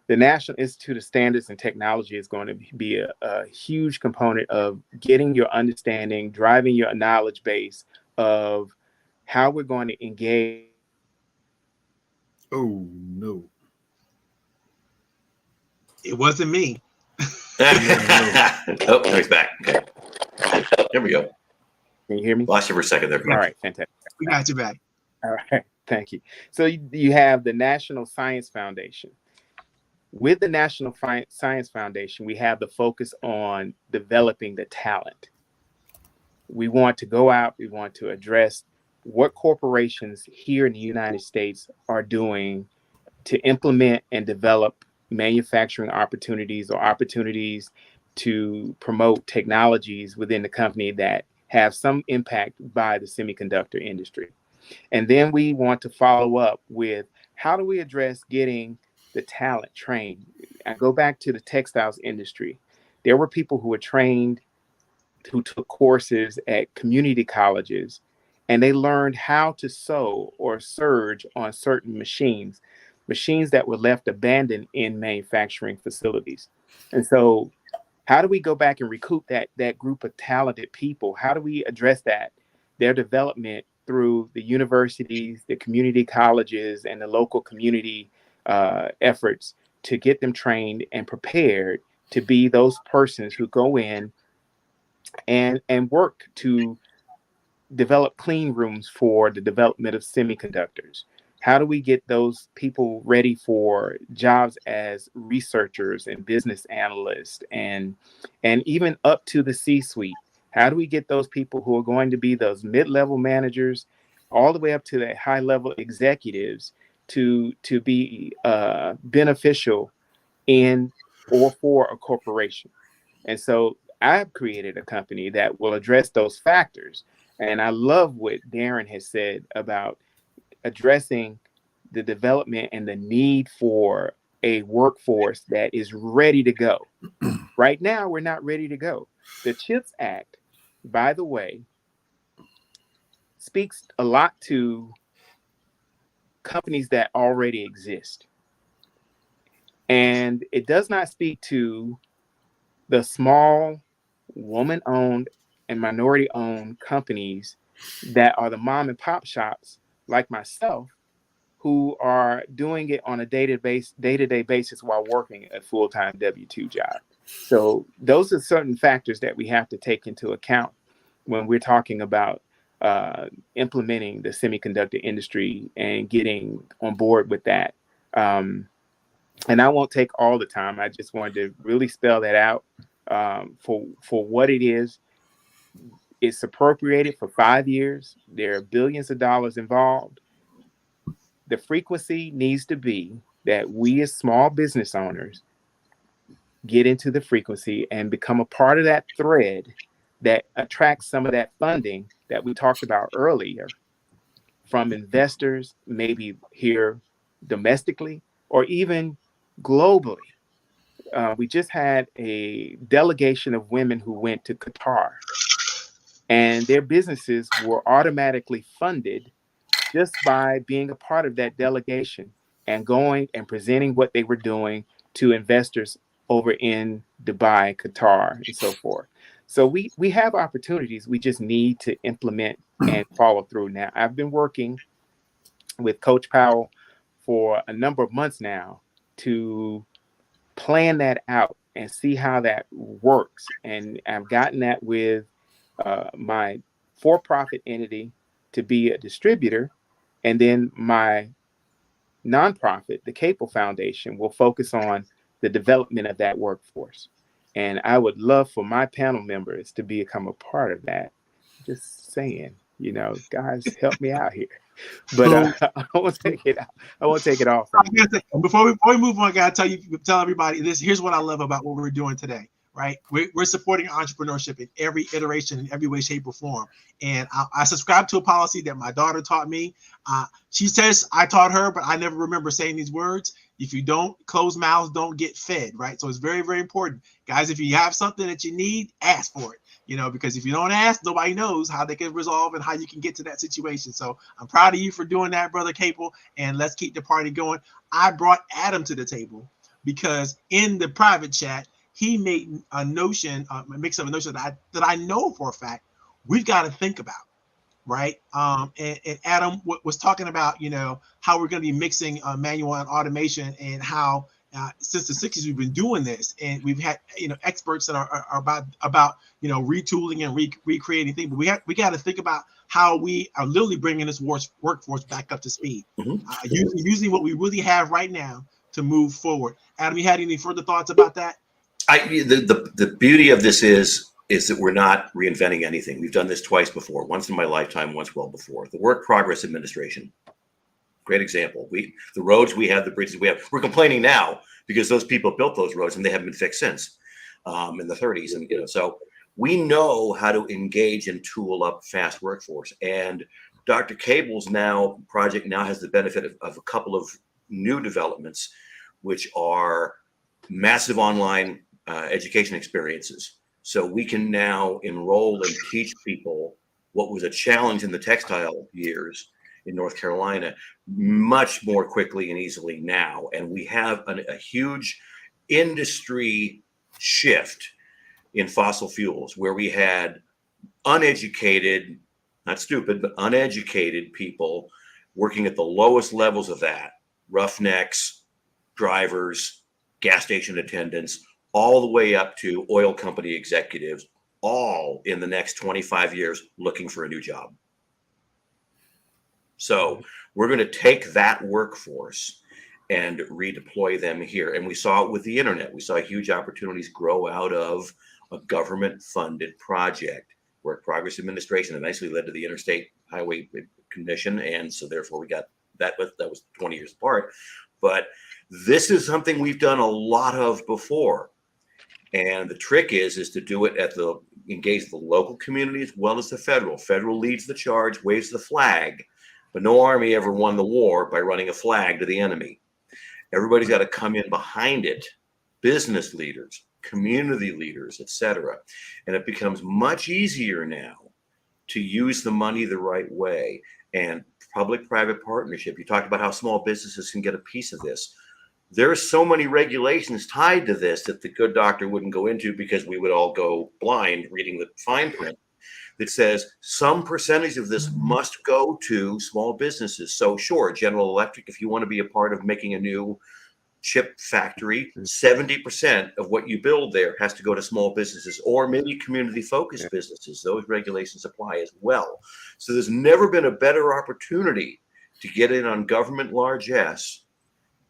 Speaker 10: the National Institute of Standards and Technology is going to be a huge component of getting your understanding, driving your knowledge base of how we're going to engage.
Speaker 5: Oh, no.
Speaker 1: It wasn't me.
Speaker 2: Oh, no, he's back. Okay. There we go.
Speaker 10: Can you hear me?
Speaker 2: Lost you for a second there.
Speaker 10: All right, fantastic.
Speaker 1: We got you back.
Speaker 10: All right, thank you. So you have the National Science Foundation. With the National Science Foundation, we have the focus on developing the talent. We want to go out, we want to address what corporations here in the United States are doing to implement and develop manufacturing opportunities or opportunities to promote technologies within the company that have some impact by the semiconductor industry. And then we want to follow up with how do we address getting the talent trained? I go back to the textiles industry. There were people who were trained, who took courses at community colleges, and they learned how to sew or serge on certain machines that were left abandoned in manufacturing facilities. And so how do we go back and recoup that group of talented people? How do we address their development through the universities, the community colleges, and the local community efforts to get them trained and prepared to be those persons who go in and work to develop clean rooms for the development of semiconductors? How do we get those people ready for jobs as researchers and business analysts and even up to the C-suite? How do we get those people who are going to be those mid-level managers all the way up to the high-level executives to be beneficial in or for a corporation? And so I've created a company that will address those factors. And I love what Darren has said about addressing the development and the need for a workforce that is ready to go. Right now, we're not ready to go. The CHIPS Act, by the way, speaks a lot to companies that already exist. And it does not speak to the small woman-owned and minority-owned companies that are the mom and pop shops like myself, who are doing it on a day-to-day basis while working a full-time W-2 job. So those are certain factors that we have to take into account when we're talking about implementing the semiconductor industry and getting on board with that. And I won't take all the time. I just wanted to really spell that out for what it is. It's appropriated for 5 years. There are billions of dollars involved. The frequency needs to be that we as small business owners get into the frequency and become a part of that thread that attracts some of that funding that we talked about earlier from investors, maybe here domestically or even globally. We just had a delegation of women who went to Qatar, and their businesses were automatically funded just by being a part of that delegation and going and presenting what they were doing to investors over in Dubai, Qatar, and so forth. So we have opportunities. We just need to implement and follow through. Now, I've been working with Coach Powell for a number of months now to plan that out and see how that works. And I've gotten that with my for-profit entity to be a distributor. And then my nonprofit, the Capel Foundation, will focus on the development of that workforce. And I would love for my panel members to become a part of that. Just saying, guys, help me out here. But I won't take it. I won't take it off from you.
Speaker 1: Before we move on, I gotta tell everybody this. Here's what I love about what we're doing today. Right, we're supporting entrepreneurship in every iteration, in every way, shape, or form. And I subscribe to a policy that my daughter taught me. She says I taught her, but I never remember saying these words. If you don't close mouths, don't get fed. Right. So it's very, very important, guys. If you have something that you need, ask for it. Because if you don't ask, nobody knows how they can resolve and how you can get to that situation. So I'm proud of you for doing that, Brother Capel. And let's keep the party going. I brought Adam to the table because in the private chat, he made a notion, mix of a notion that I know for a fact we've got to think about, right? And Adam was talking about, how we're going to be mixing manual and automation, and how since the 60s we've been doing this, and we've had experts that are about retooling and recreating things. But we got to think about how we are literally bringing this workforce back up to speed, using what we really have right now to move forward. Adam, you had any further thoughts about that?
Speaker 2: The beauty of this is that we're not reinventing anything. We've done this twice before, once in my lifetime, once well before. The Work Progress Administration, great example. The roads we have, the bridges we have, we're complaining now because those people built those roads and they haven't been fixed since in the 30s. And so we know how to engage and tool up fast workforce. And Dr. Cable's project now has the benefit of a couple of new developments, which are massive online education experiences. So we can now enroll and teach people what was a challenge in the textile years in North Carolina much more quickly and easily now. And we have a huge industry shift in fossil fuels where we had uneducated, not stupid, but uneducated people working at the lowest levels of that, roughnecks, drivers, gas station attendants, all the way up to oil company executives, all in the next 25 years looking for a new job. So we're going to take that workforce and redeploy them here. And we saw it with the internet. We saw huge opportunities grow out of a government-funded project. Work Progress Administration eventually led to the Interstate Highway Commission, and so therefore we got that was 20 years apart. But this is something we've done a lot of before. And the trick is to do it engage the local community as well as the federal. Federal leads the charge, waves the flag, but no army ever won the war by running a flag to the enemy. Everybody's got to come in behind it. Business leaders, community leaders, etc. And it becomes much easier now to use the money the right way. And public-private partnership, you talked about how small businesses can get a piece of this. There are so many regulations tied to this that the good doctor wouldn't go into, because we would all go blind reading the fine print that says some percentage of this must go to small businesses. So sure, General Electric, if you want to be a part of making a new chip factory, 70% of what you build there has to go to small businesses, or maybe community-focused businesses. Those regulations apply as well. So there's never been a better opportunity to get in on government largesse.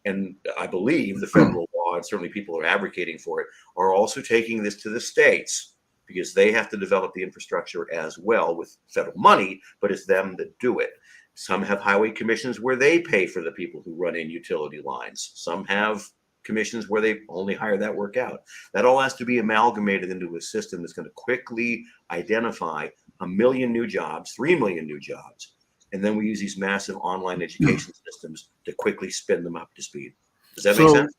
Speaker 2: And I believe the federal law, and certainly people are advocating for it, are also taking this to the states, because they have to develop the infrastructure as well with federal money, but it's them that do it. Some have highway commissions where they pay for the people who run in utility lines. Some have commissions where they only hire that work out. That all has to be amalgamated into a system that's going to quickly identify 1 million new jobs, 3 million new jobs. And then we use these massive online education systems to quickly spin them up to speed. Does that make sense?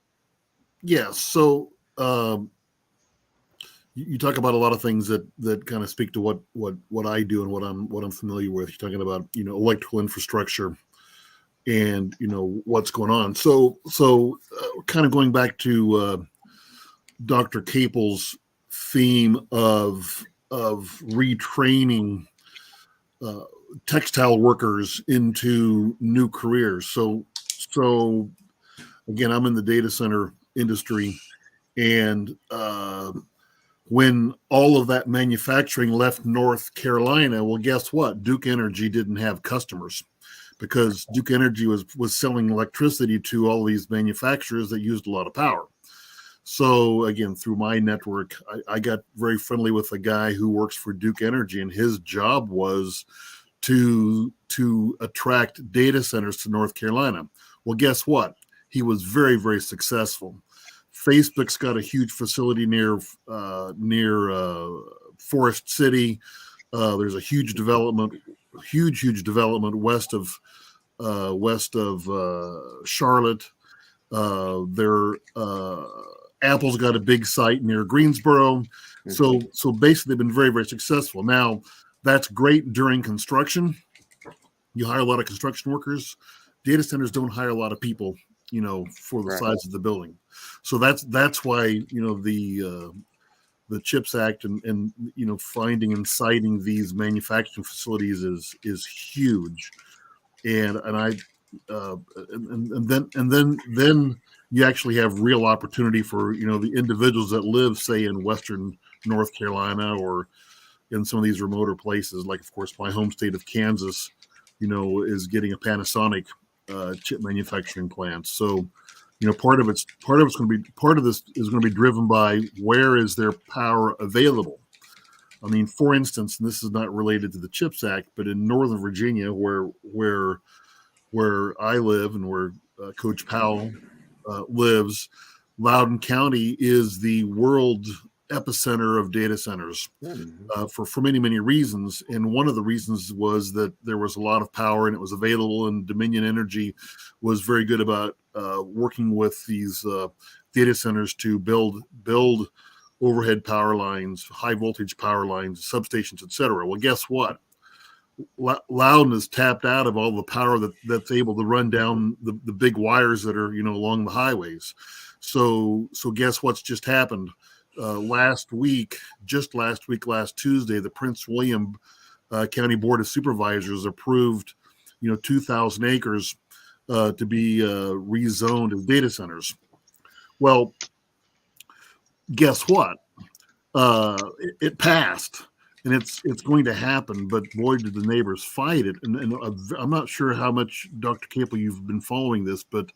Speaker 5: Yeah. So you talk about a lot of things that kind of speak to what I do and what I'm familiar with. You're talking about, electrical infrastructure and, what's going on. So kind of going back to Dr. Capel's theme of retraining textile workers into new careers. So again, I'm in the data center industry, and when all of that manufacturing left North Carolina, well, guess what? Duke Energy didn't have customers, because Duke Energy was selling electricity to all these manufacturers that used a lot of power. So again, through my network, I got very friendly with a guy who works for Duke Energy, and his job was to attract data centers to North Carolina. Well, guess what? He was very, very successful. Facebook's got a huge facility near Forest City. There's a huge development west of Charlotte. Apple's got a big site near Greensboro. So basically they've been very, very successful. Now, that's great during construction. You hire a lot of construction workers. Data centers don't hire a lot of people, for the size of the building. So that's why, the CHIPS Act and finding and citing these manufacturing facilities is huge. And then you actually have real opportunity for, the individuals that live, say, in Western North Carolina or in some of these remoter places. Like, of course, my home state of Kansas, is getting a Panasonic chip manufacturing plant. So, part of this is going to be driven by where is their power available. I mean, for instance, and this is not related to the CHIPS Act, but in Northern Virginia, where I live and where Coach Powell lives, Loudoun County is the world epicenter of data centers for many, many reasons. And one of the reasons was that there was a lot of power and it was available, and Dominion Energy was very good about working with these data centers to build overhead power lines, high voltage power lines, substations, etc. Well, guess what? Loudoun is tapped out of all the power that's able to run down the big wires that are, along the highways. So guess what's just happened? Last Tuesday, the Prince William County Board of Supervisors approved, 2,000 acres to be rezoned as data centers. Well, guess what? It passed, and it's going to happen. But boy, did the neighbors fight it. And I'm not sure how much, Dr. Capel, you've been following this, but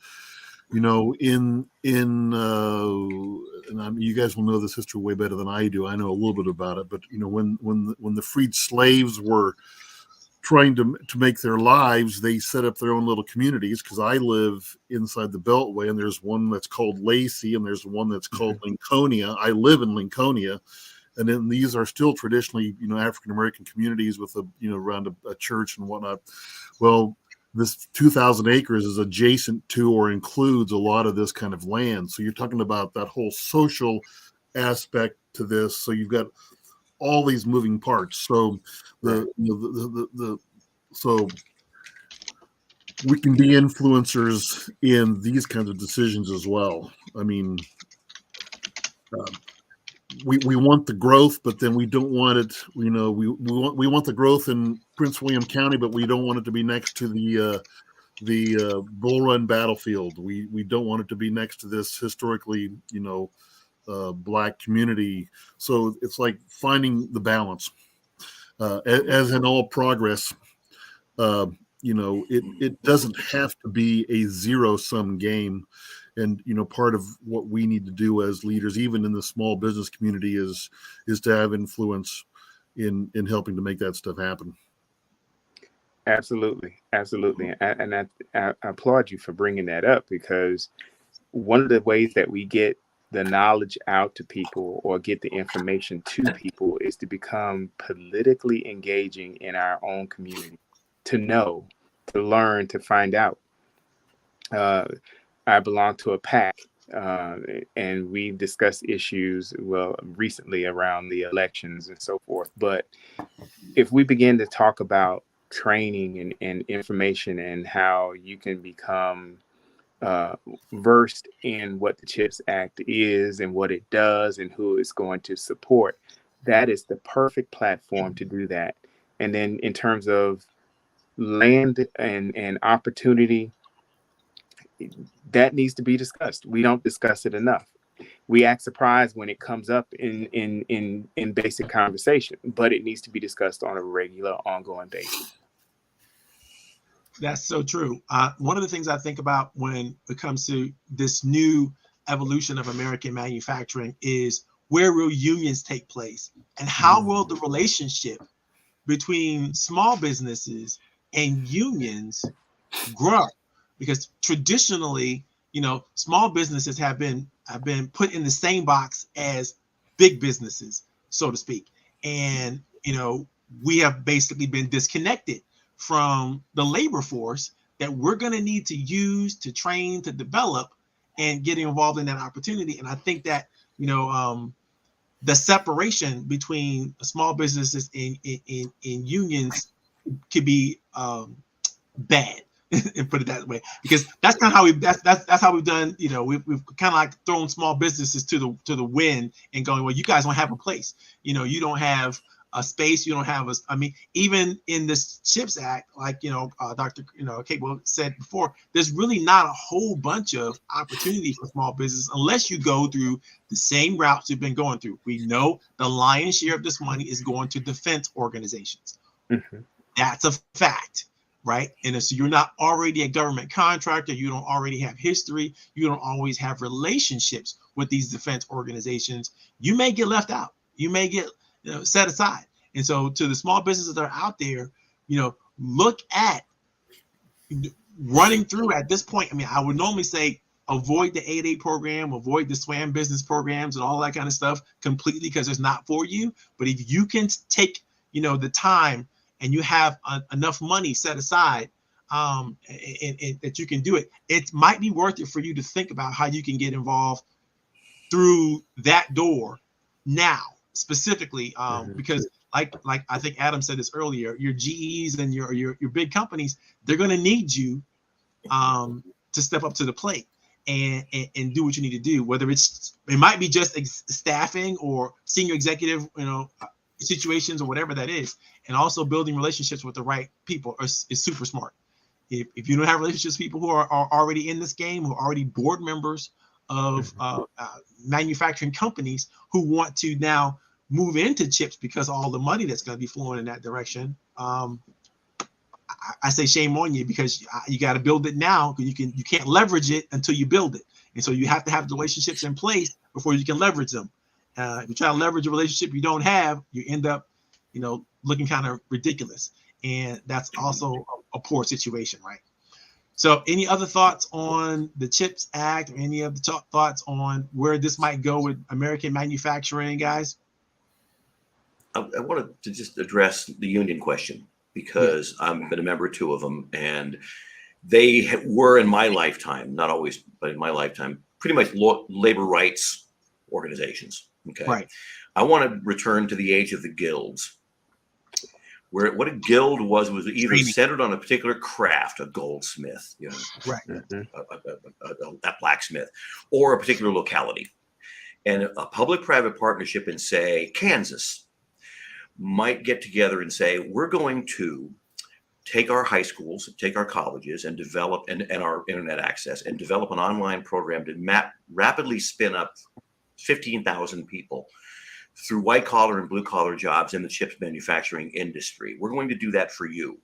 Speaker 5: and you guys will know this history way better than I do. I know a little bit about it, but when the freed slaves were trying to make their lives, they set up their own little communities. Because I live inside the Beltway, and there's one that's called Lacey, and there's one that's called Lincolnia. I live in Lincolnia, and then these are still traditionally, African American communities with around a church and whatnot. Well, this 2,000 acres is adjacent to or includes a lot of this kind of land. So you're talking about that whole social aspect to this. So you've got all these moving parts. So so we can be influencers in these kinds of decisions as well. I mean, we want the growth, but then we don't want it. We want the growth in Prince William County, but we don't want it to be next to the Bull Run battlefield. We don't want it to be next to this historically, Black community. So it's like finding the balance. As in all progress, it doesn't have to be a zero-sum game. And part of what we need to do as leaders, even in the small business community, is to have influence in helping to make that stuff happen.
Speaker 10: Absolutely. And I applaud you for bringing that up, because one of the ways that we get the knowledge out to people or get the information to people is to become politically engaging in our own community, to know, to learn, to find out. I belong to a PAC, and we discussed issues, recently around the elections and so forth. But if we begin to talk about training and information and how you can become versed in what the CHIPS Act is and what it does and who it's going to support, that is the perfect platform to do that. And then in terms of land and opportunity, that needs to be discussed. We don't discuss it enough. We act surprised when it comes up in basic conversation, but it needs to be discussed on a regular, ongoing basis.
Speaker 1: That's so true. One of the things I think about when it comes to this new evolution of American manufacturing is, where will unions take place, and how will the relationship between small businesses and unions grow? Because traditionally, small businesses have been put in the same box as big businesses, so to speak. And, we have basically been disconnected from the labor force that we're going to need to use to train, to develop, and get involved in that opportunity. And I think that, the separation between small businesses and unions could be bad. And put it that way, because that's kind of how that's how we've done. We've kind of like thrown small businesses to the wind and going, well, you guys don't have a place. You don't have a space. You don't have even in this CHIPS Act, like Dr. Capewell said before, there's really not a whole bunch of opportunity for small business unless you go through the same routes you've been going through. We know the lion's share of this money is going to defense organizations. Mm-hmm. That's a fact. Right. And so you're not already a government contractor. You don't already have history. You don't always have relationships with these defense organizations. You may get left out. You may get set aside. And so to the small businesses that are out there, look at running through at this point. I would normally say avoid the 8A program, avoid the SWAM business programs and all that kind of stuff completely, because it's not for you. But if you can take, the time, and you have enough money set aside, and that you can do it, it might be worth it for you to think about how you can get involved through that door now, specifically, because like I think Adam said this earlier, your GEs and your big companies, they're going to need you to step up to the plate and do what you need to do. Whether it might be just staffing or senior executive, situations or whatever that is. And also building relationships with the right people is super smart. If you don't have relationships with people who are already in this game, who are already board members of manufacturing companies who want to now move into chips because of all the money that's going to be flowing in that direction, I say shame on you, because you got to build it now. You can't leverage it until you build it. And so you have to have the relationships in place before you can leverage them. If you try to leverage a relationship you don't have, you end up, looking kind of ridiculous. and that's also a poor situation, right? So any other thoughts on the CHIPS Act, or any other thoughts on where this might go with American manufacturing, guys?
Speaker 2: I wanted to just address the union question, because I've been a member of two of them, and they were, in my lifetime, not always, but in my lifetime, pretty much labor rights organizations. Okay.
Speaker 1: Right.
Speaker 2: I want to return to the age of the guilds, where what a guild was either centered on a particular craft, a goldsmith, you know,
Speaker 1: right,
Speaker 2: a blacksmith, or a particular locality. And a public-private partnership in, say, Kansas might get together and say, we're going to take our high schools, take our colleges, and develop, and our internet access, and develop an online program to rapidly spin up 15,000 people through white collar and blue collar jobs in the chips manufacturing industry. We're going to do that for you,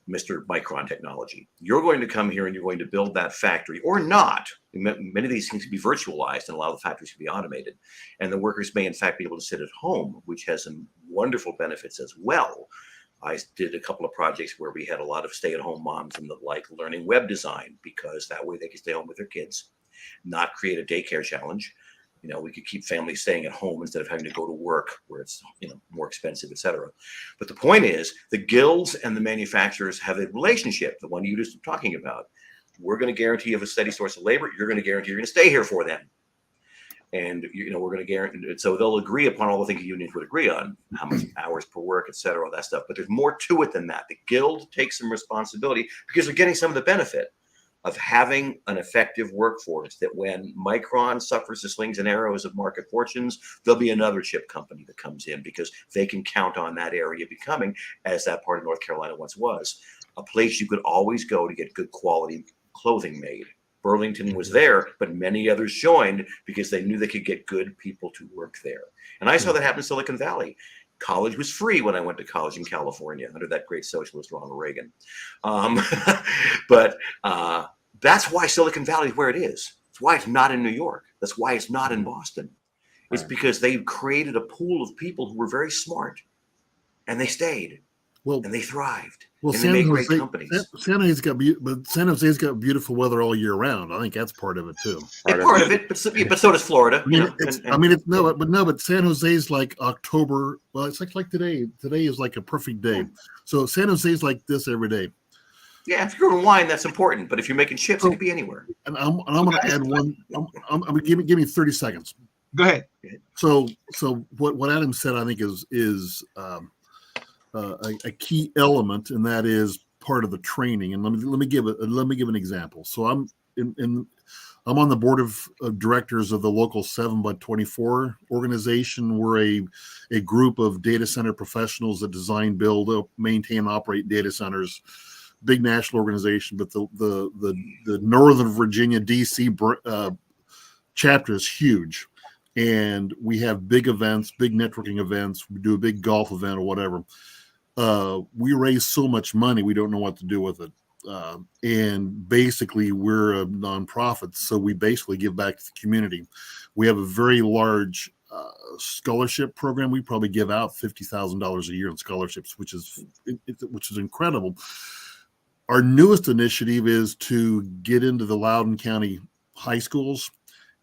Speaker 2: Mr. Micron Technology. You're going to come here and you're going to build that factory, or not. Many of these things can be virtualized and allow the factories to be automated. And the workers may in fact be able to sit at home, which has some wonderful benefits as well. I did a couple of projects where we had a lot of stay-at-home moms and the like learning web design, because that way they could stay home with their kids, not create a daycare challenge. You know, we could keep families staying at home instead of having to go to work where it's, you know, more expensive, et cetera. But the point is, the guilds and the manufacturers have a relationship, the one you just were talking about. We're going to guarantee you have a steady source of labor. You're going to guarantee you're going to stay here for them. And, you know, we're going to guarantee, so they'll agree upon all the things the unions would agree on, how much hours per work, et cetera, all that stuff. But there's more to it than that. The guild takes some responsibility because they're getting some of the benefit of having an effective workforce, that when Micron suffers the slings and arrows of market fortunes, there'll be another chip company that comes in, because they can count on that area becoming, as that part of North Carolina once was, a place you could always go to get good quality clothing made. Burlington was there, but many others joined because they knew they could get good people to work there. And I saw that happen in Silicon Valley. College was free when I went to college in California under that great socialist Ronald Reagan. But that's why Silicon Valley is where it is. That's why it's not in New York. That's why it's not in Boston. It's because they created a pool of people who were very smart, and they stayed. Well, and they thrived.
Speaker 5: Well,
Speaker 2: and they made great companies.
Speaker 5: San Jose's got beautiful weather all year round. I think that's part of it too.
Speaker 2: Part of it, but so does Florida.
Speaker 5: But San Jose's like October. Well, it's like today. Today is like a perfect day. So San Jose's like this every day.
Speaker 2: Yeah, if you're growing wine, that's important. But if you're making chips, it could be anywhere.
Speaker 5: And I'm going to add one. Give me 30 seconds.
Speaker 1: Go ahead.
Speaker 5: So what Adam said, I think is a key element, and that is part of the training. And let me give an example. So I'm on the board of directors of the local 7x24 organization. We're a group of data center professionals that design, build, maintain, operate data centers. Big national organization, but the Northern Virginia DC chapter is huge, and we have big events, big networking events. We do a big golf event or whatever. We raise so much money, we don't know what to do with it. And basically, we're a nonprofit, so we basically give back to the community. We have a very large scholarship program. We probably give out $50,000 a year in scholarships, which is incredible. Our newest initiative is to get into the Loudoun County high schools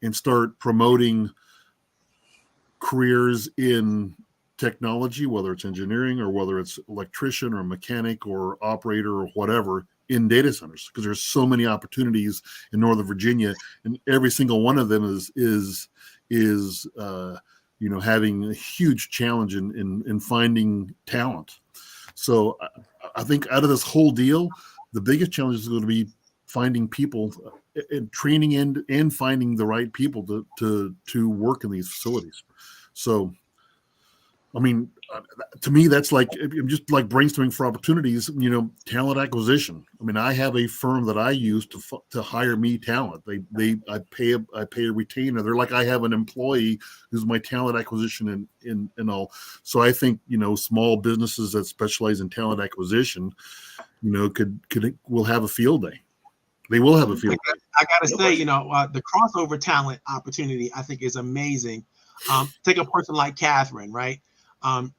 Speaker 5: and start promoting careers in technology, whether it's engineering or whether it's electrician or mechanic or operator or whatever, in data centers, because there's so many opportunities in Northern Virginia, and every single one of them is having a huge challenge in finding talent. So I think out of this whole deal, the biggest challenge is going to be finding people and training and finding the right people to work in these facilities. So, I mean, to me, that's like just like brainstorming for opportunities. Talent acquisition. I mean, I have a firm that I use to hire me talent. I pay a retainer. They're like I have an employee who's my talent acquisition and all. So I think small businesses that specialize in talent acquisition, will have a field day. They will have a field day.
Speaker 1: I gotta say, the crossover talent opportunity I think is amazing. Take a person like Catherine, right?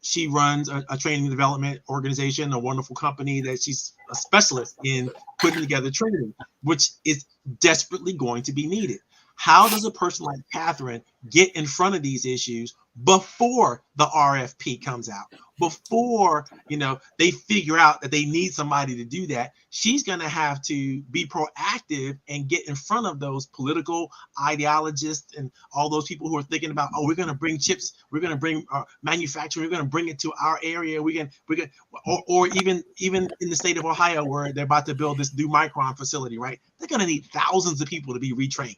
Speaker 1: She runs a training and development organization, a wonderful company that she's a specialist in putting together training, which is desperately going to be needed. How does a person like Catherine get in front of these issues before the RFP comes out, before, you know, they figure out that they need somebody to do that? She's going to have to be proactive and get in front of those political ideologists and all those people who are thinking about, oh, we're going to bring chips, we're going to bring manufacturing, we're going to bring it to our area, or even in the state of Ohio where they're about to build this new Micron facility, right? They're going to need thousands of people to be retrained.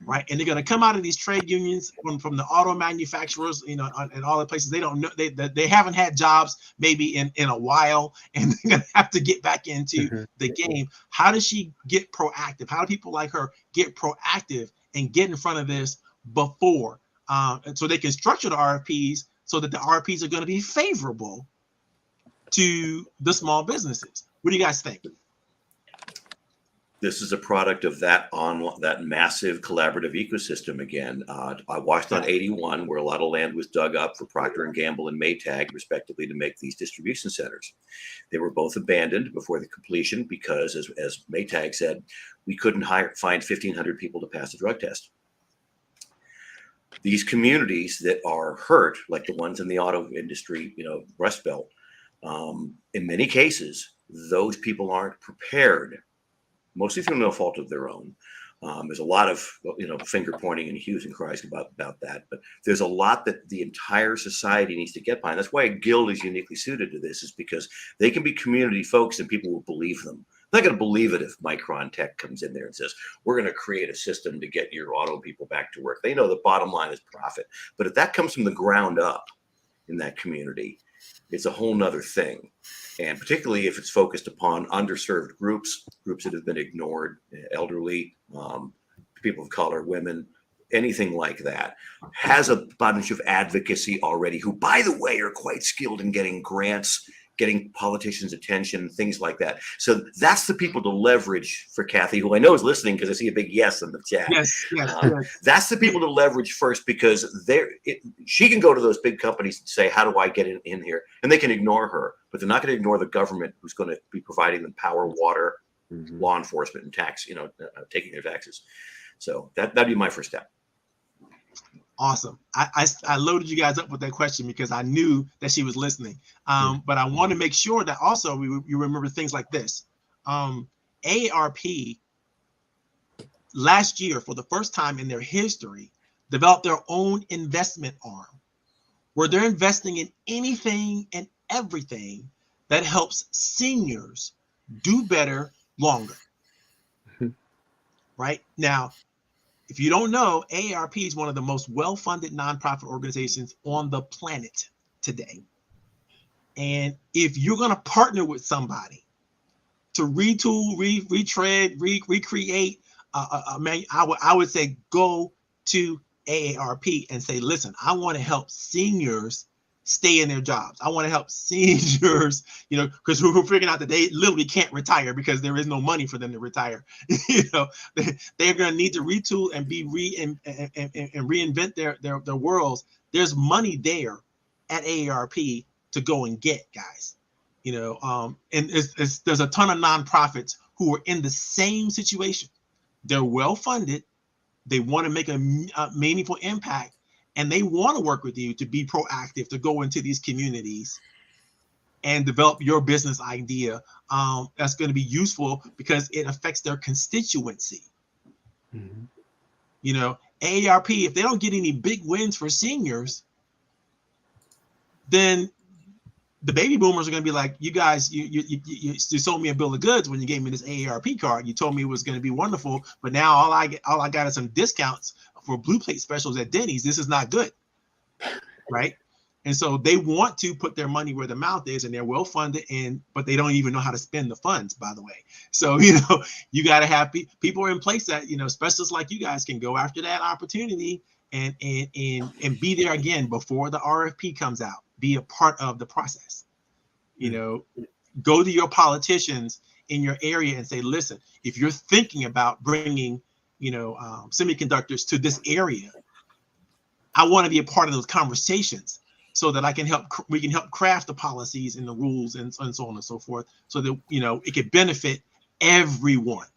Speaker 1: Right, and they're going to come out of these trade unions from the auto manufacturers, you know, and all the places they don't know, they haven't had jobs maybe in a while, and they're going to have to get back into the game. How does she get proactive? How do people like her get proactive and get in front of this before, so they can structure the RFPs so that the RFPs are going to be favorable to the small businesses? What do you guys think?
Speaker 2: This is a product of that massive collaborative ecosystem again. I watched on 81, where a lot of land was dug up for Procter & Gamble and Maytag, respectively, to make these distribution centers. They were both abandoned before the completion because, as Maytag said, we couldn't find 1,500 people to pass the drug test. These communities that are hurt, like the ones in the auto industry, you know, Rust Belt, in many cases, those people aren't prepared, mostly through no fault of their own. There's a lot of, you know, finger pointing and hues and cries about that, but there's a lot that the entire society needs to get behind. That's why a guild is uniquely suited to this, is because they can be community folks and people will believe them. They're not going to believe it if Micron Tech comes in there and says, we're going to create a system to get your auto people back to work. They know the bottom line is profit. But if that comes from the ground up in that community, it's a whole nother thing. And particularly if it's focused upon underserved groups that have been ignored, elderly, people of color, women, anything like that, has a bunch of advocacy already, who, by the way, are quite skilled in getting grants, getting politicians' attention, things like that. So that's the people to leverage for Kathy, who I know is listening because I see a big yes in the chat.
Speaker 1: Yes.
Speaker 2: That's the people to leverage first, because she can go to those big companies and say, how do I get in here? And they can ignore her, but they're not going to ignore the government, who's going to be providing them power, water, law enforcement, and tax, taking their taxes. So that'd be my first step.
Speaker 1: Awesome. I loaded you guys up with that question because I knew that she was listening. But I want to make sure that also you remember things like this. AARP last year, for the first time in their history, developed their own investment arm where they're investing in anything and everything that helps seniors do better longer. Right now, if you don't know, AARP is one of the most well-funded nonprofit organizations on the planet today. And if you're going to partner with somebody to retool, retread, recreate, I would say go to AARP and say, listen, I want to help seniors stay in their jobs. I want to help seniors, because we're figuring out that they literally can't retire because there is no money for them to retire. They're going to need to retool and reinvent their worlds. There's money there at AARP to go and get, guys. And there's a ton of nonprofits who are in the same situation. They're well funded. They want to make a meaningful impact. And they want to work with you to be proactive, to go into these communities and develop your business idea that's going to be useful because it affects their constituency. AARP, if they don't get any big wins for seniors, then the baby boomers are going to be like, you guys, you sold me a bill of goods when you gave me this AARP card. You told me it was going to be wonderful, but now all I got is some discounts for blue plate specials at Denny's. This is not good, right? And so they want to put their money where the mouth is, and they're well funded, but they don't even know how to spend the funds, by the way. So you got to have people in place that specialists like you guys can go after that opportunity and be there again before the RFP comes out. Be a part of the process. Go to your politicians in your area and say, listen, if you're thinking about bringing semiconductors to this area, I want to be a part of those conversations so that we can help craft the policies and the rules and so on and so forth, so that it could benefit everyone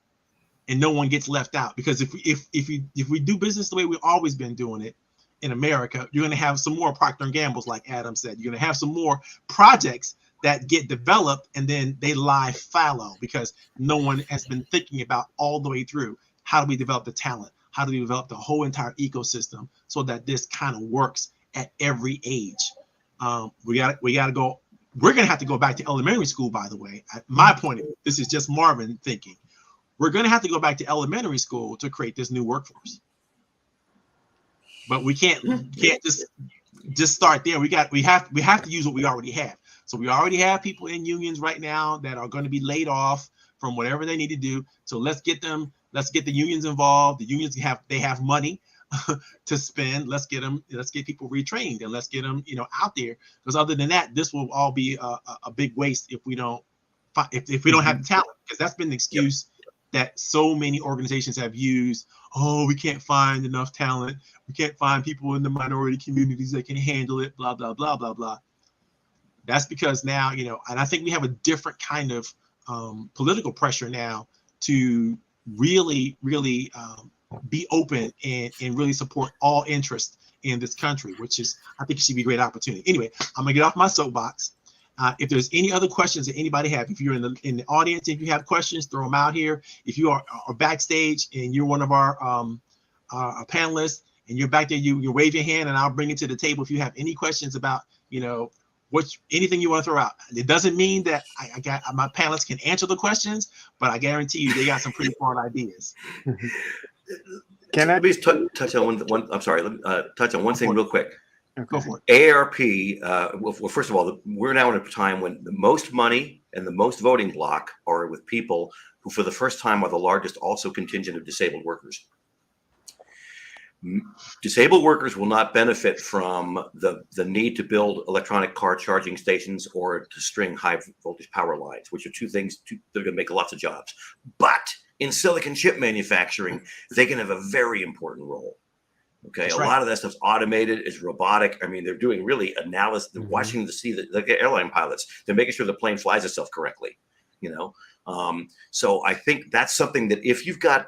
Speaker 1: and no one gets left out. Because if we do business the way we've always been doing it in America, you're going to have some more Procter and Gambles, like Adam said. You're going to have some more projects that get developed and then they lie fallow because no one has been thinking about all the way through, how do we develop the talent? How do we develop the whole entire ecosystem so that this kind of works at every age? We got to go. We're going to have to go back to elementary school, by the way. My point of view, this is just Marvin thinking. We're going to have to go back to elementary school to create this new workforce. But we can't just start there. We have to use what we already have. So we already have people in unions right now that are going to be laid off from whatever they need to do. So let's get the unions involved. The unions have money to spend. Let's get people retrained and let's get them out there. Because other than that, this will all be a big waste if we don't have the talent. Because that's been the excuse that so many organizations have used. Oh, we can't find enough talent. We can't find people in the minority communities that can handle it. Blah blah blah blah blah. That's because now and I think we have a different kind of political pressure now to really be open and really support all interests in this country, which is, I think, it should be a great opportunity. Anyway, I'm gonna get off my soapbox. If there's any other questions that anybody have, if you're in the audience, if you have questions, throw them out here. If you are backstage and you're one of our panelists and you're back there, you wave your hand and I'll bring it to the table if you have any questions about anything you want to throw out. It doesn't mean that I got my panelists can answer the questions, but I guarantee you they got some pretty smart ideas.
Speaker 2: Can I please touch on one? I'm sorry. Let me touch on one thing real quick.
Speaker 1: Go for it.
Speaker 2: AARP. Well, first of all, we're now in a time when the most money and the most voting block are with people who, for the first time, are the largest also contingent of disabled workers. Disabled workers will not benefit from the need to build electronic car charging stations or to string high voltage power lines, which are two things that are going to make lots of jobs. But in silicon chip manufacturing, they can have a very important role. Okay, that's a lot of that stuff's automated, is robotic. I mean, they're doing really analysis. They're watching to see like airline pilots. They're making sure the plane flies itself correctly. So I think that's something that if you've got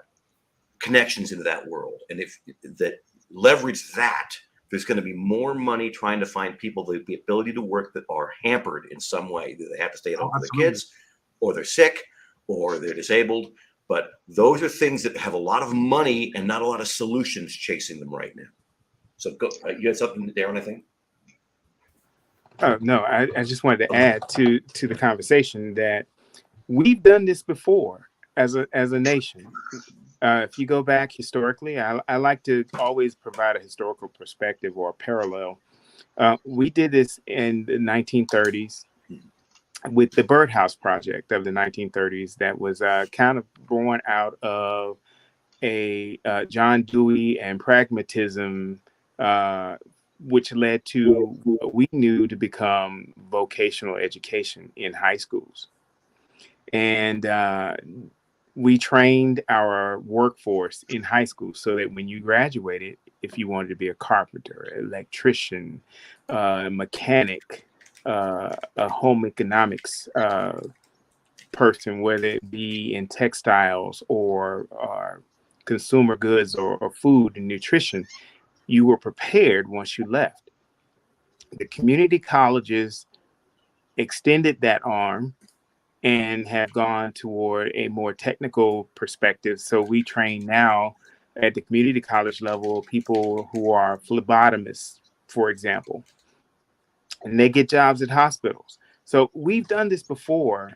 Speaker 2: connections into that world, and if that leverage that, there's going to be more money trying to find people with the ability to work that are hampered in some way. That they have to stay at home with their kids, or they're sick, or they're disabled. But those are things that have a lot of money and not a lot of solutions chasing them right now. So go. You had something, Darren, I think?
Speaker 10: Oh, no, I just wanted to add to the conversation that we've done this before as a nation. If you go back historically, I like to always provide a historical perspective or a parallel. We did this in the 1930s with the Birdhouse Project of the 1930s that was kind of born out of a John Dewey and pragmatism, which led to what we knew to become vocational education in high schools. And we trained our workforce in high school so that when you graduated, if you wanted to be a carpenter, electrician, mechanic, a home economics person, whether it be in textiles or consumer goods or food and nutrition, you were prepared once you left. The community colleges extended that arm and have gone toward a more technical perspective. So we train now at the community college level people who are phlebotomists, for example, and they get jobs at hospitals. So we've done this before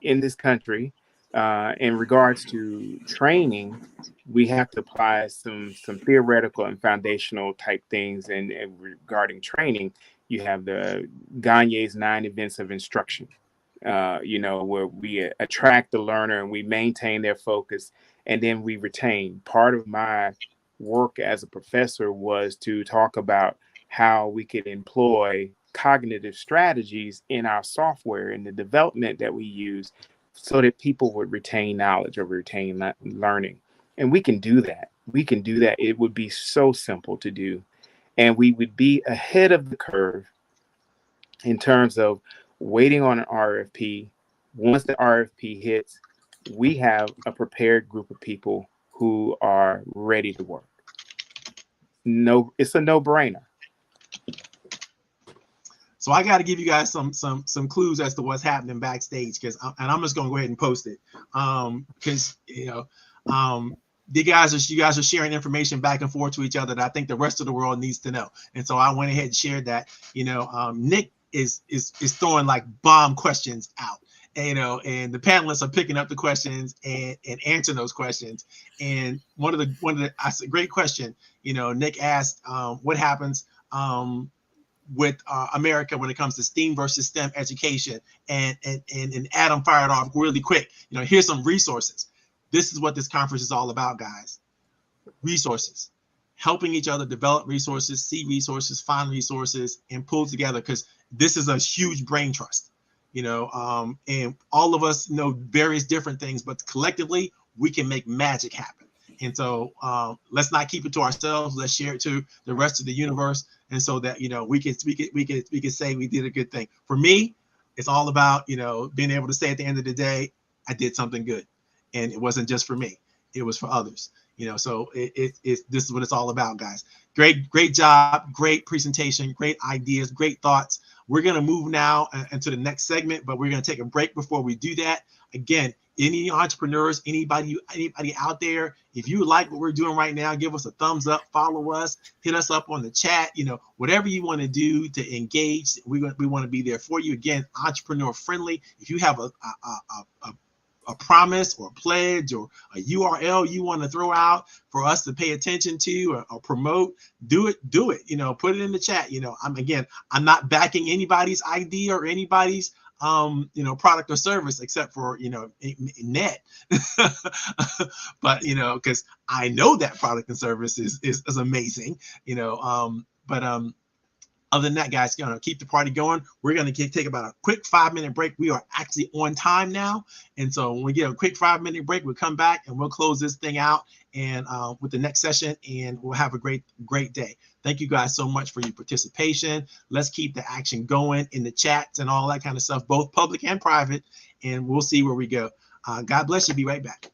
Speaker 10: in this country. In regards to training, we have to apply some theoretical and foundational type things. And regarding training, you have the Gagne's 9 events of instruction. Where we attract the learner and we maintain their focus, and then we retain. Part of my work as a professor was to talk about how we could employ cognitive strategies in our software and the development that we use so that people would retain knowledge or retain learning. And we can do that. It would be so simple to do. And we would be ahead of the curve in terms of waiting on an RFP. Once the RFP hits, we have a prepared group of people who are ready to work. No, it's a no-brainer.
Speaker 1: So I got to give you guys some clues as to what's happening backstage, because I'm just gonna go ahead and post it, because you guys are sharing information back and forth to each other that I think the rest of the world needs to know, and so I went ahead and shared that. Nick is throwing like bomb questions out, and the panelists are picking up the questions and answering those questions. And one of the I said, great question. Nick asked, what happens with America when it comes to STEAM versus STEM education, and Adam fired off really quick. Here's some resources. This is what this conference is all about, guys. Resources, helping each other develop resources, see resources, find resources, and pull together, because this is a huge brain trust. And all of us know various different things, but collectively we can make magic happen. And so let's not keep it to ourselves. Let's share it to the rest of the universe, and so that we can say we did a good thing. For me, it's all about being able to say at the end of the day, I did something good, and it wasn't just for me; it was for others. So this is what it's all about, guys. Great job, great presentation, great ideas, great thoughts. We're gonna move now into the next segment, but we're gonna take a break before we do that. Again, any entrepreneurs, anybody out there, if you like what we're doing right now, give us a thumbs up, follow us, hit us up on the chat, whatever you want to do to engage. We want to be there for you. Again, entrepreneur friendly. If you have a promise or a pledge or a URL you want to throw out for us to pay attention to or promote, do it. Put it in the chat. I'm not backing anybody's idea or anybody's product or service, except for net. But because I know that product and service is amazing. Other than that, guys, keep the party going. We're going to take about a quick 5-minute break. We are actually on time now. And so when we get a quick 5-minute break, we'll come back and we'll close this thing out and with the next session, and we'll have a great day. Thank you guys so much for your participation. Let's keep the action going in the chats and all that kind of stuff, both public and private, and we'll see where we go. God bless you. Be right back.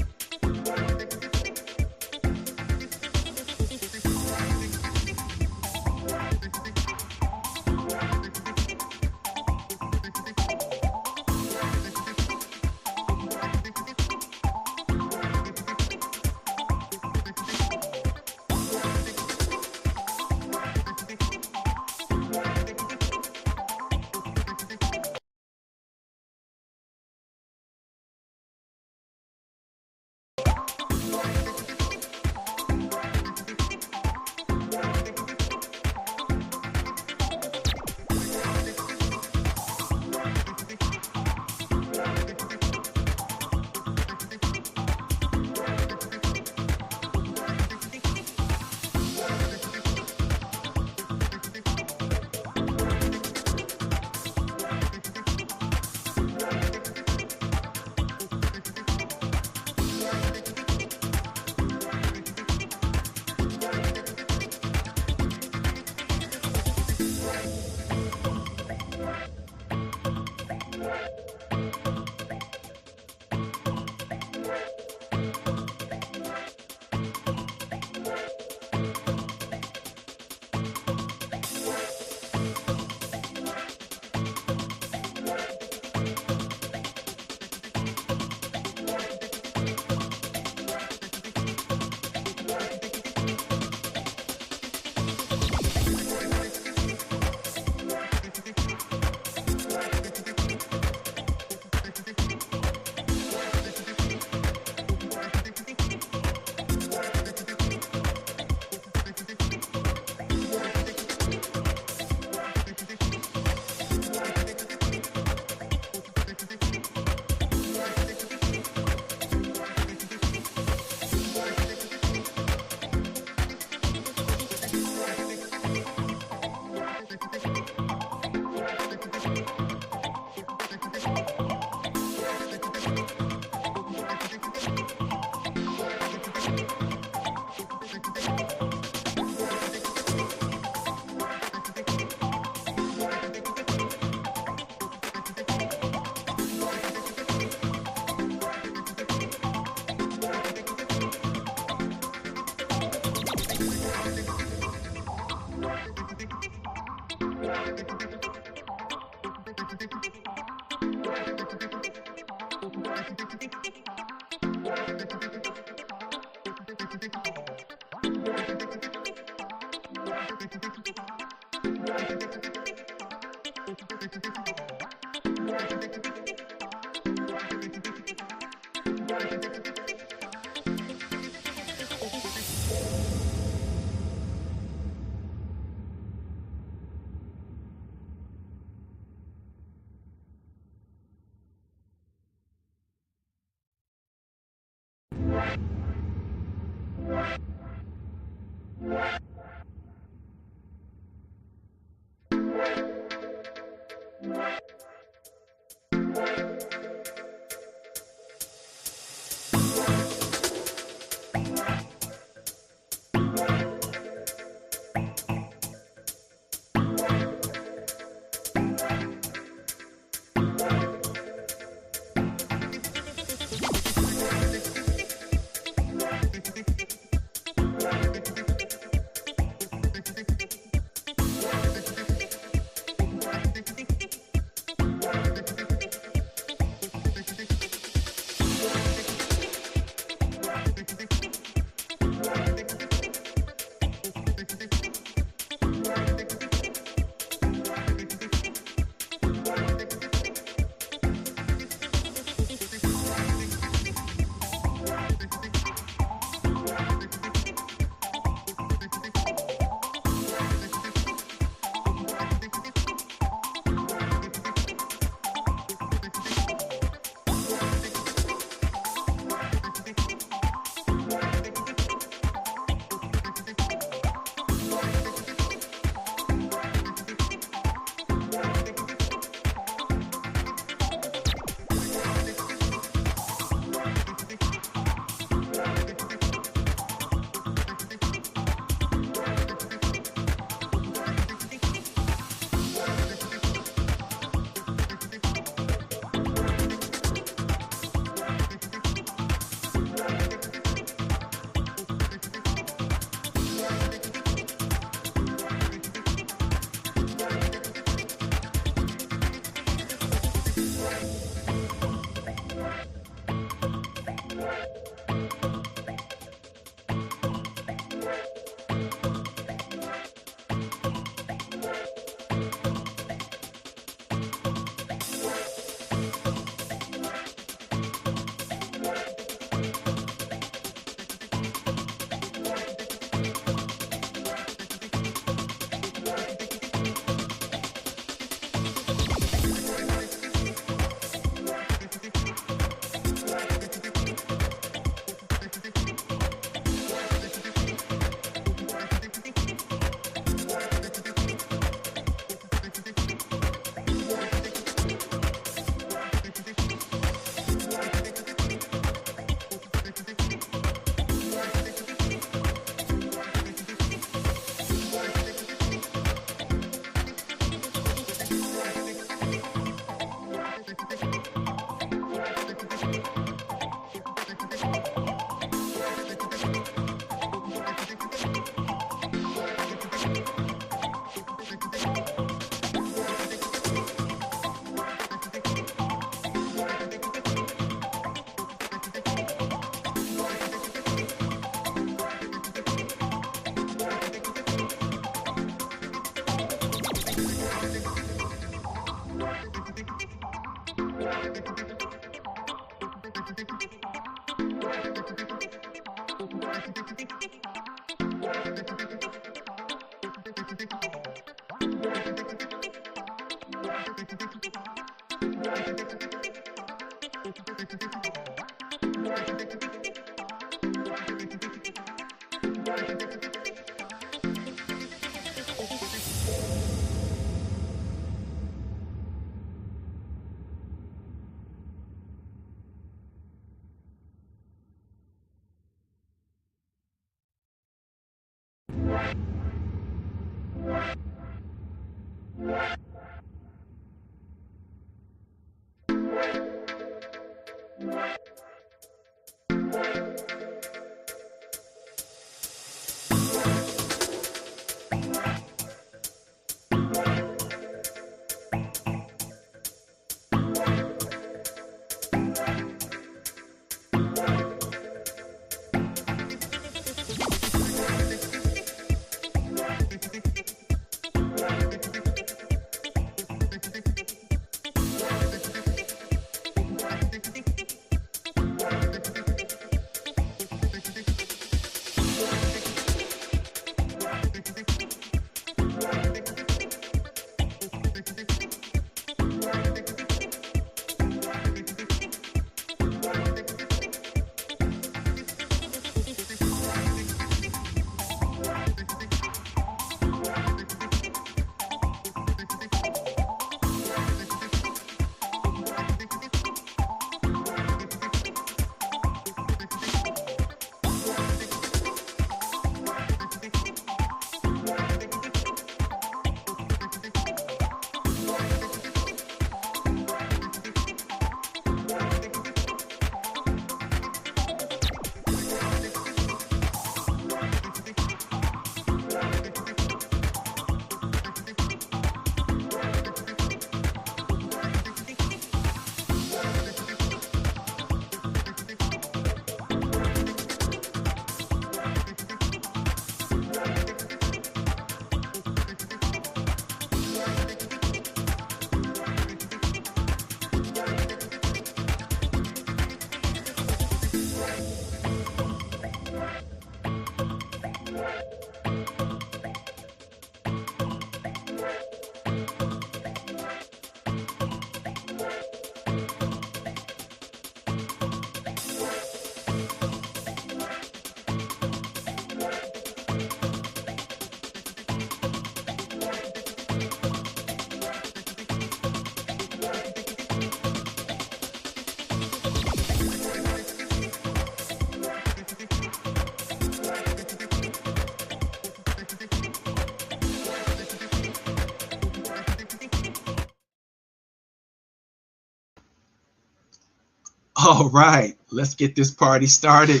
Speaker 1: All right, let's get this party started.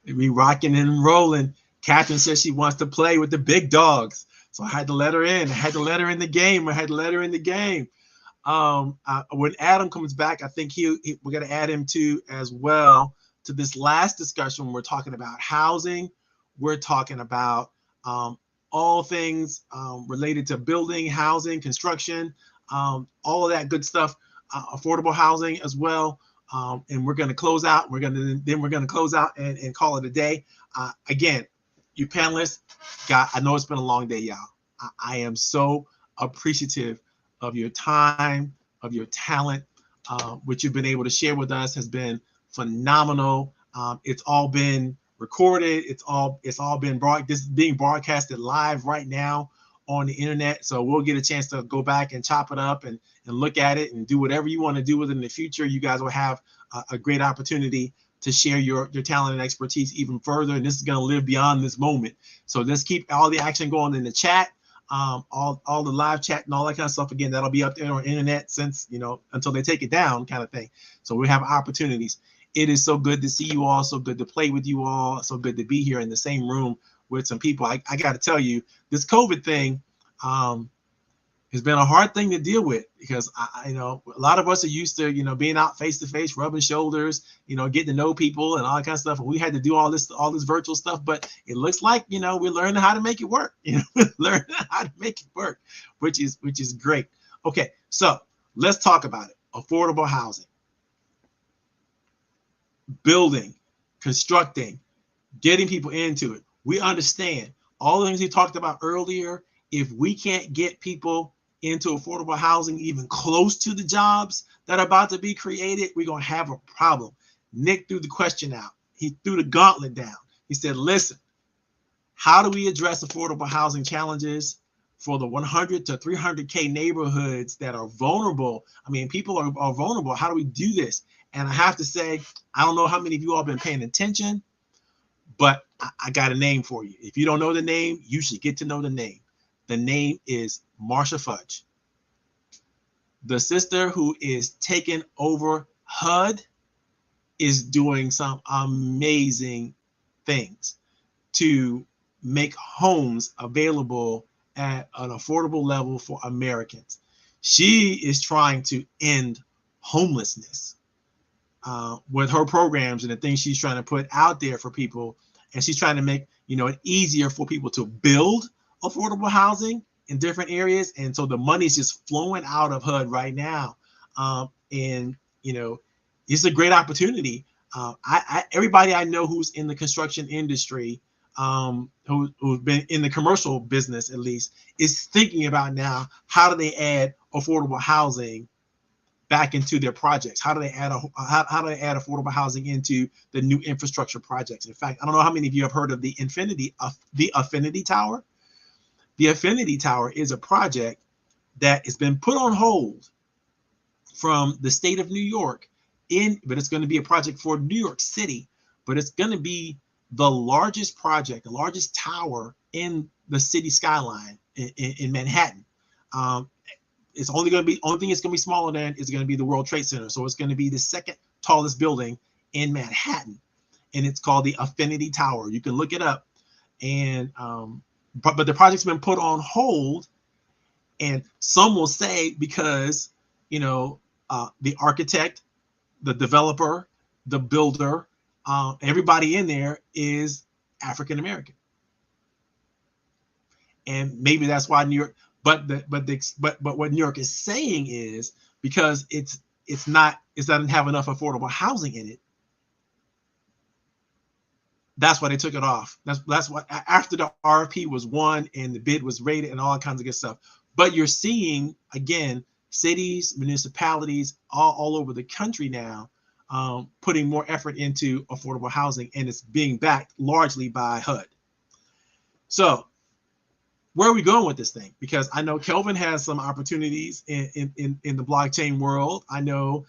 Speaker 1: We rocking and rolling. Catherine says she wants to play with the big dogs, so I had to let her in. I had to let her in the game. When Adam comes back, I think we're going to add him to as well to this last discussion. We're talking about housing. We're talking about all things related to building, housing, construction, all of that good stuff, affordable housing as well. And we're going to close out. We're going to close out and call it a day. Again, you panelists, I know it's been a long day, y'all. I am so appreciative of your time, of your talent. What you've been able to share with us has been phenomenal. It's all been recorded. It's all been this is being broadcasted live right now on the internet. So we'll get a chance to go back and chop it up and look at it and do whatever you want to do with it in the future. You guys will have a great opportunity to share your talent and expertise even further. And this is going to live beyond this moment. So let's keep all the action going in the chat, all the live chat and all that kind of stuff. Again, that'll be up there on the internet since, until they take it down kind of thing. So we have opportunities. It is so good to see you all, so good to play with you all, so good to be here in the same room with some people. I got to tell you, this COVID thing has been a hard thing to deal with because a lot of us are used to being out face to face, rubbing shoulders, getting to know people and all that kind of stuff. And we had to do all this virtual stuff, but it looks like we're learning how to make it work. Learning how to make it work, which is great. Okay, so let's talk about it. Affordable housing, building, constructing, getting people into it. We understand all the things we talked about earlier. If we can't get people into affordable housing, even close to the jobs that are about to be created, we're going to have a problem. Nick threw the question out. He threw the gauntlet down. He said, listen, how do we address affordable housing challenges for the 100 to 300K neighborhoods that are vulnerable? I mean, people are vulnerable. How do we do this? And I have to say, I don't know how many of you all have been paying attention, but I got a name for you. If you don't know the name, you should get to know the name. The name is Marsha Fudge. The sister who is taking over HUD is doing some amazing things to make homes available at an affordable level for Americans. She is trying to end homelessness with her programs and the things she's trying to put out there for people. And she's trying to make it easier for people to build affordable housing in different areas. And so the money's just flowing out of HUD right now. And it's a great opportunity. Everybody I know who's in the construction industry, who's been in the commercial business at least, is thinking about now, how do they add affordable housing back into their projects? How do they add affordable housing into the new infrastructure projects? In fact, I don't know how many of you have heard of the Affinity Tower. The Affinity Tower is a project that has been put on hold from the state of New York, but it's going to be a project for New York City, but it's going to be the largest project, the largest tower in the city skyline in Manhattan. It's only thing it's going to be smaller than is going to be the World Trade Center. So it's going to be the second tallest building in Manhattan, and it's called the Affinity Tower. You can look it up, and but the project's been put on hold, and some will say because the architect, the developer, the builder, everybody in there is African American, and maybe that's why New York. But what New York is saying is because it doesn't have enough affordable housing in it. That's why they took it off. That's what, after the RFP was won and the bid was rated and all kinds of good stuff. But you're seeing, again, cities, municipalities all over the country now putting more effort into affordable housing, and it's being backed largely by HUD. So where are we going with this thing? Because I know Kelvin has some opportunities in the blockchain world. I know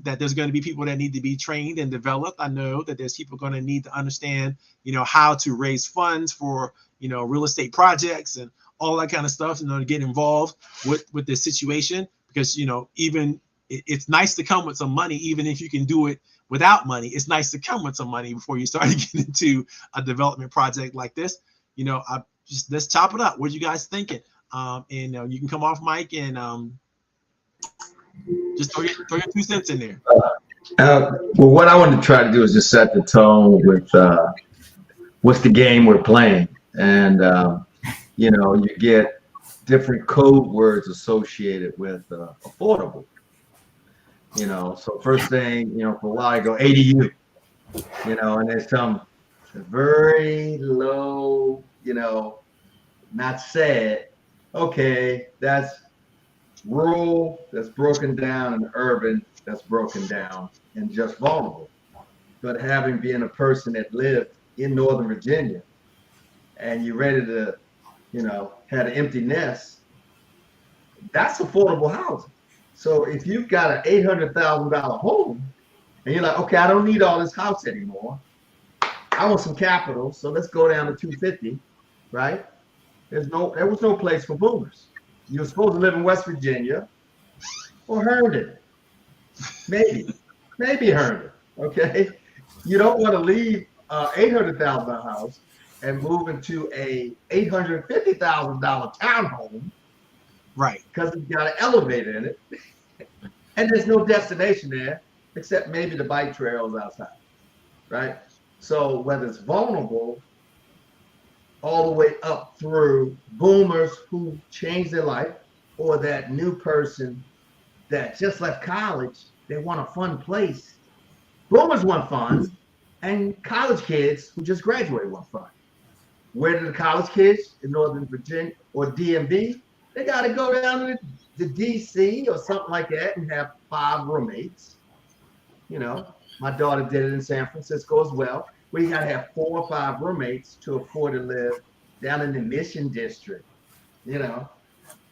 Speaker 1: that there's going to be people that need to be trained and developed. I know that there's people going to need to understand, how to raise funds for, real estate projects and all that kind of stuff, to get involved with this situation. Because, even it's nice to come with some money, even if you can do it without money. It's nice to come with some money before you start to get into a development project like this. You know, let's chop it up. What are you guys thinking? And you can come off mic and just throw your 2 cents in there.
Speaker 9: Well, what I want to try to do is just set the tone with what's the game we're playing. And, you get different code words associated with affordable. So first thing, for a while I go ADU, and there's some very low, not said, okay, that's rural, that's broken down, and urban, that's broken down and just vulnerable. But having been a person that lived in Northern Virginia and you're ready to, had an empty nest, that's affordable housing. So if you've got an $800,000 home and you're like, okay, I don't need all this house anymore. I want some capital, so let's go down to 250, right? There was no place for boomers. You were supposed to live in West Virginia or Herndon. Maybe Herndon, okay? You don't want to leave $800,000 house and move into a $850,000 townhome.
Speaker 1: Right.
Speaker 9: Because it's got an elevator in it. And there's no destination there except maybe the bike trails outside, right? So whether it's vulnerable all the way up through boomers who changed their life or that new person that just left college, they want a fun place. Boomers want fun, and college kids who just graduated want fun. Where do the college kids in Northern Virginia or DMV? They got to go down to DC or something like that and have 5 roommates. My daughter did it in San Francisco as well. We got to have 4 or 5 roommates to afford to live down in the Mission District.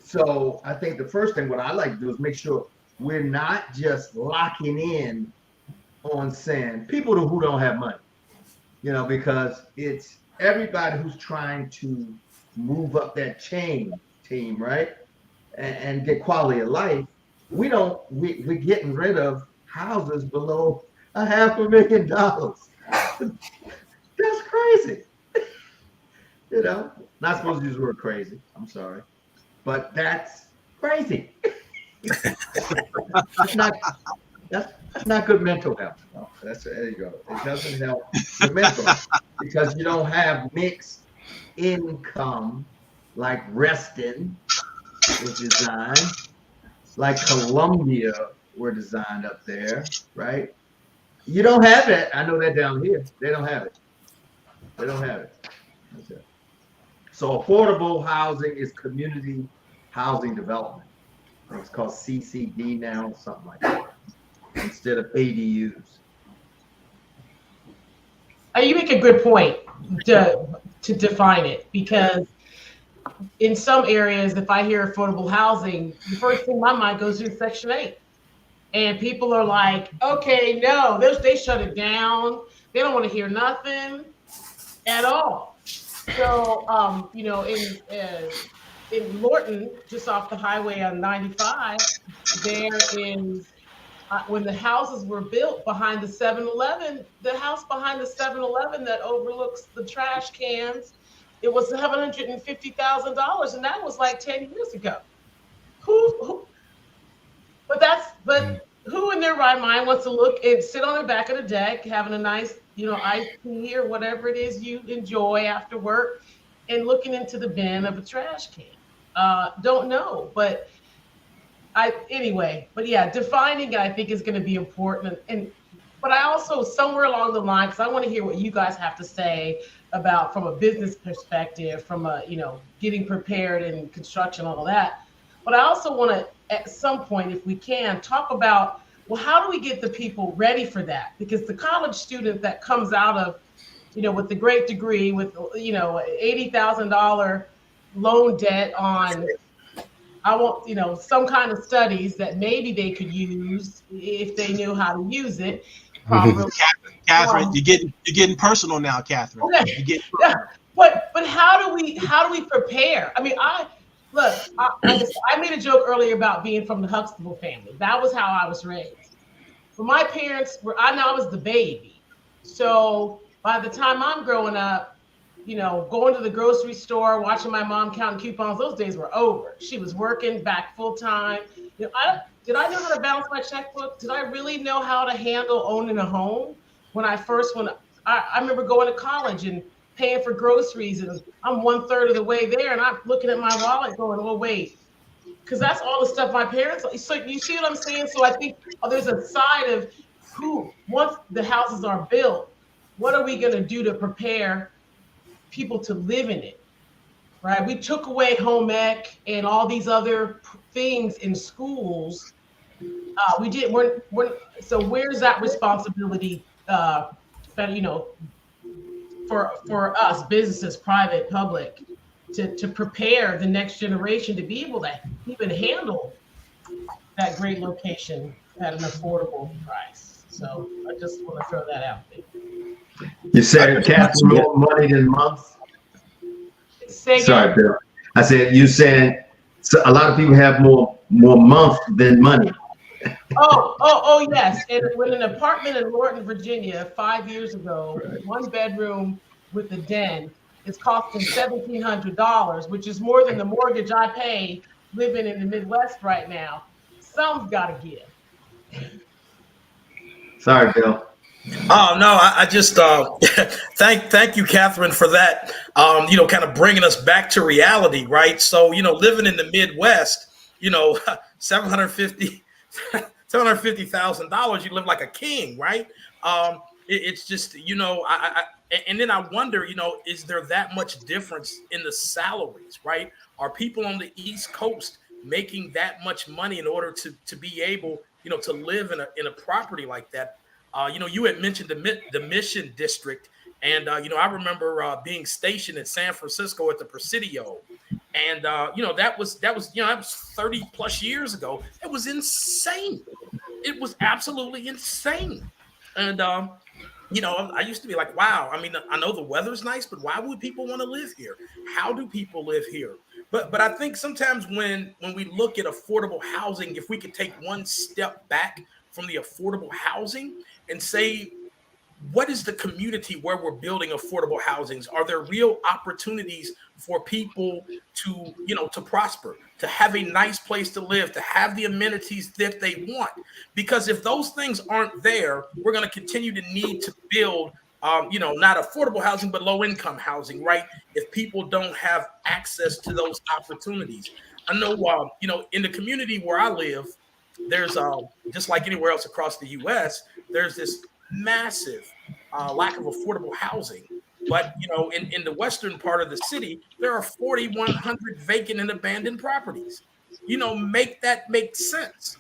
Speaker 9: So I think the first thing what I like to do is make sure we're not just locking in on saying people who don't have money, because it's everybody who's trying to move up that chain team, right? And get quality of life. We're getting rid of houses below $500,000. That's crazy. Not supposed to use the word crazy. I'm sorry. But that's crazy. That's not good mental health. No, there you go. It doesn't help the mental because you don't have mixed income like Reston was designed, like Columbia were designed up there, right? You don't have it. I know that down here. They don't have it. That's it. So affordable housing is community housing development. It's called CCD now, something like that, instead of ADUs.
Speaker 3: You make a good point to define it, because in some areas, if I hear affordable housing, the first thing my mind goes to is Section 8. And people are like, okay, no, they shut it down. They don't want to hear nothing at all. So, in Lorton, just off the highway on 95, there is, when the houses were built behind the 7-Eleven, the house behind the 7-Eleven that overlooks the trash cans, it was $750,000, and that was like 10 years ago. But who in their right mind wants to look and sit on the back of the deck, having a nice, iced tea or whatever it is you enjoy after work, and looking into the bin of a trash can? Don't know, but defining it, I think, is going to be important. But I also, somewhere along the line, because I want to hear what you guys have to say about from a business perspective, from a, getting prepared in construction, all that. But I also want to, at some point, if we can, talk about, well, how do we get the people ready for that? Because the college student that comes out of, with the great degree, with, $80,000 loan debt on, some kind of studies that maybe they could use if they knew how to use it.
Speaker 1: Catherine, you're getting personal now, Catherine.
Speaker 3: Okay. But how do we prepare? I mean, I made a joke earlier about being from the Huxtable family. That was how I was raised. But my parents were, I know I was the baby. So by the time I'm growing up, you know, going to the grocery store, watching my mom counting coupons, those days were over. She was working back full time. You know, did I know how to balance my checkbook? Did I really know how to handle owning a home? When I remember going to college and paying for groceries, and I'm 1/3 of the way there, and I'm looking at my wallet going, oh, wait, because that's all the stuff my parents. So you see what I'm saying? So I think there's a side of once the houses are built, what are we going to do to prepare people to live in it? Right? We took away home ec and all these other things in schools. We did. So where's that responsibility? You know, for us, businesses, private, public, to prepare the next generation to be able to even handle that great location at an affordable price. So I just want to throw that out there.
Speaker 9: You said Catherine, more money than months? Sorry, Bill. I said, you said so a lot of people have more month than money.
Speaker 3: Oh, yes. And when an apartment in Lorton, Virginia, 5 years ago, 1 bedroom with a den, is costing $1,700, which is more than the mortgage I pay living in the Midwest right now. Some's got to give.
Speaker 9: Sorry, Bill.
Speaker 4: Oh no, I just thank you, Catherine, for that. You know, kind of bringing us back to reality, right? So, you know, living in the Midwest, you know, $750,000, you live like a king, right? It's just, you know, and then I wonder, you know, is there that much difference in the salaries, right? Are people on the East Coast making that much money in order to be able, you know, to live in a property like that? You know, you had mentioned the Mission District, and you know, I remember being stationed in San Francisco at the Presidio, and you know, that was 30 plus years ago. It was insane. It was absolutely insane, and you know, I used to be like, wow. I mean, I know the weather's nice, but why would people want to live here? How do people live here? But I think sometimes when we look at affordable housing, if we could take one step back from the affordable housing and say, what is the community where we're building affordable housings? Are there real opportunities for people to, you know, to prosper, to have a nice place to live, to have the amenities that they want? Because if those things aren't there, we're going to continue to need to build, you know, not affordable housing, but low income housing, right? If people don't have access to those opportunities. I know, you know, in the community where I live, there's just like anywhere else across the U.S., there's this massive lack of affordable housing. But, you know, in the western part of the city, there are 4,100 vacant and abandoned properties. You know, make that make sense.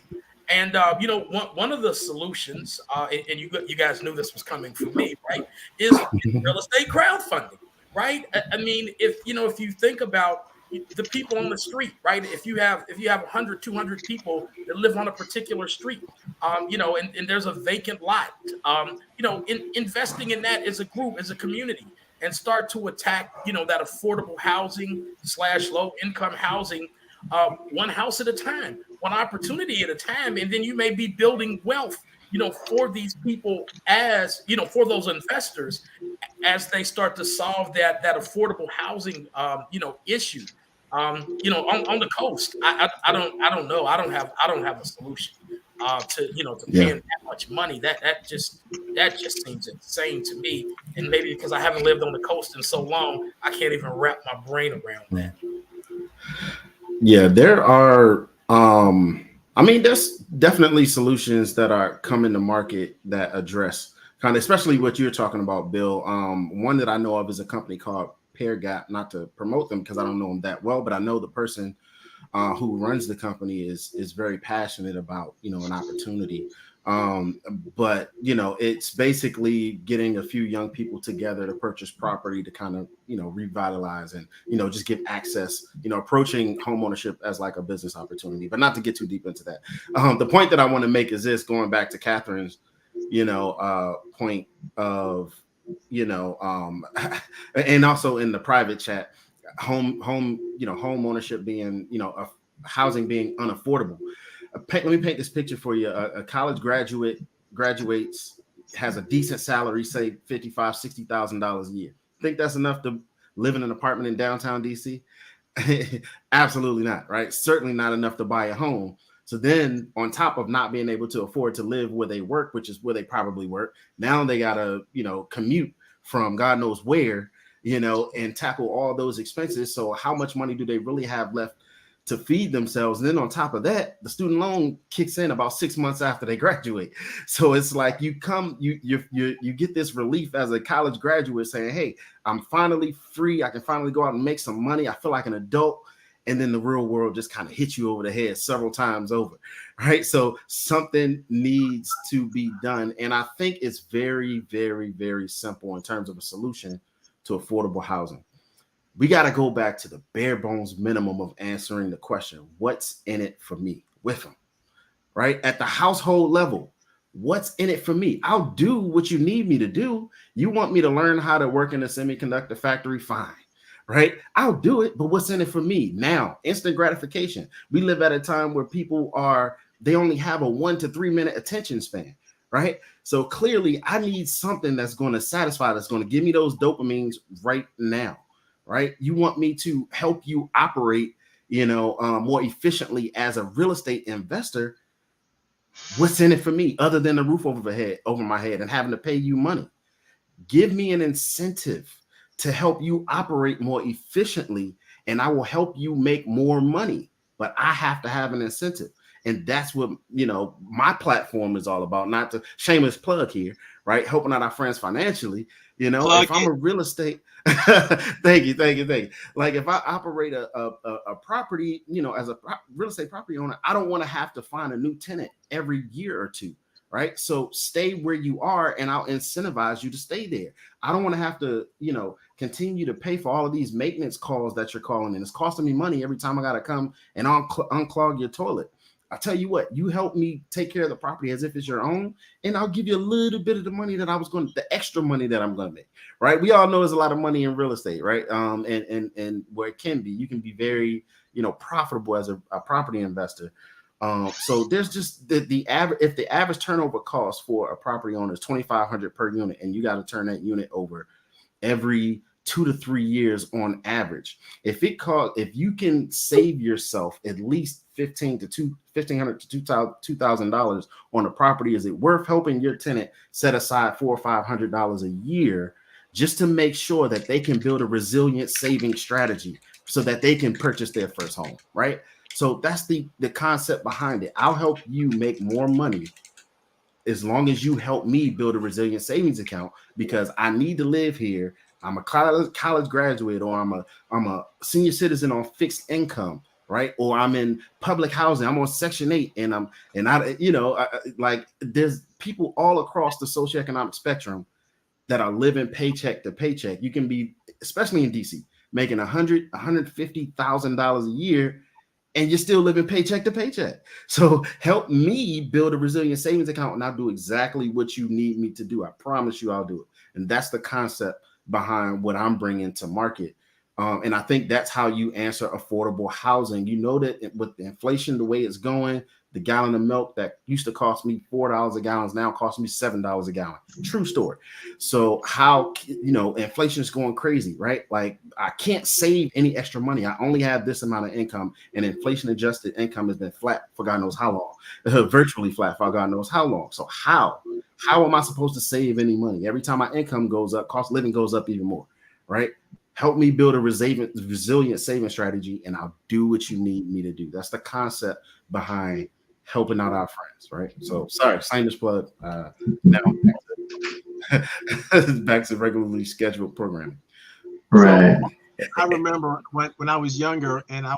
Speaker 4: And, you know, one of the solutions, and you guys knew this was coming from me, right, is real estate crowdfunding, right? I mean, if you think about the people on the street, right? If you have 100, 200 people that live on a particular street, you know, and there's a vacant lot, you know, investing in that as a group, as a community, and start to attack, you know, that affordable housing / low income housing, one house at a time, one opportunity at a time, and then you may be building wealth, you know, for these people, as you know, for those investors, as they start to solve that affordable housing, you know, issue. You know, on the coast, I don't know. I don't have a solution to, you know, to paying that much money. That just seems insane to me. And maybe because I haven't lived on the coast in so long, I can't even wrap my brain around that.
Speaker 7: Yeah, there are. I mean, there's definitely solutions that are coming to market that address kind of, especially what you're talking about, Bill. One that I know of is a company called Pair Gap, not to promote them because I don't know them that well, but I know the person who runs the company is very passionate about, you know, an opportunity. But, you know, it's basically getting a few young people together to purchase property to kind of, you know, revitalize and, you know, just give access, you know, approaching homeownership as like a business opportunity, but not to get too deep into that. The point that I want to make is this, going back to Catherine's, you know, point of, you know, and also in the private chat, home, you know, home ownership being, you know, housing being unaffordable. Let me paint this picture for you. A college graduate graduates, has a decent salary, say $55,000, $60,000 a year. Think that's enough to live in an apartment in downtown DC? Absolutely not, right? Certainly not enough to buy a home. So then on top of not being able to afford to live where they work, which is where they probably work, now they got to, commute from God knows where, and tackle all those expenses. So how much money do they really have left to feed themselves? And then on top of that, the student loan kicks in about 6 months after they graduate. So it's like you get this relief as a college graduate saying, hey, I'm finally free. I can finally go out and make some money. I feel like an adult. And then the real world just kind of hits you over the head several times over, right? So something needs to be done. And I think it's very, very, very simple in terms of a solution to affordable housing. We got to go back to the bare bones minimum of answering the question, what's in it for me with them, right? At the household level, what's in it for me? I'll do what you need me to do. You want me to learn how to work in a semiconductor factory? Fine. Right? I'll do it, but what's in it for me? Now, instant gratification. We live at a time where they only have a 1 to 3 minute attention span, right? So clearly I need something that's going to satisfy, that's going to give me those dopamines right now, right? You want me to help you operate, more efficiently as a real estate investor. What's in it for me other than the roof over my head and having to pay you money? Give me an incentive to help you operate more efficiently, and I will help you make more money, but I have to have an incentive. And that's what, my platform is all about. Not to shameless plug here, right? Helping out our friends financially, if I'm a real estate, thank you. Like if I operate a property, as a real estate property owner, I don't want to have to find a new tenant every year or two. Right. So stay where you are and I'll incentivize you to stay there. I don't want to have to, continue to pay for all of these maintenance calls that you're calling in. It's costing me money every time I got to come and unclog your toilet. I tell you what, you help me take care of the property as if it's your own, and I'll give you a little bit of the money that the extra money that I'm going to make. Right. We all know there's a lot of money in real estate. Right. And where it can be, you can be very, profitable as a property investor. So there's just the average. If the average turnover cost for a property owner is $2,500 per unit, and you got to turn that unit over every 2 to 3 years on average, if you can save yourself at least $1,500 to $2,000 on a property, is it worth helping your tenant set aside $400 or $500 a year just to make sure that they can build a resilient saving strategy so that they can purchase their first home, right? So that's the concept behind it. I'll help you make more money as long as you help me build a resilient savings account, because I need to live here. I'm a college graduate, or I'm a senior citizen on fixed income, right? Or I'm in public housing. I'm on Section 8, and there's people all across the socioeconomic spectrum that are living paycheck to paycheck. You can be, especially in DC, making $150,000 a year, and you're still living paycheck to paycheck. So help me build a resilient savings account, and I'll do exactly what you need me to do. I promise you I'll do it. And that's the concept behind what I'm bringing to market. And I think that's how you answer affordable housing. That with the inflation, the way it's going, the gallon of milk that used to cost me $4 a gallon is now cost me $7 a gallon. True story. So how, inflation is going crazy, right? Like I can't save any extra money. I only have this amount of income, and inflation adjusted income has been flat for God knows how long, virtually flat for God knows how long. So how am I supposed to save any money? Every time my income goes up, cost of living goes up even more, right? Help me build a resilient saving strategy, and I'll do what you need me to do. That's the concept behind helping out our friends, right? So sorry, shameless plug. Now back to regularly scheduled programming.
Speaker 9: Right.
Speaker 1: So, I remember when I was younger, and I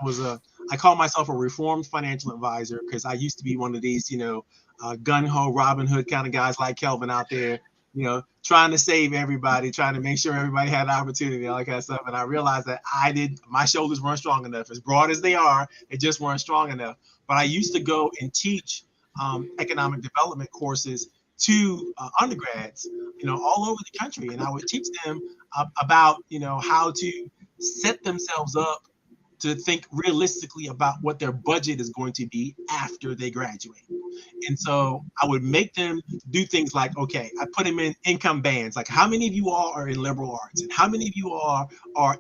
Speaker 1: call myself a reformed financial advisor, because I used to be one of these, gun-ho Robin Hood kind of guys like Kelvin out there, trying to save everybody, trying to make sure everybody had an opportunity, all that kind of stuff. And I realized that my shoulders weren't strong enough. As broad as they are, they just weren't strong enough. But I used to go and teach economic development courses to undergrads, all over the country. And I would teach them about, how to set themselves up to think realistically about what their budget is going to be after they graduate. And so I would make them do things like, okay, I put them in income bands. Like, how many of you all are in liberal arts, and how many of you are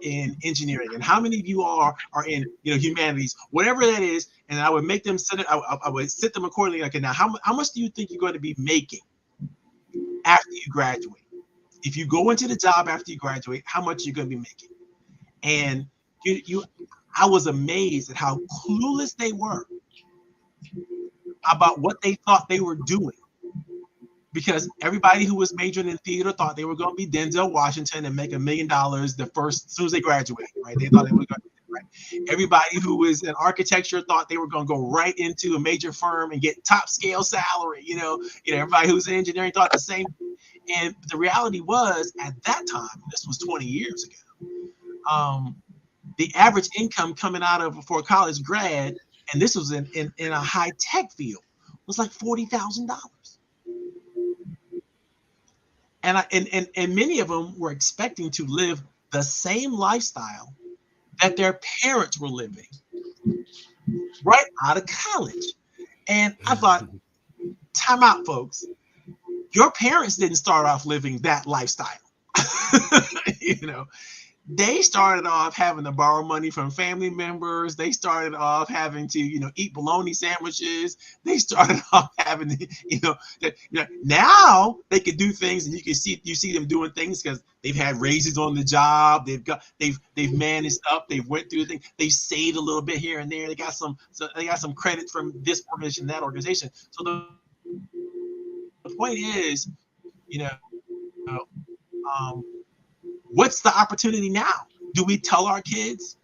Speaker 1: in engineering, and how many of you are in humanities, whatever that is. And I would make them set it. I would set them accordingly. Like, now, how much do you think you're going to be making after you graduate? If you go into the job after you graduate, how much you're going to be making? And I was amazed at how clueless they were about what they thought they were doing, because everybody who was majoring in theater thought they were going to be Denzel Washington and make $1 million as soon as they graduated, right? They thought they were going to, right? Everybody who was in architecture thought they were going to go right into a major firm and get top scale salary. Everybody who was in engineering thought the same. And the reality was, at that time, this was 20 years ago, the average income coming out of for a college grad, and this was in a high tech field, was like $40,000. And many of them were expecting to live the same lifestyle that their parents were living right out of college. And I thought, time out, folks. Your parents didn't start off living that lifestyle. They started off having to borrow money from family members. They started off having to, eat bologna sandwiches. They started off having to, now they could do things, and you see them doing things because they've had raises on the job. They've managed up. They've went through things. They've saved a little bit here and there. They got some credit from this organization, that organization. So the point is, what's the opportunity now? Do we tell our kids,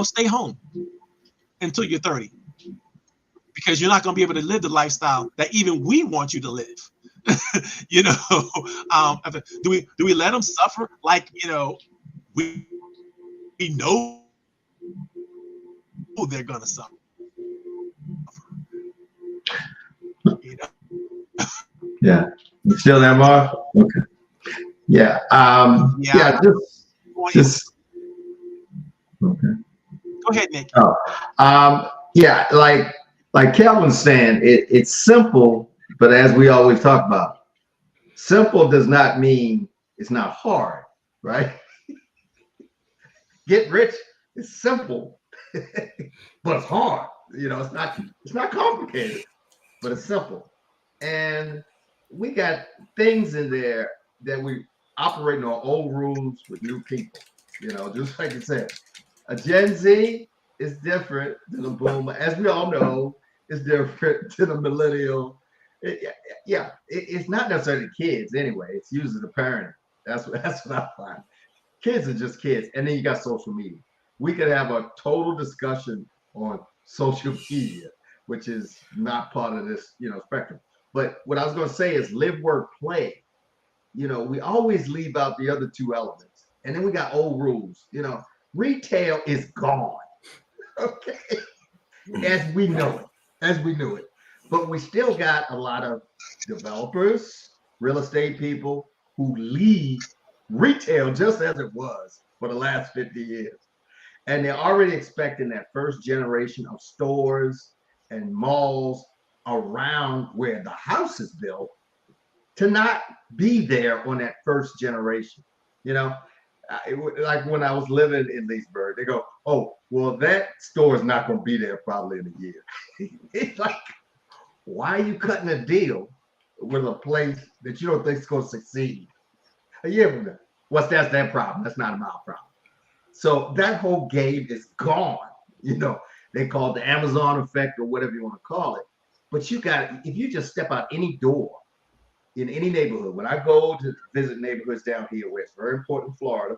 Speaker 1: stay home until you're 30, because you're not going to be able to live the lifestyle that even we want you to live? Do we let them suffer like, we know they're going to suffer?
Speaker 9: Yeah. You still there, Mark? Okay. Yeah. Just okay.
Speaker 1: Go ahead, Nick.
Speaker 9: Yeah, like Kelvin's saying, it's simple, but as we always talk about, simple does not mean it's not hard, right? Get rich is simple, but it's hard. It's not complicated, but it's simple. And we got things in there that we operating on old rules with new people. Just like you said, a Gen Z is different than a boomer, as we all know. It's different than a millennial. It's not necessarily kids anyway. It's usually the parent. That's what I find. Kids are just kids, and then you got social media. We could have a total discussion on social media, which is not part of this, spectrum. But what I was going to say is live, work, play. We always leave out the other two elements. And then we got old rules. Retail is gone. Okay. As we know it. But we still got a lot of developers, real estate people who leave retail just as it was for the last 50 years. And they're already expecting that first generation of stores and malls around where the house is built to not be there on that first generation. Like when I was living in Leesburg, they go, oh, well, that store is not going to be there probably in a year. It's like, why are you cutting a deal with a place that you don't think is going to succeed a year from now? That's their problem. That's not our problem. So that whole game is gone. They call it the Amazon effect or whatever you want to call it. But if you just step out any door in any neighborhood, when I go to visit neighborhoods down here where it's very important in Florida,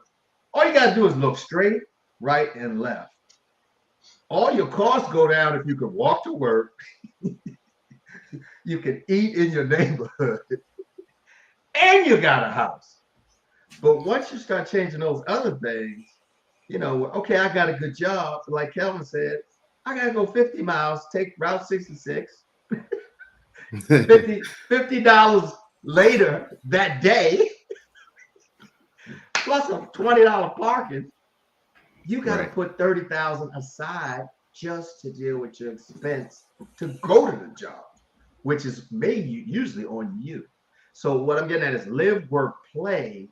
Speaker 9: all you got to do is look straight, right, and left. All your costs go down if you can walk to work. You can eat in your neighborhood, and you got a house. But once you start changing those other things, okay, I got a good job. Like Kelvin said, I got to go 50 miles, take Route 66. $50 later that day, plus a $20 parking. You got to put 30,000 aside just to deal with your expense to go to the job, which is usually on you. So what I'm getting at is live, work, play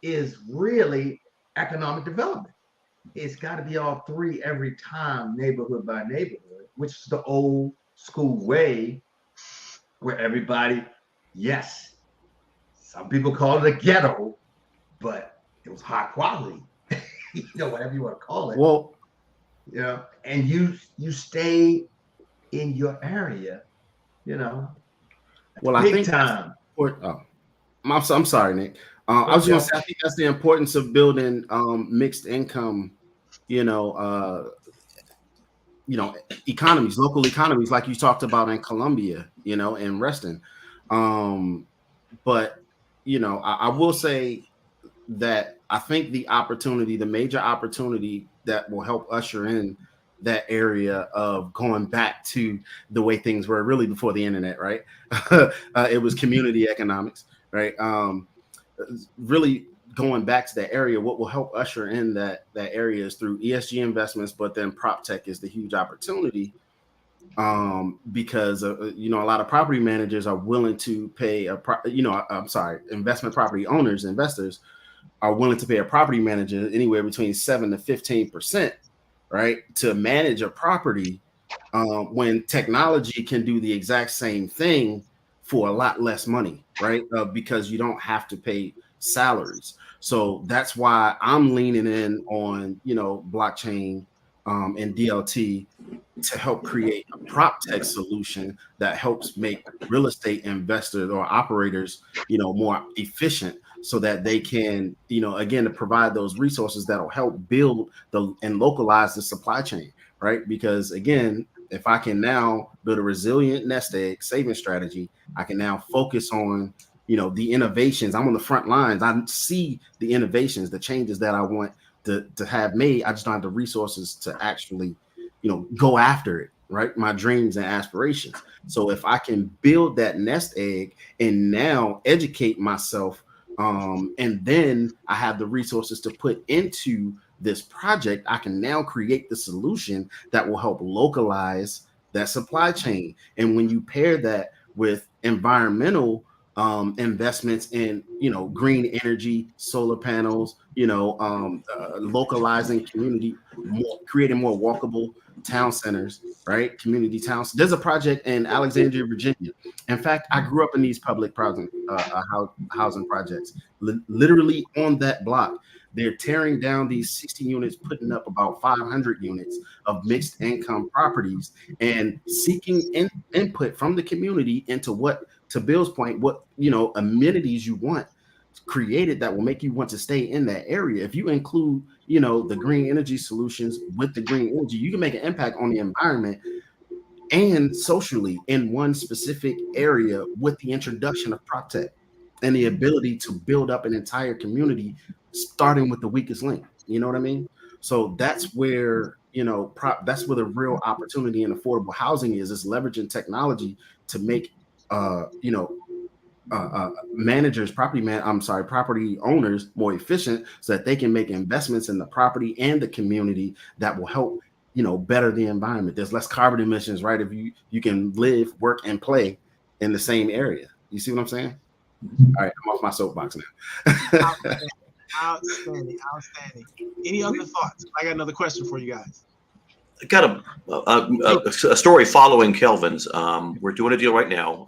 Speaker 9: is really economic development. It's got to be all three every time, neighborhood by neighborhood, which is the old school way where everybody, yes, some people call it a ghetto, but it was high quality, whatever you want to call it.
Speaker 7: Well,
Speaker 9: and you stay in your area,
Speaker 7: well, I
Speaker 9: big
Speaker 7: think
Speaker 9: time.
Speaker 7: I'm sorry, Nick. I was going to say, I think that's the importance of building mixed income, economies, local economies, like you talked about in Colombia, and Reston. But, I will say that I think the major opportunity that will help usher in that area of going back to the way things were really before the internet, right? It was community economics, right? Really going back to that area, what will help usher in that area is through ESG investments, but then prop tech is the huge opportunity because a lot of property managers are willing to pay investment property owners, investors are willing to pay a property manager anywhere between 7 to 15%, right, to manage a property when technology can do the exact same thing for a lot less money, right? Because you don't have to pay salaries. So that's why I'm leaning in on, blockchain and DLT to help create a prop tech solution that helps make real estate investors or operators, more efficient so that they can, again, to provide those resources that'll help build and localize the supply chain, right? Because again, if I can now build a resilient nest egg saving strategy, I can now focus on, the innovations. I'm on the front lines. I see the innovations, the changes that I want to have made. I just don't have the resources to actually, go after it, right? My dreams and aspirations. So if I can build that nest egg and now educate myself, and then I have the resources to put into this project, I can now create the solution that will help localize that supply chain. And when you pair that with environmental investments in, green energy, solar panels, localizing community, creating more walkable town centers, right? Community towns. There's a project in Alexandria, Virginia. In fact, I grew up in these public housing projects, literally on that block. They're tearing down these 60 units, putting up about 500 units of mixed income properties and seeking input from the community into what, to Bill's point, what, amenities you want created that will make you want to stay in that area. If you include, the green energy solutions with the green energy, you can make an impact on the environment and socially in one specific area with the introduction of prop tech and the ability to build up an entire community starting with the weakest link. You know what I mean? So that's where, that's where the real opportunity in affordable housing is leveraging technology to make, managers, property owners more efficient so that they can make investments in the property and the community that will help, better the environment. There's less carbon emissions, right? If you can live, work, and play in the same area. You see what I'm saying? All right, I'm off my soapbox now.
Speaker 1: Outstanding. Any other thoughts? I got another question for you guys.
Speaker 2: I got a story following Kelvin's. We're doing a deal right now,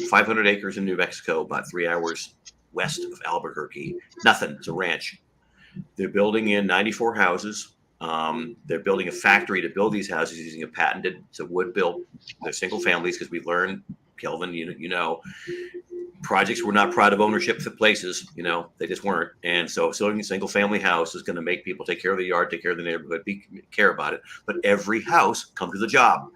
Speaker 2: 500 acres in New Mexico, about 3 hours west of Albuquerque. Nothing. It's a ranch. They're building in 94 houses. They're building a factory to build these houses using a patented, it's a wood built. They're single families because we've learned, Kelvin, projects were not proud of ownership for places, they just weren't. And so building a single family house is going to make people take care of the yard, take care of the neighborhood, care about it. But every house comes with a job.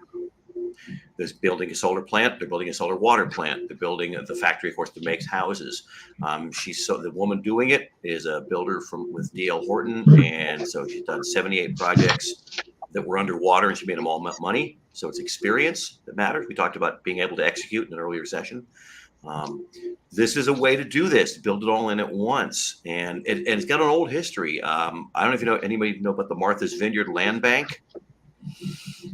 Speaker 2: There's building a solar plant. They're building a solar water plant. They're building the factory, of course, that makes houses. The woman doing it is a builder with D.L. Horton. And so she's done 78 projects that were underwater and she made them all money. So it's experience that matters. We talked about being able to execute in an earlier session. This is a way to do this, build it all in at once. And it's got an old history. I don't know if you know, anybody know about the Martha's Vineyard Land Bank.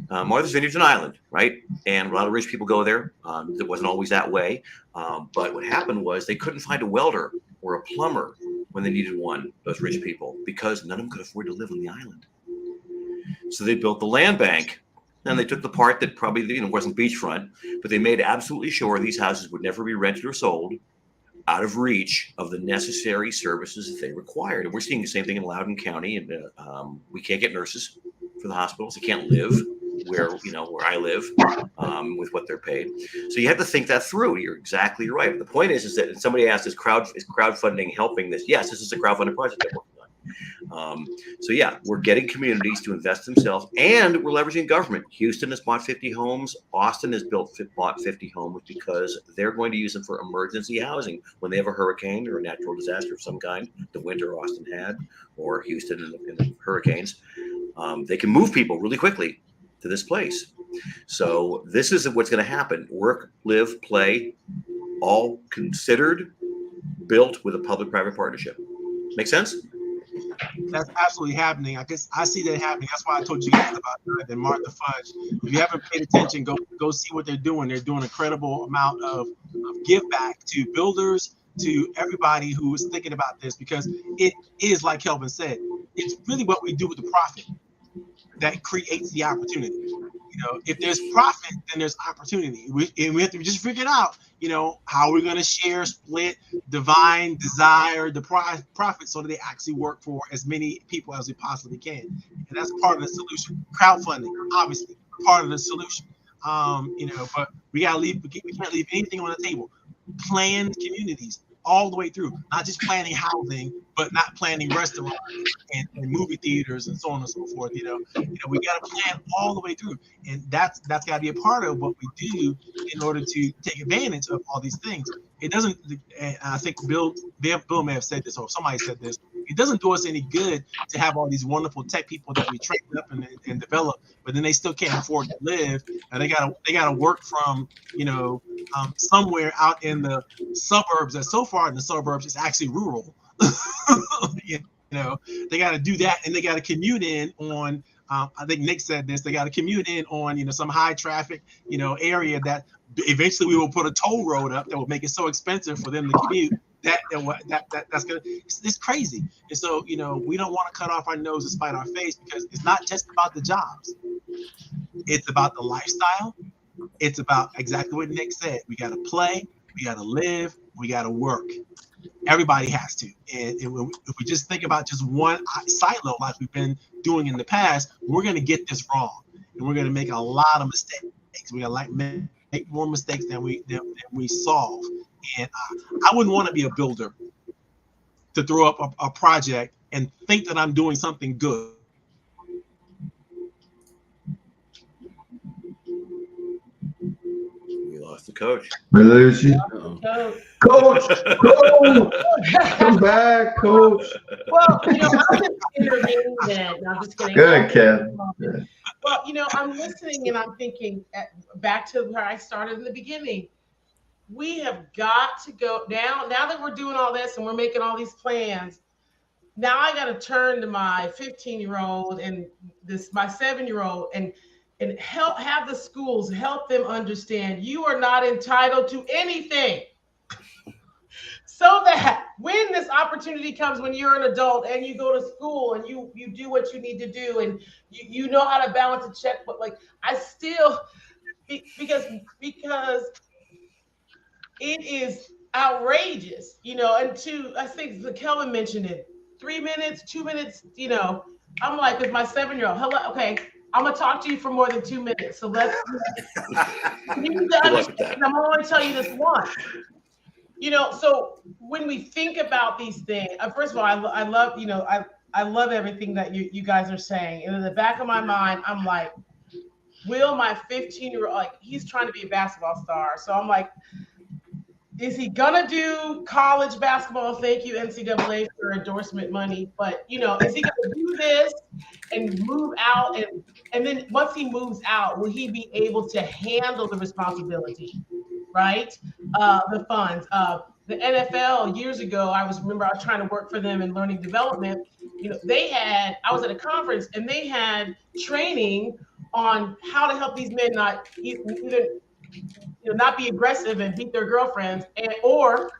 Speaker 2: Martha's Vineyard's an island, right? And a lot of rich people go there. It wasn't always that way. But what happened was they couldn't find a welder or a plumber when they needed one, those rich people, because none of them could afford to live on the island. So they built the land bank, and they took the part that probably wasn't beachfront, but they made absolutely sure these houses would never be rented or sold out of reach of the necessary services that they required. And we're seeing the same thing in Loudoun County. And we can't get nurses for the hospitals. They can't live where I live with what they're paid. So you have to think that through. You're exactly right. The point is that somebody asked, is crowdfunding helping this? Yes, this is a crowdfunding project that we're working on. So yeah, we're getting communities to invest themselves, and we're leveraging government. Houston has bought 50 homes. Austin has bought 50 homes because they're going to use them for emergency housing when they have a hurricane or a natural disaster of some kind. The winter Austin had, or Houston in the hurricanes. They can move people really quickly to this place. So this is what's going to happen. Work, live, play, all considered, built with a public-private partnership. Make sense?
Speaker 1: That's absolutely happening. I guess I see that happening. That's why I told you guys about the Martha Fudge. If you haven't paid attention, go see what they're doing. They're doing a credible amount of give back to builders, to everybody who is thinking about this, because it is, like Kelvin said, it's really what we do with the profit that creates the opportunity. If there's profit, then there's opportunity. We have to just figure it out, how we're going to share, split, divine, desire the profit so that they actually work for as many people as we possibly can. And that's part of the solution. Crowdfunding, obviously, part of the solution. But we can't leave anything on the table. Planned communities all the way through, not just planning housing, but not planning restaurants and movie theaters and so on and so forth. We got to plan all the way through, and that's got to be a part of what we do in order to take advantage of all these things. It doesn't. And I think Bill may have said this, or somebody said this. It doesn't do us any good to have all these wonderful tech people that we train up and develop, but then they still can't afford to live, and they gotta work from somewhere out in the suburbs. That so far in the suburbs is actually rural. They got to do that, and they got to commute in on. I think Nick said this. They got to commute in on some high traffic area that eventually we will put a toll road up that will make it so expensive for them to commute. That's gonna. It's crazy. And so we don't want to cut off our nose and spite our face, because it's not just about the jobs. It's about the lifestyle. It's about exactly what Nick said. We got to play. We got to live. We got to work. Everybody has to. And if we just think about just one silo like we've been doing in the past, we're going to get this wrong, and we're going to make a lot of mistakes. We're going to make more mistakes than we solve. And I wouldn't want to be a builder to throw up a project and think that I'm doing something good.
Speaker 2: We lost the coach.
Speaker 9: We lose you. Coach, come back, Coach.
Speaker 3: Well, I'm just intervening then. I'm just kidding.
Speaker 9: Good, Kevin.
Speaker 3: Well, I'm listening and I'm thinking back to where I started in the beginning. We have got to go now that we're doing all this and we're making all these plans. Now I got to turn to my 15-year-old and my 7-year-old and have the schools help them understand you are not entitled to anything. So that when this opportunity comes, when you're an adult and you go to school and you do what you need to do and you know how to balance a checkbook, like I still, because it is outrageous, and I think Kelvin mentioned it, 3 minutes, 2 minutes, I'm like with my 7-year-old, hello, okay, I'm gonna talk to you for more than 2 minutes. So let's you need to understand, I'm only tell you this once. So when we think about these things, first of all, I love, I love everything that you guys are saying. And in the back of my mind, I'm like, will my 15-year-old, like he's trying to be a basketball star. So I'm like, is he gonna do college basketball? Thank you, NCAA, for endorsement money. But is he gonna do this and move out? And then once he moves out, will he be able to handle the responsibility? Right? the funds. The NFL years ago, I was trying to work for them in learning development. I was at a conference and they had training on how to help these men not either not be aggressive and beat their girlfriends, or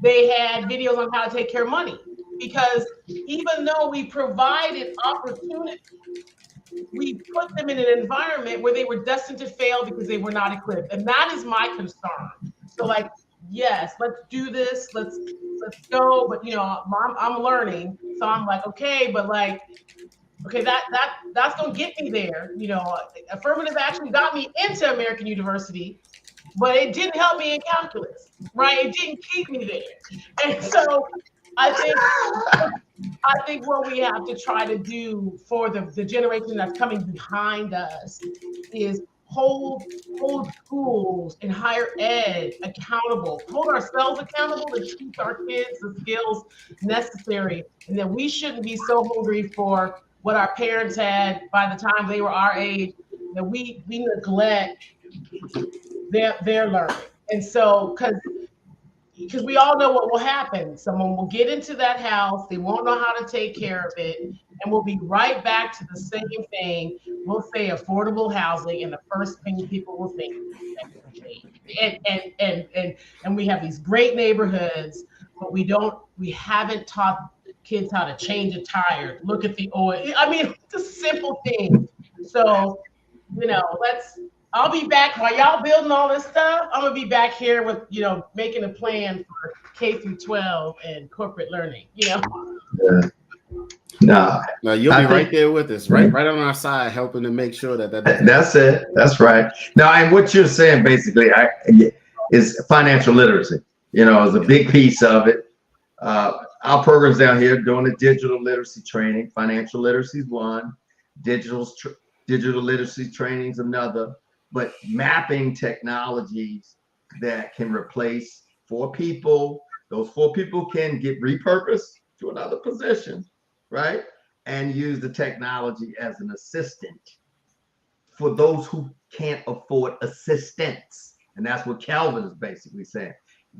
Speaker 3: they had videos on how to take care of money. Because even though we provided opportunity, we put them in an environment where they were destined to fail because they were not equipped. And that is my concern. So like, yes, let's do this. Let's go. But I'm learning. So I'm like, okay, but like, okay, that's gonna get me there. Affirmative action got me into American University, but it didn't help me in calculus, right? It didn't keep me there. And so I think what we have to try to do for the generation that's coming behind us is hold schools and higher ed accountable, hold ourselves accountable to teach our kids the skills necessary. And that we shouldn't be so hungry for what our parents had by the time they were our age, that we neglect their learning. And so, because we all know what will happen. Someone will get into that house, they won't know how to take care of it, and we'll be right back to the same thing. We'll say affordable housing, and the first thing people will think and we have these great neighborhoods, but we haven't taught kids how to change a tire, look at the oil. I mean, just simple things. So, I'll be back while y'all building all this stuff. I'm gonna be back here with, making a plan for K through 12 and corporate learning.
Speaker 9: Yeah.
Speaker 7: No, you'll be right there with us, right on our side, helping to make sure that.
Speaker 9: That's it. That's right. Now, and what you're saying basically is financial literacy. Is a big piece of it. Our programs down here doing the digital literacy training. Financial literacy is one. Digital literacy training is another. But mapping technologies that can replace 4 people, those 4 people can get repurposed to another position, right? And use the technology as an assistant for those who can't afford assistance. And that's what Kelvin is basically saying.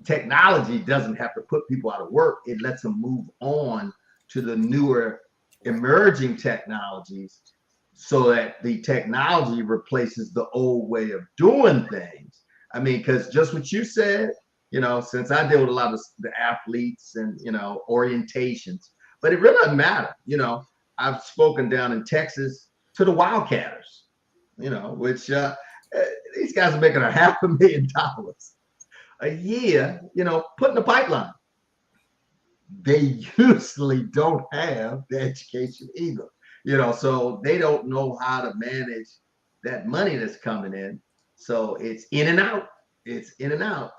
Speaker 9: Technology doesn't have to put people out of work. It lets them move on to the newer emerging technologies, so that the technology replaces the old way of doing things. I mean, because just what you said, since I deal with a lot of the athletes and, orientations, but it really doesn't matter. I've spoken down in Texas to the Wildcatters, which these guys are making $500,000 a year, put in the pipeline. They usually don't have the education either. So they don't know how to manage that money that's coming in. So it's in and out.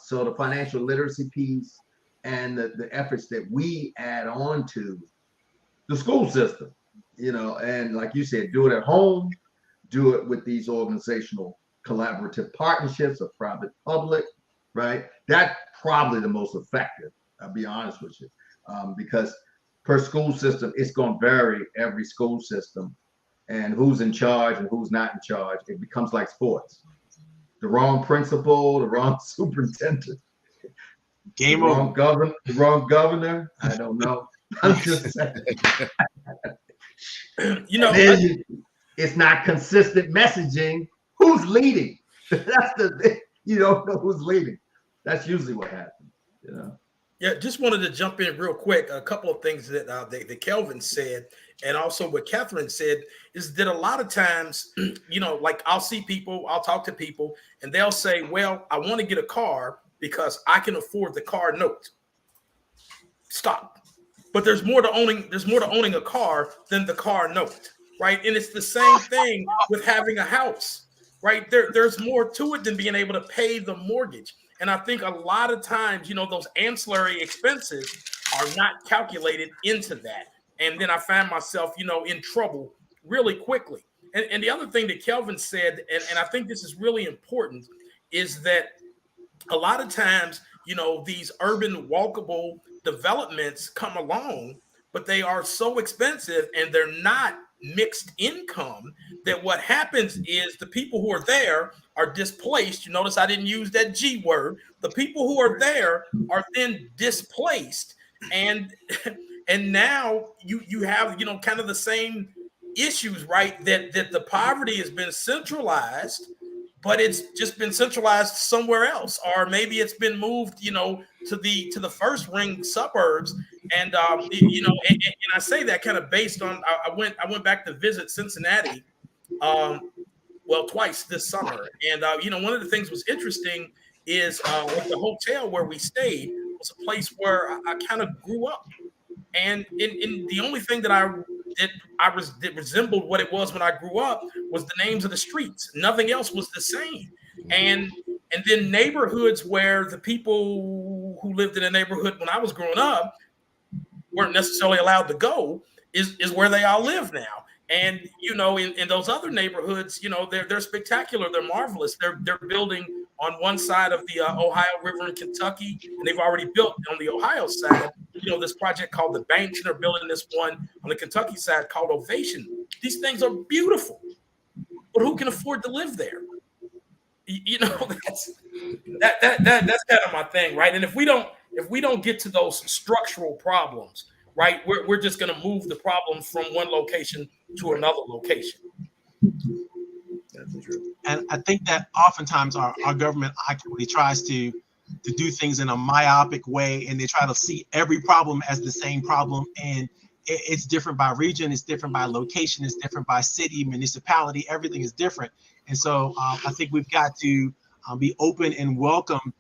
Speaker 9: So the financial literacy piece and the efforts that we add on to the school system, and like you said, do it at home, do it with these organizational collaborative partnerships of private public, right? That's probably the most effective, I'll be honest with you, because per school system, it's going to vary every school system, and who's in charge and who's not in charge. It becomes like sports. The wrong principal, the wrong superintendent,
Speaker 1: Game
Speaker 9: over. The wrong governor. I don't know. I'm just saying. It's not consistent messaging. Who's leading? That's the thing. You don't know who's leading. That's usually what happens.
Speaker 4: Yeah, just wanted to jump in real quick. A couple of things that Kelvin said, and also what Catherine said, is that a lot of times, like I'll talk to people, and they'll say, well, I want to get a car because I can afford the car note. Stop. But there's more to owning a car than the car note, right? And it's the same thing with having a house, right? There's more to it than being able to pay the mortgage. And I think a lot of times, those ancillary expenses are not calculated into that. And then I find myself, in trouble really quickly. And the other thing that Kelvin said, and I think this is really important, is that a lot of times, these urban walkable developments come along, but they are so expensive and they're not mixed income, that what happens is the people who are there are displaced. You notice I didn't use that G word. The people who are there are then displaced, and now you have, you know, kind of the same issues, right? That the poverty has been centralized, but it's just been centralized somewhere else, or maybe it's been moved, you know, to the first ring suburbs. And you know, and I say that kind of based on I went back to visit Cincinnati, well, twice this summer, and you know, one of the things was interesting is like the hotel where we stayed was a place where I kind of grew up, and in the only thing that that resembled what it was when I grew up was the names of the streets. Nothing else was the same. And then neighborhoods where the people who lived in a neighborhood when I was growing up weren't necessarily allowed to go is where they all live now. And you know, in those other neighborhoods, you know, they're spectacular, they're marvelous. They're building on one side of the Ohio River in Kentucky, and they've already built on the Ohio side, you know, this project called the Banks, and they're building this one on the Kentucky side called Ovation. These things are beautiful, but who can afford to live there? You know, that's kind of my thing, right? And if we don't get to those structural problems, right, we're just going to move the problem from one location to another location.
Speaker 2: That's true.
Speaker 1: And I think that oftentimes our government actually tries to do things in a myopic way, and they try to see every problem as the same problem. And it's different by region, it's different by location, it's different by city, municipality, everything is different. And so I think we've got to be open and welcome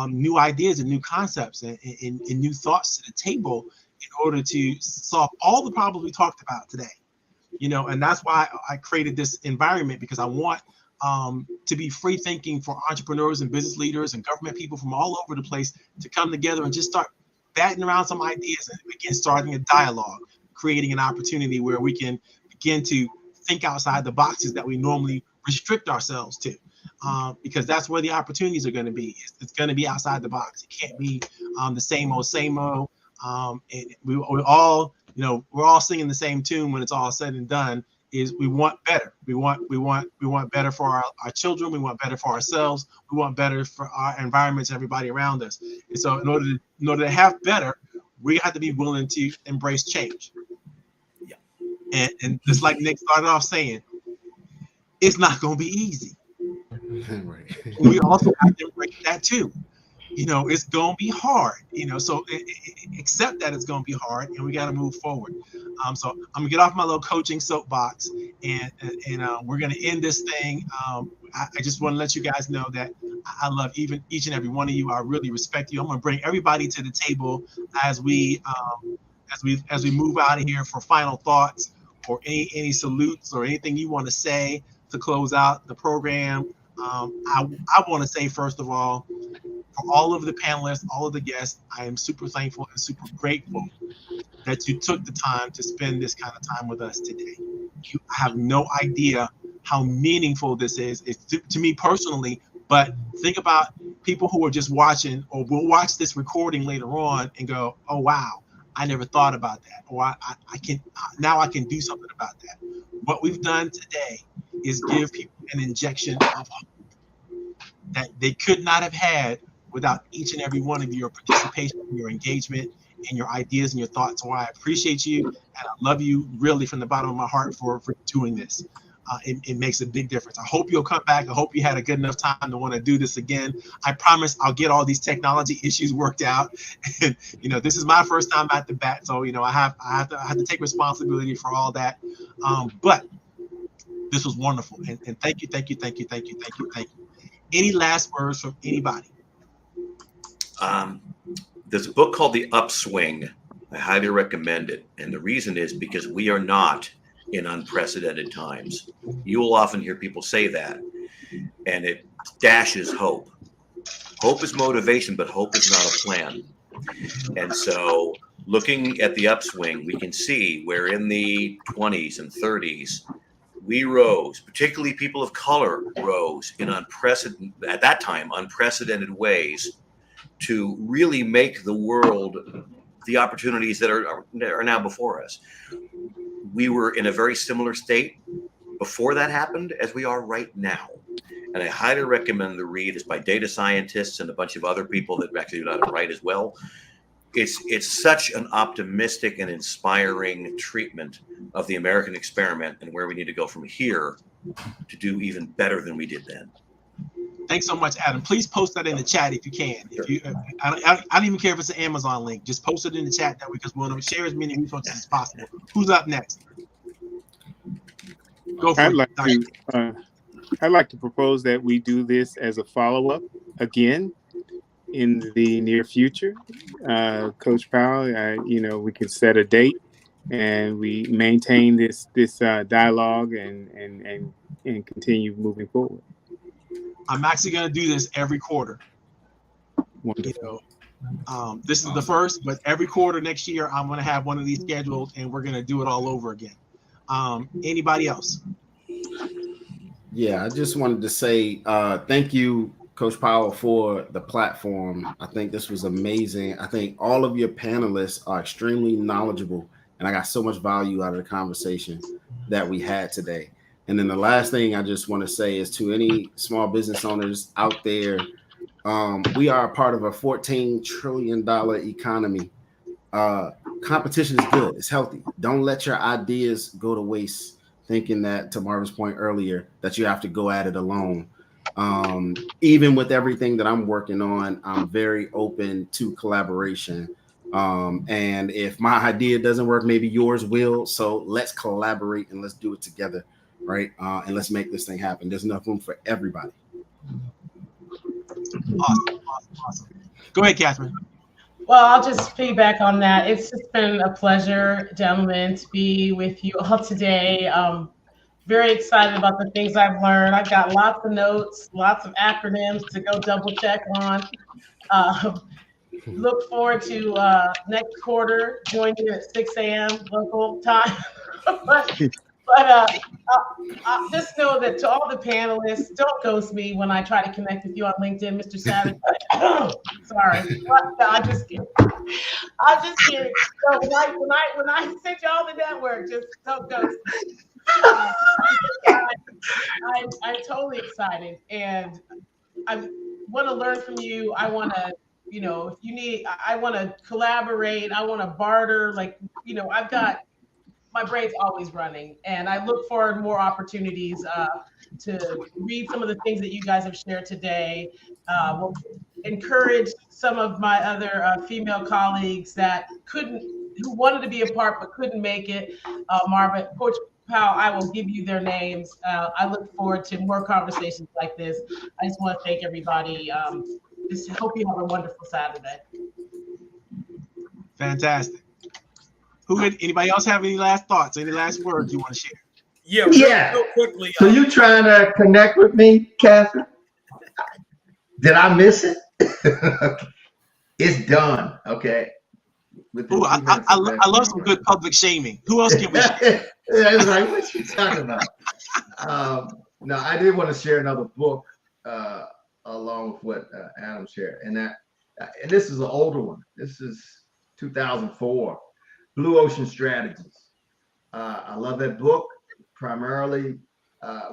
Speaker 1: new ideas and new concepts and new thoughts to the table in order to solve all the problems we talked about today. You know, and that's why I created this environment, because I want to be free thinking for entrepreneurs and business leaders and government people from all over the place to come together and just start batting around some ideas and begin starting a dialogue, creating an opportunity where we can begin to think outside the boxes that we normally restrict ourselves to, because that's where the opportunities are going to be. It's going to be outside the box. It can't be the same old. And we all, you know, we're all singing the same tune when it's all said and done. Is we want better. We want better for our children. We want better for ourselves. We want better for our environments, everybody around us. And so in order to have better, we have to be willing to embrace change. Yeah. And just like Nick started off saying, it's not going to be easy.
Speaker 7: Right.
Speaker 1: We also have to embrace that too. You know, it's going to be hard, you know, so accept that it's going to be hard, and we got to move forward. So I'm going to get off my little coaching soapbox, and we're going to end this thing. I just want to let you guys know that I love each and every one of you. I really respect you. I'm going to bring everybody to the table as we move out of here for final thoughts or any salutes or anything you want to say to close out the program. I want to say, first of all, for all of the panelists, all of the guests, I am super thankful and super grateful that you took the time to spend this kind of time with us today. You have no idea how meaningful this is. It's to me personally, but think about people who are just watching or will watch this recording later on and go, oh, wow, I never thought about that. Or I can do something about that. What we've done today is give people an injection of hope that they could not have had without each and every one of your participation, your engagement, and your ideas and your thoughts. So I appreciate you, and I love you really from the bottom of my heart for doing this. It makes a big difference. I hope you'll come back. I hope you had a good enough time to want to do this again. I promise I'll get all these technology issues worked out. And, you know, this is my first time at the bat, so you know I have to take responsibility for all that. But this was wonderful, and thank you. Any last words from anybody?
Speaker 2: There's a book called The Upswing. I highly recommend it. And the reason is because we are not in unprecedented times. You will often hear people say that, and it dashes hope. Hope is motivation, but hope is not a plan. And so looking at The Upswing, we can see where in the 20s and 30s, we rose, particularly people of color rose in at that time, unprecedented ways to really make the world the opportunities that are now before us. we were in a very similar state before that happened as we are right now. And I highly recommend the read. It's by data scientists and a bunch of other people that actually know how to write as well. It's such an optimistic and inspiring treatment of the American experiment and where we need to go from here to do even better than we did then.
Speaker 1: Thanks so much, Adam. Please post that in the chat if you can. If you, I don't even care if it's an Amazon link. Just post it in the chat that way, because we want to share as many resources as possible. Who's up next? Go for it.
Speaker 10: I'd like to propose that we do this as a follow-up again in the near future. Coach Powell, we can set a date and we maintain this dialogue and continue moving forward.
Speaker 1: I'm actually going to do this every quarter.
Speaker 10: Wonderful.
Speaker 1: This is the first, but every quarter next year, I'm going to have one of these scheduled, and we're going to do it all over again. Anybody else?
Speaker 7: Yeah, I just wanted to say thank you, Coach Powell, for the platform. I think this was amazing. I think all of your panelists are extremely knowledgeable, and I got so much value out of the conversation that we had today. And then the last thing I just want to say is to any small business owners out there, we are a part of a $14 trillion economy. Competition is good. It's healthy. Don't let your ideas go to waste thinking that, to Marvin's point earlier, that you have to go at it alone. Even with everything that I'm working on, I'm very open to collaboration. And if my idea doesn't work, maybe yours will. So let's collaborate and let's do it together. Right. And let's make this thing happen. There's enough room for everybody.
Speaker 1: Awesome. Go ahead, Catherine.
Speaker 3: Well, I'll just piggyback on that. It's just been a pleasure, gentlemen, to be with you all today. Very excited about the things I've learned. I've got lots of notes, lots of acronyms to go double check on. Look forward to next quarter, joining you at 6 a.m. local time. But just know that to all the panelists, don't ghost me when I try to connect with you on LinkedIn, Mr. Savage. Sorry, I'm just kidding. So when I send you all the network, just don't ghost me. I'm totally excited, and I want to learn from you. I want to, if you need, I want to collaborate. I want to barter. I've got. My brain's always running, and I look forward to more opportunities to read some of the things that you guys have shared today. We'll encourage some of my other female colleagues who wanted to be a part but couldn't make it. Marvin, Coach Powell, I will give you their names. I look forward to more conversations like this. I just want to thank everybody. Just hope you have a wonderful Saturday.
Speaker 1: Fantastic. Anybody else have any last thoughts? Any last words you want to share?
Speaker 9: Yeah.
Speaker 10: Real quickly.
Speaker 9: So you trying to connect with me, Catherine? Did I miss it? It's done. Okay.
Speaker 1: Ooh, I love some good public shaming. Who else can we share?
Speaker 9: It's like, what you talking about? No, I did want to share another book along with what Adam shared, and this is an older one. This is 2004. Blue Ocean Strategies. I love that book. Primarily,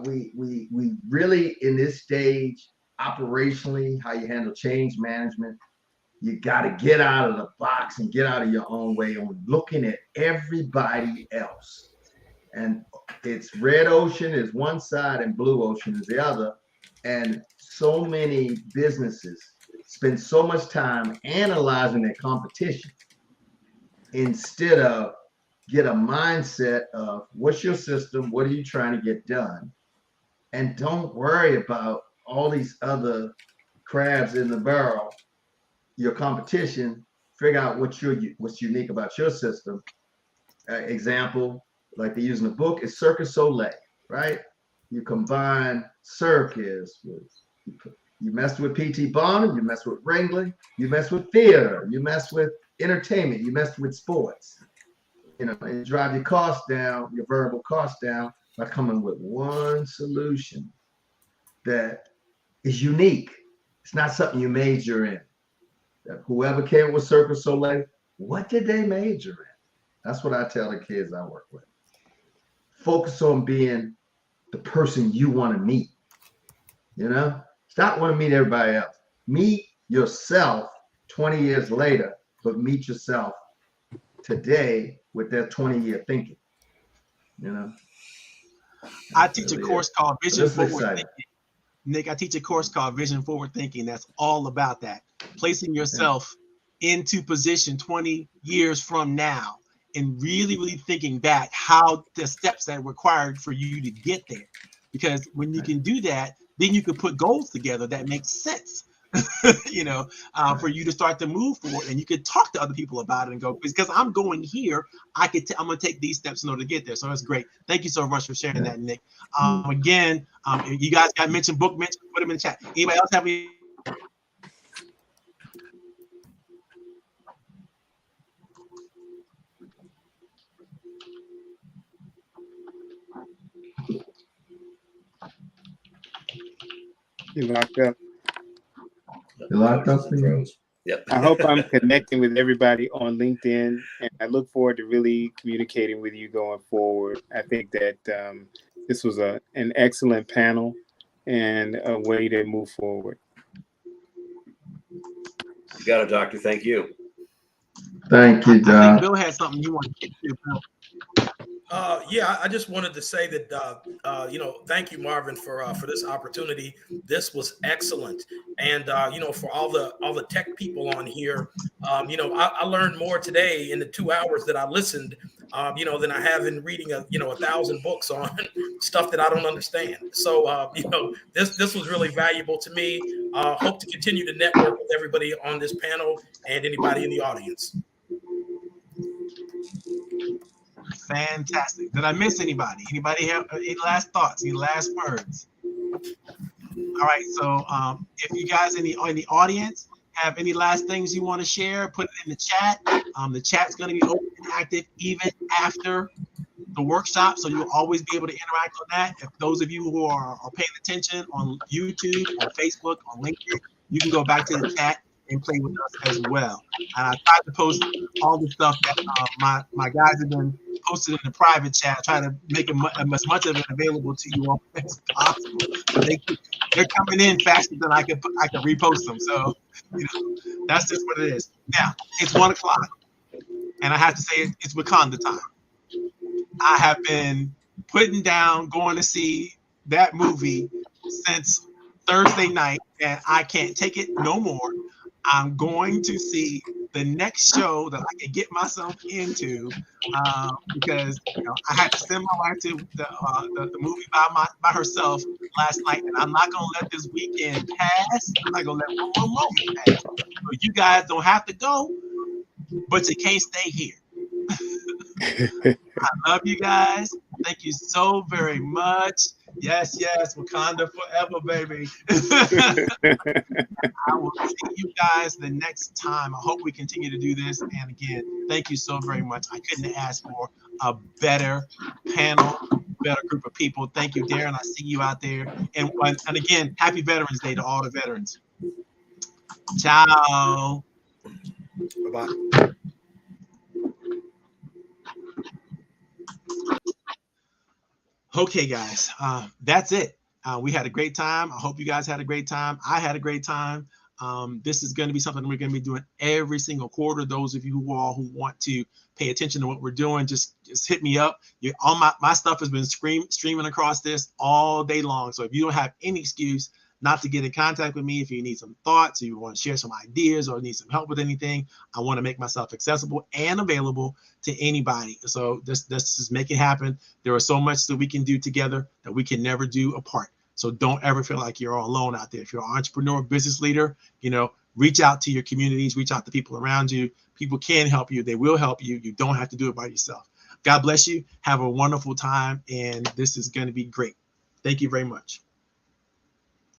Speaker 9: we really in this stage operationally, how you handle change management. You got to get out of the box and get out of your own way on looking at everybody else. And it's red ocean is one side and blue ocean is the other. And so many businesses spend so much time analyzing their competition instead of get a mindset of what's your system, what are you trying to get done, and don't worry about all these other crabs in the barrel, your competition. Figure out what's unique about your system. Example, like they use in the book, is Cirque du Soleil, right? You combine circus with, you mess with P.T. Barnum, you mess with Ringling, you mess with theater, you mess with entertainment, you mess with sports, and drive your costs down, your variable costs down by coming with one solution that is unique. It's not something you major in. Whoever came up with Cirque du Soleil, what did they major in? That's what I tell the kids I work with. focus on being the person you want to meet. You know, stop wanting to meet everybody else. Meet yourself 20 years later, but meet yourself today with that 20-year thinking. You know,
Speaker 1: I teach a course called Vision Forward
Speaker 9: exciting.
Speaker 1: Thinking. Nick, I teach a course called Vision Forward Thinking. That's all about that. Placing yourself into position 20 years from now and really, really thinking back how the steps that are required for you to get there. Because when you can do that, then you can put goals together that make sense. You know, for you to start to move forward, and you can talk to other people about it and go, because I'm going here, I'm going to take these steps in order to get there. So that's great. Thank you so much for sharing that, Nick. Again, you guys got mentioned, book mentioned, put them in the chat. Anybody else have any?
Speaker 10: You locked up.
Speaker 9: You locked up?
Speaker 2: Yep.
Speaker 10: I hope I'm connecting with everybody on LinkedIn, and I look forward to really communicating with you going forward. I think that this was an excellent panel and a way to move forward.
Speaker 2: You got it, Doctor. Thank you.
Speaker 9: Thank you,
Speaker 1: I
Speaker 9: John.
Speaker 1: think Bill had something you want to get to, Bill.
Speaker 4: Yeah, I just wanted to say that you know, thank you, Marvin, for this opportunity. This was excellent, and you know, for all the tech people on here, you know, I learned more today in the 2 hours that I listened, you know, than I have in reading 1,000 books on stuff that I don't understand. So you know, this was really valuable to me. Hope to continue to network with everybody on this panel and anybody in the audience.
Speaker 1: Fantastic. Did I miss anybody? Anybody have any last thoughts? Any last words? All right. So if you guys in the audience have any last things you want to share, put it in the chat. The chat's going to be open and active even after the workshop, so you'll always be able to interact on that. If those of you who are paying attention on YouTube, on Facebook, on LinkedIn, you can go back to the chat and play with us as well. And I tried to post all the stuff that my guys have been posted in the private chat. I try to make as much of it available to you all as possible. So they're coming in faster than I can repost them. So you know, that's just what it is. Now it's 1 o'clock, and I have to say it's Wakanda time. I have been putting down going to see that movie since Thursday night, and I can't take it no more. I'm going to see the next show that I can get myself into because you know I had to send my wife to the movie by herself last night, and I'm not gonna let this weekend pass. I'm not gonna let one more moment pass. So you guys don't have to go, but you can't stay here. I love you guys. Thank you so very much. Yes, Wakanda forever, baby. I will see you guys the next time. I hope we continue to do this. And again, thank you so very much. I couldn't ask for a better panel, better group of people. Thank you, Darren. I see you out there. And again, happy Veterans Day to all the veterans. Ciao.
Speaker 4: Bye-bye.
Speaker 1: Okay, guys, that's it. We had a great time. I hope you guys had a great time. I had a great time. This is going to be something we're going to be doing every single quarter. Those of you who want to pay attention to what we're doing, just hit me up. All my stuff has been streaming across this all day long. So if you don't have any excuse not to get in contact with me, if you need some thoughts, or you want to share some ideas or need some help with anything, I want to make myself accessible and available to anybody. So let's just make it happen. There is so much that we can do together that we can never do apart. So don't ever feel like you're all alone out there. If you're an entrepreneur, business leader, you know, reach out to your communities, reach out to people around you. People can help you. They will help you. You don't have to do it by yourself. God bless you. Have a wonderful time. And this is going to be great. Thank you very much.